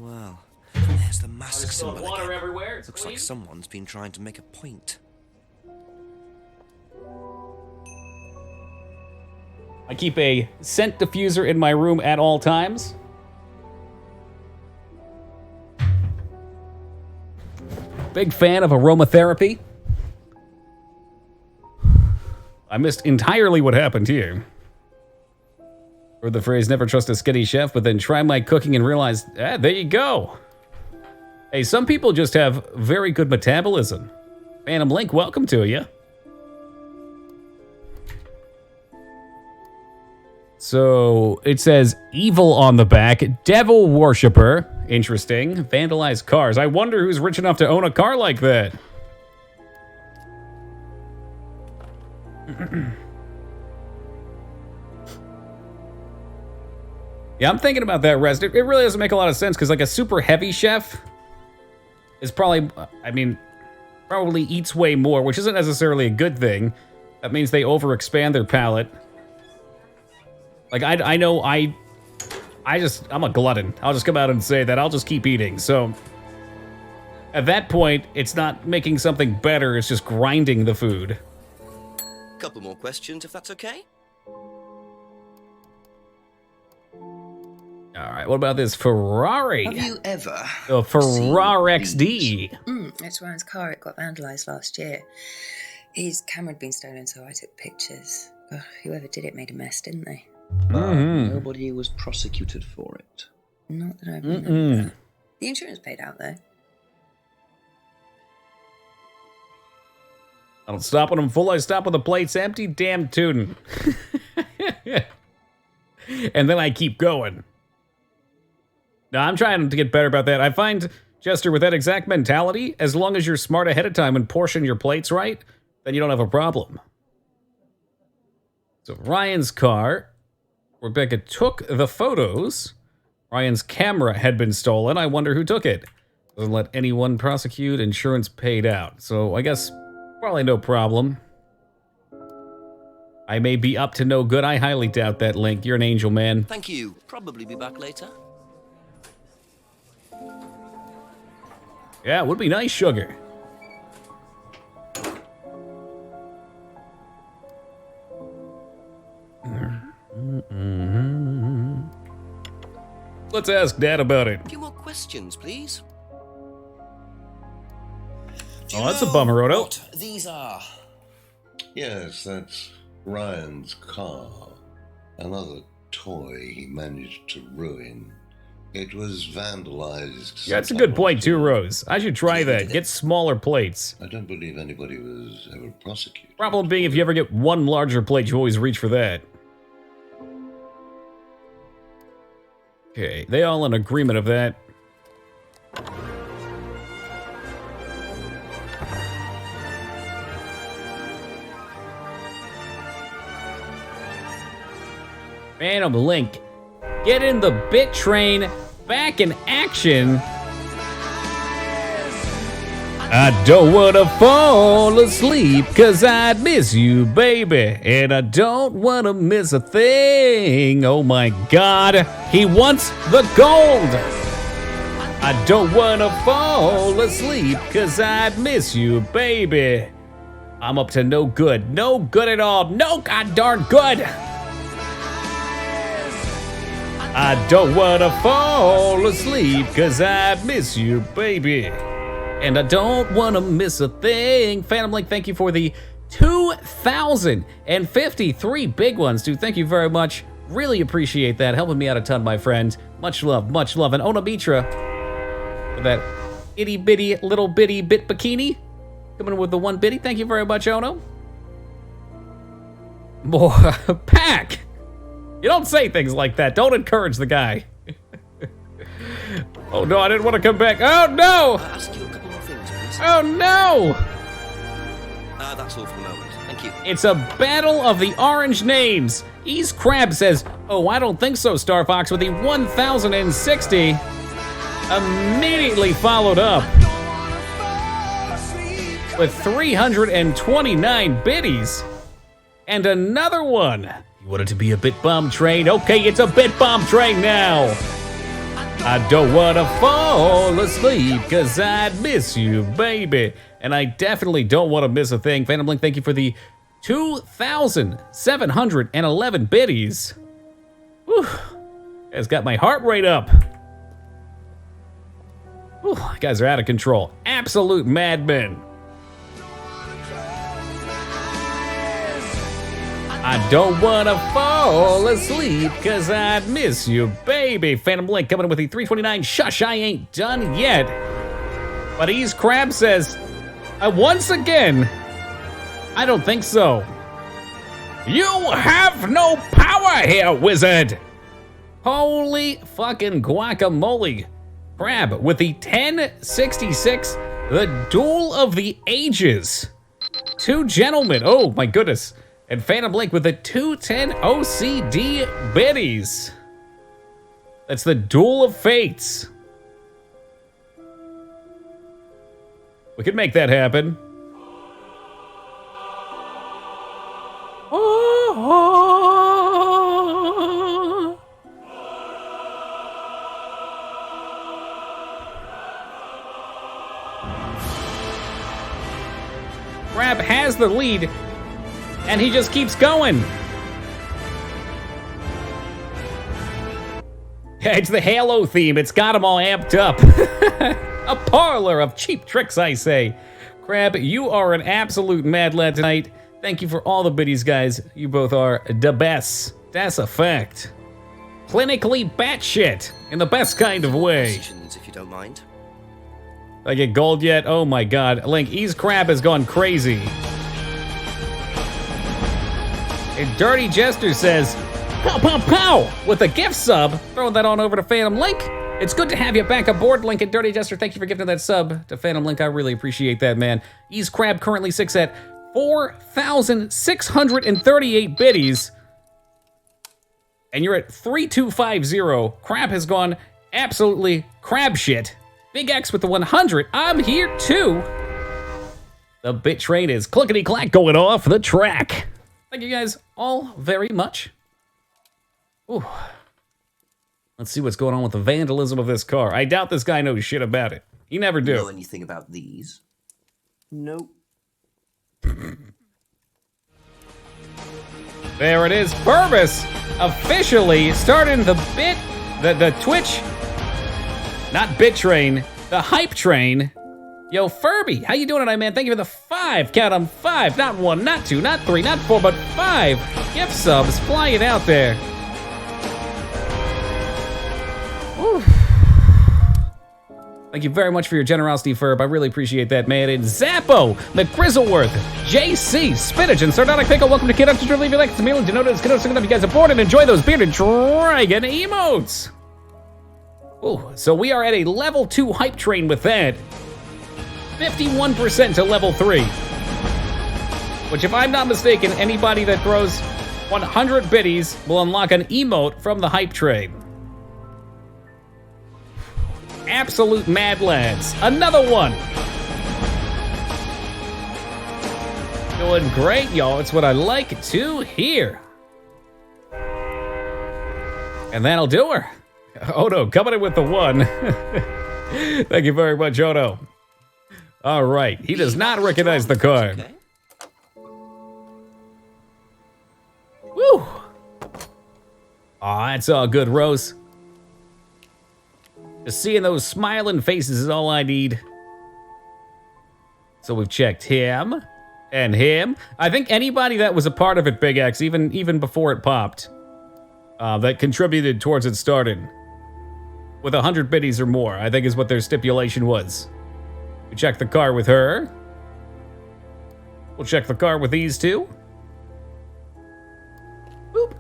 Well. There's the mask symbol water again. everywhere. Looks like someone's been trying to make a point. I keep a scent diffuser in my room at all times. Big fan of aromatherapy. I missed entirely what happened here. Or the phrase, never trust a skinny chef, but then try my cooking and realize, there you go. Hey, some people just have very good metabolism. Phantom Link, welcome to you. So it says evil on the back, devil worshiper. Interesting. Vandalize cars. I wonder who's rich enough to own a car like that. Yeah, I'm thinking about that, Rest. It really doesn't make a lot of sense because like a super heavy chef is probably, probably eats way more, which isn't necessarily a good thing. That means they overexpand their palate. Like, I know I'm a glutton. I'll just come out and say that. I'll just keep eating. So, at that point, it's not making something better. It's just grinding the food. Couple more questions, if that's okay. All right, what about this Ferrari? Have you ever The Ferrari XD. That's Ryan's car. It got vandalised last year. His camera had been stolen, so I took pictures. Oh, whoever did it made a mess, didn't they? Nobody was prosecuted for it. Not that I remember. The insurance paid out, though. I don't stop when I'm full, I stop when the plate's empty. Damn tootin'. And then I keep going. Now, I'm trying to get better about that. I find, Jester, with that exact mentality, as long as you're smart ahead of time and portion your plates right, then you don't have a problem. So Ryan's car, Rebecca took the photos. Ryan's camera had been stolen. I wonder who took it. Doesn't let anyone prosecute. Insurance paid out. So I guess probably no problem. I may be up to no good. I highly doubt that, Link. You're an angel, man. Thank you. Probably be back later. Yeah, it would be nice, sugar. Let's ask Dad about it. A few more questions, please. Oh, that's a bummer, Odo. What these are? Yes, that's Ryan's car. Another toy he managed to ruin. It was vandalized. Yeah, that's a good point too, Rose. I should try that. Get smaller plates. I don't believe anybody was ever prosecuted. Problem being, if you ever get one larger plate, you always reach for that. Okay, they all in agreement of that. Phantom Link, get in the bit train, back in action. I don't wanna fall asleep, cause I'd miss you, baby. And I don't wanna miss a thing. Oh my God, he wants the gold. I don't wanna fall asleep, cause I'd miss you, baby. I'm up to no good. No good at all. No god darn good. I don't wanna fall asleep, cause I miss you, baby. And I don't wanna miss a thing. Phantom Link, thank you for the 2,053 big ones, dude. Thank you very much. Really appreciate that. Helping me out a ton, my friend. Much love, much love. And Ona Mitra, for that itty bitty little bitty bit bikini. Coming in with the one bitty. Thank you very much, Ono. More pack. You don't say things like that. Don't encourage the guy. Oh no, I didn't want to come back. Oh no! Ask you a couple more things, please. Oh no! That's all for the moment. Thank you. It's a battle of the orange names. Ease Crab says, oh, I don't think so, Star Fox, with the 1,060. Immediately followed up with 329 biddies. And another one. You want it to be a bit bomb train? Okay, it's a bit bomb train now. I don't wanna fall asleep, cause I'd miss you, baby. And I definitely don't wanna miss a thing. Phantom Link, thank you for the 2,711 biddies. Whew. It's got my heart rate up. Whew, you guys are out of control. Absolute madmen. I don't wanna fall asleep cause I'd miss you, baby. Phantom Link coming in with the 329. Shush, I ain't done yet. But Ease Crab says, once again, I don't think so. You have no power here, wizard. Holy fucking guacamole. Crab with the 1066, the Duel of the Ages. Two gentlemen, oh my goodness. And Phantom Blink with the 210 OCD biddies. That's the Duel of Fates. We could make that happen. Crab has the lead. And he just keeps going. It's the Halo theme. It's got them all amped up. A parlor of cheap tricks, I say. Crab, you are an absolute mad lad tonight. Thank you for all the biddies, guys. You both are the best. That's a fact. Clinically batshit in the best kind of way. Questions, if you don't mind. I get gold yet? Oh my god. Link, Ease Crab has gone crazy. And Dirty Jester says, pow, pow, pow, with a gift sub. Throw that on over to Phantom Link. It's good to have you back aboard, Link. And Dirty Jester, thank you for giving that sub to Phantom Link. I really appreciate that, man. Ease Crab currently sits at 4,638 biddies. And you're at 3250. Crab has gone absolutely crab shit. Big X with the 100. I'm here too. The bit train is clickety-clack going off the track. Thank you guys all very much. Ooh. Let's see what's going on with the vandalism of this car. I doubt this guy knows shit about it. He never do. Know anything about these? Nope. There it is. Purvis officially starting the Twitch, not bit train, the hype train. Yo, Furby, how you doing tonight, man? Thank you for the 5, count 'em, 5, not 1, not 2, not 3, not 4, but 5 gift subs flying out there. Ooh. Thank you very much for your generosity, Furb. I really appreciate that, man. And Zappo, McGrizzleworth, JC, Spinach, and Sardonic Pickle, welcome to Kid Up to leave your likes, Meal, and denote it's good to you guys aboard and enjoy those bearded dragon emotes. Ooh, so we are at a level 2 hype train with that. 51% to level 3. Which, if I'm not mistaken, anybody that throws 100 biddies will unlock an emote from the hype train. Absolute mad lads. Another one. Doing great, y'all. It's what I like to hear. And that'll do her. Odo coming in with the 1. Thank you very much, Odo. All right, he does not recognize the card. Woo! Aw, it's all good, Rose. Just seeing those smiling faces is all I need. So we've checked him and him. I think anybody that was a part of it, Big X, even before it popped, that contributed towards it starting with 100 biddies or more, I think is what their stipulation was. We check the car with her. We'll check the car with these two. Boop.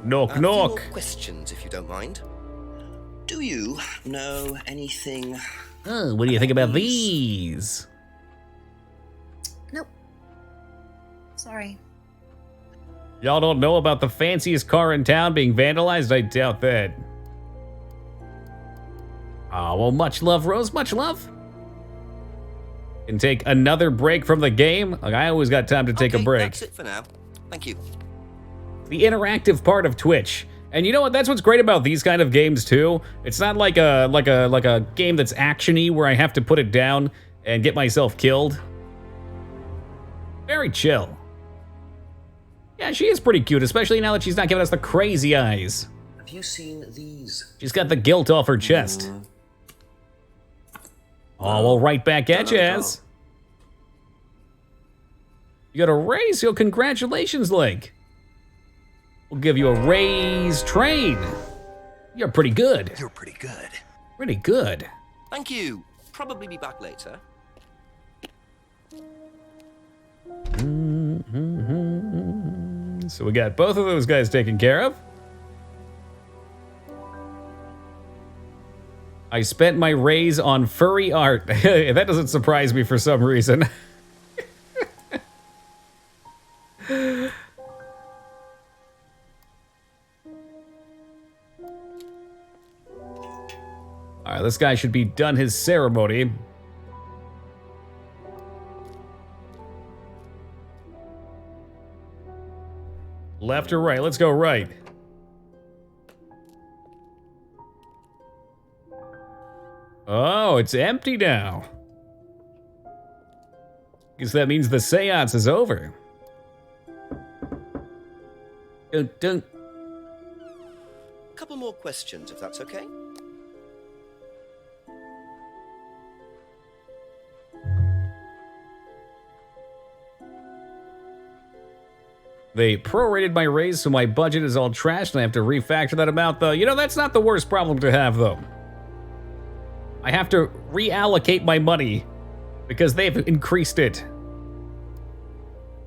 Knock, knock. A few more questions, if you don't mind. Do you know anything? Oh, what do you think about these? Nope. Sorry. Y'all don't know about the fanciest car in town being vandalized? I doubt that. Oh, well, much love, Rose, much love. Can take another break from the game. Like, I always got time to take a break. That's it for now. Thank you. The interactive part of Twitch. And you know what? That's what's great about these kind of games too. It's not like a game that's action-y where I have to put it down and get myself killed. Very chill. Yeah, she is pretty cute, especially now that she's not giving us the crazy eyes. Have you seen these? She's got the guilt off her chest. Oh, well, right back at you, Az. You got a raise? Yo, congratulations, Link. We'll give you a raise train. You're pretty good. You're pretty good. Pretty good. Thank you. Probably be back later. So we got both of those guys taken care of. I spent my raise on furry art. That doesn't surprise me for some reason. Alright, this guy should be done his ceremony. Left or right? Let's go right. Oh, it's empty now. Guess that means the seance is over. Dun, dun. A couple more questions, if that's okay. They prorated my raise, so my budget is all trashed, and I have to refactor that amount, though. You know, that's not the worst problem to have, though. I have to reallocate my money because they've increased it.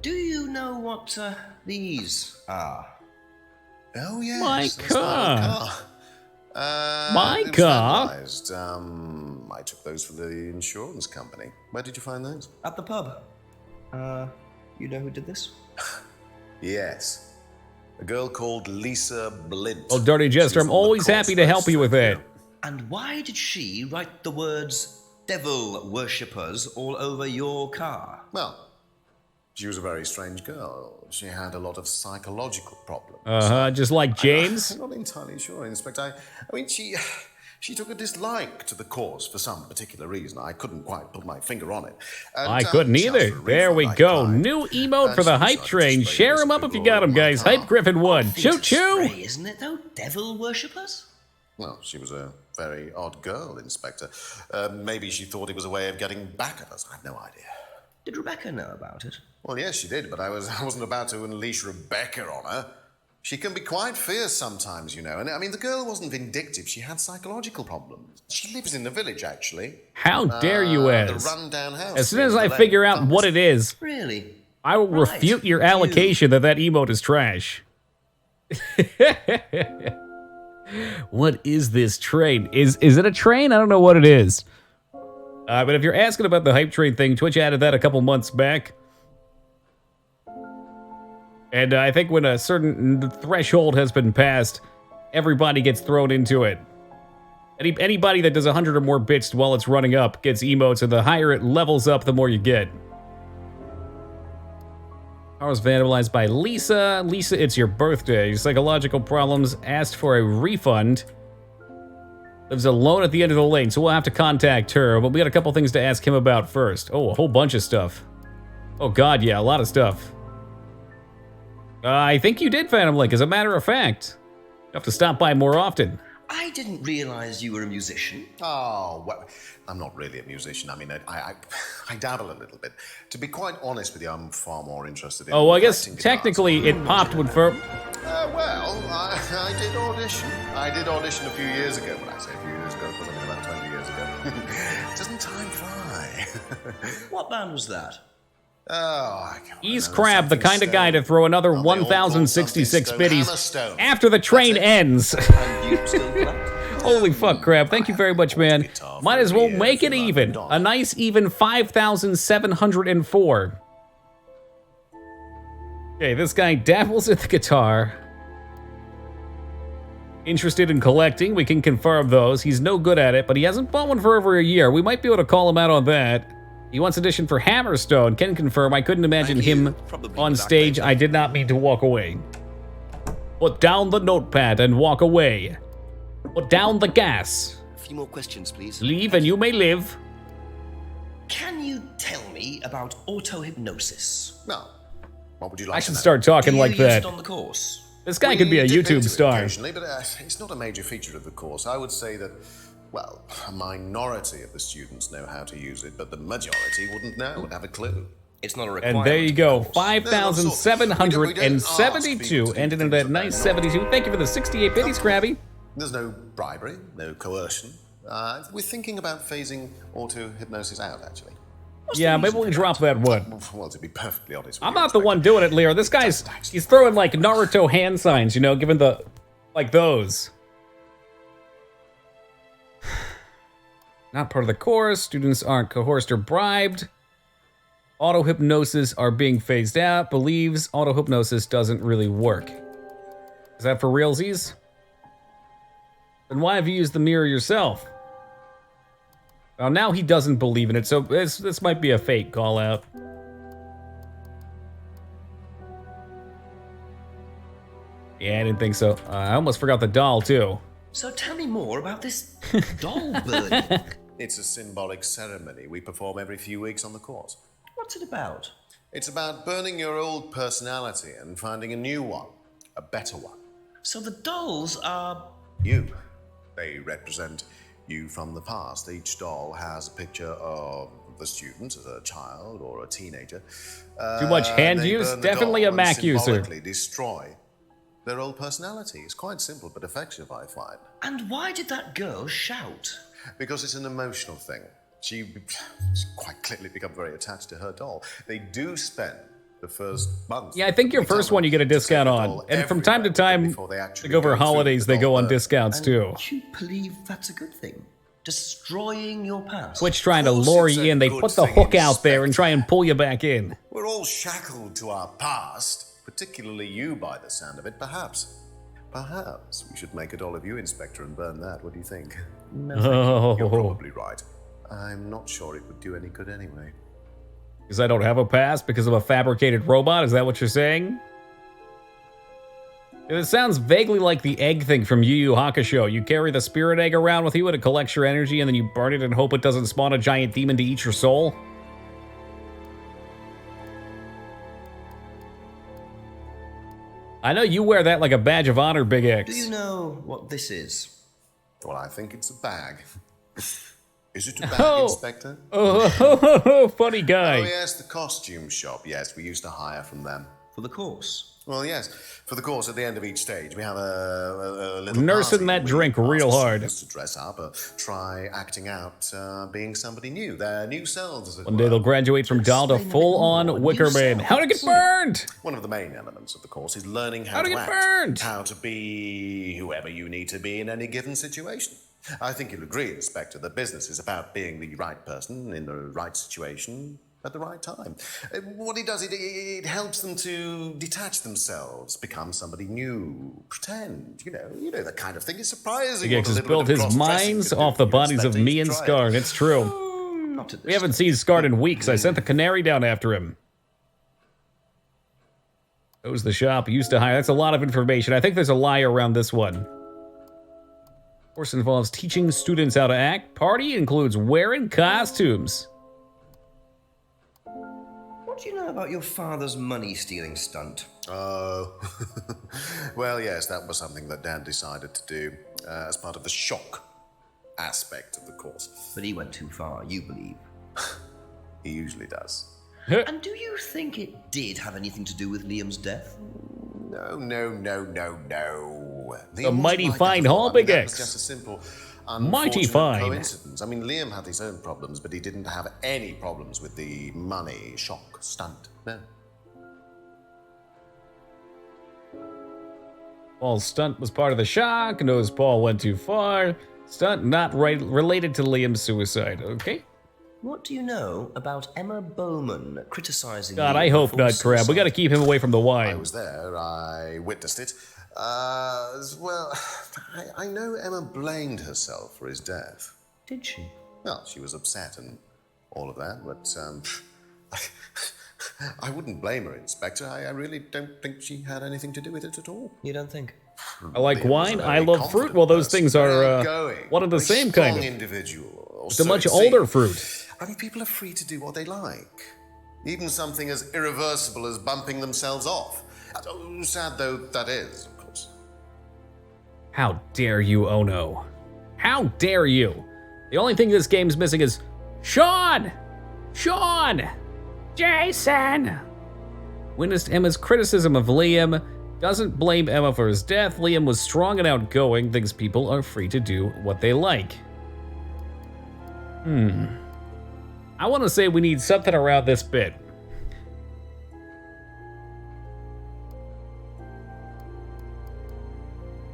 Do you know what these are? Oh, yes. My car. My It was car? vandalized. I took those for the insurance company. Where did you find those? At the pub. You know who did this? Yes. A girl called Lisa Blint. Well, Dirty Jester, I'm always happy to help you with it. And why did she write the words devil worshippers all over your car? Well, she was a very strange girl. She had a lot of psychological problems. Just like James? I'm not entirely sure, Inspector. I mean, she took a dislike to the course for some particular reason. I couldn't quite put my finger on it. And, I couldn't either. There we go. New emote for the hype train. Share them up if you got them, guys. Hype Griffin 1. Choo choo! Isn't it though? Devil worshippers? Well, she was a very odd girl, Inspector. Maybe she thought it was a way of getting back at us. I have no idea. Did Rebecca know about it? Well, yes, she did, but I wasn't about to unleash Rebecca on her. She can be quite fierce sometimes, you know. And I mean, the girl wasn't vindictive. She had psychological problems. She lives in the village, actually. How dare you, Ez? The rundown house. As soon as I figure out what it is, really, I will refute your allocation that emote is trash. What is this train? Is it a train? I don't know what it is. But if you're asking about the hype train thing, Twitch added that a couple months back. And I think when a certain threshold has been passed, everybody gets thrown into it. Anybody that does 100 or more bits while it's running up gets emotes, and the higher it levels up, the more you get. I was vandalized by Lisa. Lisa, it's your birthday. Psychological problems, asked for a refund. Lives alone at the end of the lane, so we'll have to contact her. But we got a couple things to ask him about first. Oh, a whole bunch of stuff. Oh god, yeah, a lot of stuff. I think you did, Phantom Link, as a matter of fact. You have to stop by more often. I didn't realize you were a musician. Oh, well, I'm not really a musician. I mean, I dabble a little bit. To be quite honest with you, I'm far more interested in... Oh, well, I guess technically it popped when for... Well, I did audition. I did audition a few years ago. When I say a few years ago, it was only about 20 years ago. Doesn't time fly? What band was that? Oh, I can't He's remember. Crab, the kind of guy to throw another 1,066 biddies after the train ends. Holy fuck, Crab. Thank you very much, man. Might as well make it even. A nice even 5,704. Okay, this guy dabbles at the guitar. Interested in collecting, we can confirm those. He's no good at it, but he hasn't bought one for over a year. We might be able to call him out on that. He wants edition for Hammerstone. Can confirm. I couldn't imagine him on stage. I did not mean to walk away. Put down the notepad and walk away. Put down the gas. A few more questions, please. Leave and you may live. Can you tell me about auto-hypnosis? No. What would you like I should to know? start talking Do you like use that. it on the course? This guy could be a We dip YouTube into it star. occasionally, but it's not a major feature of the course. I would say that, well, a minority of the students know how to use it, but the majority wouldn't know, would have a clue. It's not a And requirement. there you go, of course. 5,772, ended in that nice 72. Thank you for the 68 biddies, Krabby. There's no bribery, no coercion. We're thinking about phasing auto-hypnosis out, actually. Yeah, maybe we'll drop that one. Well, to be perfectly honest with I'm you, not the one doing it, Leo. This guy's, he's throwing like Naruto hand signs, you know, giving the, like those. Not part of the course. Students aren't coerced or bribed. Auto-hypnosis are being phased out. Believes auto-hypnosis doesn't really work. Is that for realsies? Then why have you used the mirror yourself? Well, now he doesn't believe in it, so this might be a fake call-out. Yeah, I didn't think so. I almost forgot the doll, too. So tell me more about this doll burning. It's a symbolic ceremony we perform every few weeks on the course. What's it about? It's about burning your old personality and finding a new one, a better one. So the dolls are... You. They represent you from the past. Each doll has a picture of the student as a child or a teenager. Too much hand they use? burn the Definitely doll a Mac and user. symbolically destroy their old personality. It's quite simple but effective, I find. And why did that girl shout? Because it's an emotional thing. She's quite clearly become very attached to her doll. They do spend the first month. Yeah, I think your first one you get a discount on. And from time to time, like over holidays, they go on discounts too. You believe that's a good thing? Destroying your past? Twitch trying to lure you in. They put the hook out there and try and pull you back in. We're all shackled to our past, particularly you by the sound of it. Perhaps we should make a doll of you, Inspector, and burn that. What do you think? No, Oh. You're probably right. I'm not sure it would do any good anyway. Because I don't have a past because I'm a fabricated robot? Is that what you're saying? It sounds vaguely like the egg thing from Yu Yu Hakusho. You carry the spirit egg around with you and it collects your energy and then you burn it and hope it doesn't spawn a giant demon to eat your soul. I know you wear that like a badge of honor, Big X. Do you know what this is? Well, I think it's a bag. Is it a bag, Inspector? Oh, funny guy. Oh, yes, the costume shop. Yes, we used to hire from them. For the course? Well, yes. For the course, at the end of each stage, we have a little Nursing party. that drink real hard. To dress up, try acting out, being somebody new. Their new selves, as it One day they'll graduate from doll to full-on Wicker Man. How to get burned? One of the main elements of the course is learning How to get act, burned? how to be whoever you need to be in any given situation. I think you'll agree, Inspector, that business is about being the right person in the right situation at the right time. What it does, it helps them to detach themselves, become somebody new, pretend, you know that kind of thing. It's surprising. Big X has built his minds off the bodies of me and Scarred. It's true. We haven't seen Scarred in weeks. I sent the canary down after him. Goes the shop, used to hire. That's a lot of information. I think there's a lie around this one. Course involves teaching students how to act. Party includes wearing costumes. What do you know about your father's money-stealing stunt? Oh, well, yes, that was something that Dad decided to do as part of the shock aspect of the course. But he went too far, you believe. He usually does. And do you think it did have anything to do with Liam's death? No. The mighty fine haul, Big That was X. just a simple, Mighty unfortunate fine. coincidence. I mean, Liam had his own problems, but he didn't have any problems with the money shock stunt. No. Paul's stunt was part of the shock. Knows Paul went too far. Stunt not related to Liam's suicide. Okay. What do you know about Emma Bowman criticizing God, Liam I hope before not, Crab. We suicide? got to keep him away from the I wine. was there. I witnessed it. Well, I know Emma blamed herself for his death. Did she? Well, she was upset and all of that, but I wouldn't blame her, Inspector. I really don't think she had anything to do with it at all. You don't think? I like Liam was wine. a I very love fruit. confident Well, those person, things very are outgoing, one of the very same kind strong of. individual. or It's a so much it older seems. fruit. I mean, people are free to do what they like. Even something as irreversible as bumping themselves off. Oh, sad though that is, of course. How dare you, Ono? How dare you? The only thing this game's missing is Sean! Sean! Jason! Witnessed Emma's criticism of Liam. Doesn't blame Emma for his death. Liam was strong and outgoing. Thinks people are free to do what they like. I want to say we need something around this bit.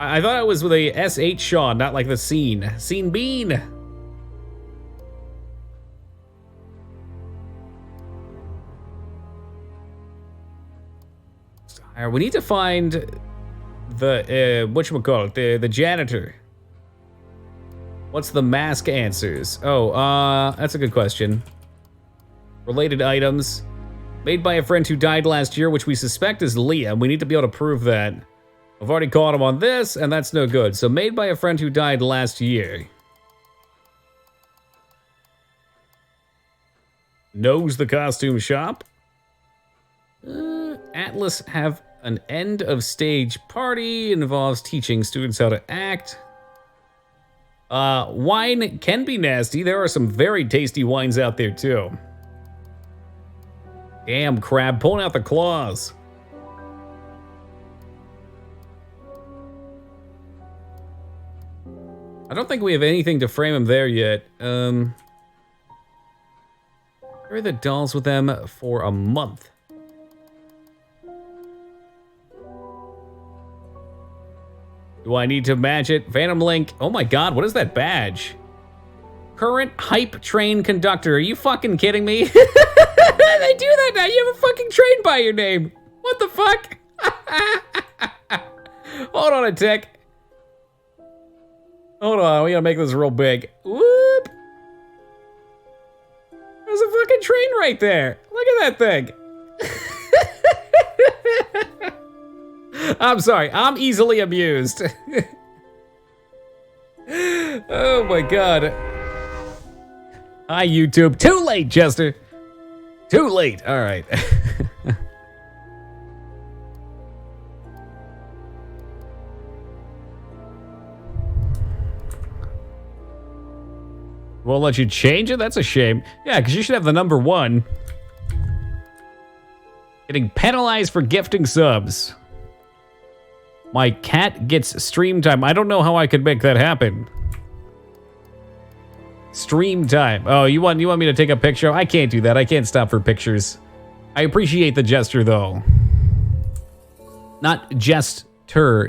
I thought it was with a S.H. Shaw, not like the scene. Scene Bean! We need to find the, whatchamacallit, the janitor. What's the mask answers? Oh, that's a good question. Related items. Made by a friend who died last year, which we suspect is Liam. We need to be able to prove that. I've already caught him on this, and that's no good. So made by a friend who died last year. Knows the costume shop. Atlas have an end of stage party. Involves teaching students how to act. Wine can be nasty. There are some very tasty wines out there too. Damn, crab, pulling out the claws. I don't think we have anything to frame him there yet. Carry the dolls with them for a month. Do I need to match it? Phantom Link. Oh my god, what is that badge? Current hype train conductor. Are you fucking kidding me? They do that now. You have a fucking train by your name. What the fuck? Hold on a tick. Hold on, we gotta make this real big. Whoop! There's a fucking train right there. Look at that thing. I'm sorry, I'm easily amused. Oh my god. Hi, YouTube. Too late, Jester. Too late. All right. Won't let you change it? That's a shame. Yeah, because you should have the number 1. Getting penalized for gifting subs. My cat gets stream time. I don't know how I could make that happen. Stream time. Oh, you want me to take a picture? I can't do that. I can't stop for pictures. I appreciate the gesture, though. Not gesture.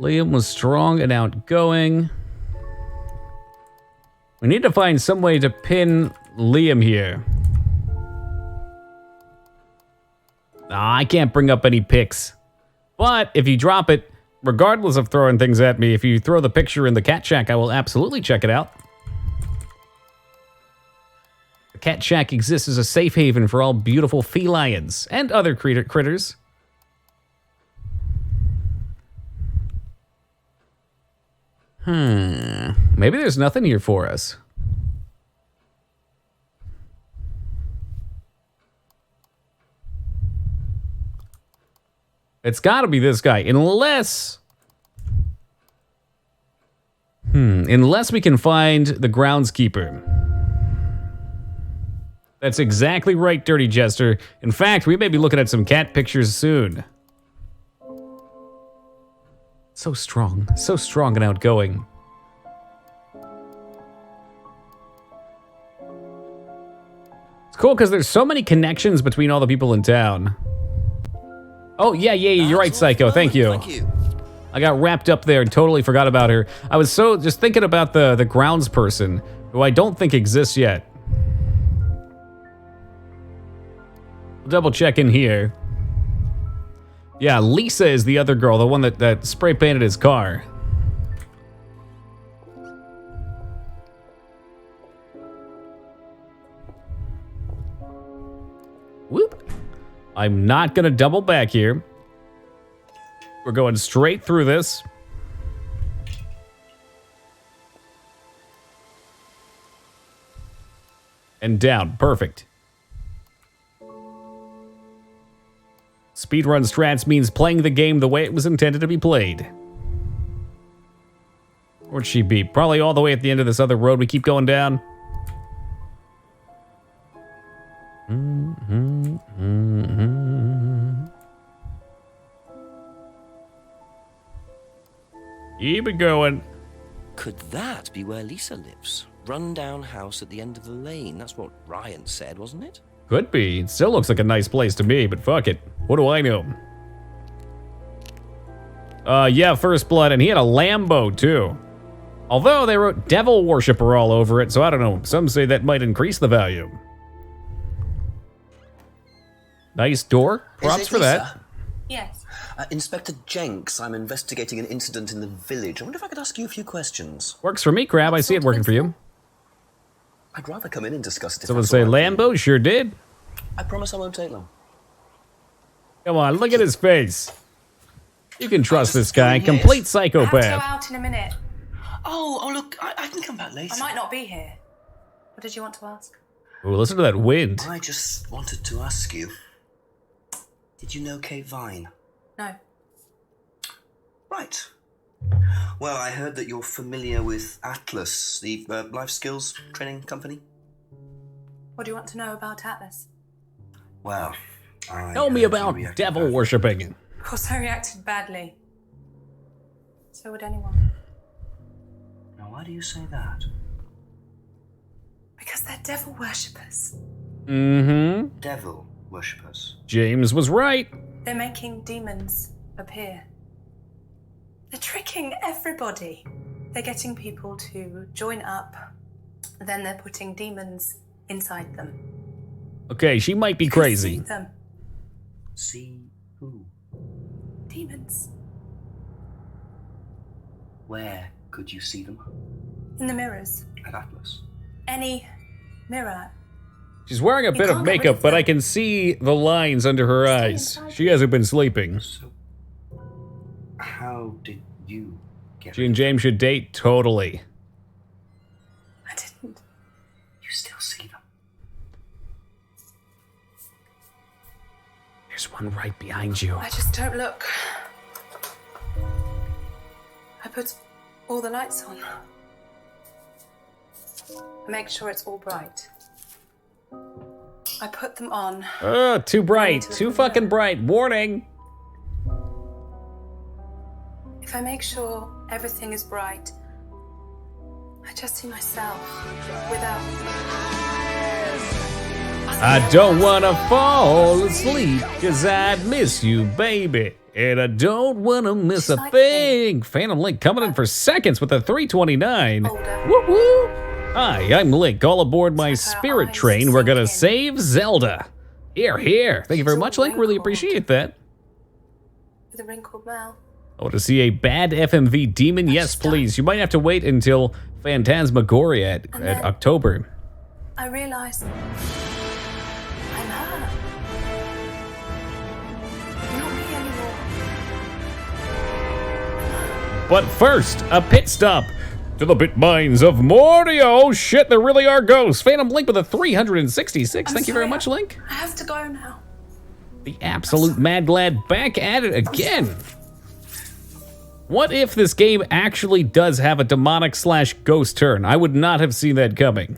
Liam was strong and outgoing. We need to find some way to pin Liam here. I can't bring up any pics. But if you drop it, regardless of throwing things at me, if you throw the picture in the Cat Shack, I will absolutely check it out. The Cat Shack exists as a safe haven for all beautiful felines and other critters. Maybe there's nothing here for us. It's gotta be this guy, unless we can find the groundskeeper. That's exactly right, Dirty Jester. In fact, we may be looking at some cat pictures soon. So strong and outgoing. It's cool because there's so many connections between all the people in town. Oh, yeah, you're right, Psycho. Thank you. I got wrapped up there and totally forgot about her. I was so just thinking about the grounds person, who I don't think exists yet. Double check in here. Yeah, Lisa is the other girl, the one that spray painted his car. Whoop. I'm not gonna double back here. We're going straight through this. And down, perfect. Speedrun strats means playing the game the way it was intended to be played. Where'd she be? Probably all the way at the end of this other road we keep going down. Keep it going. Could that be where Lisa lives? Run-down house at the end of the lane. That's what Ryan said, wasn't it? Could be. It still looks like a nice place to me, but fuck it. What do I know? Yeah, First Blood, and he had a Lambo too. Although they wrote Devil Worshipper all over it, so I don't know. Some say that might increase the value. Nice door. Props for that. Yes. Inspector Jenks, I'm investigating an incident in the village. I wonder if I could ask you a few questions. Works for me, Crab. I see it working for you. I'd rather come in and discuss it. Someone say Lambo? Sure did. I promise I won't take long. Come on, look at his face. You can trust this guy. Complete psychopath. I'll go out in a minute. Oh, look, I can come back later. I might not be here. What did you want to ask? Ooh, listen to that wind. I just wanted to ask you, did you know Kate Vine? No. Right. Well, I heard that you're familiar with Atlas, the life skills training company. What do you want to know about Atlas? Well, Tell me about devil worshipping. Of course, I reacted badly. So would anyone. Now, why do you say that? Because they're devil worshippers. Mm-hmm. Devil worshippers. James was right. They're making demons appear. They're tricking everybody. They're getting people to join up. Then they're putting demons inside them. Okay, she might be crazy. See them. See who? Demons. Where could you see them? In the mirrors. At Atlas. Any mirror. She's wearing a bit of makeup, but I can see the lines under her eyes. She hasn't been sleeping. So, how did you get She and James should date totally. I didn't. You still see them? There's one right behind you. I just don't look. I put all the lights on. I make sure it's all bright. I put them on. Too bright. Too fucking bright. Warning. If I make sure everything is bright, I just see myself without. I don't wanna fall asleep, cause I'd miss you, baby. And I don't wanna miss a thing. Phantom Link coming in for seconds with a 329. Woo woo. Hi, I'm Link. All aboard my spirit train. We're gonna save Zelda. Here, here. Thank you very much, Link. Really appreciate that. With a wrinkled mouth. I want to see a bad FMV demon? Yes, please. You might have to wait until Phantasmagoria at October. I realize I'm her. Not me anymore. But first, a pit stop to the pit mines of Morty. Oh shit, there really are ghosts. Phantom Link with a 366. Thank you very much, Link. I have to go now. The absolute mad lad back at it again. What if this game actually does have a demonic / ghost turn? I would not have seen that coming.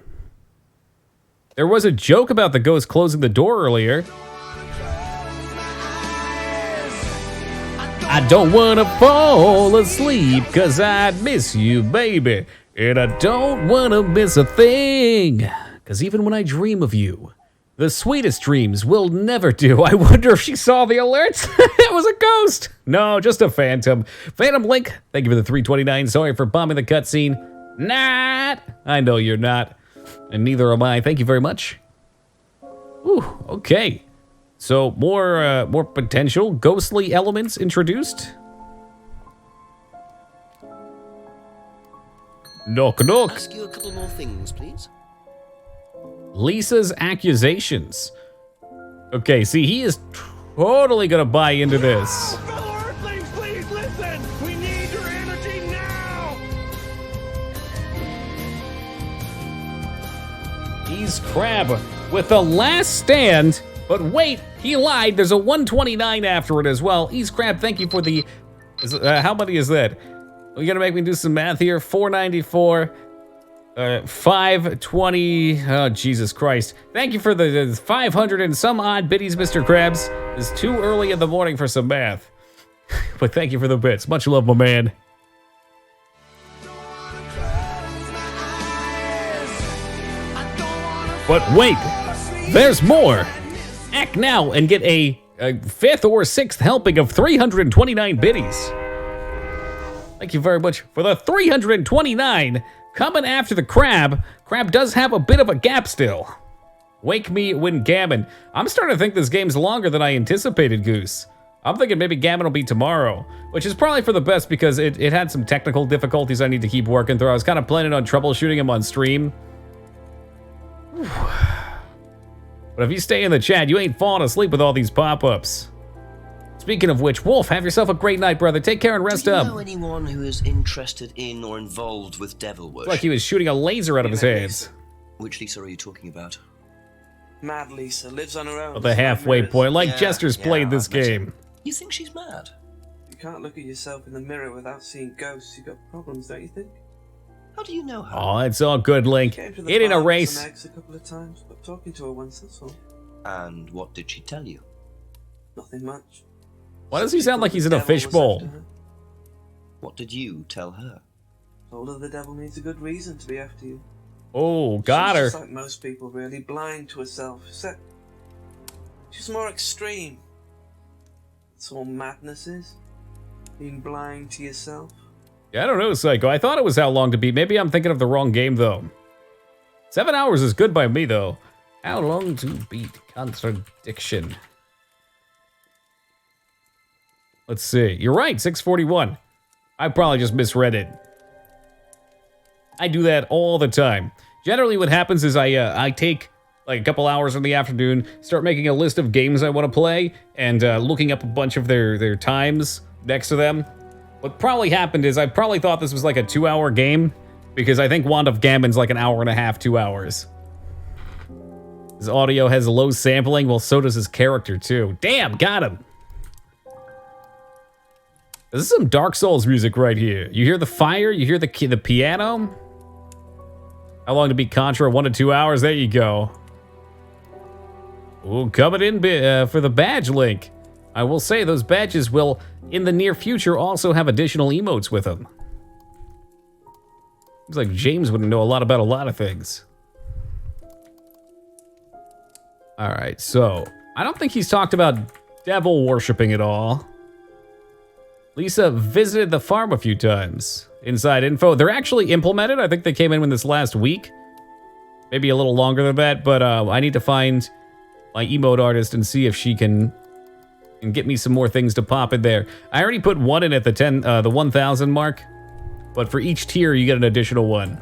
There was a joke about the ghost closing the door earlier. I don't wanna fall asleep, cause I'd miss you, baby. And I don't wanna miss a thing, cause even when I dream of you, the sweetest dreams will never do. I wonder if she saw the alerts. It was a ghost. No, just a phantom. Phantom Link, thank you for the 329. Sorry for bombing the cutscene. Not. I know you're not. And neither am I. Thank you very much. Ooh, okay. So more potential ghostly elements introduced. Knock, knock. Ask you a couple more things, please. Lisa's accusations. Okay, see, he is totally gonna buy into this. Fellow Earthlings, please listen! We need your energy now! He's Crab with the last stand, but wait, he lied. There's a 129 after it as well. He's Crab, thank you for the, how many is that? You gotta make me do some math here. 494, 520. Oh, Jesus Christ. Thank you for the 500 and some odd biddies, Mr. Krabs. It's too early in the morning for some math. But thank you for the bits. Much love, my man. But wait, there's more. Act now and get a 5th or 6th helping of 329 biddies. Thank you very much for the 329. Coming after the crab. Crab does have a bit of a gap still. Wake me when Gammon. I'm starting to think this game's longer than I anticipated, Goose. I'm thinking maybe Gammon will be tomorrow, which is probably for the best because it had some technical difficulties I need to keep working through. I was kind of planning on troubleshooting him on stream. But if you stay in the chat, you ain't falling asleep with all these pop-ups. Speaking of which, Wolf, have yourself a great night, brother. Take care and rest up. Do you know anyone who is interested in or involved with devil worship? It's like he was shooting a laser out of his hands. Which Lisa are you talking about? Mad Lisa lives on her own. At the halfway point, like Jester's played this game. You think she's mad? You can't look at yourself in the mirror without seeing ghosts. You've got problems, don't you think? How do you know her? Oh, it's all good, Link. Came to the It ain't a farm with race. some eggs a couple of times, but talking to her once, that's all. And what did she tell you? Nothing much. Why does he sound like he's in a fishbowl? What did you tell her? Told her the devil needs a good reason to be after you. Oh, got her. She's just like most people, really, blind to herself. Except she's more extreme. That's all madness is. Being blind to yourself. Yeah, I don't know, Psycho. I thought it was How Long to Beat. Maybe I'm thinking of the wrong game, though. 7 hours is good by me, though. How Long to Beat Contradiction. Let's see. You're right, 641. I probably just misread it. I do that all the time. Generally, what happens is I take like a couple hours in the afternoon, start making a list of games I want to play, and looking up a bunch of their times next to them. What probably happened is I probably thought this was like a 2-hour game, because I think Wand of Gammon's like an hour and a half, 2 hours. His audio has low sampling, well, so does his character, too. Damn, got him! This is some Dark Souls music right here. You hear the fire, you hear the piano. How Long to Beat Contra, 1 to 2 hours, there you go. Ooh, coming in for the badge link. I will say those badges will, in the near future, also have additional emotes with them. Seems like James wouldn't know a lot about a lot of things. Alright, so, I don't think he's talked about devil worshipping at all. Lisa visited the farm a few times. Inside info, they're actually implemented. I think they came in this last week. Maybe a little longer than that, but I need to find my emote artist and see if she can get me some more things to pop in there. I already put one in at the 1,000 mark, but for each tier you get an additional one.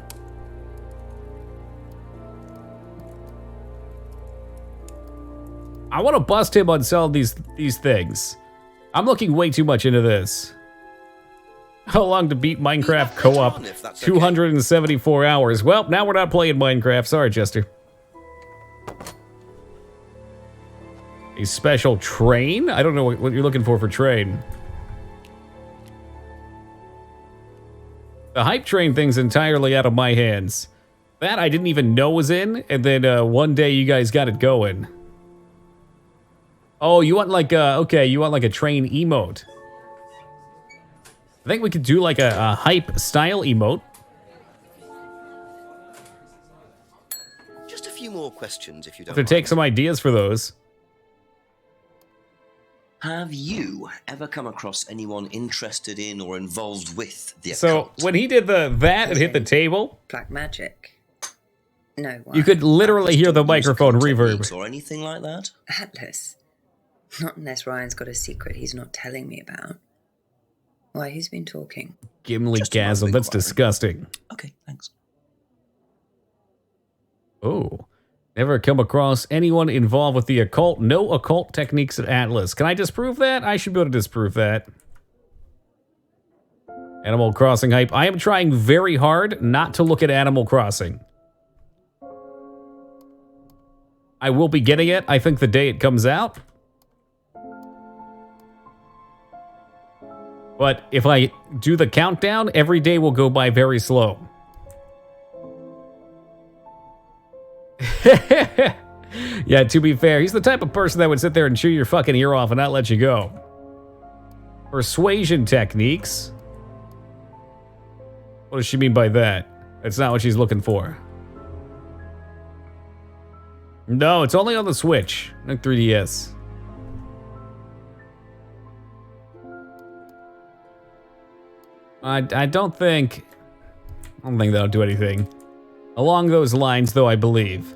I want to bust him on selling these things. I'm looking way too much into this. How Long to Beat Minecraft co-op? 274 hours. Well, now we're not playing Minecraft. Sorry, Chester. A special train? I don't know what you're looking for train. The hype train thing's entirely out of my hands. That I didn't even know was in, and then one day you guys got it going. Oh, you want like okay, you want like a train emote. I think we could do like a hype style emote. Just a few more questions, if you don't Have to take some ideas for those. Have you ever come across anyone interested in or involved with the So occult? when he did that and hit the table, Black magic. No. you could literally hear the microphone reverb. Or anything like that? Atlas. Not unless Ryan's got a secret he's not telling me about. Why, who's been talking? Gimli-gasm, that's disgusting. Okay, thanks. Oh. Never come across anyone involved with the occult. No occult techniques at Atlas. Can I disprove that? I should be able to disprove that. Animal Crossing hype. I am trying very hard not to look at Animal Crossing. I will be getting it, I think, the day it comes out. But if I do the countdown, every day will go by very slow. Yeah, to be fair, he's the type of person that would sit there and chew your fucking ear off and not let you go. Persuasion techniques. What does she mean by that? That's not what she's looking for. No, it's only on the Switch, not 3DS. I don't think that'll do anything. Along those lines, though, I believe.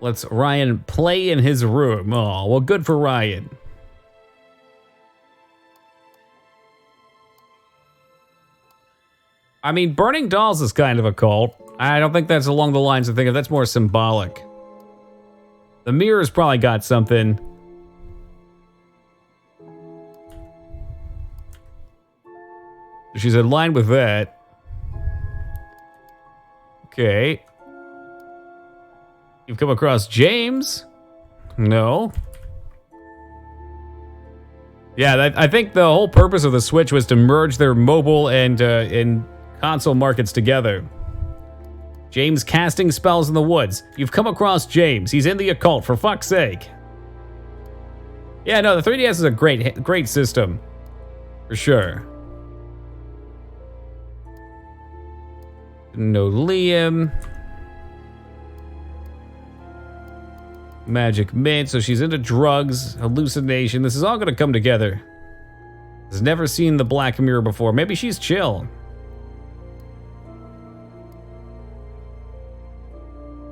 Let's Ryan play in his room. Oh, well, good for Ryan. I mean, burning dolls is kind of a cult. I don't think that's along the lines of thinking. That's more symbolic. The mirror's probably got something. She's in line with that. Okay. You've come across James? No. Yeah, I think the whole purpose of the Switch was to merge their mobile and console markets together. James casting spells in the woods. You've come across James. He's in the occult, for fuck's sake. Yeah, no, the 3DS is a great system. For sure. No Liam. Magic Mint, so she's into drugs, hallucination. This is all gonna come together. Has never seen the Black Mirror before. Maybe she's chill.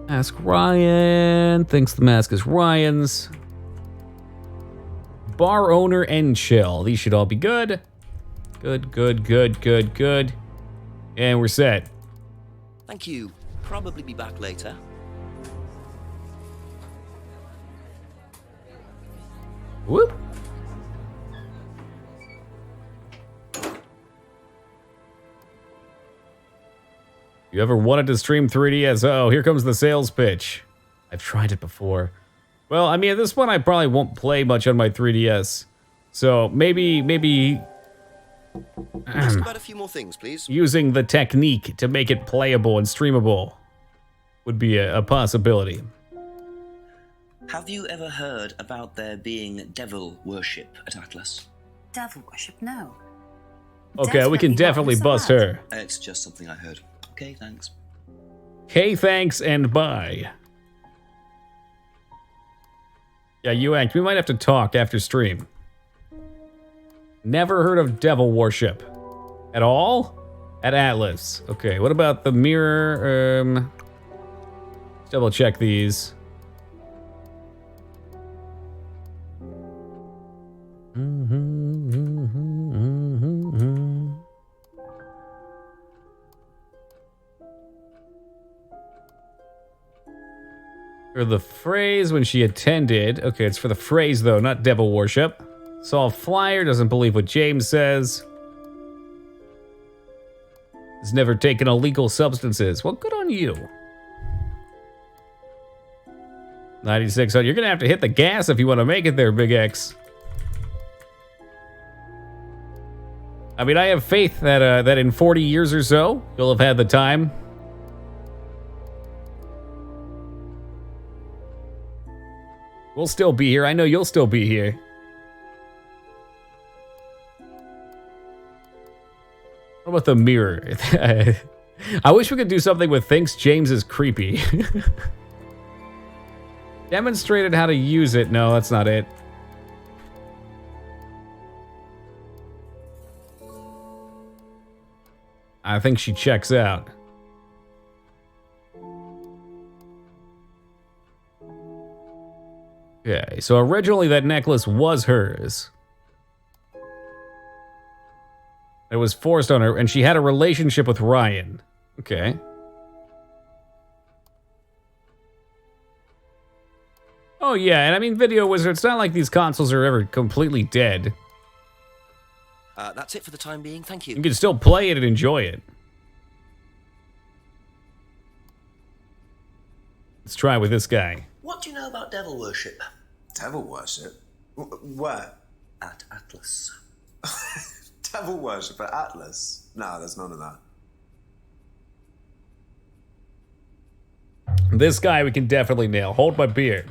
Ask Ryan. Thinks the mask is Ryan's. Bar owner and chill. These should all be good. Good. And we're set. Thank you. Probably be back later. Whoop. You ever wanted to stream 3DS? Oh, here comes the sales pitch. I've tried it before. Well, I mean, at this point, I probably won't play much on my 3DS. So maybe Ask about a few more things, please. using the technique to make it playable and streamable would be a possibility. Have you ever heard about there being devil worship at Atlas? Devil worship? No. Okay, we can definitely bust her. It's just something I heard. Okay, thanks. Okay, thanks, and bye. Yeah, Yuang, we might have to talk after stream. Never heard of devil worship. At all? At Atlas. Okay, what about the mirror? Let's double check these. For the phrase when she attended. Okay, it's for the phrase though, not devil worship. Saw a flyer, doesn't believe what James says. Has never taken illegal substances. Well, good on you. 9600. You're gonna have to hit the gas if you want to make it there, Big X. I mean, I have faith that that in 40 years or so, you'll have had the time. We'll still be here. I know you'll still be here. What about the mirror? I wish we could do something with thinks James is creepy. Demonstrated how to use it. No, that's not it. I think she checks out. Okay, so originally that necklace was hers. It was forced on her, and she had a relationship with Ryan. Okay. Oh yeah, and I mean, Video Wizard, it's not like these consoles are ever completely dead. That's it for the time being, thank you. You can still play it and enjoy it. Let's try with this guy. What do you know about devil worship? Devil worship? Where? At Atlas. Devil worship at Atlas? No, there's none of that. This guy we can definitely nail. Hold my beer.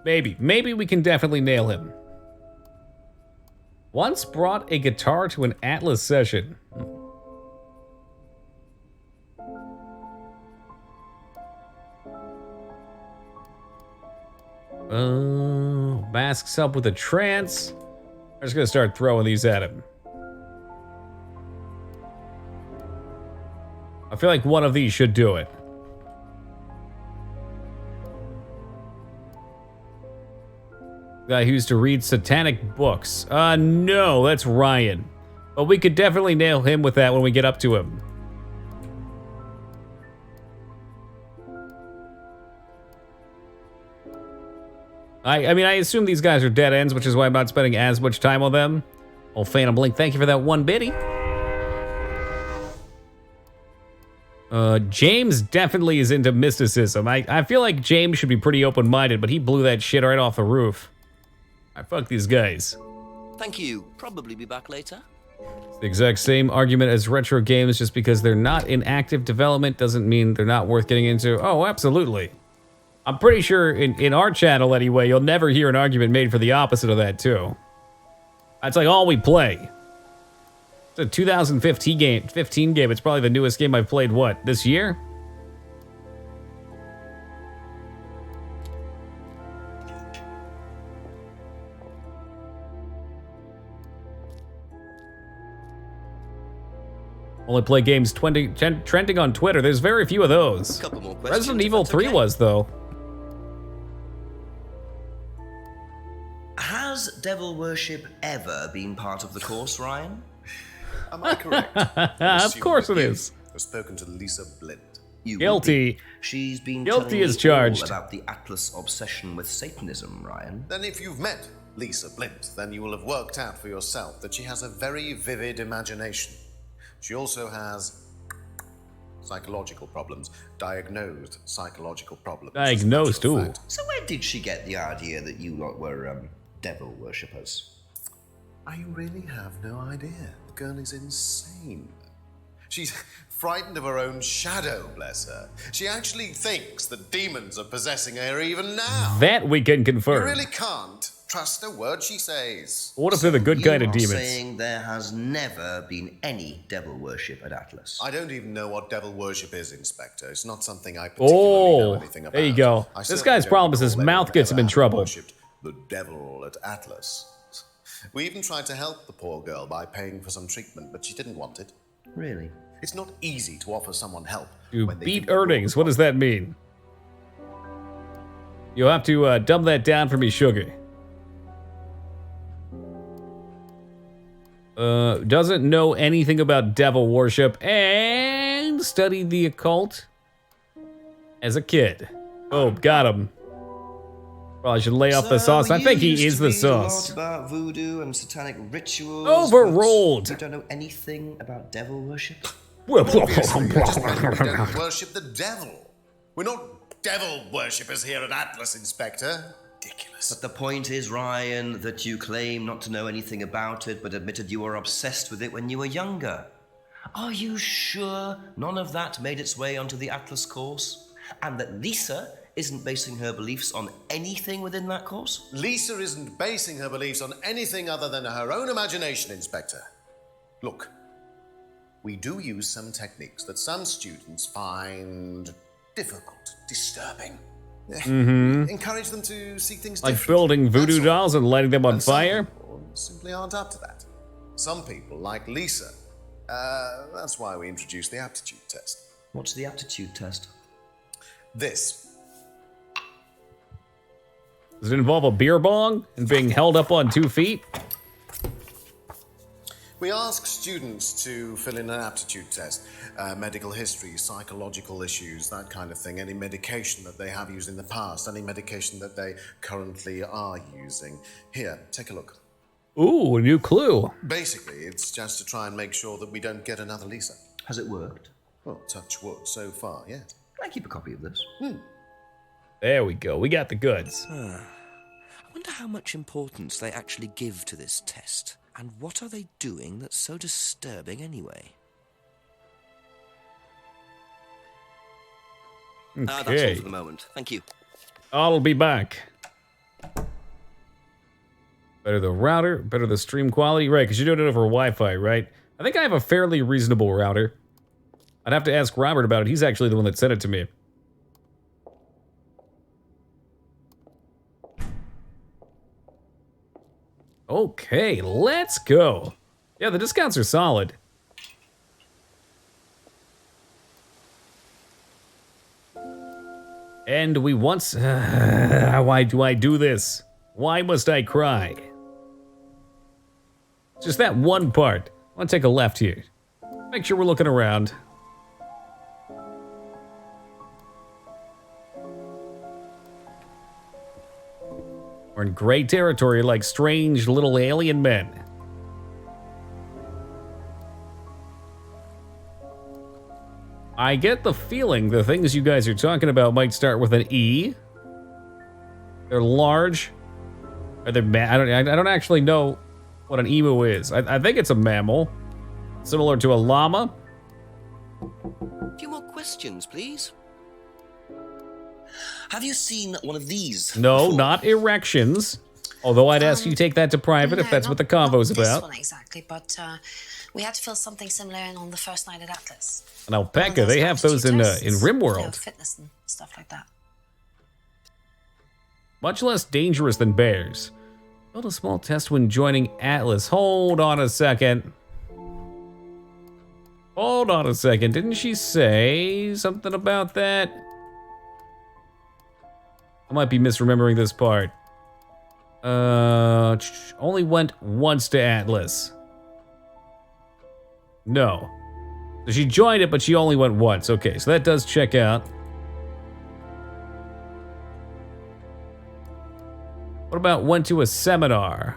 Maybe we can definitely nail him. Once brought a guitar to an Atlas session. Masks up with a trance. I'm just gonna start throwing these at him. I feel like one of these should do it. Guy who used to read satanic books. No, that's Ryan. But we could definitely nail him with that when we get up to him. I mean, I assume these guys are dead ends, which is why I'm not spending as much time on them. Oh, Phantom Blink, thank you for that one biddy. James definitely is into mysticism. I feel like James should be pretty open-minded, but he blew that shit right off the roof. Fuck these guys. Thank you. Probably be back later. It's the exact same argument as retro games. Just because they're not in active development doesn't mean they're not worth getting into. Oh, absolutely. I'm pretty sure in our channel anyway, you'll never hear an argument made for the opposite of that too. That's like all we play. It's a 2015 game. It's probably the newest game I've played, what, this year? Only play games trending on Twitter. There's very few of those. A couple more questions, Resident if Evil that's 3 okay. was, though. Has devil worship ever been part of the course, Ryan? Am I correct? Of course it is. I've spoken to Lisa Blind. You Guilty. would be. She's been Guilty telling as me charged. all about the Atlas obsession with Satanism, Ryan. Then if you've met Lisa Blind, then you will have worked out for yourself that she has a very vivid imagination. She also has psychological problems, diagnosed psychological problems. Diagnosed, ooh. So where did she get the idea that you lot were devil worshippers? I really have no idea. The girl is insane. She's frightened of her own shadow, bless her. She actually thinks that demons are possessing her even now. That we can You confirm. really can't trust a word she says. What if they're the good kind of You are demons? saying there has never been any devil worship at Atlas? I don't even know what devil worship is, Inspector. It's not something I particularly know anything about. There you go. I This certainly guy's don't problem is his recall mouth anyone gets him in ever trouble. worshipped the devil at Atlas. We even tried to help the poor girl by paying for some treatment, but she didn't want it. Really? It's not easy to offer someone help. You when they beat think earnings. What does that mean? You'll have to dumb that down for me, sugar. Doesn't know anything about devil worship and studied the occult as a kid. Oh, got him. Probably should lay off the sauce. I think he is the sauce. A lot about voodoo and satanic rituals. Overruled. but You don't know anything about devil worship? Obviously, we don't worship the devil. We're not devil worshippers here at Atlas, Inspector. Ridiculous. But the point is, Ryan, that you claim not to know anything about it, but admitted you were obsessed with it when you were younger. Are you sure none of that made its way onto the Atlas course? And that Lisa isn't basing her beliefs on anything within that course? Lisa isn't basing her beliefs on anything other than her own imagination, Inspector. Look, we do use some techniques that some students find difficult, disturbing. Mm-hmm. Encourage them to see things Like differently. building voodoo dolls and lighting them on And some fire? people simply aren't up to that. Some people, like Lisa, that's why we introduced the aptitude test. What's the aptitude test? This. Does it involve a beer bong and being held up on 2 feet? We ask students to fill in an aptitude test, medical history, psychological issues, that kind of thing, any medication that they have used in the past, any medication that they currently are using. Here, take a look. Ooh, a new clue. Basically, it's just to try and make sure that we don't get another Lisa. Has it worked? Well, touch wood, so far, yes. Can I keep a copy of this? There we go. We got the goods. I'm Wonder how much importance they actually give to this test, and what are they doing that's so disturbing anyway? That's all Okay. for the moment. Thank you. I'll be back. Better the router, better the stream quality. Right, because you're doing it over Wi-Fi, right? I think I have a fairly reasonable router. I'd have to ask Robert about it. He's actually the one that sent it to me. Okay, let's go. Yeah, the discounts are solid. And we once... why do I do this? Why must I cry? Just that one part. I want to take a left here. Make sure we're looking around. We're in great territory like strange little alien men. I get the feeling the things you guys are talking about might start with an E. They're large. Are they I don't actually know what an emu is. I think it's a mammal. Similar to a llama. A few more questions, please. Have you seen one of these? No, before? not erections. Although I'd ask you take that to private if that's what the convo's Not about. this one exactly, but we had to feel something similar in on the first night at Atlas. An alpaca, they have those in RimWorld. Fitness and stuff like that. Much less dangerous than bears. Build a small test when joining Atlas. Hold on a second. Hold on a second. Didn't she say something about that? I might be misremembering this part. Only went once to Atlas. No. So she joined it, but she only went once. Okay, so that does check out. What about went to a seminar?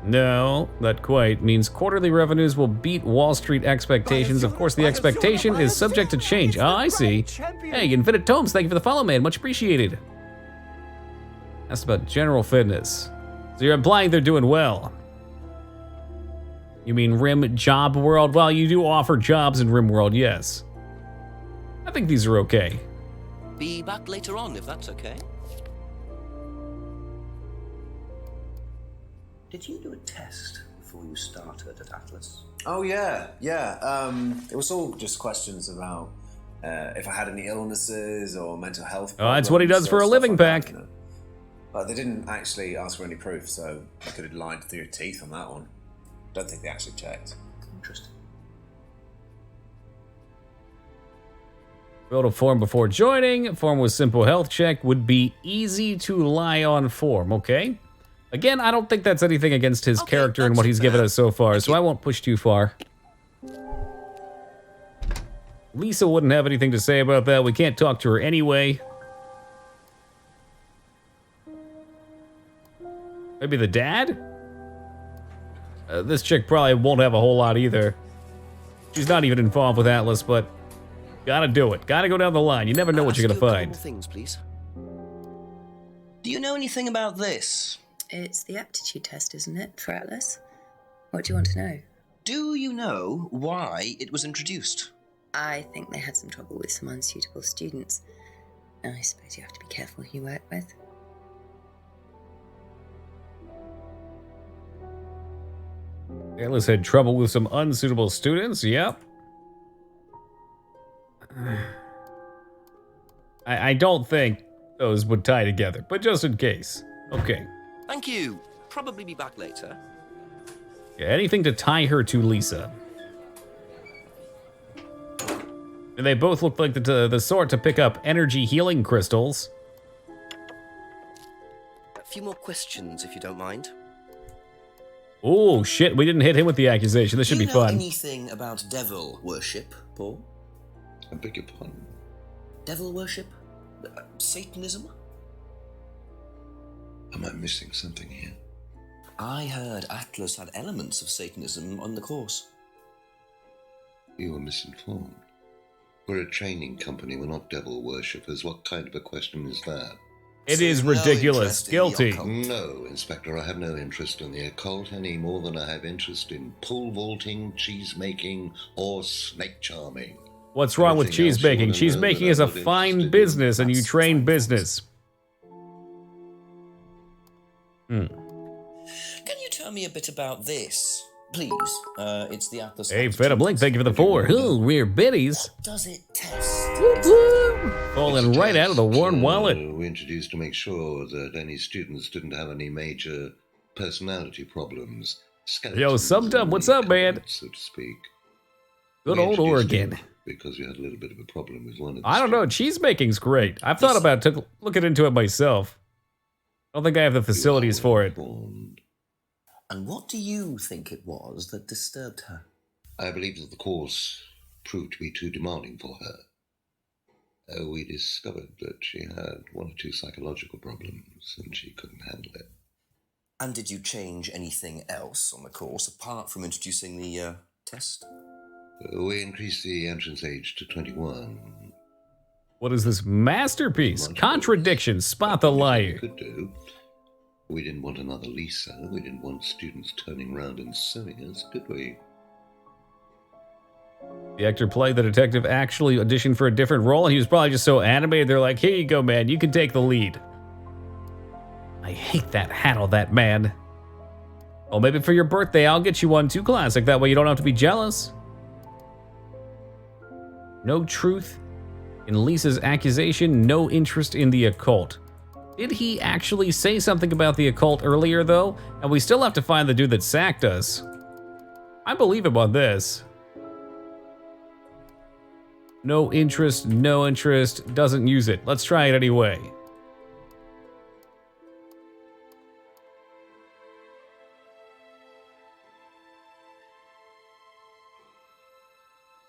No, not quite. Means quarterly revenues will beat Wall Street expectations. Of course, the expectation is subject to change. Ah, I see. Hey, Infinite Tomes, thank you for the follow, man. Much appreciated. That's about general fitness. So you're implying they're doing well. You mean Rim Job World? Well, you do offer jobs in Rim World, yes. I think these are okay. Be back later on, if that's okay. Did you do a test before you started at Atlas? Oh yeah. It was all just questions about if I had any illnesses or mental health Oh, that's what he does for a living, Pack. You know. But they didn't actually ask for any proof, so I could have lied through your teeth on that one. Don't think they actually checked. Interesting. Filled a form before joining. Form with simple health check. Would be easy to lie on form, okay? Again, I don't think that's anything against his character and what he's given us so far, so I won't push too far. Lisa wouldn't have anything to say about that. We can't talk to her anyway. Maybe the dad? This chick probably won't have a whole lot either. She's not even involved with Atlas, but gotta do it. Gotta go down the line. You never know what you're gonna find. Things, please. Do you know anything about this? It's the aptitude test, isn't it, for Atlas? What do you want to know? Do you know why it was introduced? I think they had some trouble with some unsuitable students. I suppose you have to be careful who you work with. Atlas had trouble with some unsuitable students, yep. I don't think those would tie together, but just in case. Okay. Thank you. Probably be back later. Yeah, anything to tie her to Lisa. And they both look like the sort to pick up energy healing crystals. A few more questions, if you don't mind. Oh, shit, we didn't hit him with the accusation. This should be Do you know fun. anything about devil worship, Paul? I beg your pardon? Devil worship? Satanism? Am I missing something here? I heard Atlas had elements of Satanism on the course. You are misinformed. We're a training company, we're not devil worshippers. What kind of a question is that? It So is no ridiculous. interest in the Guilty. occult? No, Inspector, I have no interest in the occult any more than I have interest in pole vaulting, cheese making, or snake charming. What's wrong with Everything cheese else you baking? wanna Cheese know baking that is a I'm not fine interested in, business, and you that's train business. Can you tell me a bit about this, please? It's the Atlas. Hey, Phantom Blink, thank you for the 4. Ooh, weird biddies. Does it test? Falling right out of the worn wallet. We introduced to make sure that any students didn't have any major personality problems. Yo, Sumdub, what's up, man? So to speak. Good We old introduced Oregon. it because we had a little bit of a problem with one of the I don't know. Cheese making's great. I've thought about looking into it myself. I don't think I have the facilities for it. And what do you think it was that disturbed her? I believe that the course proved to be too demanding for her. We discovered that she had one or two psychological problems and she couldn't handle it. And did you change anything else on the course apart from introducing the test? We increased the entrance age to 21. What is this masterpiece? Contradiction. Spot the liar. Could do. We didn't want another Lisa. We didn't want students turning around and suing us, did we? The actor played the detective actually auditioned for a different role. He was probably just so animated. They're like, here you go, man. You can take the lead. I hate that hat on that man. Well, maybe for your birthday, I'll get you one too, classic. That way you don't have to be jealous. No truth in Lisa's accusation. No interest in the occult. Did he actually say something about the occult earlier, though? And we still have to find the dude that sacked us. I believe him on this. No interest, doesn't use it. Let's try it anyway.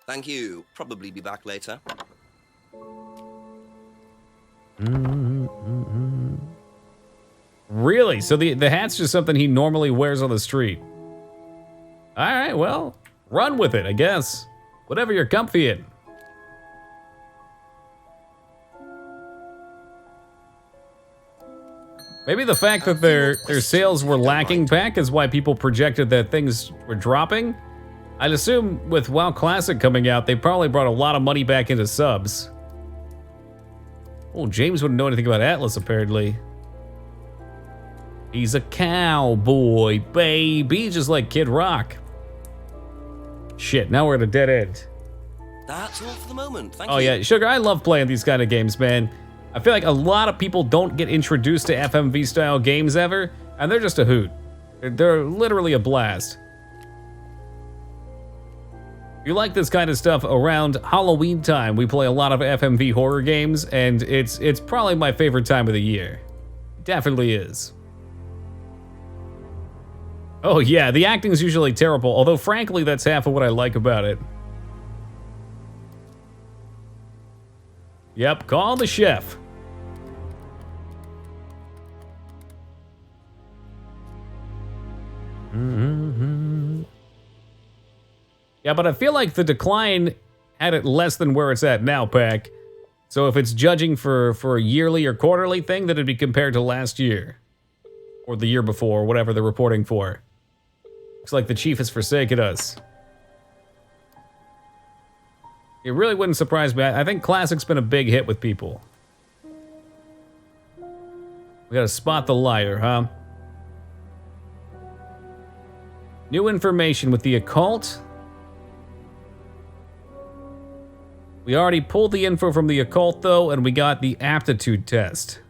Thank you. Probably be back later. Really? So the hat's just something he normally wears on the street. All right, well, run with it, I guess. Whatever you're comfy in. Maybe the fact that their sales were lacking back is why people projected that things were dropping. I'd assume with WoW Classic coming out, they probably brought a lot of money back into subs. Oh, James wouldn't know anything about Atlas, apparently. He's a cowboy, baby, just like Kid Rock. Shit, now we're at a dead end. That's all for the moment. Thank you. Oh yeah, Sugar, I love playing these kind of games, man. I feel like a lot of people don't get introduced to FMV style games ever, and they're just a hoot. They're literally a blast. If you like this kind of stuff around Halloween time, we play a lot of FMV horror games, and it's probably my favorite time of the year. It definitely is. Oh yeah, the acting's usually terrible, although frankly, that's half of what I like about it. Yep, call the chef. Yeah, but I feel like the decline had it less than where it's at now, Pack. So if it's judging for a yearly or quarterly thing, then it'd be compared to last year. Or the year before, whatever they're reporting for. Looks like the chief has forsaken us. It really wouldn't surprise me. I think Classic's been a big hit with people. We gotta spot the liar, huh? New information with the occult. We already pulled the info from the occult, though, and we got the aptitude test.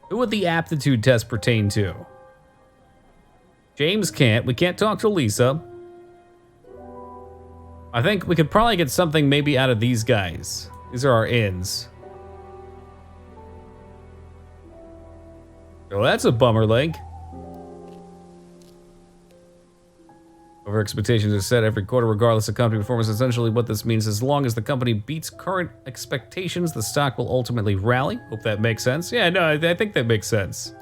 Who would the aptitude test pertain to? James can't. We can't talk to Lisa. I think we could probably get something maybe out of these guys. These are our ins. Oh, that's a bummer, Link. Over expectations are set every quarter regardless of company performance. Essentially what this means, as long as the company beats current expectations, the stock will ultimately rally. Hope that makes sense. Yeah, no, I think that makes sense.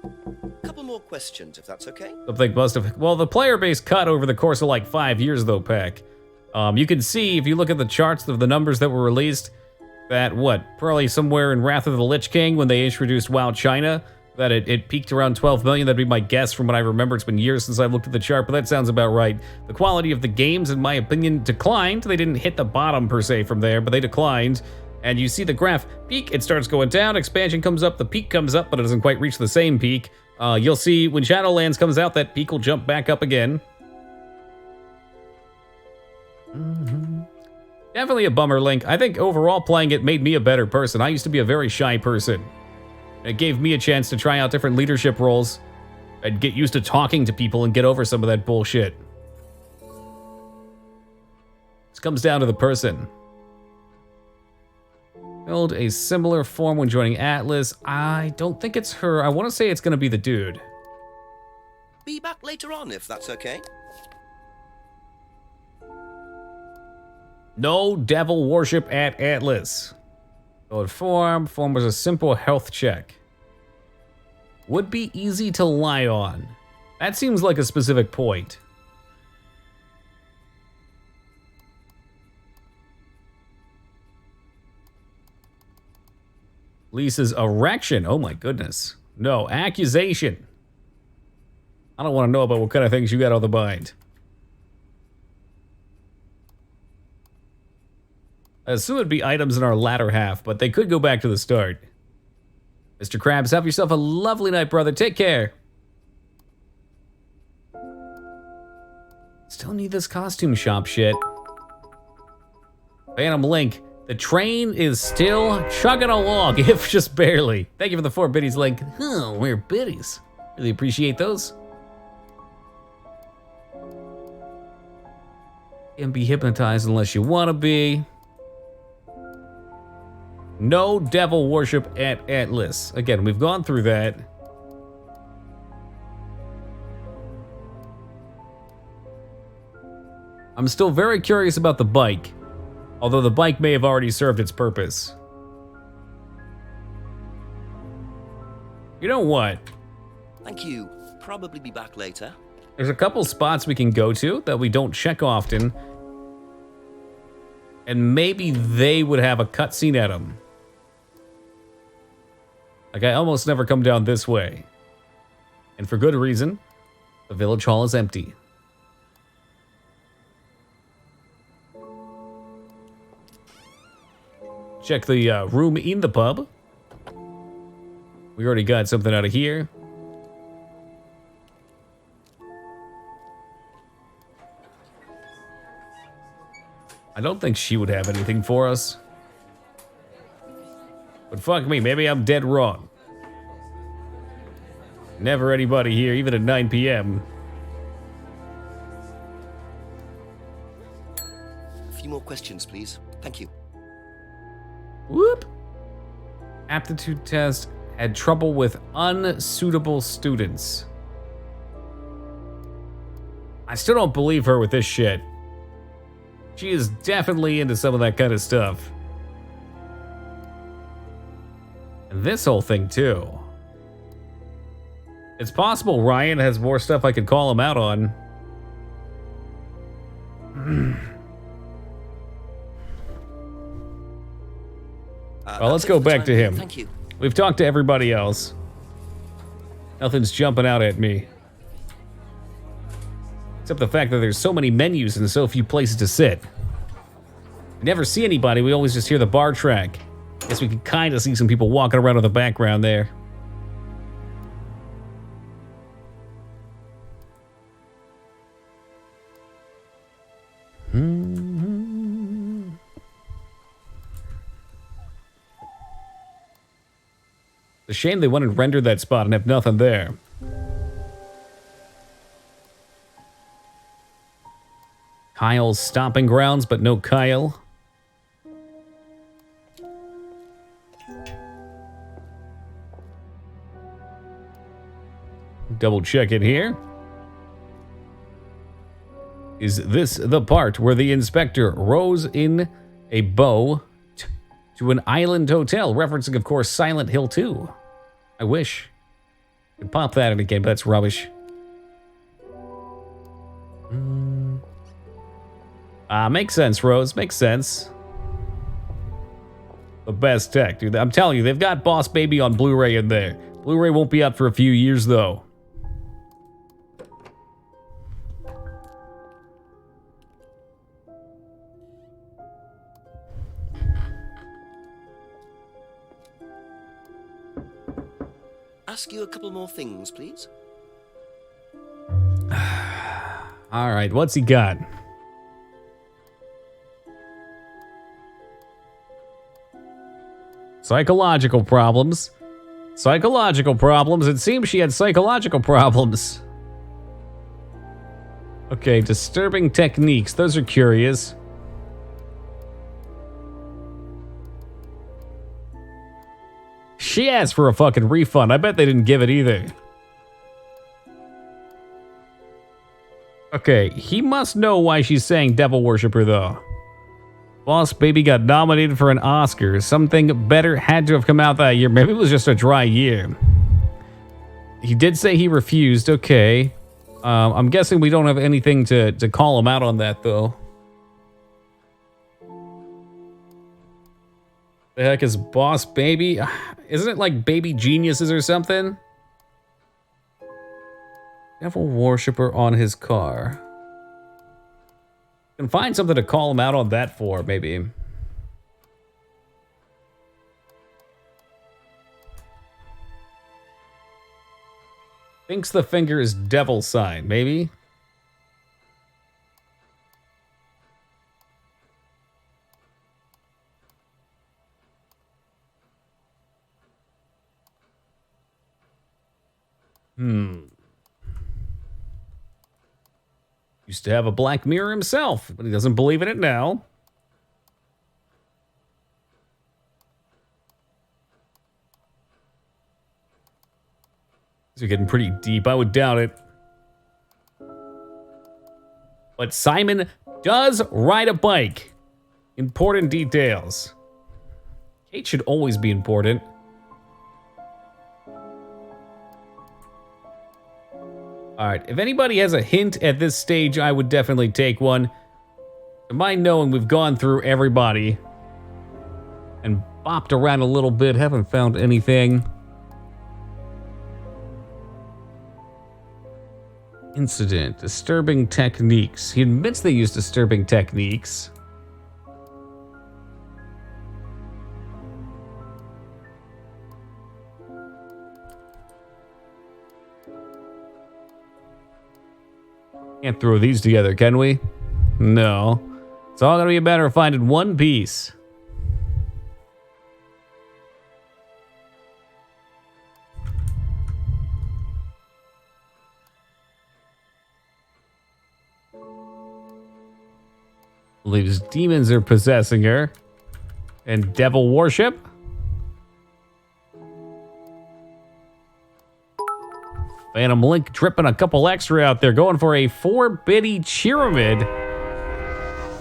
A couple more questions, if that's okay. Something must have... Well, the player base cut over the course of like 5 years, though, Pack. You can see, if you look at the charts of the numbers that were released, that, probably somewhere in Wrath of the Lich King when they introduced WoW China, that it peaked around 12 million. That'd be my guess from what I remember. It's been years since I've looked at the chart, but that sounds about right. The quality of the games, in my opinion, declined. They didn't hit the bottom per se from there, but they declined. And you see the graph peak, it starts going down, expansion comes up, the peak comes up, but it doesn't quite reach the same peak. You'll see when Shadowlands comes out, that peak will jump back up again. Definitely a bummer, Link. I think overall playing it made me a better person. I used to be a very shy person. It gave me a chance to try out different leadership roles and get used to talking to people and get over some of that bullshit. This comes down to the person. Build a similar form when joining Atlas. I don't think it's her. I want to say it's going to be the dude. Be back later on, if that's okay. No devil worship at Atlas. Build form. Form was a simple health check. Would be easy to lie on. That seems like a specific point. Lisa's erection. Oh my goodness. No, accusation. I don't want to know about what kind of things you got on the mind. I assume it'd be items in our latter half, but they could go back to the start. Mr. Krabs, have yourself a lovely night, brother. Take care. Still need this costume shop shit. Phantom Link. The train is still chugging along, if just barely. Thank you for the 4 biddies, Link. Oh, we're biddies. Really appreciate those. Can't be hypnotized unless you want to be. No devil worship at Atlas. Again, we've gone through that. I'm still very curious about the bike. Although the bike may have already served its purpose. You know what? Thank you. Probably be back later. There's a couple spots we can go to that we don't check often. And maybe they would have a cutscene at them. Like, I almost never come down this way. And for good reason. The village hall is empty. Check the room in the pub. We already got something out of here. I don't think she would have anything for us. But fuck me, maybe I'm dead wrong. Never anybody here, even at 9 p.m. A few more questions, please. Thank you. Whoop. Aptitude test had trouble with unsuitable students. I still don't believe her with this shit. She is definitely into some of that kind of stuff. And this whole thing too. It's possible Ryan has more stuff I could call him out on. Well, let's go back to him. Thank you. We've talked to everybody else. Nothing's jumping out at me. Except the fact that there's so many menus and so few places to sit. We never see anybody, we always just hear the bar track. Guess we can kind of see some people walking around in the background there. It's a shame they wanted to render that spot and have nothing there. Kyle's stomping grounds, but no Kyle. Double check it here. Is this the part where the inspector rows in a bow to an island hotel, referencing, of course, Silent Hill 2? I wish. I could pop that in a game, but that's rubbish. Makes sense, Rose. Makes sense. best tech, dude. I'm telling you, they've got Boss Baby on Blu-ray in there. Blu-ray won't be out for a few years, though. Ask you a couple more things, please. All right, what's he got? Psychological problems. Psychological problems. It seems she had psychological problems. Okay, disturbing techniques. Those are curious. She asked for a fucking refund. I bet they didn't give it either. Okay, he must know why she's saying Devil Worshipper, though. Boss Baby got nominated for an Oscar. Something better had to have come out that year. Maybe it was just a dry year. He did say he refused. Okay. I'm guessing we don't have anything to call him out on that, though. The heck is Boss Baby? Isn't it like Baby Geniuses or something? Devil Worshipper on his car. Can find something to call him out on that for, maybe. Thinks the finger is devil sign, maybe? Used to have a black mirror himself, but he doesn't believe in it now. These are getting pretty deep. I would doubt it. But Simon does ride a bike. Important details. Kate should always be important. Alright, if anybody has a hint at this stage, I would definitely take one. To my knowing, we've gone through everybody. And bopped around a little bit, haven't found anything. Incident, disturbing techniques. He admits they use disturbing techniques. Can't throw these together, can we? No. It's all gonna be a matter of finding one piece. Believes demons are possessing her. And devil worship. Phantom Link tripping a couple extra out there, going for a 4-bitty pyramid.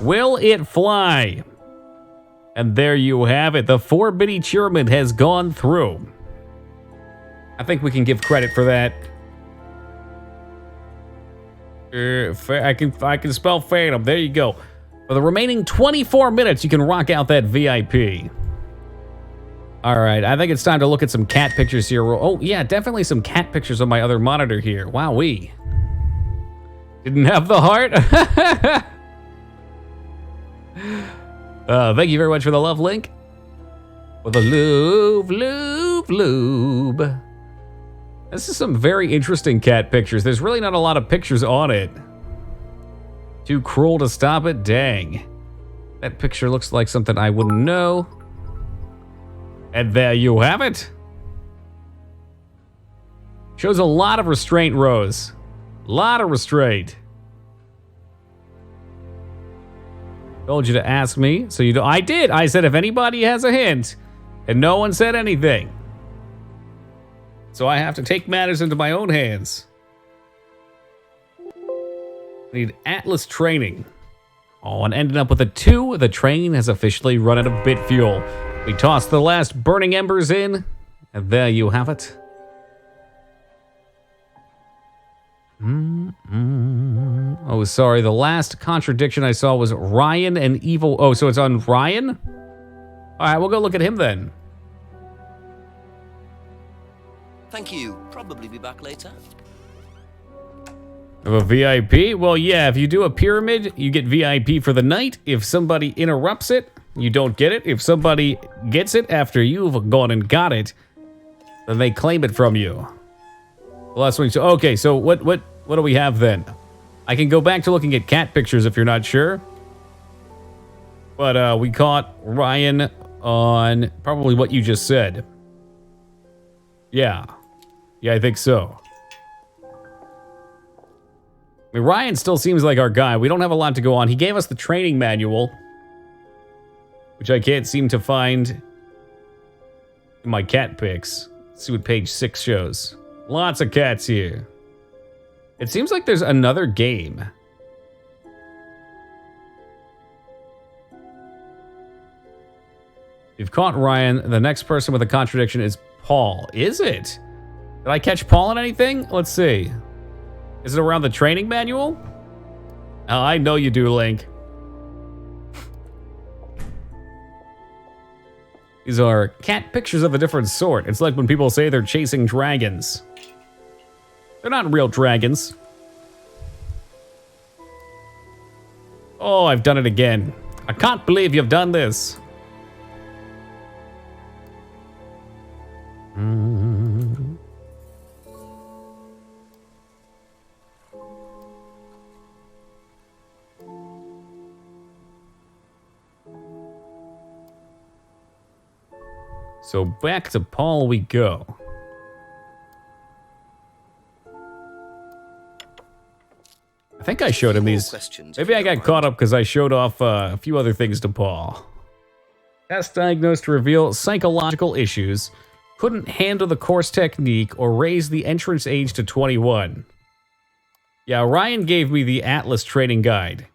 Will it fly? And there you have it. The 4-bitty pyramid has gone through. I think we can give credit for that. I can spell Phantom. There you go. For the remaining 24 minutes, you can rock out that VIP. All right, I think it's time to look at some cat pictures here. Oh, yeah, definitely some cat pictures on my other monitor here. Wowee. Didn't have the heart? Thank you very much for the love, Link. For the lube. This is some very interesting cat pictures. There's really not a lot of pictures on it. Too cruel to stop it? Dang. That picture looks like something I wouldn't know. And there you have it. Shows a lot of restraint, Rose. A lot of restraint. Told you to ask me, so you do. I did. I said if anybody has a hint, and no one said anything. So I have to take matters into my own hands. I need Atlas training. Oh, and ending up with a 2, the train has officially run out of bit fuel. We tossed the last burning embers in, and there you have it. Oh, sorry, the last contradiction I saw was Ryan and Evil. Oh, so it's on Ryan? All right, we'll go look at him then. Thank you. Probably be back later. Of a VIP? Well, yeah, if you do a pyramid, you get VIP for the night. If somebody interrupts it, you don't get it. If somebody gets it after you've gone and got it, then they claim it from you. The last one. So, okay, so what do we have then? I can go back to looking at cat pictures if you're not sure. But we caught Ryan on probably what you just said. Yeah. Yeah, I think so. I mean, Ryan still seems like our guy. We don't have a lot to go on. He gave us the training manual, which I can't seem to find in my cat pics. Let's see what page 6 shows. Lots of cats here. It seems like there's another game. You've caught Ryan. The next person with a contradiction is Paul. Is it? Did I catch Paul in anything? Let's see. Is it around the training manual? Oh, I know you do, Link. These are cat pictures of a different sort. It's like when people say they're chasing dragons. They're not real dragons. Oh, I've done it again. I can't believe you've done this. So back to Paul we go. I think I showed him these. Maybe I got caught up because I showed off a few other things to Paul. Test diagnosed to reveal psychological issues. Couldn't handle the course technique or raise the entrance age to 21. Yeah, Ryan gave me the Atlas training guide.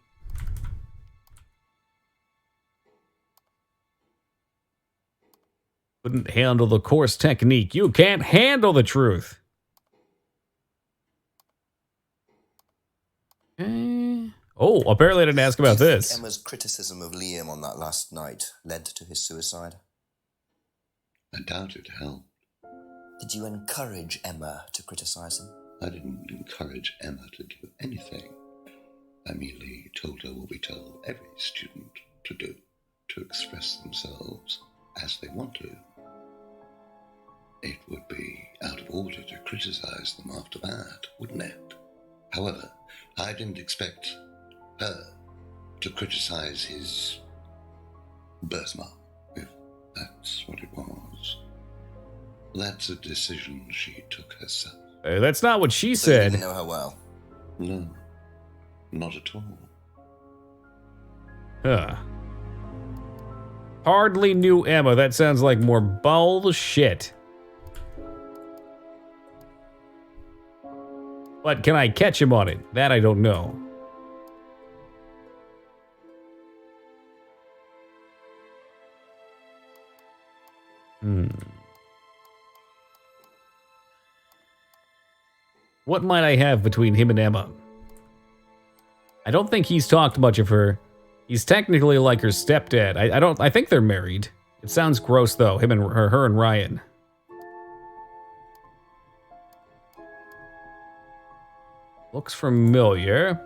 Couldn't handle the course technique. You can't handle the truth. Oh, apparently I didn't ask about this. Emma's criticism of Liam on that last night led to his suicide? I doubt it helped. Did you encourage Emma to criticize him? I didn't encourage Emma to do anything. I merely told her what we tell every student to do, to express themselves as they want to. It would be out of order to criticize them after that, wouldn't it? However, I didn't expect her to criticize his birthmark, if that's what it was. That's a decision she took herself. That's not what she So you said. didn't know her well? No, not at all. Huh. Hardly knew Emma. That sounds like more bullshit. But can I catch him on it? That I don't know. What might I have between him and Emma? I don't think he's talked much of her. He's technically like her stepdad. I think they're married. It sounds gross though, him and her and Ryan. Looks familiar.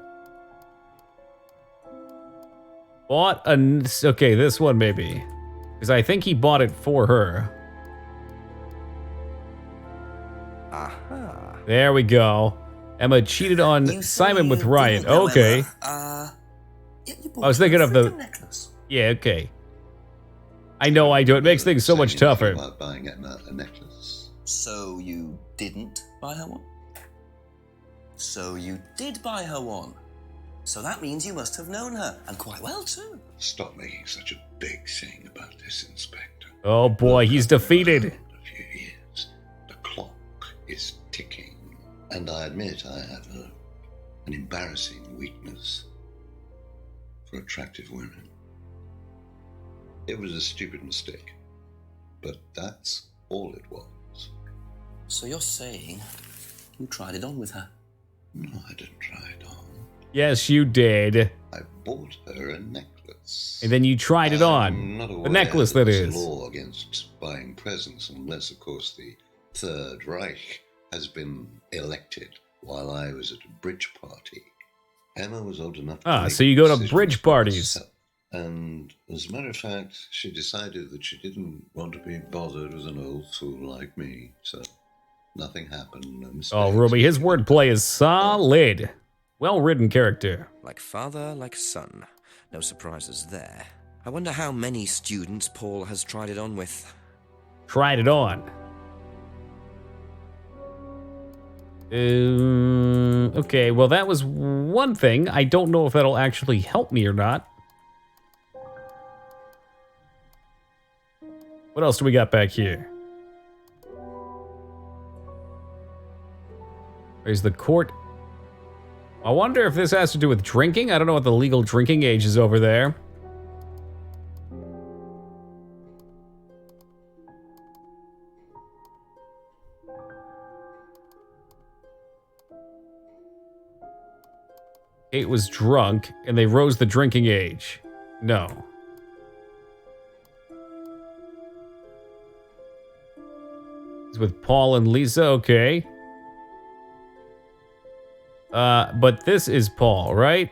Bought a... Okay, this one maybe. Because I think he bought it for her. Aha. There we go. Emma cheated on Simon with Ryan. Okay. I was thinking of the... necklace. Yeah, okay. I know I do. It makes things so much tougher. About buying Emma a necklace. So you didn't buy her one? So you did buy her one. So that means you must have known her, and quite well too. Stop making such a big thing about this, Inspector. Oh boy, he's defeated. A few years. The clock is ticking. And I admit I have an embarrassing weakness for attractive women. It was a stupid mistake, but that's all it was. So you're saying you tried it on with her? No, I didn't try it on. Yes, you did. I bought her a necklace. presents. And then you tried it on. I'm not The aware necklace, that there's is. a law against buying presents, unless, of course, the Third Reich has been elected while I was at a bridge party. Emma was old enough to make So you go to decisions bridge for parties. herself. And as a matter of fact, she decided that she didn't want to be bothered with an old fool like me. So nothing happened. No mistakes. Oh, Ruby, his wordplay is solid. Well-written character. Like father, like son. No surprises there. I wonder how many students Paul has tried it on with. Tried it on. Okay, well, that was one thing. I don't know if that'll actually help me or not. What else do we got back here? There's the court. I wonder if this has to do with drinking. I don't know what the legal drinking age is over there. Kate was drunk, and they rose the drinking age. No. It's with Paul and Lisa, okay. But this is Paul, right?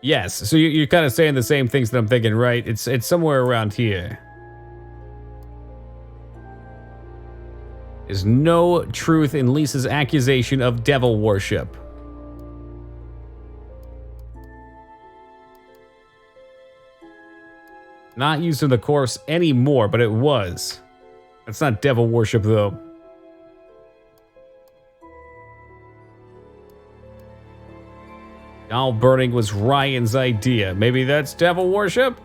Yes, so you're kind of saying the same things that I'm thinking, right? It's somewhere around here. There's no truth in Lisa's accusation of devil worship. Not used in the course anymore, but it was. That's not devil worship, though. Doll burning was Ryan's idea. Maybe that's devil worship?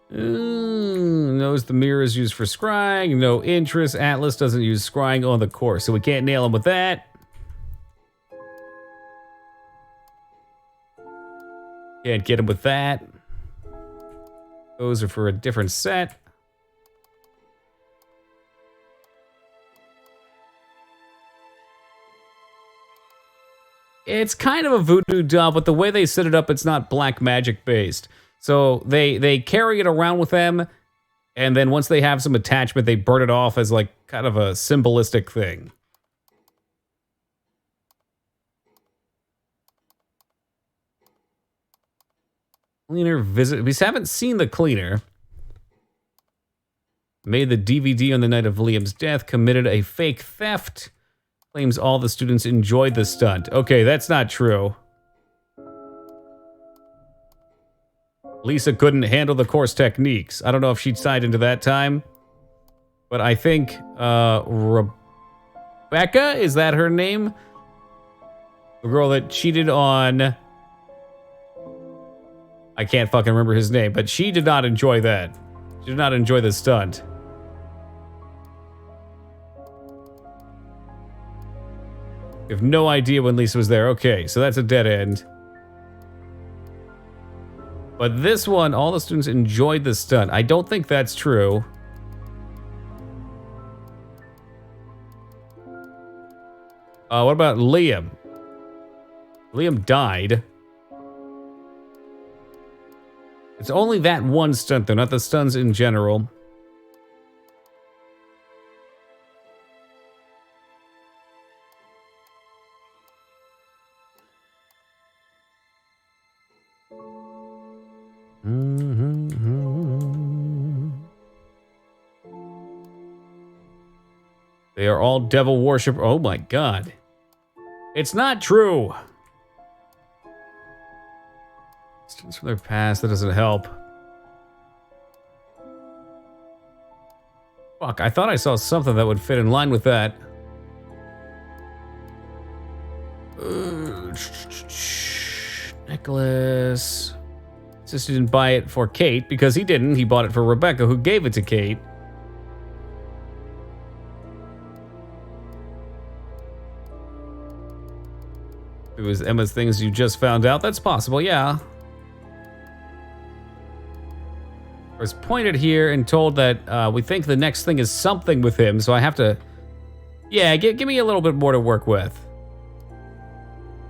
Knows the mirror is used for scrying. No interest. Atlas doesn't use scrying on the course, so we can't nail him with that. Can't get him with that. Those are for a different set. It's kind of a voodoo doll, but the way they set it up, it's not black magic based. So they carry it around with them, and then once they have some attachment, they burn it off as like kind of a symbolistic thing. Cleaner visit. We haven't seen the cleaner. Made the DVD on the night of Liam's death. Committed a fake theft. Claims all the students enjoyed the stunt. Okay, that's not true. Lisa couldn't handle the course techniques. I don't know if she'd signed into that time. But I think Rebecca, is that her name? The girl that cheated on... I can't fucking remember his name, but she did not enjoy that. She did not enjoy the stunt. We have no idea when Lisa was there. Okay, so that's a dead end. But this one, all the students enjoyed the stunt. I don't think that's true. What about Liam? Liam died. It's only that one stunt, though, not the stunts in general. They are all devil worship. Oh my god. It's not true. Students from their past, that doesn't help. Fuck, I thought I saw something that would fit in line with that. Nicholas. Just didn't buy it for Kate because he didn't. He bought it for Rebecca, who gave it to Kate. It was Emma's things you just found out. That's possible, yeah. I was pointed here and told that we think the next thing is something with him, so I have to Yeah, give me a little bit more to work with.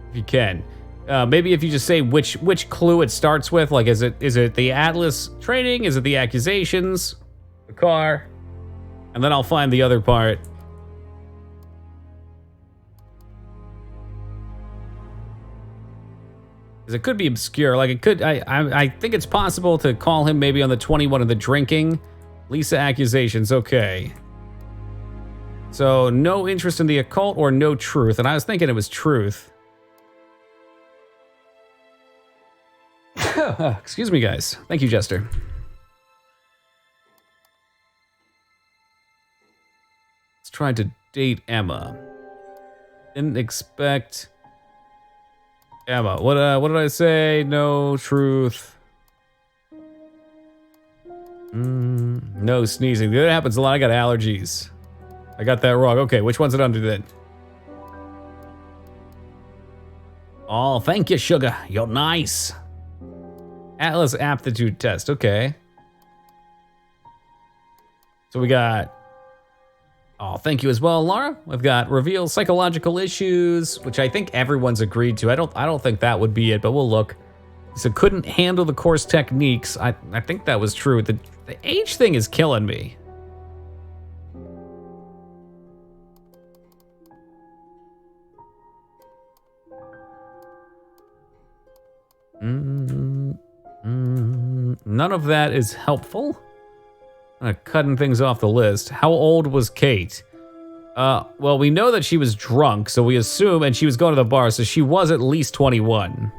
If you can. Maybe if you just say which clue it starts with. Like, is it the Atlas training? Is it the accusations? The car? And then I'll find the other part. Because it could be obscure. Like, it could... I think it's possible to call him maybe on the 21 of the drinking. Lisa accusations. Okay. So, no interest in the occult or no truth. And I was thinking it was truth. Excuse me, guys. Thank you, Jester. Let's try to date Emma. Didn't expect... Emma. What did I say? No truth. No sneezing. That happens a lot. I got allergies. I got that wrong. Okay, which one's it under then? Oh, thank you, sugar. You're nice. Atlas aptitude test. Okay. So we got... Oh, thank you as well, Laura. We've got reveal psychological issues, which I think everyone's agreed to. I don't think that would be it, but we'll look. So couldn't handle the course techniques. I think that was true. The age thing is killing me. None of that is helpful. Cutting things off the list. How old was Kate? Well, we know that she was drunk, so we assume, and she was going to the bar, so she was at least 21.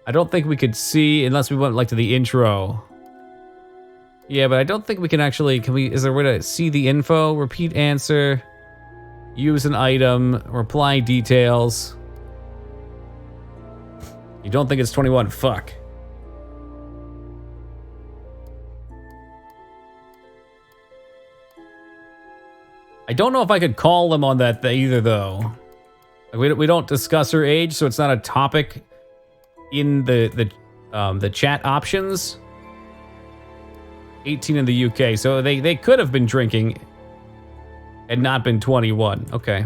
I don't think we could see, unless we went, like, to the intro. Yeah, but I don't think we can actually, is there a way to see the info? Repeat answer. Use an item. Reply details. You don't think it's 21? Fuck. I don't know if I could call them on that either, though. Like, we don't discuss her age, so it's not a topic in the chat options. 18 in the UK, so they could have been drinking and not been 21. Okay.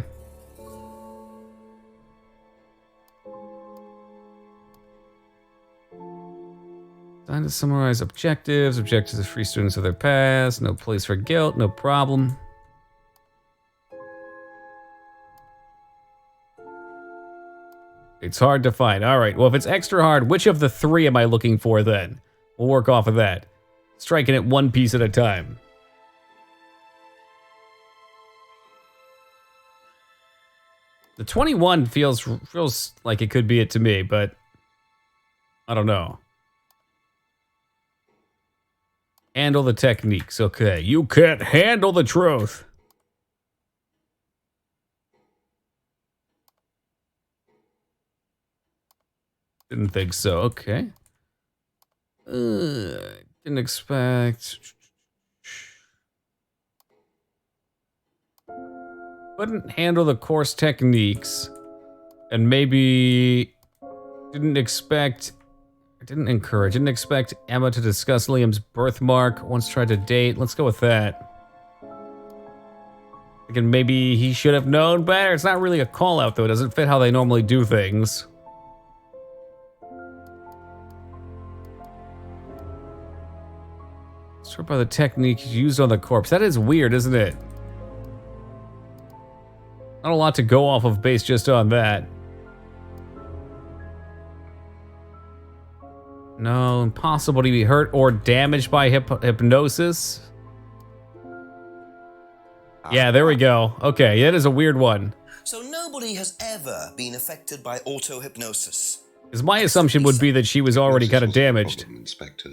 Time to summarize objectives. Objectives of free students of their past. No place for guilt. No problem. It's hard to find. All right. Well, if it's extra hard, which of the three am I looking for then? We'll work off of that. Striking it one piece at a time. The 21 feels like it could be it to me, but I don't know. Handle the techniques. Okay. You can't handle the truth. Didn't think so. Okay. Didn't expect. Couldn't handle the course techniques. And maybe didn't expect. Didn't encourage. Didn't expect Emma to discuss Liam's birthmark. Once tried to date. Let's go with that. Thinking maybe he should have known better. It's not really a call out though. It doesn't fit how they normally do things. Sort by the technique used on the corpse. That is weird, isn't it? Not a lot to go off of based just on that. No, impossible to be hurt or damaged by hypnosis. Yeah, there we go. Okay, that is a weird one. So nobody has ever been affected by auto-hypnosis. Because my assumption would be that she was already kind of damaged. Problem, Inspector.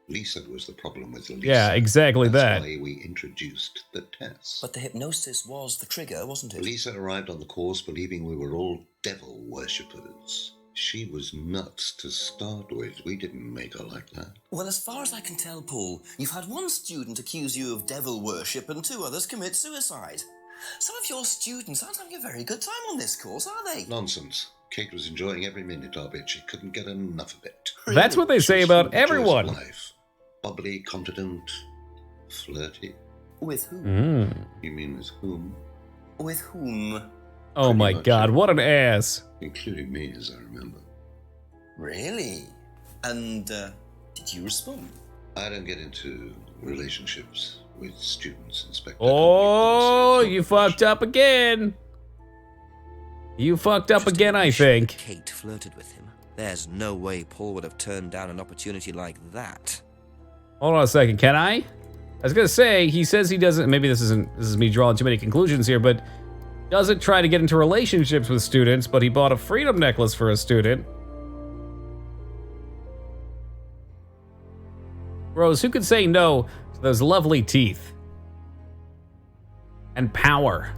Lisa was the problem with Lisa. Yeah, exactly That's that. why we introduced the test. But the hypnosis was the trigger, wasn't it? Lisa arrived on the course believing we were all devil worshippers. She was nuts to start with. We didn't make her like that. Well, as far as I can tell, Paul, you've had one student accuse you of devil worship and two others commit suicide. Some of your students aren't having a very good time on this course, are they? Nonsense. Kate was enjoying every minute of it. She couldn't get enough of it. That's what they say about everyone. Life. Bubbly, confident, flirty. With whom? You mean with whom? With whom? Oh my God, what an ass. Including me, as I remember. Really? And did you respond? I don't get into relationships with students, Inspector. Oh, you fucked up again. You fucked up again, I think. Kate flirted with him. There's no way Paul would have turned down an opportunity like that. Hold on a second, can I? I was gonna say, he says he doesn't, maybe this is me drawing too many conclusions here, but doesn't try to get into relationships with students, but he bought a freedom necklace for a student. Rose, who could say no to those lovely teeth? And power.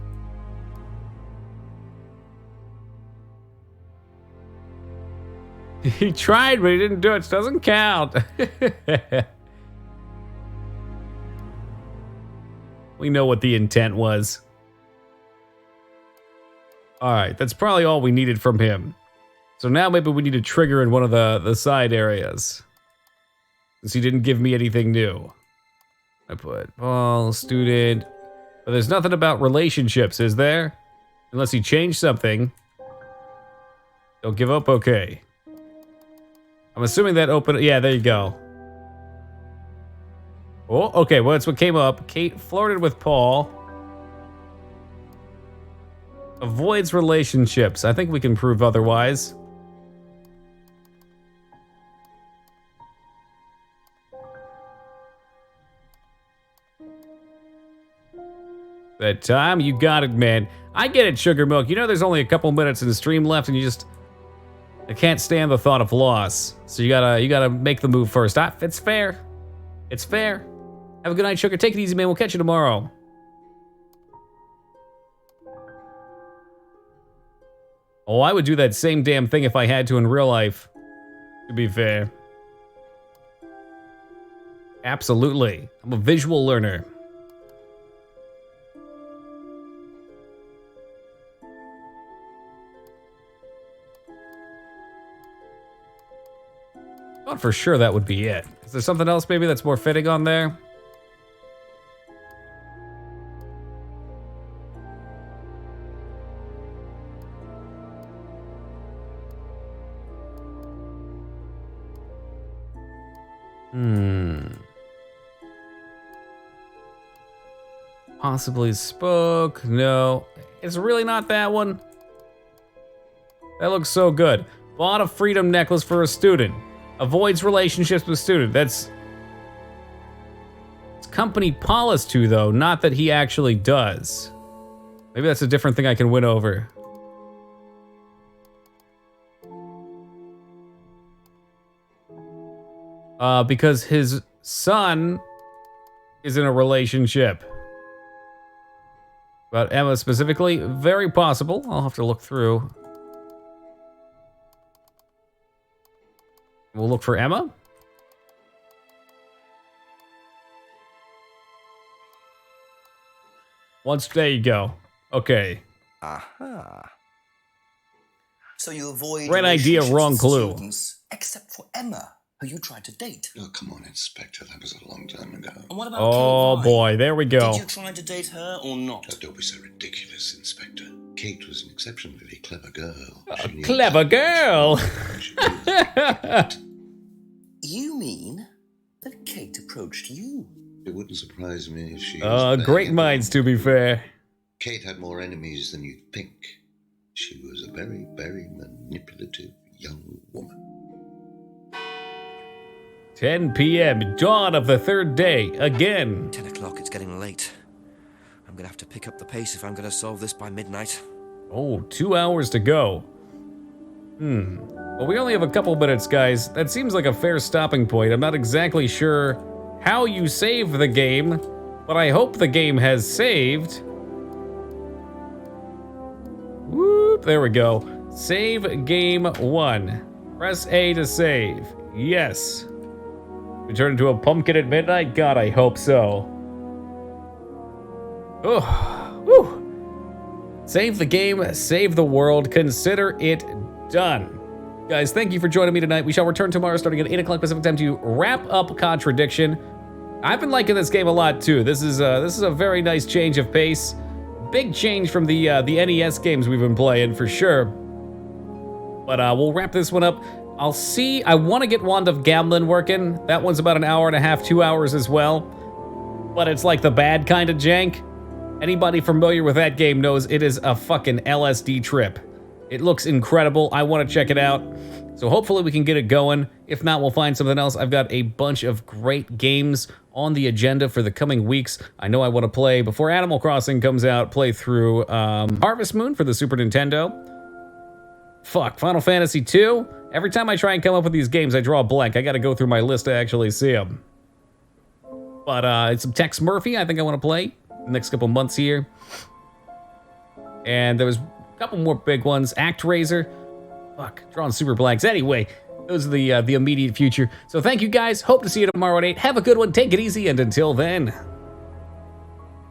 He tried, but he didn't do it. It doesn't count. We know what the intent was. All right, that's probably all we needed from him. So now maybe we need to trigger in one of the side areas. Since he didn't give me anything new. I put Paul, student. But there's nothing about relationships, is there? Unless he changed something. Don't give up, okay. I'm assuming that opened, yeah, there you go. Oh, okay, well, that's what came up. Kate flirted with Paul. Avoids relationships. I think we can prove otherwise. That time, you got it, man. I get it, Sugar Milk. You know there's only a couple minutes in the stream left, and I can't stand the thought of loss. So you gotta make the move first. It's fair. It's fair. Have a good night, Sugar. Take it easy, man. We'll catch you tomorrow. Oh, I would do that same damn thing if I had to in real life. To be fair. Absolutely. I'm a visual learner. Thought for sure that would be it. Is there something else maybe that's more fitting on there? Possibly spoke. No. It's really not that one. That looks so good. Bought a freedom necklace for a student. Avoids relationships with student. It's company policy too, though. Not that he actually does. Maybe that's a different thing I can win over. Because his son is in a relationship. But Emma specifically, very possible. I'll have to look through. We'll look for Emma. There you go. Okay. Aha. So you avoid right idea, wrong clue. Students, except for Emma, who you tried to date. Oh, come on, Inspector. That was a long time ago. And what about oh, Kate boy. There we go. Did you try to date her or not? Oh, don't be so ridiculous, Inspector. Kate was an exceptionally clever girl. A clever girl. You mean that Kate approached you? It wouldn't surprise me if she great minds, to be fair. Kate had more enemies than you'd think. She was a very, very manipulative young woman. 10 p.m. Dawn of the third day. Again. 10 o'clock, it's getting late. I'm gonna have to pick up the pace if I'm gonna solve this by midnight. Oh, 2 hours to go. Well, we only have a couple minutes, guys. That seems like a fair stopping point. I'm not exactly sure how you save the game, but I hope the game has saved. Whoop, there we go. Save game 1. Press A to save. Yes. We turn into a pumpkin at midnight? God, I hope so. Oh, whew. Save the game, save the world, consider it done. Guys, thank you for joining me tonight. We shall return tomorrow starting at 8 o'clock Pacific time to wrap up Contradiction. I've been liking this game a lot too. This is a very nice change of pace. Big change from the NES games we've been playing for sure. But we'll wrap this one up. I'll see. I want to get Wand of Gamelin working. That one's about an hour and a half, 2 hours as well. But it's like the bad kind of jank. Anybody familiar with that game knows it is a fucking LSD trip. It looks incredible. I want to check it out. So hopefully we can get it going. If not, we'll find something else. I've got a bunch of great games on the agenda for the coming weeks. I know I want to play, before Animal Crossing comes out, play through Harvest Moon for the Super Nintendo. Fuck, Final Fantasy 2. Every time I try and come up with these games, I draw a blank. I got to go through my list to actually see them. But it's some Tex Murphy I think I want to play the next couple months here. And there was a couple more big ones. ActRaiser. Fuck, drawing super blanks. Anyway, those are the immediate future. So thank you guys. Hope to see you tomorrow at 8. Have a good one. Take it easy. And until then...